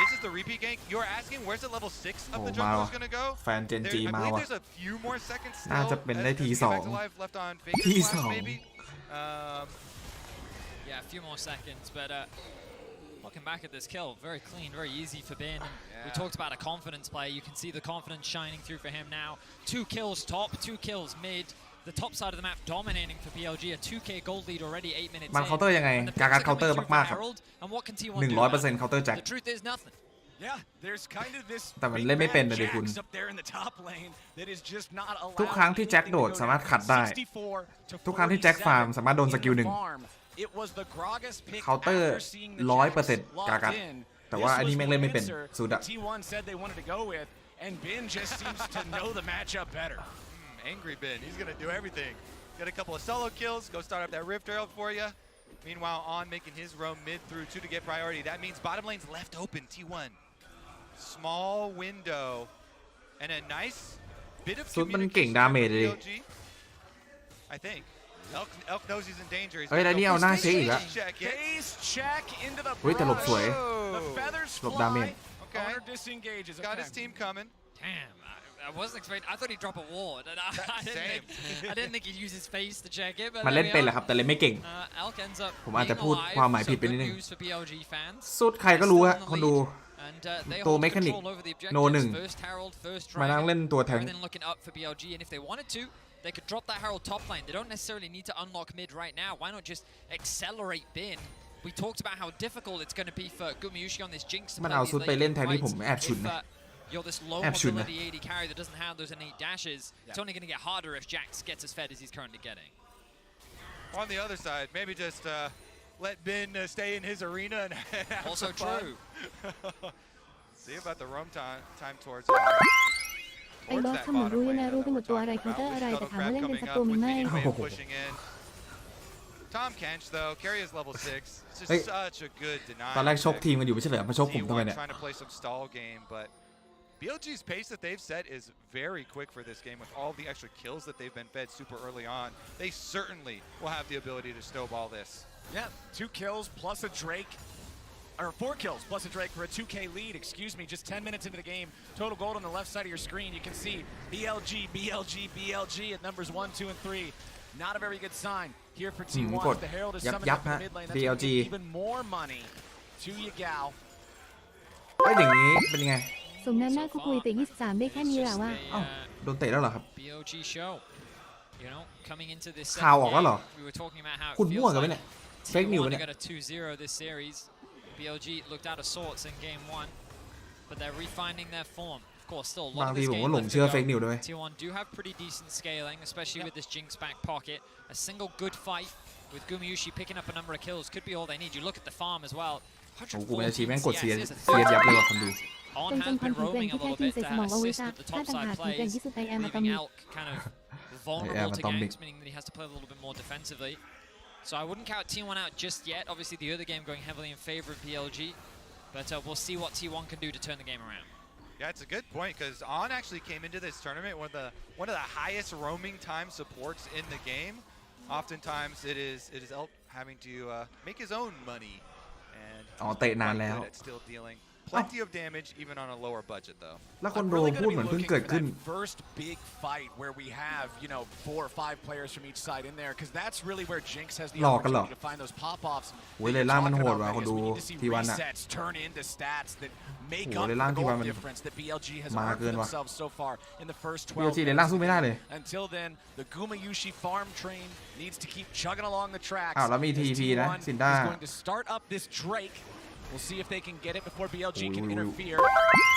this is the repeat gank. You're asking where's the level 6 of the โอ้ jungle มา is gonna go? แฟนเจนจี I มา believe ว่ะ there's a few more seconds น่า still จะเป็นได้ as ที Back สอง to Life left on Faker's ที Flash, สอง maybe. Yeah, a few more seconds, but looking back at this kill, very clean, very easy for Ben. We talked about a confidence play. You can see the confidence shining through for him now. 2 kills top, 2 kills mid. The top side of the map dominating for BLG. A 2k gold lead already 8 minutes มันเคาน์เตอร์ยังไง กากัดเคาน์เตอร์มากๆครับ And what can T1 do 100% about it? เคาน์เตอร์แจ็ค The truth is nothing. Yeah, there's kind of this แต่มัน big เล่นไม่ bad เป็นนะดิคุณ Jax up there in the top lane that is just not ทุก allowing ครั้งที่แจ็ค anything โด to ด go สามารถ down. ขัดได้ 64 to ทุกครั้งที่แจ็คฟาร์ม 47 สามารถโดนสกิลหนึ่ง farm. It was the Gragas pick เคาน์เตอร์ after seeing the 100% Jax locked กากัด in. แต่ว่า This อันนี้ was แม่ง the เล่นไม่เป็น answer สุดอะ T1 said they wanted to go with, and Ben just seems to know the matchup better. Angry Ben, he's gonna do everything. Get a couple of solo kills, go start up that Rift Herald for you. Meanwhile, On making his roam mid through 2 to get priority. That means bottom lane's left open, T1. Small window and a nice bit of สุดมันเก่ง communication ดาเมจ from เลย BLG. I think. Elk knows he's in danger. He's เฮ้ย gonna แล้ว go นี่เอา for หน้า his เช็คอีกแล้ว face check it. Face check into the เฮ้ยแต่หลบสวย The feathers หลบดาเม fly. จ Okay. Owner disengages. Got Okay. his team coming. Damn, I wasn't expecting. I thought he'd drop a ward. And I didn't think he'd use his face to check it. But มันเล่นเป็นแหละครับ แต่เล่นไม่เก่ง Elk ends up ผมอาจจะ being พูด alive, ความหมาย so ผิดไป good นิดนึง news for BLG fans. สุดใครก็รู้ฮะ คนดู And they ตัว hold เมคานิก control over the โน objectives. หนึ่ง First Herald, first มานั่ง Dragon. เล่นตัวแทง Everything looking up for BLG, and if they wanted to, they could drop that Herald top lane. They don't necessarily need to unlock mid right now. Why not just accelerate bin? We talked about how difficult it's going to be for Gumayushi on this Jinx to มัน play เอา these สุด late ไปเล่น game แทนที่ผม fights. แอบฉุน If นะ you're this low แอบฉุนนะ mobility AD carry that doesn't have those innate dashes, it's only going to get harder if Jax gets as fed as he's currently getting. On the other side, maybe just let Ben stay in his arena and have Also some fun. true. See about the roam time towards ไอ้บอสทำเหมือนรู้ยังไงรู้ไปหมดตัวอะไรเคาน์เตอร์อะไรแต่ถามว่าเล่นเป็นสักตัวมีไหม pushing in. Tom Kench though, carry is level 6. It's just เฮ้ย such a good denial. ตอนแรกชกทีมกันอยู่ไม่ใช่เหรอมาชกผมทำไม T1 เนี่ย trying to play some stall game, but BLG's pace that they've set is very quick for this game with all the extra kills that they've been fed super early on. They certainly will have the ability to snowball this. Yeah, 2 kills plus a Drake. Or 4 kills plus a Drake for a 2k lead, excuse me, just 10 minutes into the game. Total gold on the left side of your screen. You can see BLG, BLG, BLG at numbers 1, 2, and 3. Not a very good sign here for T1. กด The Herald is ยับ summoned ยับ up in ฮะ the mid lane. That's going to BLG give even more money to Yagao. เฮ้ยอย่างนี้เป็นยังไง สมน้ำหน้าคุยแต่23ได้แค่นี้แหละว่า เอ้าโดนเตะแล้วเหรอครับ BLG show. You know, coming into this ข่าวอ second อกแล้วเหรอ game, we were talking about how it คุณมั่ว feels กันไหม like เนี่ย Fake news ปะ T1 เนี่ย got a 2-0 this series. BLG looked out of sorts in game 1, but they're refinding their form. Of course, still a บา lot ง of ที this ผม game ก็หลง left เชื่อ to เฟก go. นิวด้วย T1 do have pretty decent scaling, especially with this Jinx back pocket. A single good fight with Gumayushi picking up a number of kills could be all they need. You look at the farm as well. โอ้กูเป็นอาชีพแม่งกด CS เสีย is a เสียยับเลยว่ะคนดู On เป็น has ความ been แข็งแกร่ง roaming a ที่แท้ little จริง bit ใส่ to สมองเอาไว้ assist ซะ with the ถ้า top ต่าง side หากแข็งแกร่ง plays, ที่สุดไอแอมอะตอ leaving มิ Elk kind of vulnerable to Atomic. ganks, meaning that he has to play a little bit more defensively. So I wouldn't count T1 out just yet. Obviously, the other game going heavily in favor of BLG, but we'll see what T1 can do to turn the game around. Yeah, it's a good point because On actually came into this tournament with one of the highest roaming time supports in the game. Oftentimes, it is Elk having to make his own money, and อ๋อเตะนานแล้ว good at still dealing plenty of damage even on a lower budget though. แล้วคน I'm ดู really พูด gonna เหมื be อนเพิ่ง looking เกิด for ขึ้น that first big fight where we have, 4 or 5 players from each side in there, because that's really where Jinx has the หลอกกันเหรอ opportunity to find those pop-offs. โอ้ยเลยล่ามันโหดว่ะคนดู We need to see ทีวันอะ resets turn into stats that make โอ้ up เลย the ล่างทีวัน goal มัน difference that BLG has มา earned เกิ for นว่ะ themselves so far in the first 12 BLG เลยล่างสู้ไม่ได้เลย Until then, the Gumayushi farm train needs to keep chugging along the tracks. อ้าวแล้วมี as TP นะ T1 ซินด้า is going to start up this Drake. We'll see if they can get it before BLG can interfere.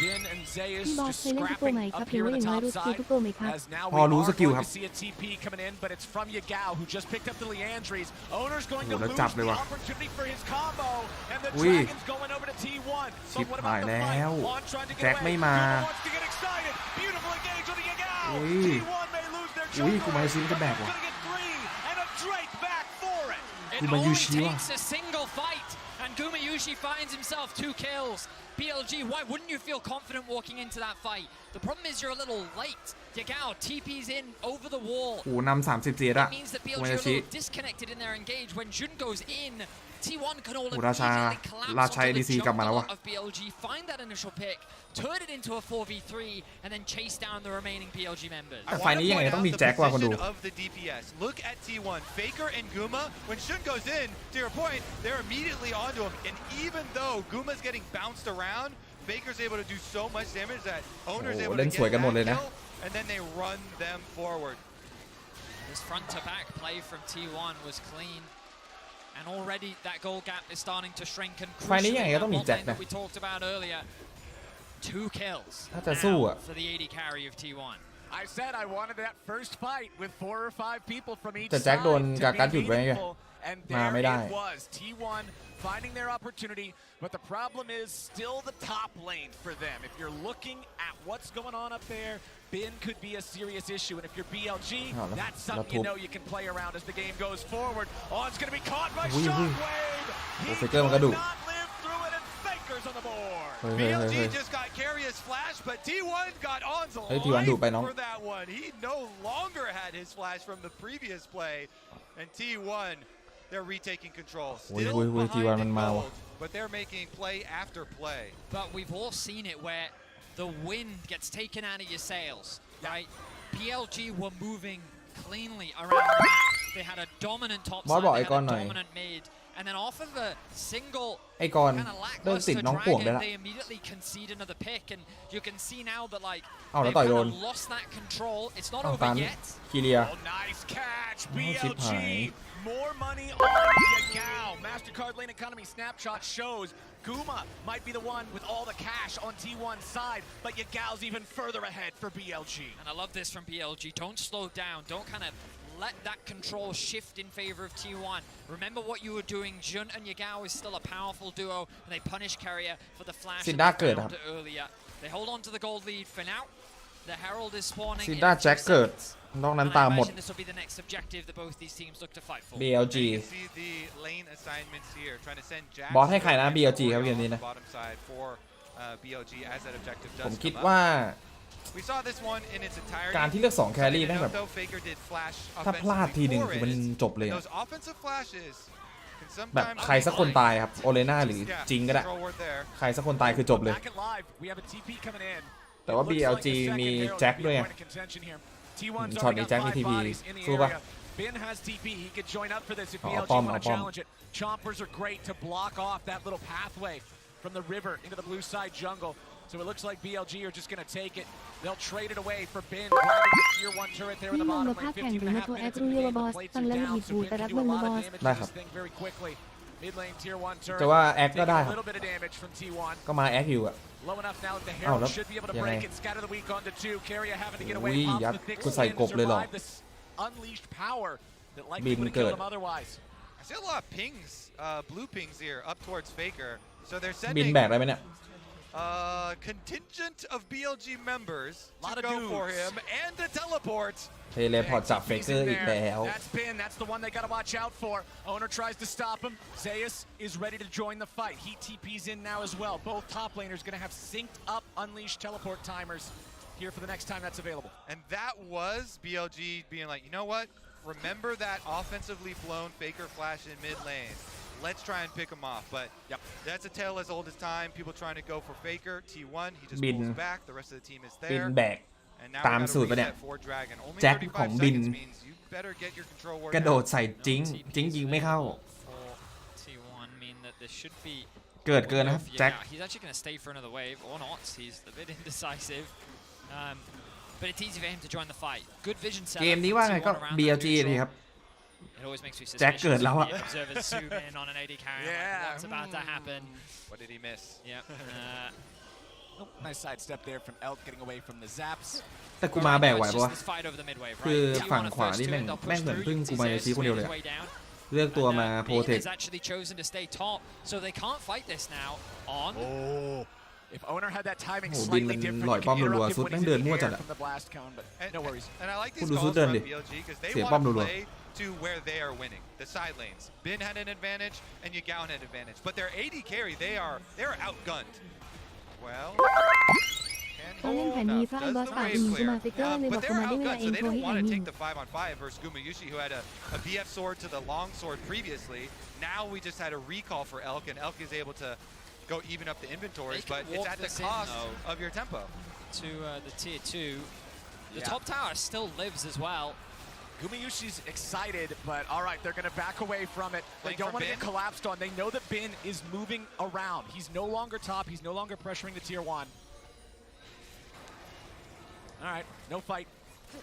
Bin and Zeus พี่บอส just เคยเล่นทุกโปรไหม scrapping ครับ up หรือ here ว่า in อย่าง the น้อย top รู้สกิล side. ทุกโปรไหมครับ As now พ we อ are รู้สกิล going ครับ to see a TP coming in, but it's from Yagao, who just picked up the Leandries. Owner's going to โอ้โหแล้ว lose จับเลย the ว่ะ opportunity for his combo, and the อุ้ย Dragon's going over to T1. ชิ But บ what หาย about the แล้ fight? ว On trying to แจ็ get ค away. ไม่มา Guma wants to get excited. Beautiful engage with the Yagao. อุ้ย T1 may lose their อุ้ย jungler. กูมาชิมจะแบก Gonna ว่ะ get 3 and a Drake back for it. It Guma only Yushiว่ะ takes a single fight, and Guma Yushi finds himself 2 kills. BLG, why wouldn't you feel confident walking into that fight? The problem is you're a little late. Yagao TP's in over the wall. โอ้นำ37อะ It means that กู BLG มา are a ชิ little disconnected in their engage. When Jun goes in, T1 can all โอ้ราชา immediately collapse ราชา onto the ADC กลับมาแล้ว jungle วะ of BLG, find that initial pick, turn it into a 4v3, and then chase down the remaining BLG members. แต่ไฟล์นี้ยังไงต้องมีแจ็คว่ะคนดู of the DPS. Look at T1, Faker and Guma. When Shun goes in, to your point, they're immediately onto him. And even though Guma's getting bounced around, Faker's able to do so much damage that Owner's โอ้ able เล่ to นสวย get กันหมด that เลยนะ kill, and then they run them forward. This front to back play from T1 was clean. And already that goal gap is starting to shrink, and ไฟล์นี้ยังไง crucially ก็ต้องมี that แจ็ค lane นะ that we talked about earlier, 2 kills ถ้าจะสู้ now อะ for the AD carry of T1. I said I wanted that first fight with 4 or 5 people from each แต่แจ็ค side โดน to กากัด be หยุดไว้ไง meaningful, and มาไม่ there ได้ it was. T1 finding their opportunity, but the problem is still the top lane for them. If you're looking at what's going on up there, Bin could be a serious issue, and if you're BLG, that's something you know you can play around as the game goes forward. Oh, it's going to be caught by Shockwave. He could not live through it, and Faker's on the board. BLG just got Carrier's flash, but T1 got On's T1 ดุไปน้อง for that one. He no longer had his flash from the previous play, and T1, they're retaking control. Still behind in gold, but they're making play after play. But we've all seen it where the wind gets taken out of your sails, right? BLG were moving cleanly around the map. They had a dominant top side, they had a dominant mid, and then off of a single ไอ้กร kind of เริ่มติด lackluster น้องป่วงได้ dragon, ละ they immediately concede another pick, and you can see now that like เอาแล้ว they've ต่อยโด kind น of lost that control. It's not ต้อง over ตัน yet. คีเลีย Oh, nice catch, ชิบหาย BLG. More money on Yagao. MasterCard Lane Economy snapshot shows Guma might be the one with all the cash on T1's side, but Yagao's even further ahead for BLG. And I love this from BLG. Don't slow down. Don't kind of let that control shift in favor of T1. Remember what you were doing. Jun and Yagao is still a powerful duo, and they punish Carrier for the flash Sinda that they เกิดครับ found earlier. They hold on to the gold lead for now. The Herald is spawning. ซิน in ด้า a few แจ็คเกิด seconds. นอกนั้น And I ตามหมด imagine this will be the next objective that both these teams look to fight for. BLG You see the lane assignments here, trying to send Jack บอสให้ใครนะ BLG ครับเกมนี้นะ bottom side for BLG as that objective ผม does คิด come ว่า up. We saw this one in its entirety. การที่เลือก2แครี่แม่งแบบ Though Faker did flash ถ้าพลาดทีหนึ่ง offensively คือมัน for it, จบเลยอะ those offensive flashes can แบบ sometimes ใครสักคนตายครับโอเลน่าหรือจริงก็ได้ control word there. ใครสักคนตายคือจบเลย Back and live, we have a TP coming in. แต่ว่า It looks like BLG the second มี Herald แจ็ค could be ด้วย a อะ point of contention here. T1's ช็อต already นี้ got แจ็คมี 5 ทีพี bodies in the สู้ปะ area. Bin has TP. He could join up for this if เอา BLG ป้อม want เอา to ป้อม challenge it. Chompers are great to block off that little pathway from the river into the blue side jungle. So it looks like BLG are just going to take it. They'll trade it away for Bin, grabbing the tier 1 turret there in นี่ the มอง bottom มาภา lane. พแข่งหรือมาโทร 15.5 แอป minutes รู้ in เรี the ยกว่า game. บอ The ส plates ฟัง are แล้ว down, หิด so หู Bin แต่ can รัก do มึ a งมา lot บ of อส damage ได้ to ครับ this thing very quickly. Mid lane tier 1 turret. แต่ว่าแอคก็ได้ครับ Taking a little bit of damage from T1. ก็มาแอคอยู่อะ Low enough now that the อ้าว Herald แล้ว should be able to ยังไง break it. Scatter the weak onto 2. Carrier having to get อุ้ away. ย Pops ยัด the thick กูใส่ skin ก to บเลยเหรอ survive this unleashed power that บิ likely น would have เกิ killed ด him otherwise. I see a lot of pings, blue pings here up towards Faker. So they're บิน sending แบกได้ไหมเนี่ย contingent of BLG members Lot to of go dudes. for him and to teleport. เทเลพอร์ตจับเฟ He's เกอ in ร์อีก there. แล้ว That's Bin. That's the one they got to watch out for. Owner tries to stop him. Zeus is ready to join the fight. He TP's in now as well. Both top laners going to have synced up unleashed teleport timers here for the next time that's available. And that was BLG being like, you know what? Remember that offensively flown Faker flash in mid lane. Let's try and pick him off. But that's a tale as old as time. People trying to go for Faker. T1, he just pulls back. The rest of the team is บิน there. แบก And now ตาม we สูตร gotta ปะเนี่ย reset for Dragon. Only แจ็คของ 35 บิน seconds means you better get your control word กระโด out. ดใส่จิ้งจิ้งยิงไม่เข้า For T1 mean that there should be เกิดเกินนะครับ Yeah, แจ็ค he's actually going to stay for another wave or not. He's a bit indecisive. But it's easy for him to join the fight. Good vision เก setup มนี้ from ว่าไง T1 ก็ around that BLG ดี neutral. ครับ It always makes me แจ็ค suspicious เกิดแล้ว when อะ the observers zoom in on an AD carry. I'm like, what's about to happen? What did he miss? Yeah. Oh, nice sidestep there from Elk getting away from the zaps. แต่กูมาแบกไหวปะวะ This fight over the mid wave, คือ right? ฝั่ง T1 ขวา first นี่ two แม่ง and they'll แม่ง push เหมือน through. พึ่ง You กู can มา see ใน Zay's ชี้คนเดียวเลย his อะ way down. เลือกตัวมา And, โปรเทค Bean has actually chosen to stay top, so they can't fight this now on. Oh, if Owner had that timing โอ้โห slightly บิน different, มันหล่อย he ป้อม could รัว interrupt ๆ it ซุด when แม่ง he's เดิ in น the มั่วจัด air อะ from the blast cone, but no worries. And I like these Kudu calls Sudan from di. BLG because they Sia want bom to dulu. play to where they are winning, the side lanes. Bin had an advantage and Yagao had an advantage, but their AD carry, they're outgunned. Well, เขาเล่นแผนนี้เพราะไอ้บอสปากอินกูมาฟิกเกอร์เลยบอกกูมาได้เวลาเอง so they โทร don't ให้ไอ้ want to มิน take the 5-on-5 versus Gumayushi, who had a BF sword to the long sword previously. Now we just had a recall for Elk, and Elk is able to go even up the inventories, They can but it's walk at the this in, cost though. of your tempo. To the tier 2. The Yeah. top tower still lives as well. Gumayushi's excited, but all right, they're going to back away from it. They Playing don't for want to get Bin. collapsed on. They know that Bin is moving around. He's no longer top. He's no longer pressuring the tier 1. All right, no fight.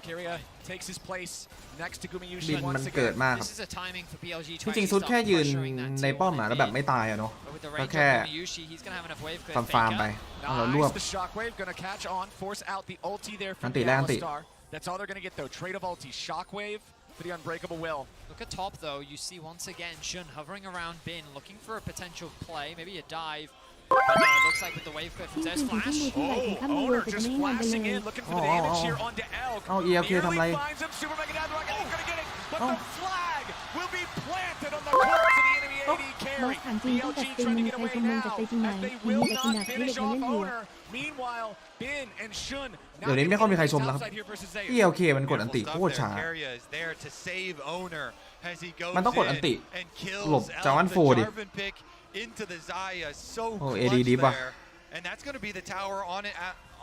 Kyria takes his place next to บิ Gumayushi นมัน once เกิด again. มากครับ This is a timing for BLG จ trying ริง to ๆซุด start แค่ยืน pressuring that ใน tier ป้อม 1 อะแล้วแบบไม่ตายอะเนาะ But with the ก็ range แค่ of Gumayushi, he's gonna have enough wave clear ฟาร์ม Faker. ไปเอาเรารวบ Nice, the shockwave going to catch on, force out the ulti there from Anti, the anti. Alistar. That's all they're going to get though. Trade of ulti, shockwave for the unbreakable will. Look at top though, you see once again Shun hovering around Bin, looking for a potential play, maybe a dive. But no, it looks like with the wave clear from ที่ Zez คือที่ Flash. ดูที่ไหนถึงขั้นมือ Owner แต่จะ just ไม่งานไปเล flashing ย in, looking for the damage here onto Elk. เอา ELK ทำอะไร Nearly finds him, super mega down the rocket, he's gonna get it, but Oh. the flag will be planted on the corpse of the enemy AD บอส carry. ถามจริงตั้งแต่สตรีม BLG มี trying to ใค get รช away มมันจาก now ใจจริงไหม as they มี will แต่ข not นาดที่เด็ก finish ยัง off เล่นอยู่อะ Owner. Meanwhile, Bin and Shun เดี๋ยวนี้ไม่ค่อยมีใครชมแล้วครับ outside here versus Zayu. ELK มันกดอันติ Beautiful โคตร stuff ช้า there. Carrier is there to save Owner as he goes มันต้องกดอันติ in and kills หลบ Elk. จากวัน The 4 ดิ Jarvan pick into the Xayah, so โอ้ clutch ADดีป่ะ there. And that's going to be the tower on it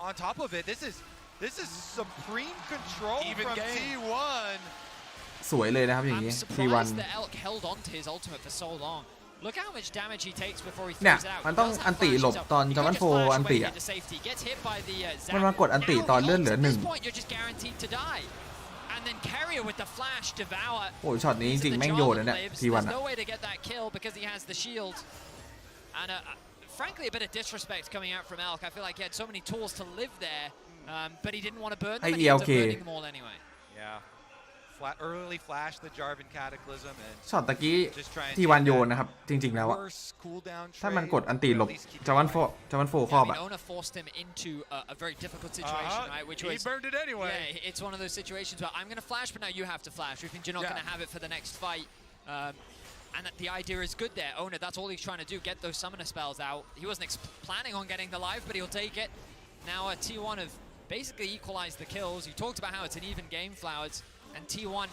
on top of it. This is supreme control Even from game. T1. สวยเลยนะครับอย่าง I'm นี้ T1 surprised that Elk held on to his ultimate for so long. Look how much damage he takes before he เนี่ย throws out. มันต้อง He does have อันติ flash หลบ himself. ตอน He จา could วัน just โฟ flash อัน away ติ here อะ to safety. Gets hit by the มัน Zap. มากดอันติ Now ตอนเลื่อน ults. เหลือ At 1 this point, you're just guaranteed to die. And then Carrier with the flash devour. โอ้ยช็อตนี้จริงๆแม่งโยนนะเนี่ย T1 There's อะ no way to get that kill because he has the shield. And frankly, a bit of disrespect coming out from Elk. I feel like he had so many tools to live there, but he didn't want to burn them, Hey, and he ended up ELK. burning them all anyway. Yeah. Early flash the Jarvan Cataclysm and ช็อตตะกี้ just trying ที่วันโยนนะครับ จริง ๆ แล้วอะ worse cooldown ถ้ามัน trade, กดอันติ or หล at บ least keep จาวัน it โฟ alive. จาวันโฟคร Yeah, อ I บ mean, อะ Ona forced him into a very difficult situation, right? Which He was burned it anyway. yeah, it's one of those situations where I'm going to flash, but now you have to flash, which means you're not Yeah. going to have it for the next fight. And the idea is good there. Ona, that's all he's trying to do, get those summoner spells out. He wasn't planning on getting the life, but he'll take it. Now T1 have basically equalized the kills. You talked about how it's an even game, Flowers, and T1,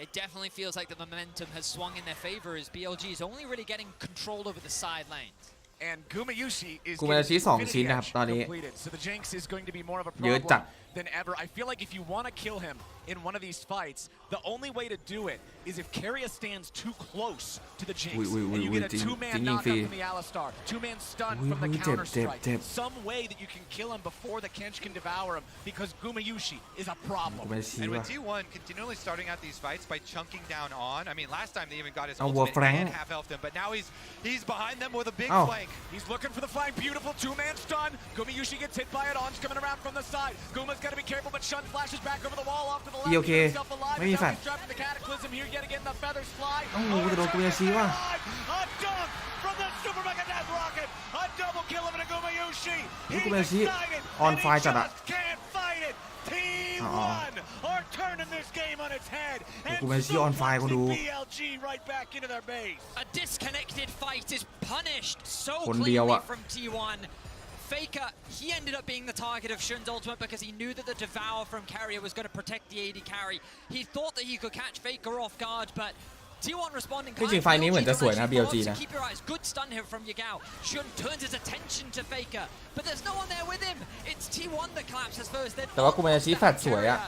it definitely feels like the momentum has swung in their favor as BLG is only really getting control over the side lanes. And Gumayushi is กูมาชี้ getting 2 Infinity ชิ้นนะครับ Edge ตอนนี้ completed. So the Jinx is going to be more of a เยอะจัด problem than ever. I feel like if you want to kill him in one of these fights, the only way to do it is if Carrier stands too close to the Jinx and you get a 2-man knockup from the Alistar, 2-man stun from the counter strike. Some way that you can kill him before the Kench can devour him because Gumayushi is a กู problem. มาชี้ And ว่า with T1 continually starting out these fights by chunking down on. I mean, last time they even got his Oh, ultimate Frank. and half-healthed him, but now he's behind them with a big Oh. flank. He's looking for the flank. Beautiful 2-man stun. Gumayushi gets hit by it. On's coming around from the side. Guma's got to be careful, but Shun flashes back over the wall off to the left. ELK. Keeps himself alive. Maybe Now fine. he's trapped in the cataclysm here yet again. The feathers fly. โอ้โหจะโดนกูมาชี้ว่ะ A dunk from the Super Mega Death Rocket. A double kill of Gumayushi. นี่ He's กูมาชี้ excited, on and he fire จัดอะ just can't fight it. T1 are turning this game on its head. กูมาชี้ on fire กูดู BLG right back into their base. A disconnected fight is punished so คนเดียว cleanly อะ from T1. Faker, he ended up being the target of Shun's ultimate because he knew that the Devour from Carrier was going to protect the AD carry. He thought that he could catch Faker off guard, but T1 responding จริงๆไฟล์นี้เหมือนจะสวยนะ BLG นะ Keep your eyes. Good stun here from Yagao. Shun turns his attention to Faker, but there's no one there with him. It's T1 that collapses first. แต่ว่ากูมาชี้แฟดสวยอะ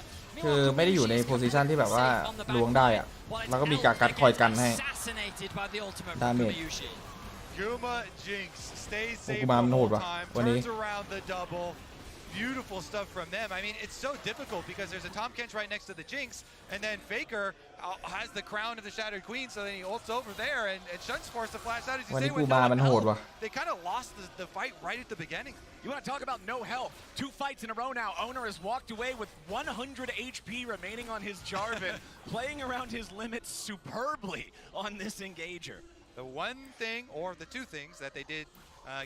คือไม่ได้อยู่ในโพซิชันที่แบบว่าล้วงได้อะแล้วก็มีการกัดคอยกันให้ Assassinated by the ultimate from Damage. Gumayushi. Guma Jinx stays safe Guma the มันโห whole ดว่ะ time, วันนี้ turns around the double. beautiful stuff from them. I mean, it's so difficult because there's a Tahm Kench right next to the Jinx, and then Faker has the crown of the Shattered Queen, so then he ults over there, and Shun's forced to flash out as you say with no health. They kind of lost the fight right at the beginning. You want to talk about no health? 2 fights in a row now. Owner has walked away with 100 HP remaining on his Jarvan, playing around his limits superbly on this engager. The one thing, or the two things that they did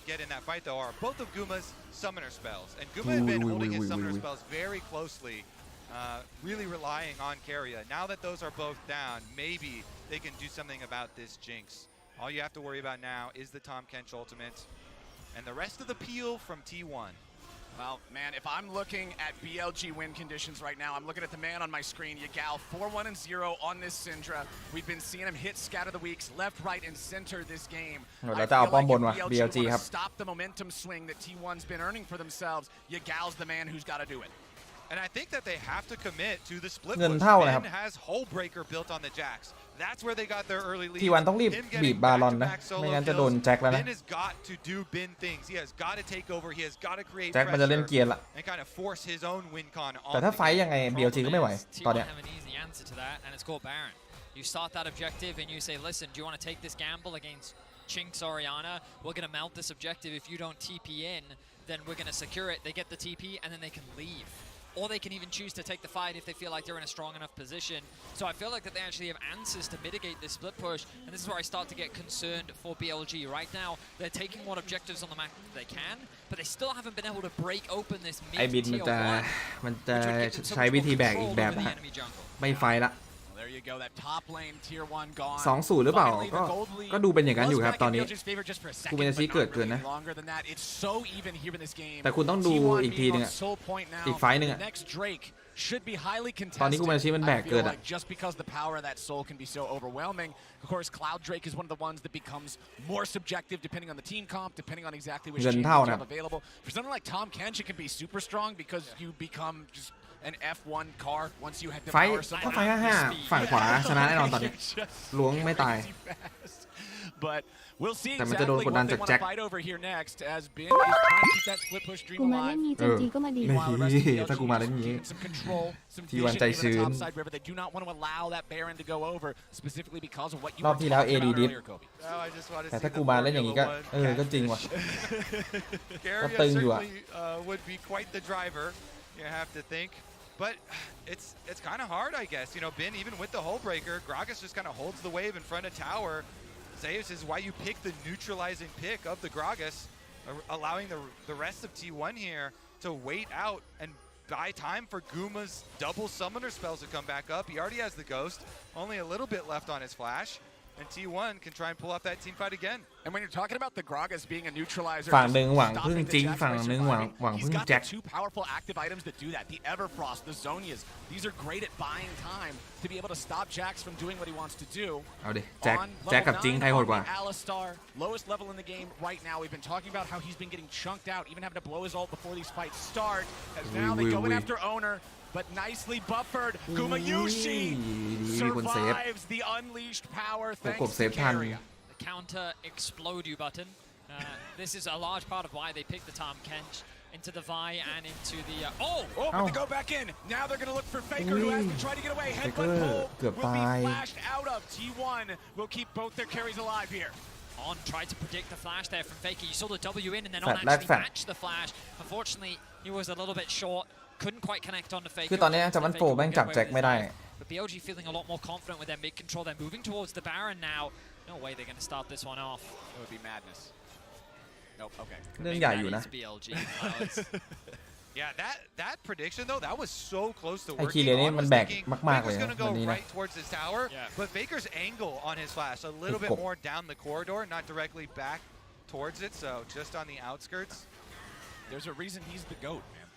get in that fight, though, are both of Guma's summoner spells. And Guma had been holding his summoner spells very closely, really relying on Keria. Now that those are both down, maybe they can do something about this Jinx. All you have to worry about now is the Tahm Kench ultimate and the rest of the peel from T1. Well, man, if I'm looking at BLG win conditions right now, I'm looking at the man on my screen, Yagal, 4-1-0 on this Syndra. We've been seeing him hit Scatter the Weeks left, right, and center this game. I feel like if BLG want to stop the momentum swing that T1's been earning for themselves, Yagal's the man who's got to do it. And I think that they have to commit to the split push. Ben has Hullbreaker built on the Jax. That's where they got their early lead. T1 ต้องรีบบีบบาลอนนะไม่งั้นจะโดนแจ็คแล้วนะ Ben has got to do Ben things. He has got to take over. He has got to create แจ็คมันจะเล่นเกียร์ละ and kind of force his own win con on. แต่ถ้าไฟยังไง BLG ก็ไม่ไหวตอนเนี้ย have an easy answer to that, and it's called Baron. You start that objective and you say, listen, do you want to take this gamble against Jinx Orianna? We're going to mount this objective. If you don't TP in, then we're going to secure it. They get the TP and then they can leave. Or they can even choose to take the fight if they feel like they're in a strong enough position. So I feel like that they actually have answers to mitigate this split push, and this is where I start to get concerned for BLG. Right now, they're taking what objectives on the map they can, but they still haven't been able to break open this mid-tier 1. มันจะใช้วิธีแบกอีกแบบนะไม่ไฟละThere you go, that top lane tier 1 gone. 2-0 หรือเปล่าก็ดูเป็นอย่างนั้นอยู่ครับตอนนี้กูเป็นซีเกิดเกินนะแต่คุณต้องดูอีกทีนึงอีกไฟนึงshould be highly contested. ตอนนี้กูเป็นซีมันแบกเกินอะ Just because the power of that soul can be so overwhelming. Of course, Cloud Drake is one of the ones that becomes more subjective depending on the team comp, depending on exactly which champions you have available. For something like Tahm Kench, it can be super strong because you become just an F1 car once you hit the power. ถ้าไฟ 5-5 ฝั่งขวาชนะแน่นอนตอนนี้ล้วงไม่ตาย But we'll see แต่มันจะโดนกดดันจากแจ็ค fight over here next as Ben is trying to keep that split push dream alive. ถ้ากูมาเล่นนี้ทีวันใจชื้น They do not want to allow that Baron to go over specifically because of what you รอบที่แล้ว AD ดิฟ แต่ถ้ากูมาเล่นอย่างนี้ก็ก็จริงว่ะก็ตึงอยู่อ่ะ would be quite the driver, you have to think. But it's kind of hard, I guess. You know, Ben, even with the Hullbreaker, Gragas just kind of holds the wave in front of tower. Zeus is why you pick the neutralizing pick of the Gragas, allowing the rest of T1 here to wait out and buy time for Guma's double summoner spells to come back up. He already has the Ghost, only a little bit left on his flash. And T1 can try and pull off that team fight again. And when you're talking about the Gragas being a neutralizer, ฝั่งหนึ่งหวังพึ่งจริงฝั่งหนึ่งหวังพึ่งแจ็ค two powerful active items that do that. The Everfrost, the Zonias. These are great at buying time to be able to stop Jax from doing what he wants to do. เอาดิแจ็คกับจริงใครโหดกว่า Alistar, lowest level in the game right now. We've been talking about how he's been getting chunked out, even having to blow his ult before these fights start. As now they go in after Owner. But nicely buffered, Gumayushi survives the unleashed power thanks to Keria. The counter explode you button. This is a large part of why they picked the Tahm Kench into the Vi and into the but they go back in. Now they're going to look for Faker, who has been trying to get away. Headbutt pull will be flashed out of. T1 will keep both their carries alive here. On tried to predict the flash there from Faker. You saw the W in and then on actually match the flash. Unfortunately, he was a little bit short. Couldn't quite connect on the Faker. คือตอนนี้จับมันโฟแม่งจับแจ็คไม่ได้ But BLG feeling a lot more confident with their mid control. They're moving towards the Baron now. No way they're going to start this one off. It would be madness. Nope. Okay. เรื่องใหญ่อยู่นะ BLG. Yeah, that prediction though, that was so close to ไอ้ working. คีเรนี่มันแบกมากๆเลย Faker's gonna วั go นนี้นะ right towards this tower, but Faker's angle on his flash a little bit more down the corridor, not directly back towards it, so just on the outskirts. There's a reason he's the GOAT, man.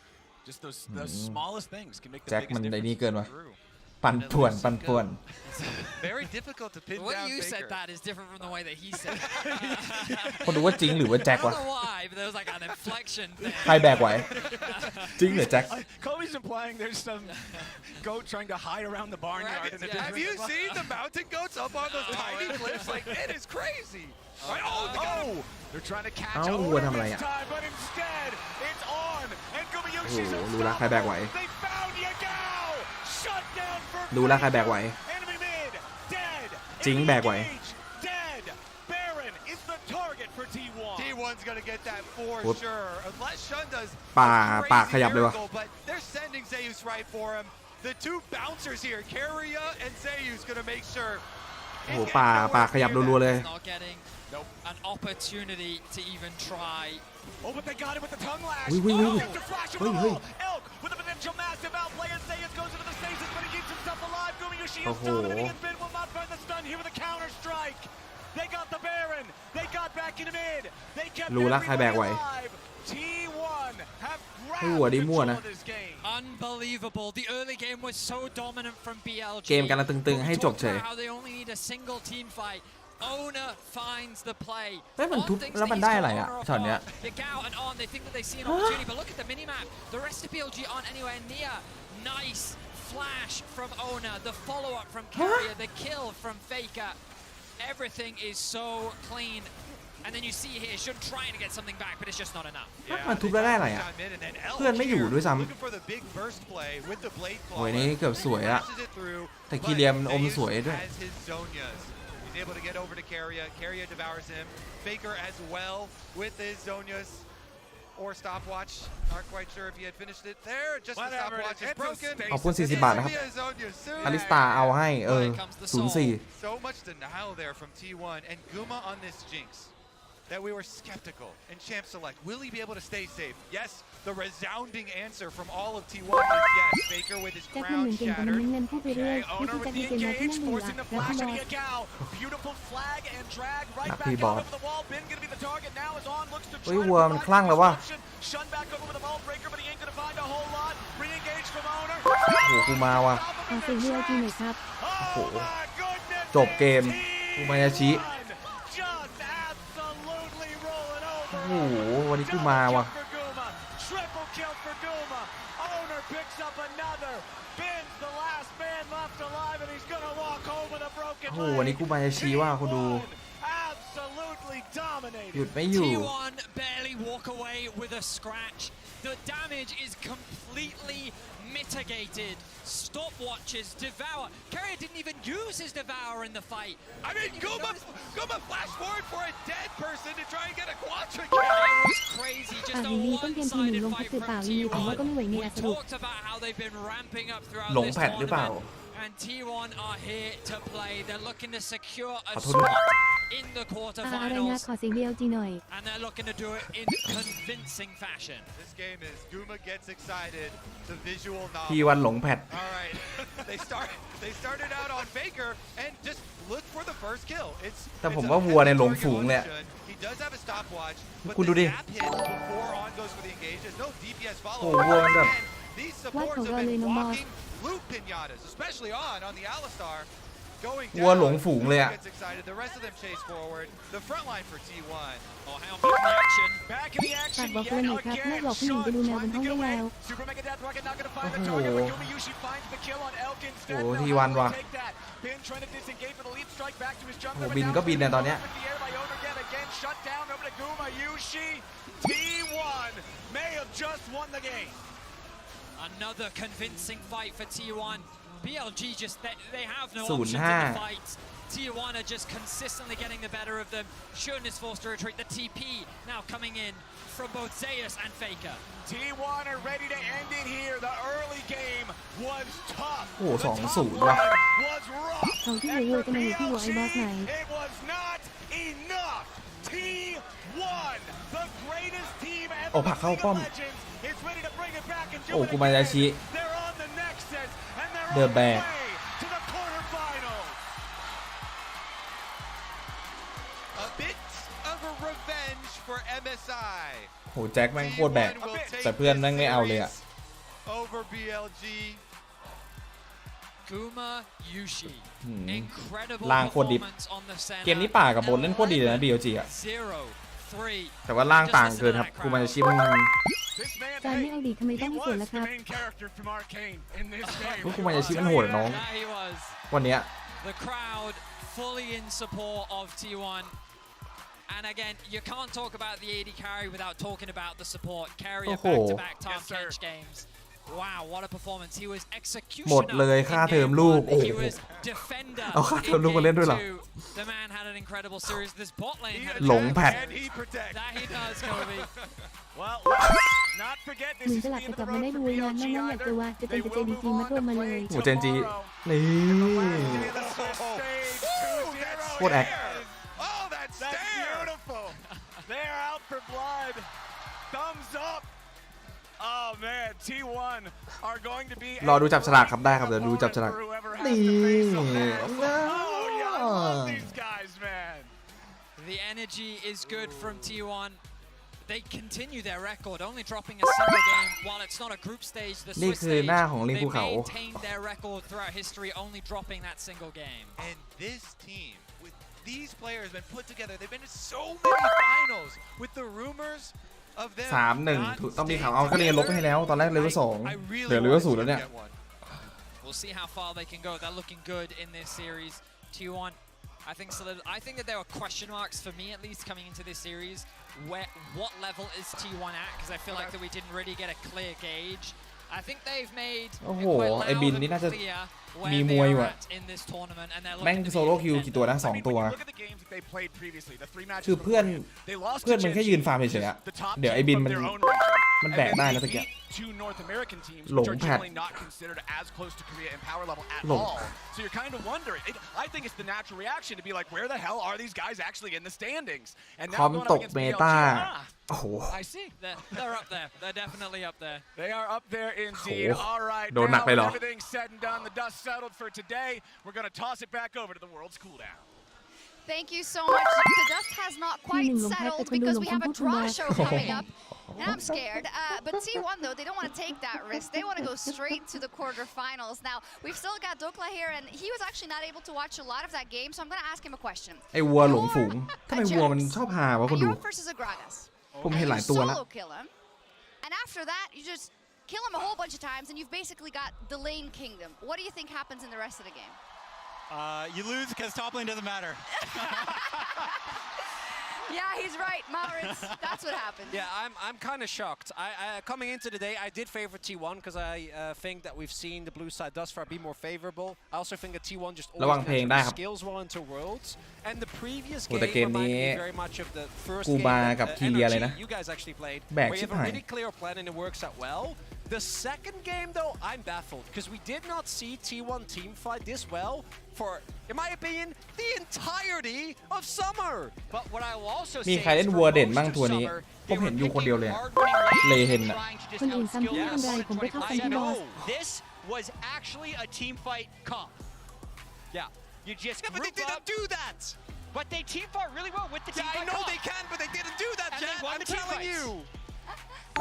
Just those smallest things can make the แจ็ค biggest มันไอ้ difference. นี่เกินวะปั่นป่วน Very difficult to pin The way down you said Faker. that is different from the way that he said it. คนดูว่าจริงหรือว่าแจ็ I ควะ don't know why, but there was like an inflection there. ใครแบกไหวจริงหรือแจ็ค Kobe's implying there's some goat trying to hide around the barnyard. In a Yeah. Have you seen the mountain goats up on those tiny cliffs? Like, it is crazy. Right? Oh, they got him. They're trying to catch เอ้า Owner วัวทำอะไร this อ่ะ time, but instead it's on. And โอ้โห Gumayushi's รู้ละใครแบกไหว They found Yagao. Shut down for รู้ละใครแบกไหว enemy mid. Dead. จริงแบกไหว Engage. Dead. Baron is the target for T1. T1's gonna get that for Whoop. sure. Unless Shun does ป่า a ป่า crazy ขยับเลยวะ miracle, but they're sending Zeus right for him. The two bouncers here, Carrier and Zeus, gonna make sure. โอ้โหป่าขยับรัวๆเลย Not getting an opportunity to even try. Oh, but they got him with the tongue lash. Wait, wait, wait, Oh, wait. to flash him Wait, the wait. wall. Elk with a potential massive outplay as Zeus goes into the stasis, but he keeps himself alive. Gumayushi is Oh. dominating his mid, will not find the stun here with a counter strike. They got the Baron. They got back into mid. They kept รู้ละใครแบกไหว everybody alive. T1 have ให้วัว grabbed ดิมั่ว control นะ of this game. Unbelievable. The early game was so dominant from BLG. เกมกำลังตึงๆให้จบเฉย How they only need a single team fight. Owner finds the play. เฮ้ยมันทุบ On thinks แล้วมัน that ได้ he's อะไร got อ่ะ Owner ช็อตเนี้ย apart. Yagao and On, they think that they see an opportunity, but look at the minimap. The rest of BLG aren't anywhere near. Nice flash from Owner, the follow-up from Carrier, the kill from Faker. Everything is so clean. And then you see here, Shun trying to get something back, but it's just not enough. มันทุบแล้วได้อะไรอ่ะ เพื่อนไม่อยู่ด้วยซ้ำ Looking for the big burst play with the blade โอ้ย claw. นี่เกือบสวยอะ Flashes it through, แต่คีเรียมอม but สวยด้วย Zeus has his Zonias. He's able to get over to Carrier. Carrier devours him. Faker as well with his Zonias. Or stopwatch. Not quite sure if he had finished it there. Just the Whatever, stopwatch is it's a broken. stasis. ขอบคุณ40 บาทนะครับ Via Zonias soon. อลิสตาเอาให้04 So much denial there from T1 and Guma on this Jinx that we were skeptical. And Champ Select, will he be able to stay safe? Yes, the resounding answer from all of T1 is yes. Faker with his แจ็คมัน crown เหมือนเก่งแต่มัน shattered. เน้นๆพูดไปเรื่อย Okay, นี่ Owner คือ with แจ็ค the ดีเกมที่นั่ง engage, อยู่ forcing the แล้ว flash คุณบ on อส Yagao. Beautiful flag and drag right Lucky back bot. out over the wall. Ben gonna be the target now as On looks to เฮ้ย try to วัวมัน provide คลั่งแล้ววะ disruption. Shun back over with a ball breaker, but he ain't gonna find a whole lot. Re-engage from Owner. โอ้โหกูมาว่ะ ขอเสียง BLG หน่อยครับ Oh my goodness. จบเกมกูมายาชิ Just absolutely rolling โอ้ over. โหวันนี้กูมาว่ะ Double kill for Guma. Triple kill for Guma. Owner picks up another. Ben's the last man left alive, and he's gonna walk home with a broken โอ้โหวันนี้ leg. กูมายาชิว่ะคนดู Absolutely dominated. หยุดไม่อยู่ T1 barely walk away with a scratch. The damage is completely mitigated. Stopwatches, Devour. Carrier didn't even use his Devour in the fight. I mean, Guma flash forward for a dead person to try and get a quadra It kill. was crazy, อ่ะ just a ยินดีต้นเกมทีหนึ่ง one-sided ลงพัก fight สื่อ from เปล่ายินดีแต่ว่าก็ T1. ไม่ไหวมี We อัสรุป talked about how they've been ramping up throughout หลง this แพทหรือเปล่า tournament. And T1 are here to play. They're looking to secure a ขอโทษด้วย spot in the อะไรนะ quarterfinals. ขอเสียง BLG หน่อย And they're looking to do it in convincing fashion. This game is Guma gets excited. The visual novel. ทีวันหลงแพท All right, they started out on Faker and just look for the first kill. It's แต่ผมว่าวัวในหลงฝูงเลย He does have a stopwatch, but คุณดู the ดิ gap hit before On goes for the engage. There's no DPS โอ้ follow. วัวมันแบบ These วาด supports ของ have เราเลย been น้องมอส walking loot pinatas, especially on the Alistar. Going วัวหลง down. ฝูงเลยอะ Gets excited. The rest of them chase forward. The front line for T1. Oh, hang on, back in the action. Back in the ฝาก action บอกเพื่อนหน่อยครับ yet เลิกหลอก again. ผู้หญิงไปดูแนวบ Shun นห้อง trying to ได้ get แล้ว away. Super Mega Death Rocket not gonna find the โอ้โห target, but Gumayushi finds the kill on Elk instead. โอ้โห Now ที how วัน will ว่ะ he take that? Ben trying to disengage with a lead strike back to his โอ้ jungler, โห but บิน now ก็บินเนี่ยตอนเนี้ย with the air by Owner yet again. Shut down over to Gumayushi. T1 may have just won the game. Another convincing fight for T1. BLG just, they have no 0-5 options in the fight. T1 are just consistently getting the better of them. Shun is forced to retreat. The TP now coming in from both Zeus and Faker. T1 are ready to end it here. The early game was tough. โอ้โห The top 2-0 ว่ะ line was rough. เขาที่หัววัวจะมาอยู่ที่หัวไอ้บอสไหน It was not enough. T1, the greatest team ever โอ้ผลักเข้า League ป้อ of ม Legends, is ready to bring it back and do โอ้ it กูมายาชิ again. They're on the Nexus and they're The on bag. their way to the quarterfinals. A bit of a revenge for MSI. โหแจ็คแม่งโคตรแบก T1 will take แต่เพื่อน this แม่งไม่เอาเลยอะ series over BLG. Guma Yushi incredible ล่างโคตรดิบ performance on the center เกมนี้ป่ากับบนเล่นโคตรดีเลยนะ BLG อ่ะ 0-3 แต่ว่าล่างต่างเกินครับกูมันจะชิม This man, จานไม่เอาดีทำไมต้อง he ให้ส่วน was ล่ะค the รับ main character from Arcane in this game. กูมันจะชิมมันโหดอะน้อง That he was วันเนี้ย the crowd fully in support of T1 and again you can't talk about the AD carry without talking about the support carrier back-to-back Tom Kench games. Wow, what a performance. He was executioner หมดเลยค่าเทอมลูกโอ้โห He was defender เอาค่าเทอมลูกมาเล่นด้วยเหรอ The man had an incredible series. This bot lane had หลงแพท And he protects. that he does, Kobe. Well, let's not forget ห this นึ่ง is จะ the หลัก end จะ of ก the ลับมาได้ road ดู for งานนั่ง BLG นั่งอยาก either. จะว่าจะเป็น They เจ will ดี move จีมา on ร่ว to มมาเล play ย โหเจนจี tomorrow. นี่ Stage 2-0 โคตรแอค Oh, that's beautiful. They're out for blood. Thumbs up. Oh man, T1 are going to be รอดูจับฉลากครับได้ครับเดี๋ยวดูจับฉลาก นี่ Oh yeah, I love these guys, man. The energy is good from T1. They continue their record, only dropping a single game. While it's not a group stage, the นี่ Swiss คือ stage, หน้าของลิง they ภูเขา maintained their record throughout history, only dropping that single game. And this team, with these players, been put together. They've been in so many finals. With the rumors of them 3-1 ต้องมีข่าวเอาก็เรียนลบไปให้แล้วตอนแรกเลเวล2เหลือเลเวล0แล้วเนี่ย We'll see how far they can go. They're looking good in this series. T1, I think that there were question marks for me at least coming into this series. What level is T1 at? Because I feel like that we didn't really get a clear gauge. I think they've made โอ้โห it quite ไอ้ loud บิน and นี่น่าจะ clear มี where ม they วยอยู่ are อะ at in this tournament, and they're แม่ง looking to โซ be โล่คิว contenders. กี่ตัวนะ I mean, 2 ตัว when you look at the games that they played previously, the 3 matches คือเพื่อน they lost เพื่อน to มันแค่ Gen ยืน G, ฟาร์มเฉยๆอะ the top เดี๋ยว team ไอ้บิน from มัน their own region. มัน And แบก then ได้ they นะตะเกีย beat 2 North American teams, หลง which are แพท generally not considered as close to Korea in power level at หลง all. So you're kind of wondering. I think it's the natural reaction to be like, where the hell are these guys actually in the standings? And คอ now ม going ต up ก against เม BLG, ตาโอ้โห I see. They're up there. They're definitely up there. They are up there indeed. โอ้โห All right, โดนหนัก now ไปเหรอ with everything said and done, the dust settled for today. We're going to toss it back over to the world's cooldown. Thank you so much. The dust has not quite settled because we have a draw show coming up. And I'm scared. But T1, though, they don't want to take that risk. They want to go straight to the quarterfinals. Now, we've still got Dokla here, and he was actually not able to watch a lot of that game, so I'm going to ask him a question. ไอ้วัวหลงฝูงทำไมวัวมันชอบหาวะคนดู Ayor versus Agragas. ผมเห็นหลายตัวแล้ว Solo kill him, and after that, you just kill him a whole bunch of times, and you've basically got the lane kingdom. What do you think happens in the rest of the game? You lose because top lane doesn't matter. Yeah, he's right, Maurits. That's what happened. Yeah, I'm kind of shocked. Coming into the day, I did favor T1 because I think that we've seen the blue side thus far be more favorable. I also think that T1 just ระวัง always เพลงได้ครับ skills well into Worlds. And the previous โอ้แต่ game เกมนี้ reminded me very much of the first กู game บา that กับคีเลียเลย NRG นะ you guys actually played, แบก where ชิ you บ have หา a ย really clear plan and it works out well. The second game, though, I'm baffled because we did not see T1 team fight this well for, in my opinion, the entirety of summer. But what I will also มี say ใครเล่ is น for วัวเด่น most บ้าง of ทัวร์นี้ summer, ผม they เห็น were อยู่คนเดียว picking เลยอะ hard-winning เล lanes เฮน and อะ trying to just คนอื่นซ้ำที่ outskill ทำไรผมก็เท่ากันที่บอส This was actually a team fight comp. Yeah, you just Yeah, but they group didn't up, do that. but they team fought really well with the team Yeah, I fight know comp. they can, but they didn't do that, And they Jan. won I'm the team telling fights. you.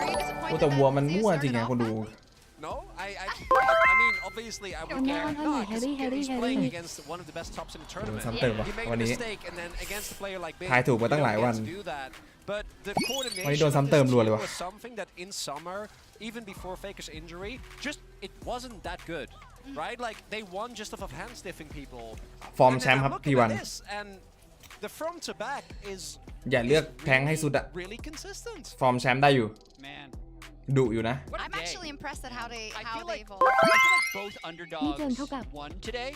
Are you โอ้ disappointed แต่วัว that มัน Zeus มั่วจริง started ไง off คนดู that? No, I mean, obviously, I would Okay. care Okay. not because Harry, he's Harry, playing Harry. against one of the best tops in the tournament. ซ้ำเติมวะ He made วัน a นี้ mistake, and then against a player like Big, ทายถูกมาตั้งหลาย you วัน don't get to do that. But the วันนี้โดน coordination ซ้ำ of เติม this รัว team เลยวะ was something that in summer, even before Faker's injury, just it wasn't that good, right? Like they won just off of hand stiffing people. ฟอร์ม And แช then มป์ครับ I'm looking T1 at this, and the front to back is อย่าเลือกแทงให้สุดอะ really consistent. ฟอร์มแชมป์ได้อยู่ Man, ดุอยู่นะ what a I'm day. actually impressed at how they I feel like evolved. both นี่ underdogs เกินเท่ากับ won today.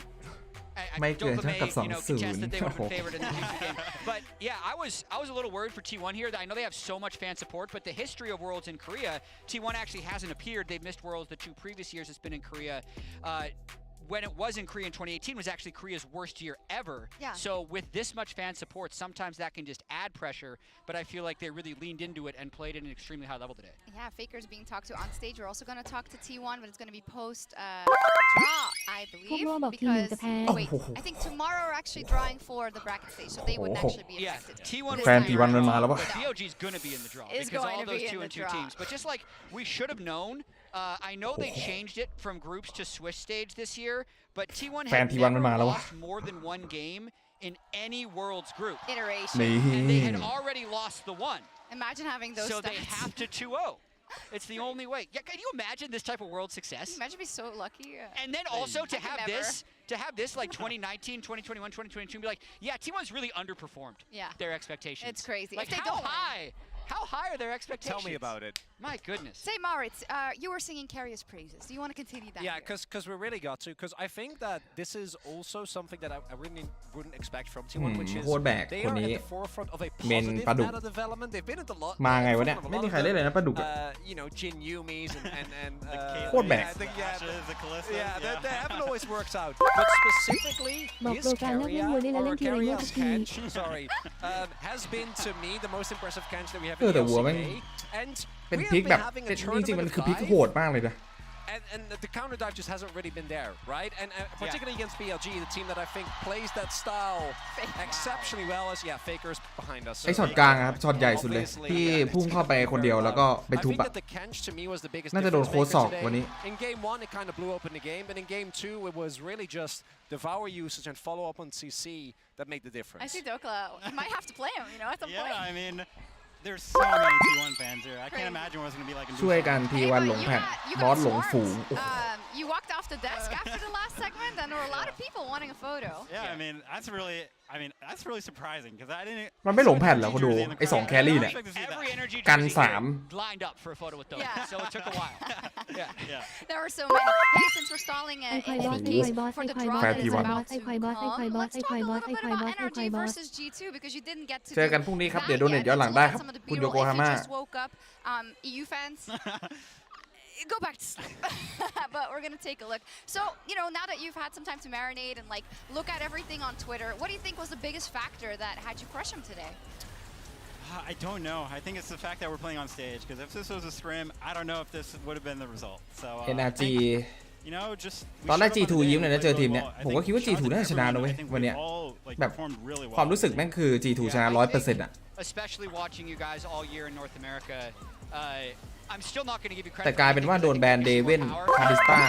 ไม่เกิน Doka เท่า may, กับ you know, 2-0 contest that they would have โอ้ been โห favored in the future game. But yeah, I was a little worried for T1 here. I know they have so much fan support, but the history of Worlds in Korea, T1 actually hasn't appeared. They've missed Worlds the 2 previous years it's been in Korea. When it was in Korea in 2018 was actually Korea's worst year ever. Yeah. So with this much fan support, sometimes that can just add pressure. But I feel like they really leaned into it and played at an extremely high level today. Yeah, Faker's being talked to on stage. We're also going to talk to T1, but it's going to be post draw, I พวก believe. รั่วบอกทีหนึ่ง Because จะแพ้ wait, I think tomorrow we're actually drawing for the bracket stage, so they wouldn't Oh. actually be Yeah, affected. T1 this Fan time T1 around. มันมาแล้ววะ But BLG is going to be in the draw Is because going all to be those in 2 the and 2 draw. teams. But just like we should have known, I know they changed it from groups to Swiss stage this year, but T1 แฟน had T1 มัน never มาแล้ววะ lost more than one game in any Worlds group. Iteration. นี่ And they had already lost the one. Imagine having those So stats. they have to 2-0. It's the only way. Yeah, can you imagine this type of world success? Can you imagine being so lucky? And then also to I have could this like 2019, 2021, 2022 and be like, yeah, T1's really underperformed their expectations. It's crazy. Like If they how don't win. How high are their expectations? Tell me about it. My goodness. Say, Maritz, you were singing Carrier's praises. Do you want to continue that? Yeah, because we really got to. Because I think that this is also something that I really wouldn't expect from T1, which is โคตรแบก they คน are นี้ at the forefront of a เมน positive ปลาดุก meta development. They've been at the lot. มาไงวะเนี่ยไม่มีใครเล่นเลยนะปลาดุกอะ You know, Jin Yumis and โคตรแบก yeah, they haven't always worked out. But specifically, บอก his โปรการเลิกเล่นวัวได้แล้วเล่นทีไรเล่นทุกที sorry, has been to me the most impressive Kench that we have แต่ in วัว the แม่ง LCK. And เป็น we พลิก have แบบ been having a จริงๆมัน tournament คือพลิก of โหดมากเลยนะ And the counter dive just hasn't really been there, right? And particularly against BLG, the team that I think plays that style exceptionally well as Faker's behind us. ไอ้ช็อตกลางครับช็อตใหญ่สุดเลยที่พุ่งเข้าไปคนเดียวแล้วก็ไปทุบอะ น่าจะโดนโค้ชศอกวันนี้ In game 1, it kind of blew open the game, but in game 2, it was really just devour usage and follow up on CC that made the difference. I see Dokla. You might have to play him, you know, at some point. Yeah, I mean, there's so many T1 fans here. I can't imagine what it's going to be like in ช่วยกัน T1 หลงแผ่น บอสหลงฝูง You walked off the desk after the last segment, and there were a lot of people wanting a photo. Yeah, I mean, that's really surprising because I didn't. มันไม่หลงแผ่นเหรอคุณดูไอ้2แครี่เนี่ย Every energy กัน jersey 3 lined up for a photo with those. Yeah. So it took a while. Yeah. There were so many. Hey, since we're stalling I cry in boss, the I case cry boss, for I the cry draw boss, that is I cry about boss, I to cry boss, I come, cry boss, let's I talk cry a boss, little I bit cry about boss, I NRG cry boss. versus G2 because you didn't get to เจอกันพรุ่งนี้ครับเดี๋ยวโดเนทย้อนหลังได้ครับคุณโยโกฮาม่า just woke up. EU fans, go back to sleep. But we're gonna take a look. So, you know, now that you've had some time to marinate and like look at everything on Twitter, what do you think was the biggest factor that had you crush him today? I don't know. I think it's the fact that we're playing on stage because if this was a scrim, I don't know if this would have been the result. So NRG you know, just ตอนแรก G2 ยิ้มเลยนะเจอทีมเนี้ยผมก็คิดว่า G2 น่าจะชนะนะเว้ยวันเนี้ยแบบความรู้สึกแม่งคือ G2 ชนะ 100% อะ Especially watching you guys all year in North America. I'm still not going to give you credit. แต่กลายเป็นว่าโดนแบนเดเว่นคาริสตา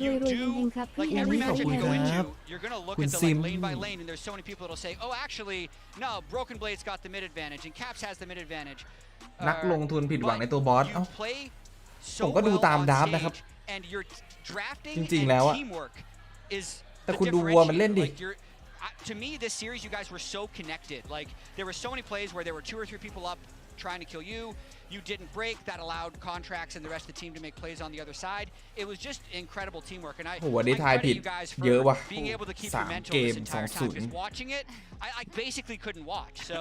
You รวย do ๆจริงๆครับพี่ like เอ every ลี่ขอบ match คุ that ณ you ค go รับ into, you're going to look คุณ at the ซิม like, lane by lane, and there's so many people that'll say, "Oh, actually, no, Broken Blade's got the mid advantage, and Caps has the mid advantage." นักลงทุนผิดหวังในตัวบอส You เอ้า play ผม so ก็ดู well ตาม on ดับนะครับ stage, and your drafting จริงๆ and แล้วอะ teamwork is แต่ the คุณดูวัวมันเล่น differentiator. ดิ Like to me, this series, you guys were so connected. Like there were so many plays where there were 2 or 3 people up trying to kill you. You didn't break. That allowed Contracts and the rest of the team to make plays on the other side. It was just incredible teamwork. And I โหวันนี้ทาย credit ผิด you guys เยอะ for ว่ะ being able to keep your 3 mental เก this ม entire time. Because 2-0 watching it, I basically couldn't watch. So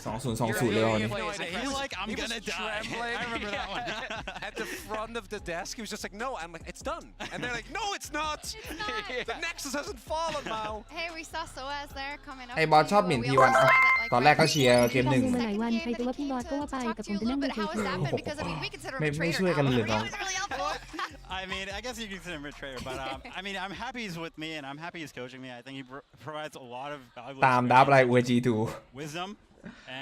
2-0 เลยวันนี้ I feel like I'm gonna die. I remember that one. At the front of the desk, he was just like, "No," I'm like, "It's done," and they're like, "No, it's not. The Nexus hasn't fallen now." Hey, we saw Soaz there coming up. ไอ้บอสชอบหมิ่น T1 เอ้าตอนแรกก็เชียร์เกม ฟัง 1 ดูมาหลายวันใครจะว่าพี่บอสก็ว่าไปแต่ผมจะนั่งดูเฉย Because I mean, we consider him ไม่ a ไม่ traitor ช่วยกัน now. เลยน้อง He was really helpful. I mean, I guess you can consider him a traitor, but I mean, I'm happy he's with me and I'm happy he's coaching me. I think he provides a lot of valuable ตามดับอะไรอวย G2 wisdom.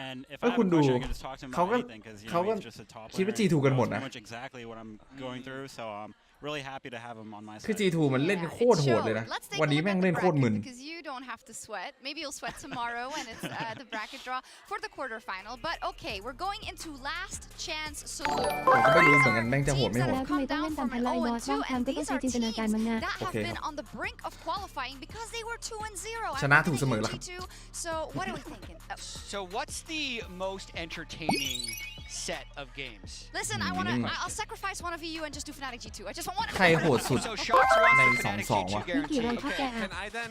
And if เอ้ I ย have คุณ a ดู question, I can just talk to him เขา about ก็ anything because you เขา know ก็ he's just a top คิดว่า player. G2 กันหมด Knows นะ pretty much exactly what I'm going through, so I'm really happy to have him on my คือ side. G2 มันเล่นโคตรโหดเลยนะ Let's take วัน a นี้ look แม่ง at เล่ the นโคตรมึน bracket because you don't have to sweat. Maybe you'll sweat tomorrow when it's the bracket draw for the quarterfinal. But okay, we're going into last chance saloon. ผมก็ไม่รู้เหมือนกันแม่งจะโหดไม่โห แล้ ด วทำไมต้องเล่นตามทันไล่บอสบางครั้งก็ต้องใช้จินตนาการบ้างนะ that have Okay. been on the brink of qualifying because they were 2-0. ชนะถูกเสมอแล้ว G2. So what are we thinking? So what's the most entertaining set of games? Listen, I'll sacrifice one of you and just do Fnatic G2. I just want one of ใครโหดสุด So shots wants ใน the Fnatic 2-2 G2 ว่ะ พี่กี่รัง guarantee. พักแก Okay, อ่ะ can I then?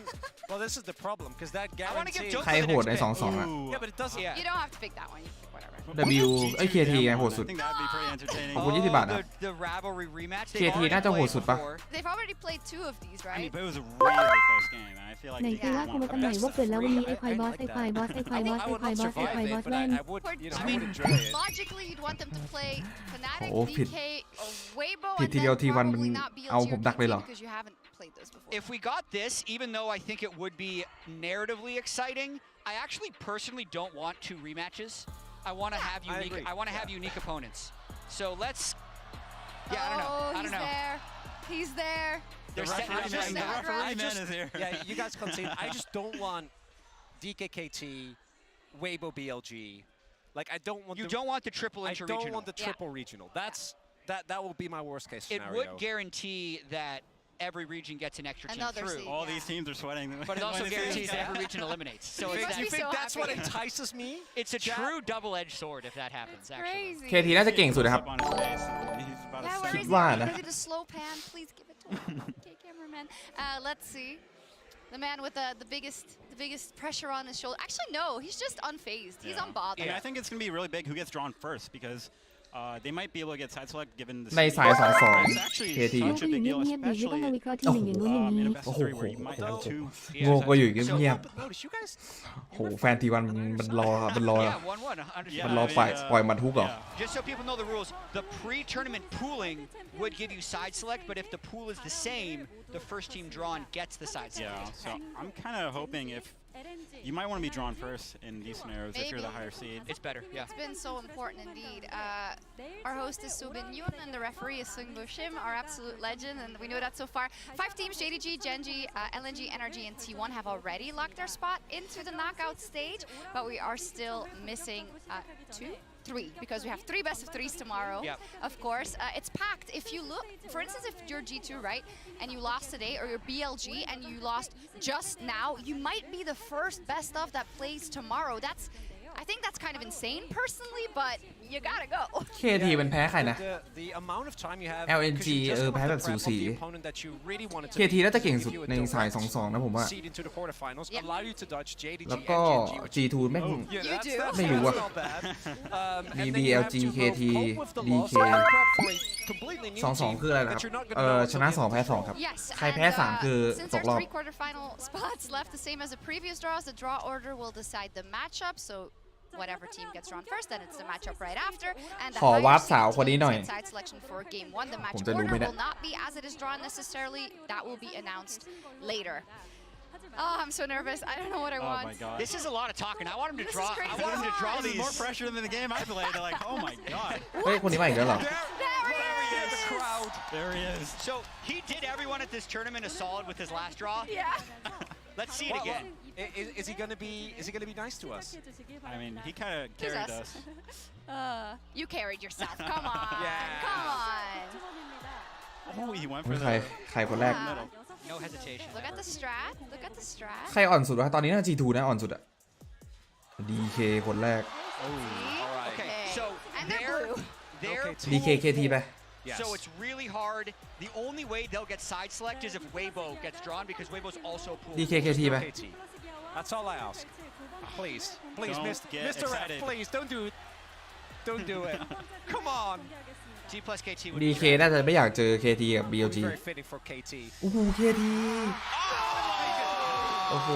Well, this is the problem because that I want to give guarantees. Dope ใครโหดใน 2-2 อะ Yeah, but it doesn't. Yeah. You don't have to pick that one. You can pick whatever. W ไอ้ KT ไงโหดสุด I think that'd be pretty entertaining. ขอบคุณ20 บาทนะ The rivalry rematch. KT น่าจะโหดสุดปะ They've already played 2 of these, I mean, right? but it was a really close game, and I feel like ไหน they คือว่า won กูมา by ตำแหน่ง best ว่า of เกิดแล้ววัน three. นี้ไอ้ควายบอสไอ้ควายบอสไอ้ควายบอส I ไอ้ would ควาย not บอสไอ้ survive ควายบอ it, ส but แว่น I would, you know, I I mean, would enjoy it. logically, you'd want them to play Fnatic, โอ้ผิด DK, or Weibo, ผิด and ทีเดียว then ทีวัน probably not BLG เอาผ or มดักเลยเหรอ KT because you haven't played those before. If we got this, even though I think it would be narratively exciting, I actually personally don't want 2 rematches. I want to have unique. agree. I want to have unique opponents. So let's. Yeah, I don't know. Oh, I he's don't know. there. He's there. They're setting up just- right now. referee man is here. Yeah, you guys concede. I just don't want DKKT, Weibo BLG. Like I don't want. You don't want the triple I interregional. don't want the triple regional. That will be my worst case It scenario. would guarantee that every region gets an extra team Another through. seed. All these teams are sweating. But it also when guarantees see- that every region eliminates. So You it's, must You be think so that's what happy. entices me? it's a true double-edged sword if that happens, It's actually. crazy. KT น่าจะเก่งสุดนะครับ Up on his face, and he's about to Yeah, where sink. is คิด he? ว่า Are you นะ ready to slow pan? Please give it to him. Okay, cameraman. Let's see. The man with the biggest pressure on his shoulder. Actually, no, he's just unfazed. He's Yeah. unbothered. Yeah, I think it's going to be really big who gets drawn first because they might be able to get side select given the ในสายสอง It's actually KT such a big deal, เงียบๆอยู่ไม่ต้อง especially มาวิเคราะห์ทีมอย่างนู้นอย่างนี้ in a best of three where you might have two. โง่ก็อยู่เงียบ But notice you guys. ๆโหแฟนทีวันมันรอ Yeah, 1-1. มันรอ Understand. ปล่อยมันทุกเหรอ Just so people know the rules, the pre-tournament pooling would give you side select, but if the pool is the same, the first team drawn gets the side select. Yeah, so I'm kind of hoping if you might want to be drawn first in these scenarios if you're the higher seed. It's better, yeah. It's been so important indeed. Our host is Subin Yoon and the referee is Sung Bo Shim, our absolute legend, and we know that so far. 5 teams, JDG, Genji, LNG, NRG, and T1 have already locked their spot into the knockout stage, but we are still missing 3 because we have 3 best of 3s tomorrow. Yep. Of course, it's packed. If you look, for instance, if you're G2, right, and you lost today, or you're BLG and you lost just now, you might be the first best of that plays tomorrow. I think that's kind of insane personally, but you gotta go. KT มันแพ้ใครนะ The amount of time you have. LNG แพ้แบบสูสี KT น่าจะเก่งสุดในสาย 2-2 นะผมว่า Seed into the quarterfinals, allow you to dodge JDG แล้วก็ and Genji, which G2 แม่ง Yeah, You that's- do. that's- ไม่รู้อะ that's not bad. And then you BLG have to KT cope with the loss DK and prep for a completely new 2-2 team คืออะไรนะครับ that you're not gonna know ชนะ until 2 แพ้ 2 ครับ Yes, ใครแพ้ and, 3 คือ since ตก there's รอบ 3 quarterfinal spots left, the same as the previous draws, the draw order will decide the matchup. So whatever team gets drawn first, then it's the matchup right after. And the ขอวาร์ป higher สาว seed คนนี้ team หน่อย gets side selection for game 1. The ผม match จะรู้ไหม order เนี่ย will not be as it is drawn necessarily. That will be announced later. Oh, I'm so nervous. I don't know what I Oh want. my god. This is a lot of talking. I want him to This is draw. crazy. I want him to draw This is these. more pressure than the game I played. They're like, oh my god. เฮ้ย คนนี้มาอีกแล้วเหรอ There he is! Crowd. There he is. So he did everyone at this tournament a solid with his last draw. Yeah. Let's see it again. Is he gonna be nice to us? I mean, he kind of carried us. us. You carried yourself. Come on. Yeah. Come on. Oh, he went ไม่ for ใครคนแรก Wow. No hesitation. Look at the strat. Look at the strat. ใครอ่อนสุดวะตอนนี้น่า G2 นะอ่อนสุดอะ DK คนแรก Alright. Okay, so And they're they're Okay, DK KT ไป Yes. So it's really hard. The only way they'll get side select is if Weibo gets drawn because Weibo's also pooled. DK KT ไป KT. That's all I ask. Please, Don't get Mr. Ref, excited. please don't do it. Come on. G plus KT would DK be น่าจะไม่อยากเจอ KT กับ It would BLG be very fitting for KT. โอ้โห KT โอ้โห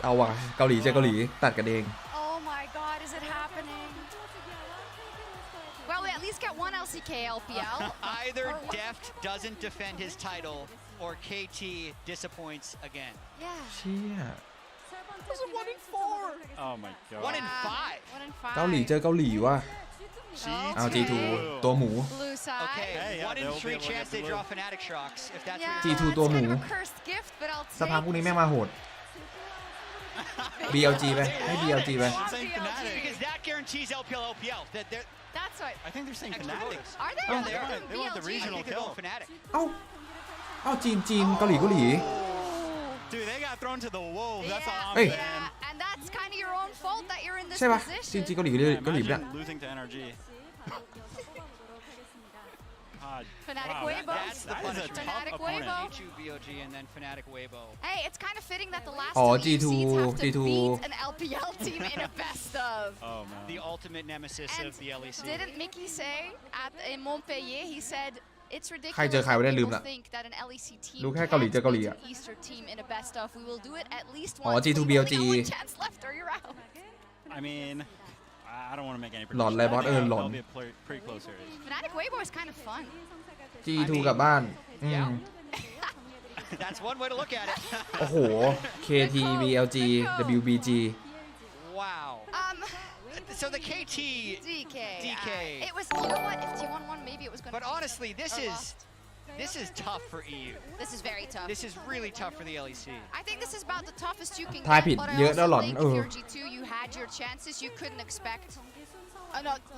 เอาว่ะเกาหลีเจอเกาหลีตัดกันเอง Oh my god, is it happening? Well, we at least get one LCK LPL. Either Deft doesn't defend his title or KT disappoints again. Yeah. เชี่ย Oh my god. 1 in 5. 1 in 5. เกาหลีเจอเกาหลีว่ะ เอา G2 ตัวหมู Blue side. Okay, Hey, yeah, 1 in they'll be 3 able to chance get they blue. draw Fnatic Shocks if that's Yeah, what G2 it's ตัวหมู kind of a cursed gift, but I'll สักพัก take พวกนี้แม่งมาโหด BLG ไปให้ BLG ไป One saying BLG. Fnatic. because that guarantees LPL LPL. That they're That's what. I think they're saying extra Fnatic. voters. Are they? Oh, They're they are. doing They want the BLG. I regional think they're going kill. Fnatic. เอ้าเอ้าจีนเกาหลี Dude, they got thrown to the wolves. That's all I'm Hey. saying. Yeah, and that's kind of your own fault that you're in this ใช่ปะ position. จีนเกาหลี Yeah, เกาหลีเนี่ย imagine losing to NRG. God. Fnatic Wow, Weibo. That's the that is a punishment. tough Fnatic opponent. Weibo. G2 BOG and then Fnatic Weibo. Hey, it's kind of fitting that the last Oh, two G2 seeds have to G2 beat an LPL team in a best of. Oh man. The ultimate nemesis And of the LEC. didn't Mickey say in Montpellier, he said, it's ใคร ridiculous เจอใครไม่ได้ that ลืม people ละ think that an LEC team รู้แค่เกาหลีเจอเกาหลี can't อะ beat an Eastern team in a best of. We will do it at least อ๋อ once. G2 We've BLG only got one chance left or you're out. I mean, I don't want to make any หลอน predictions. เลยบอส I think หลอน they'll be a pretty close series. Fnatic Weibo is kind of fun. G2 กลับบ้านอืม That's one way to look at it. โอ้โห KT BLG WBG Wow. So the KT. DK. DK. It was, you know what? If T1 won, maybe it was going to But honestly, this is This is tough for EU. This is very tough. This is really tough for the LEC. I think this is about the toughest you can ทาย get, ผิด but I เยอะแล้วหล also อน think if you're G2, you had your chances. You couldn't expect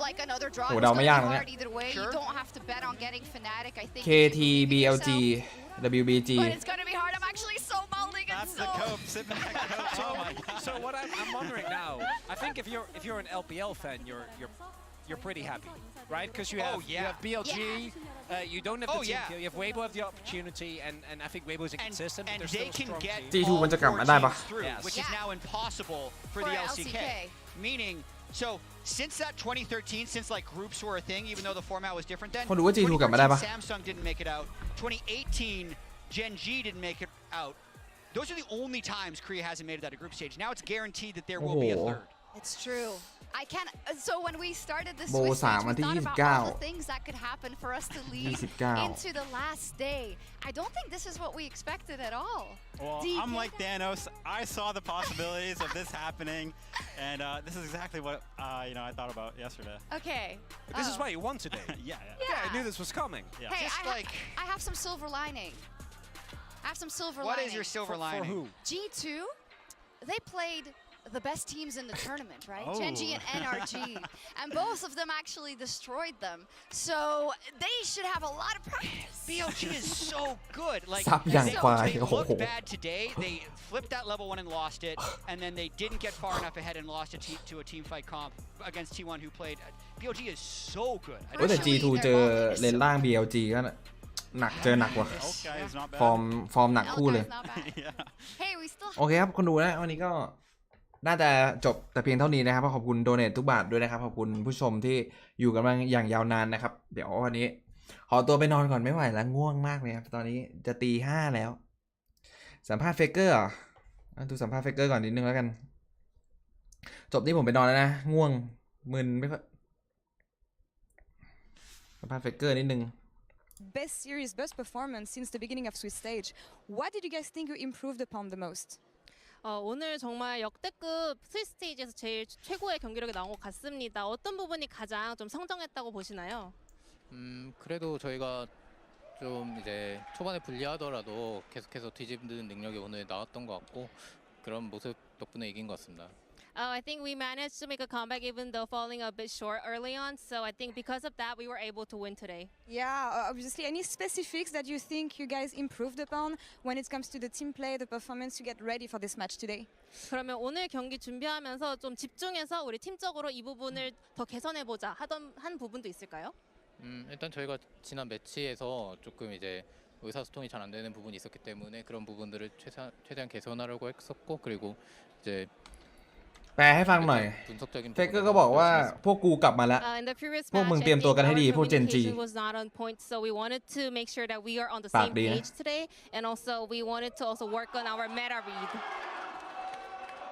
like another draw. โห It's เดา gonna ไม่ be ยากนะเนี่ย hard either way. You don't have to bet on getting Fnatic. I think KT if you believe in BLG yourself, WBG but it's gonna be hard. I'm actually so molding and That's so. the cope. Sit back, cope. Oh my. So what I'm wondering now, I think if you're an LPL fan, you're pretty happy, right? Because you have BLG, you don't have the team kill. You have Weibo have the opportunity, and I think Weibo is inconsistent. And but they they're still a can strong get team. G2 all มันจะกลับ four มาได้ปะ teams through, Yes. which is Yeah. now impossible for the LCK. Meaning, so since that 2013, since like groups were a thing, even though the format was different then. คนดูว่า G2 กลับมาได้ปะ Samsung didn't make it out. 2018, Gen G didn't make it out. Those are the only times Korea hasn't made it out of group stage. Now it's guaranteed that there will be a third. It's true. I can't. So when we started this โบ Swiss สาม stage, วัน we ที่ thought about all the 29 things that could happen for us to lead 29 into the last day. I don't think this is what we expected at all. Well, DK I'm like Thanos. I saw the possibilities of this happening, and this is exactly what I thought about yesterday. Okay. This is why you won today. Yeah. I knew this was coming. Yeah. Hey, Just I have some silver lining. I have some silver What lining. is your silver For lining? who? G2, they played the best teams in the tournament, right? Gen G and NRG. And both of them actually destroyed them. So they should have a lot of practice. BLG is so good. Like ซับอย่าง they, ควาย they โอ้โห looked bad today. They flipped that level 1 and lost it, and then they didn't get far enough ahead and lost it to a team fight comp against T1 who played. BLG is so good. I โอ้แต่ don't know. G2 เจอเลนล่าง BLG ก็หนักเจอหนักว่ะ Okay, it's not bad. ฟอร์มหนักคู่เลย Not bad. Yeah. Hey, we still โอเคครับคนดูนะวันนี้ก็น่าจะจบแต่เพียงเท่านี้นะครับขอบคุณโดเนททุกบาทด้วยนะครับขอบคุณผู้ชมที่อยู่กันมาอย่างยาวนานนะครับเดี๋ยววันนี้ขอตัวไปนอนก่อนไม่ไหวแล้วง่วงมากเลยครับตอนนี้จะตี 5แล้วสัมภาษณ์เฟกเกอร์ดูสัมภาษณ์เฟกเกอร์ก่อนนิดนึงแล้วกันจบที่ผมไปนอนแล้วนะง่วงมึนไม่ค่อยสัมภาษณ์เฟกเกอร์นิดนึง Best series, best performance since the beginning of Swiss stage. What did you guys think you improved upon the most? 오늘 정말 역대급 스위스 스테이지에서 제일 최고의 경기력이 나온 것 같습니다. 어떤 부분이 가장 좀 성장했다고 보시나요? 그래도 저희가 좀 이제 초반에 불리하더라도 계속해서 뒤집는 능력이 오늘 나왔던 것 같고 그런 모습 덕분에 이긴 것 같습니다. I think we managed to make a comeback even though falling a bit short early on. So I think because of that, we were able to win today. Yeah, obviously. Any specifics that you think you guys improved upon when it comes to the team play, the performance to get ready for this match today? 그러면 오늘 경기 준비하면서 좀 집중해서 우리 팀적으로 이 부분을 더 개선해보자 한 부분도 있을까요? 일단 저희가 지난 매치에서 조금 이제 의사소통이 잘 안 되는 부분이 있었기 때문에 그런 부분들을 최대한 개선하려고 했었고 그리고 이제 แปลให้ฟังหน่อยเฟกเกอร์ก็บอกว่าพวกกูกลับมาแล้ว In the previous พวก match, มึง I เตรียม think ตัวกันให้ our ดีพวก Gen G communication was not on point, so we wanted to make sure that we are on the ปาก same ดีนะ page today, and also we wanted to also work on our meta read.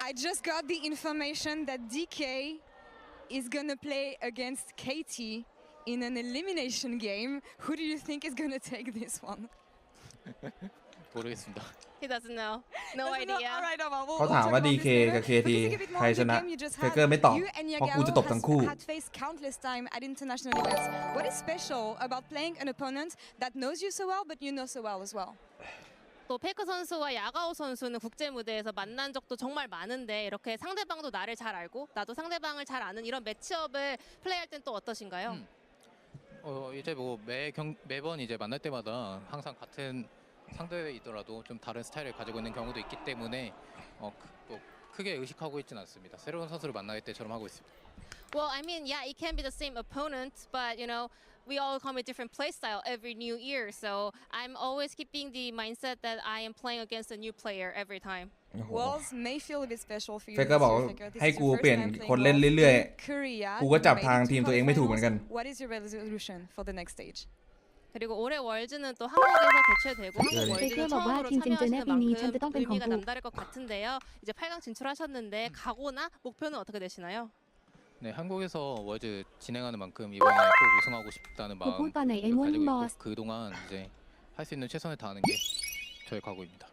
I just got the information that DK is gonna play against KT in an elimination game. Who do you think is gonna take this one? 모르겠습니다. He doesn't know. No Doesn't know. idea. All right, we'll เขาถาม talk ว่า about DK this later. กับ KT Focusing a bit more ใคร on ช the นะ game you just เฟก had. เกอร์ไม่ตอบ You and เพราะกูจะตบทั้งคู่ had faced countless time at international events. What is special about playing an opponent that knows you so well, but you know so well as well? 또 페이커 선수와 야가오 선수는 국제 무대에서 만난 적도 정말 많은데 이렇게 상대방도 나를 잘 알고 나도 상대방을 잘 아는 이런 매치업을 플레이할 땐 또 어떠신가요? 이제 뭐 매번 이제 만날 때마다 항상 같은 상대이더라도 좀 다른 스타일을 가지고 있는 경우도 있기 때문에 뭐 크게 의식하고 있지는 않습니다. 새로운 선수를 만날 때처럼 하고 있습니다. Well, I mean, yeah, it can be the same opponent, but you know, we all come with different play style every new year. So I'm always keeping the mindset that I am playing against a new player every time. Worlds may feel a bit special for you. เฟกเกอร์บอกให้กูเปลี่ยนคนเล่นเรื่อยๆกูก็จับทางทีมตัวเองไม่ถูกเหมือนกัน What is your resolution for the next stage? 그리고 올해 월즈는 또 한국에서 개최되고 한국 월즈는 네. 처음으로 징징전에 참여하시는 빈이 만큼 참드던 pen 의미가 공부. 남다를 것 같은데요. 이제 8강 진출하셨는데 각오나 목표는 어떻게 되시나요? 네, 한국에서 월즈 진행하는 만큼 이번에 꼭 우승하고 싶다는 마음 곧 보다 내 가지고 M1 있고 boss. 그동안 이제 할 수 있는 최선을 다하는 게 저의 각오입니다.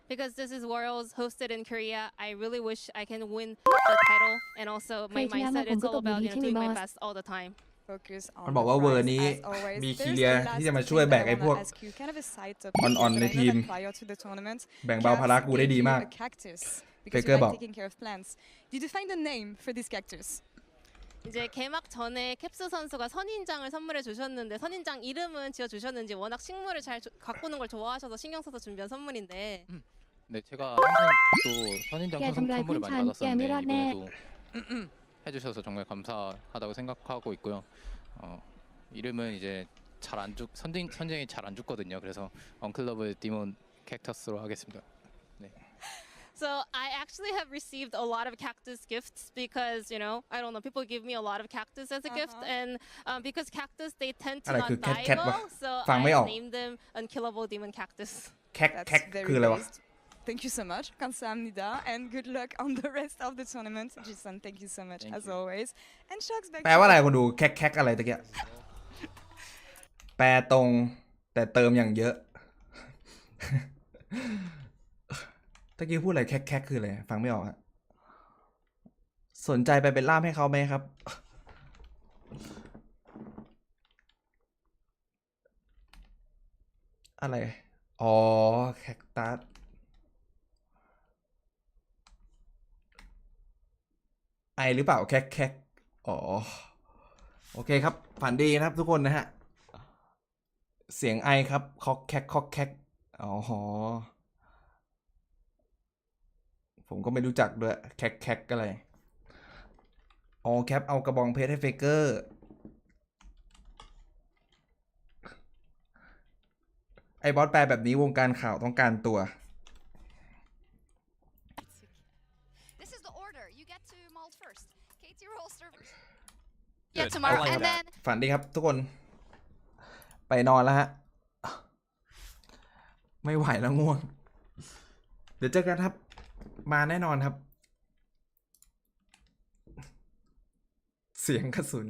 Because this is Worlds hosted in Korea, I really wish I can win the title, and also my mindset is all about doing my best all the time. focus มัน on บอก the ว่าเวอร์ prize นี้ as always. มี There's คีเลีย the ที่จะ last มาช่วย thing แบ that ก I ไอ้พวก wanna ask you, kind of a side topic, อ่อนๆ but ใน I know ทีม that prior to the tournament, แบ่งเบาภาระกูได้ Caps ดี gave มาก you a cactus because you Faker like บอก taking care of plants. Did you find a name for this cactus? 이제 개막 전에 캡스 선수가 선인장을 선물해 주셨는데 선인장 이름은 지어 주셨는지 워낙 식물을 잘 가꾸는 걸 좋아하셔서 신경 써서 준비한 선물인데. 네, 제가 항상 또 선인장 야, 정말 선물을 많이 칭찬, 받았었는데 야, 밀어내. 이번에도 해주셔서 정말 감사하다고 생각하고 있고요. 이름은 이제 선생이 잘 안 죽거든요. 그래서 언클러브 디몬 캡터스로 하겠습니다. 네. So I actually have received a lot of cactus gifts because, you know, I don't know, people give me a lot of cactus as a gift, and because cactus they tend to อะไร not คือ die cat well, so ฟังไม่อ I อก named them unkillable demon cactus. แคค That's แคค very คืออะไรวะ based. Thank you so much, 감사합니다, and good luck on the rest of the tournament. Jisun, thank you so much Thank as you. always. And Shucks back. แปลว่าอะไรคนดูแคคแคคอะไรตะเกียแปลตรงแต่เติมอย่างเยอะ ตะกี้พูดอะไรแคคแคคคืออะไรฟังไม่ออกฮะสนใจไปเป็นล่ามให้เขาไหมครับ อะไรอ๋อแคคตัสไอหรือเปล่าแคคแคคอ๋อโอเคครับฝันดีนะครับทุกคนนะฮะเสียงไอครับคอกแคคคอกแคคอ๋อผมก็ไม่รู้จักด้วยแคคแคคอะไรอ๋อแคปเอากระบองเพชรให้เฟเกอร์ไอ้บอสแปลแบบนี้วงการข่าวต้องการตัว This is the order. You get to mold first. KT rolls servers. Good. Yeah, tomorrow, I like and that. then ฝันดีครับทุกคนไปนอนแล้วฮะ ไม่ไหวแล้วง่วง เดี๋ยวเจอกันครับ มาแน่นอนครับ เสียงกระสุน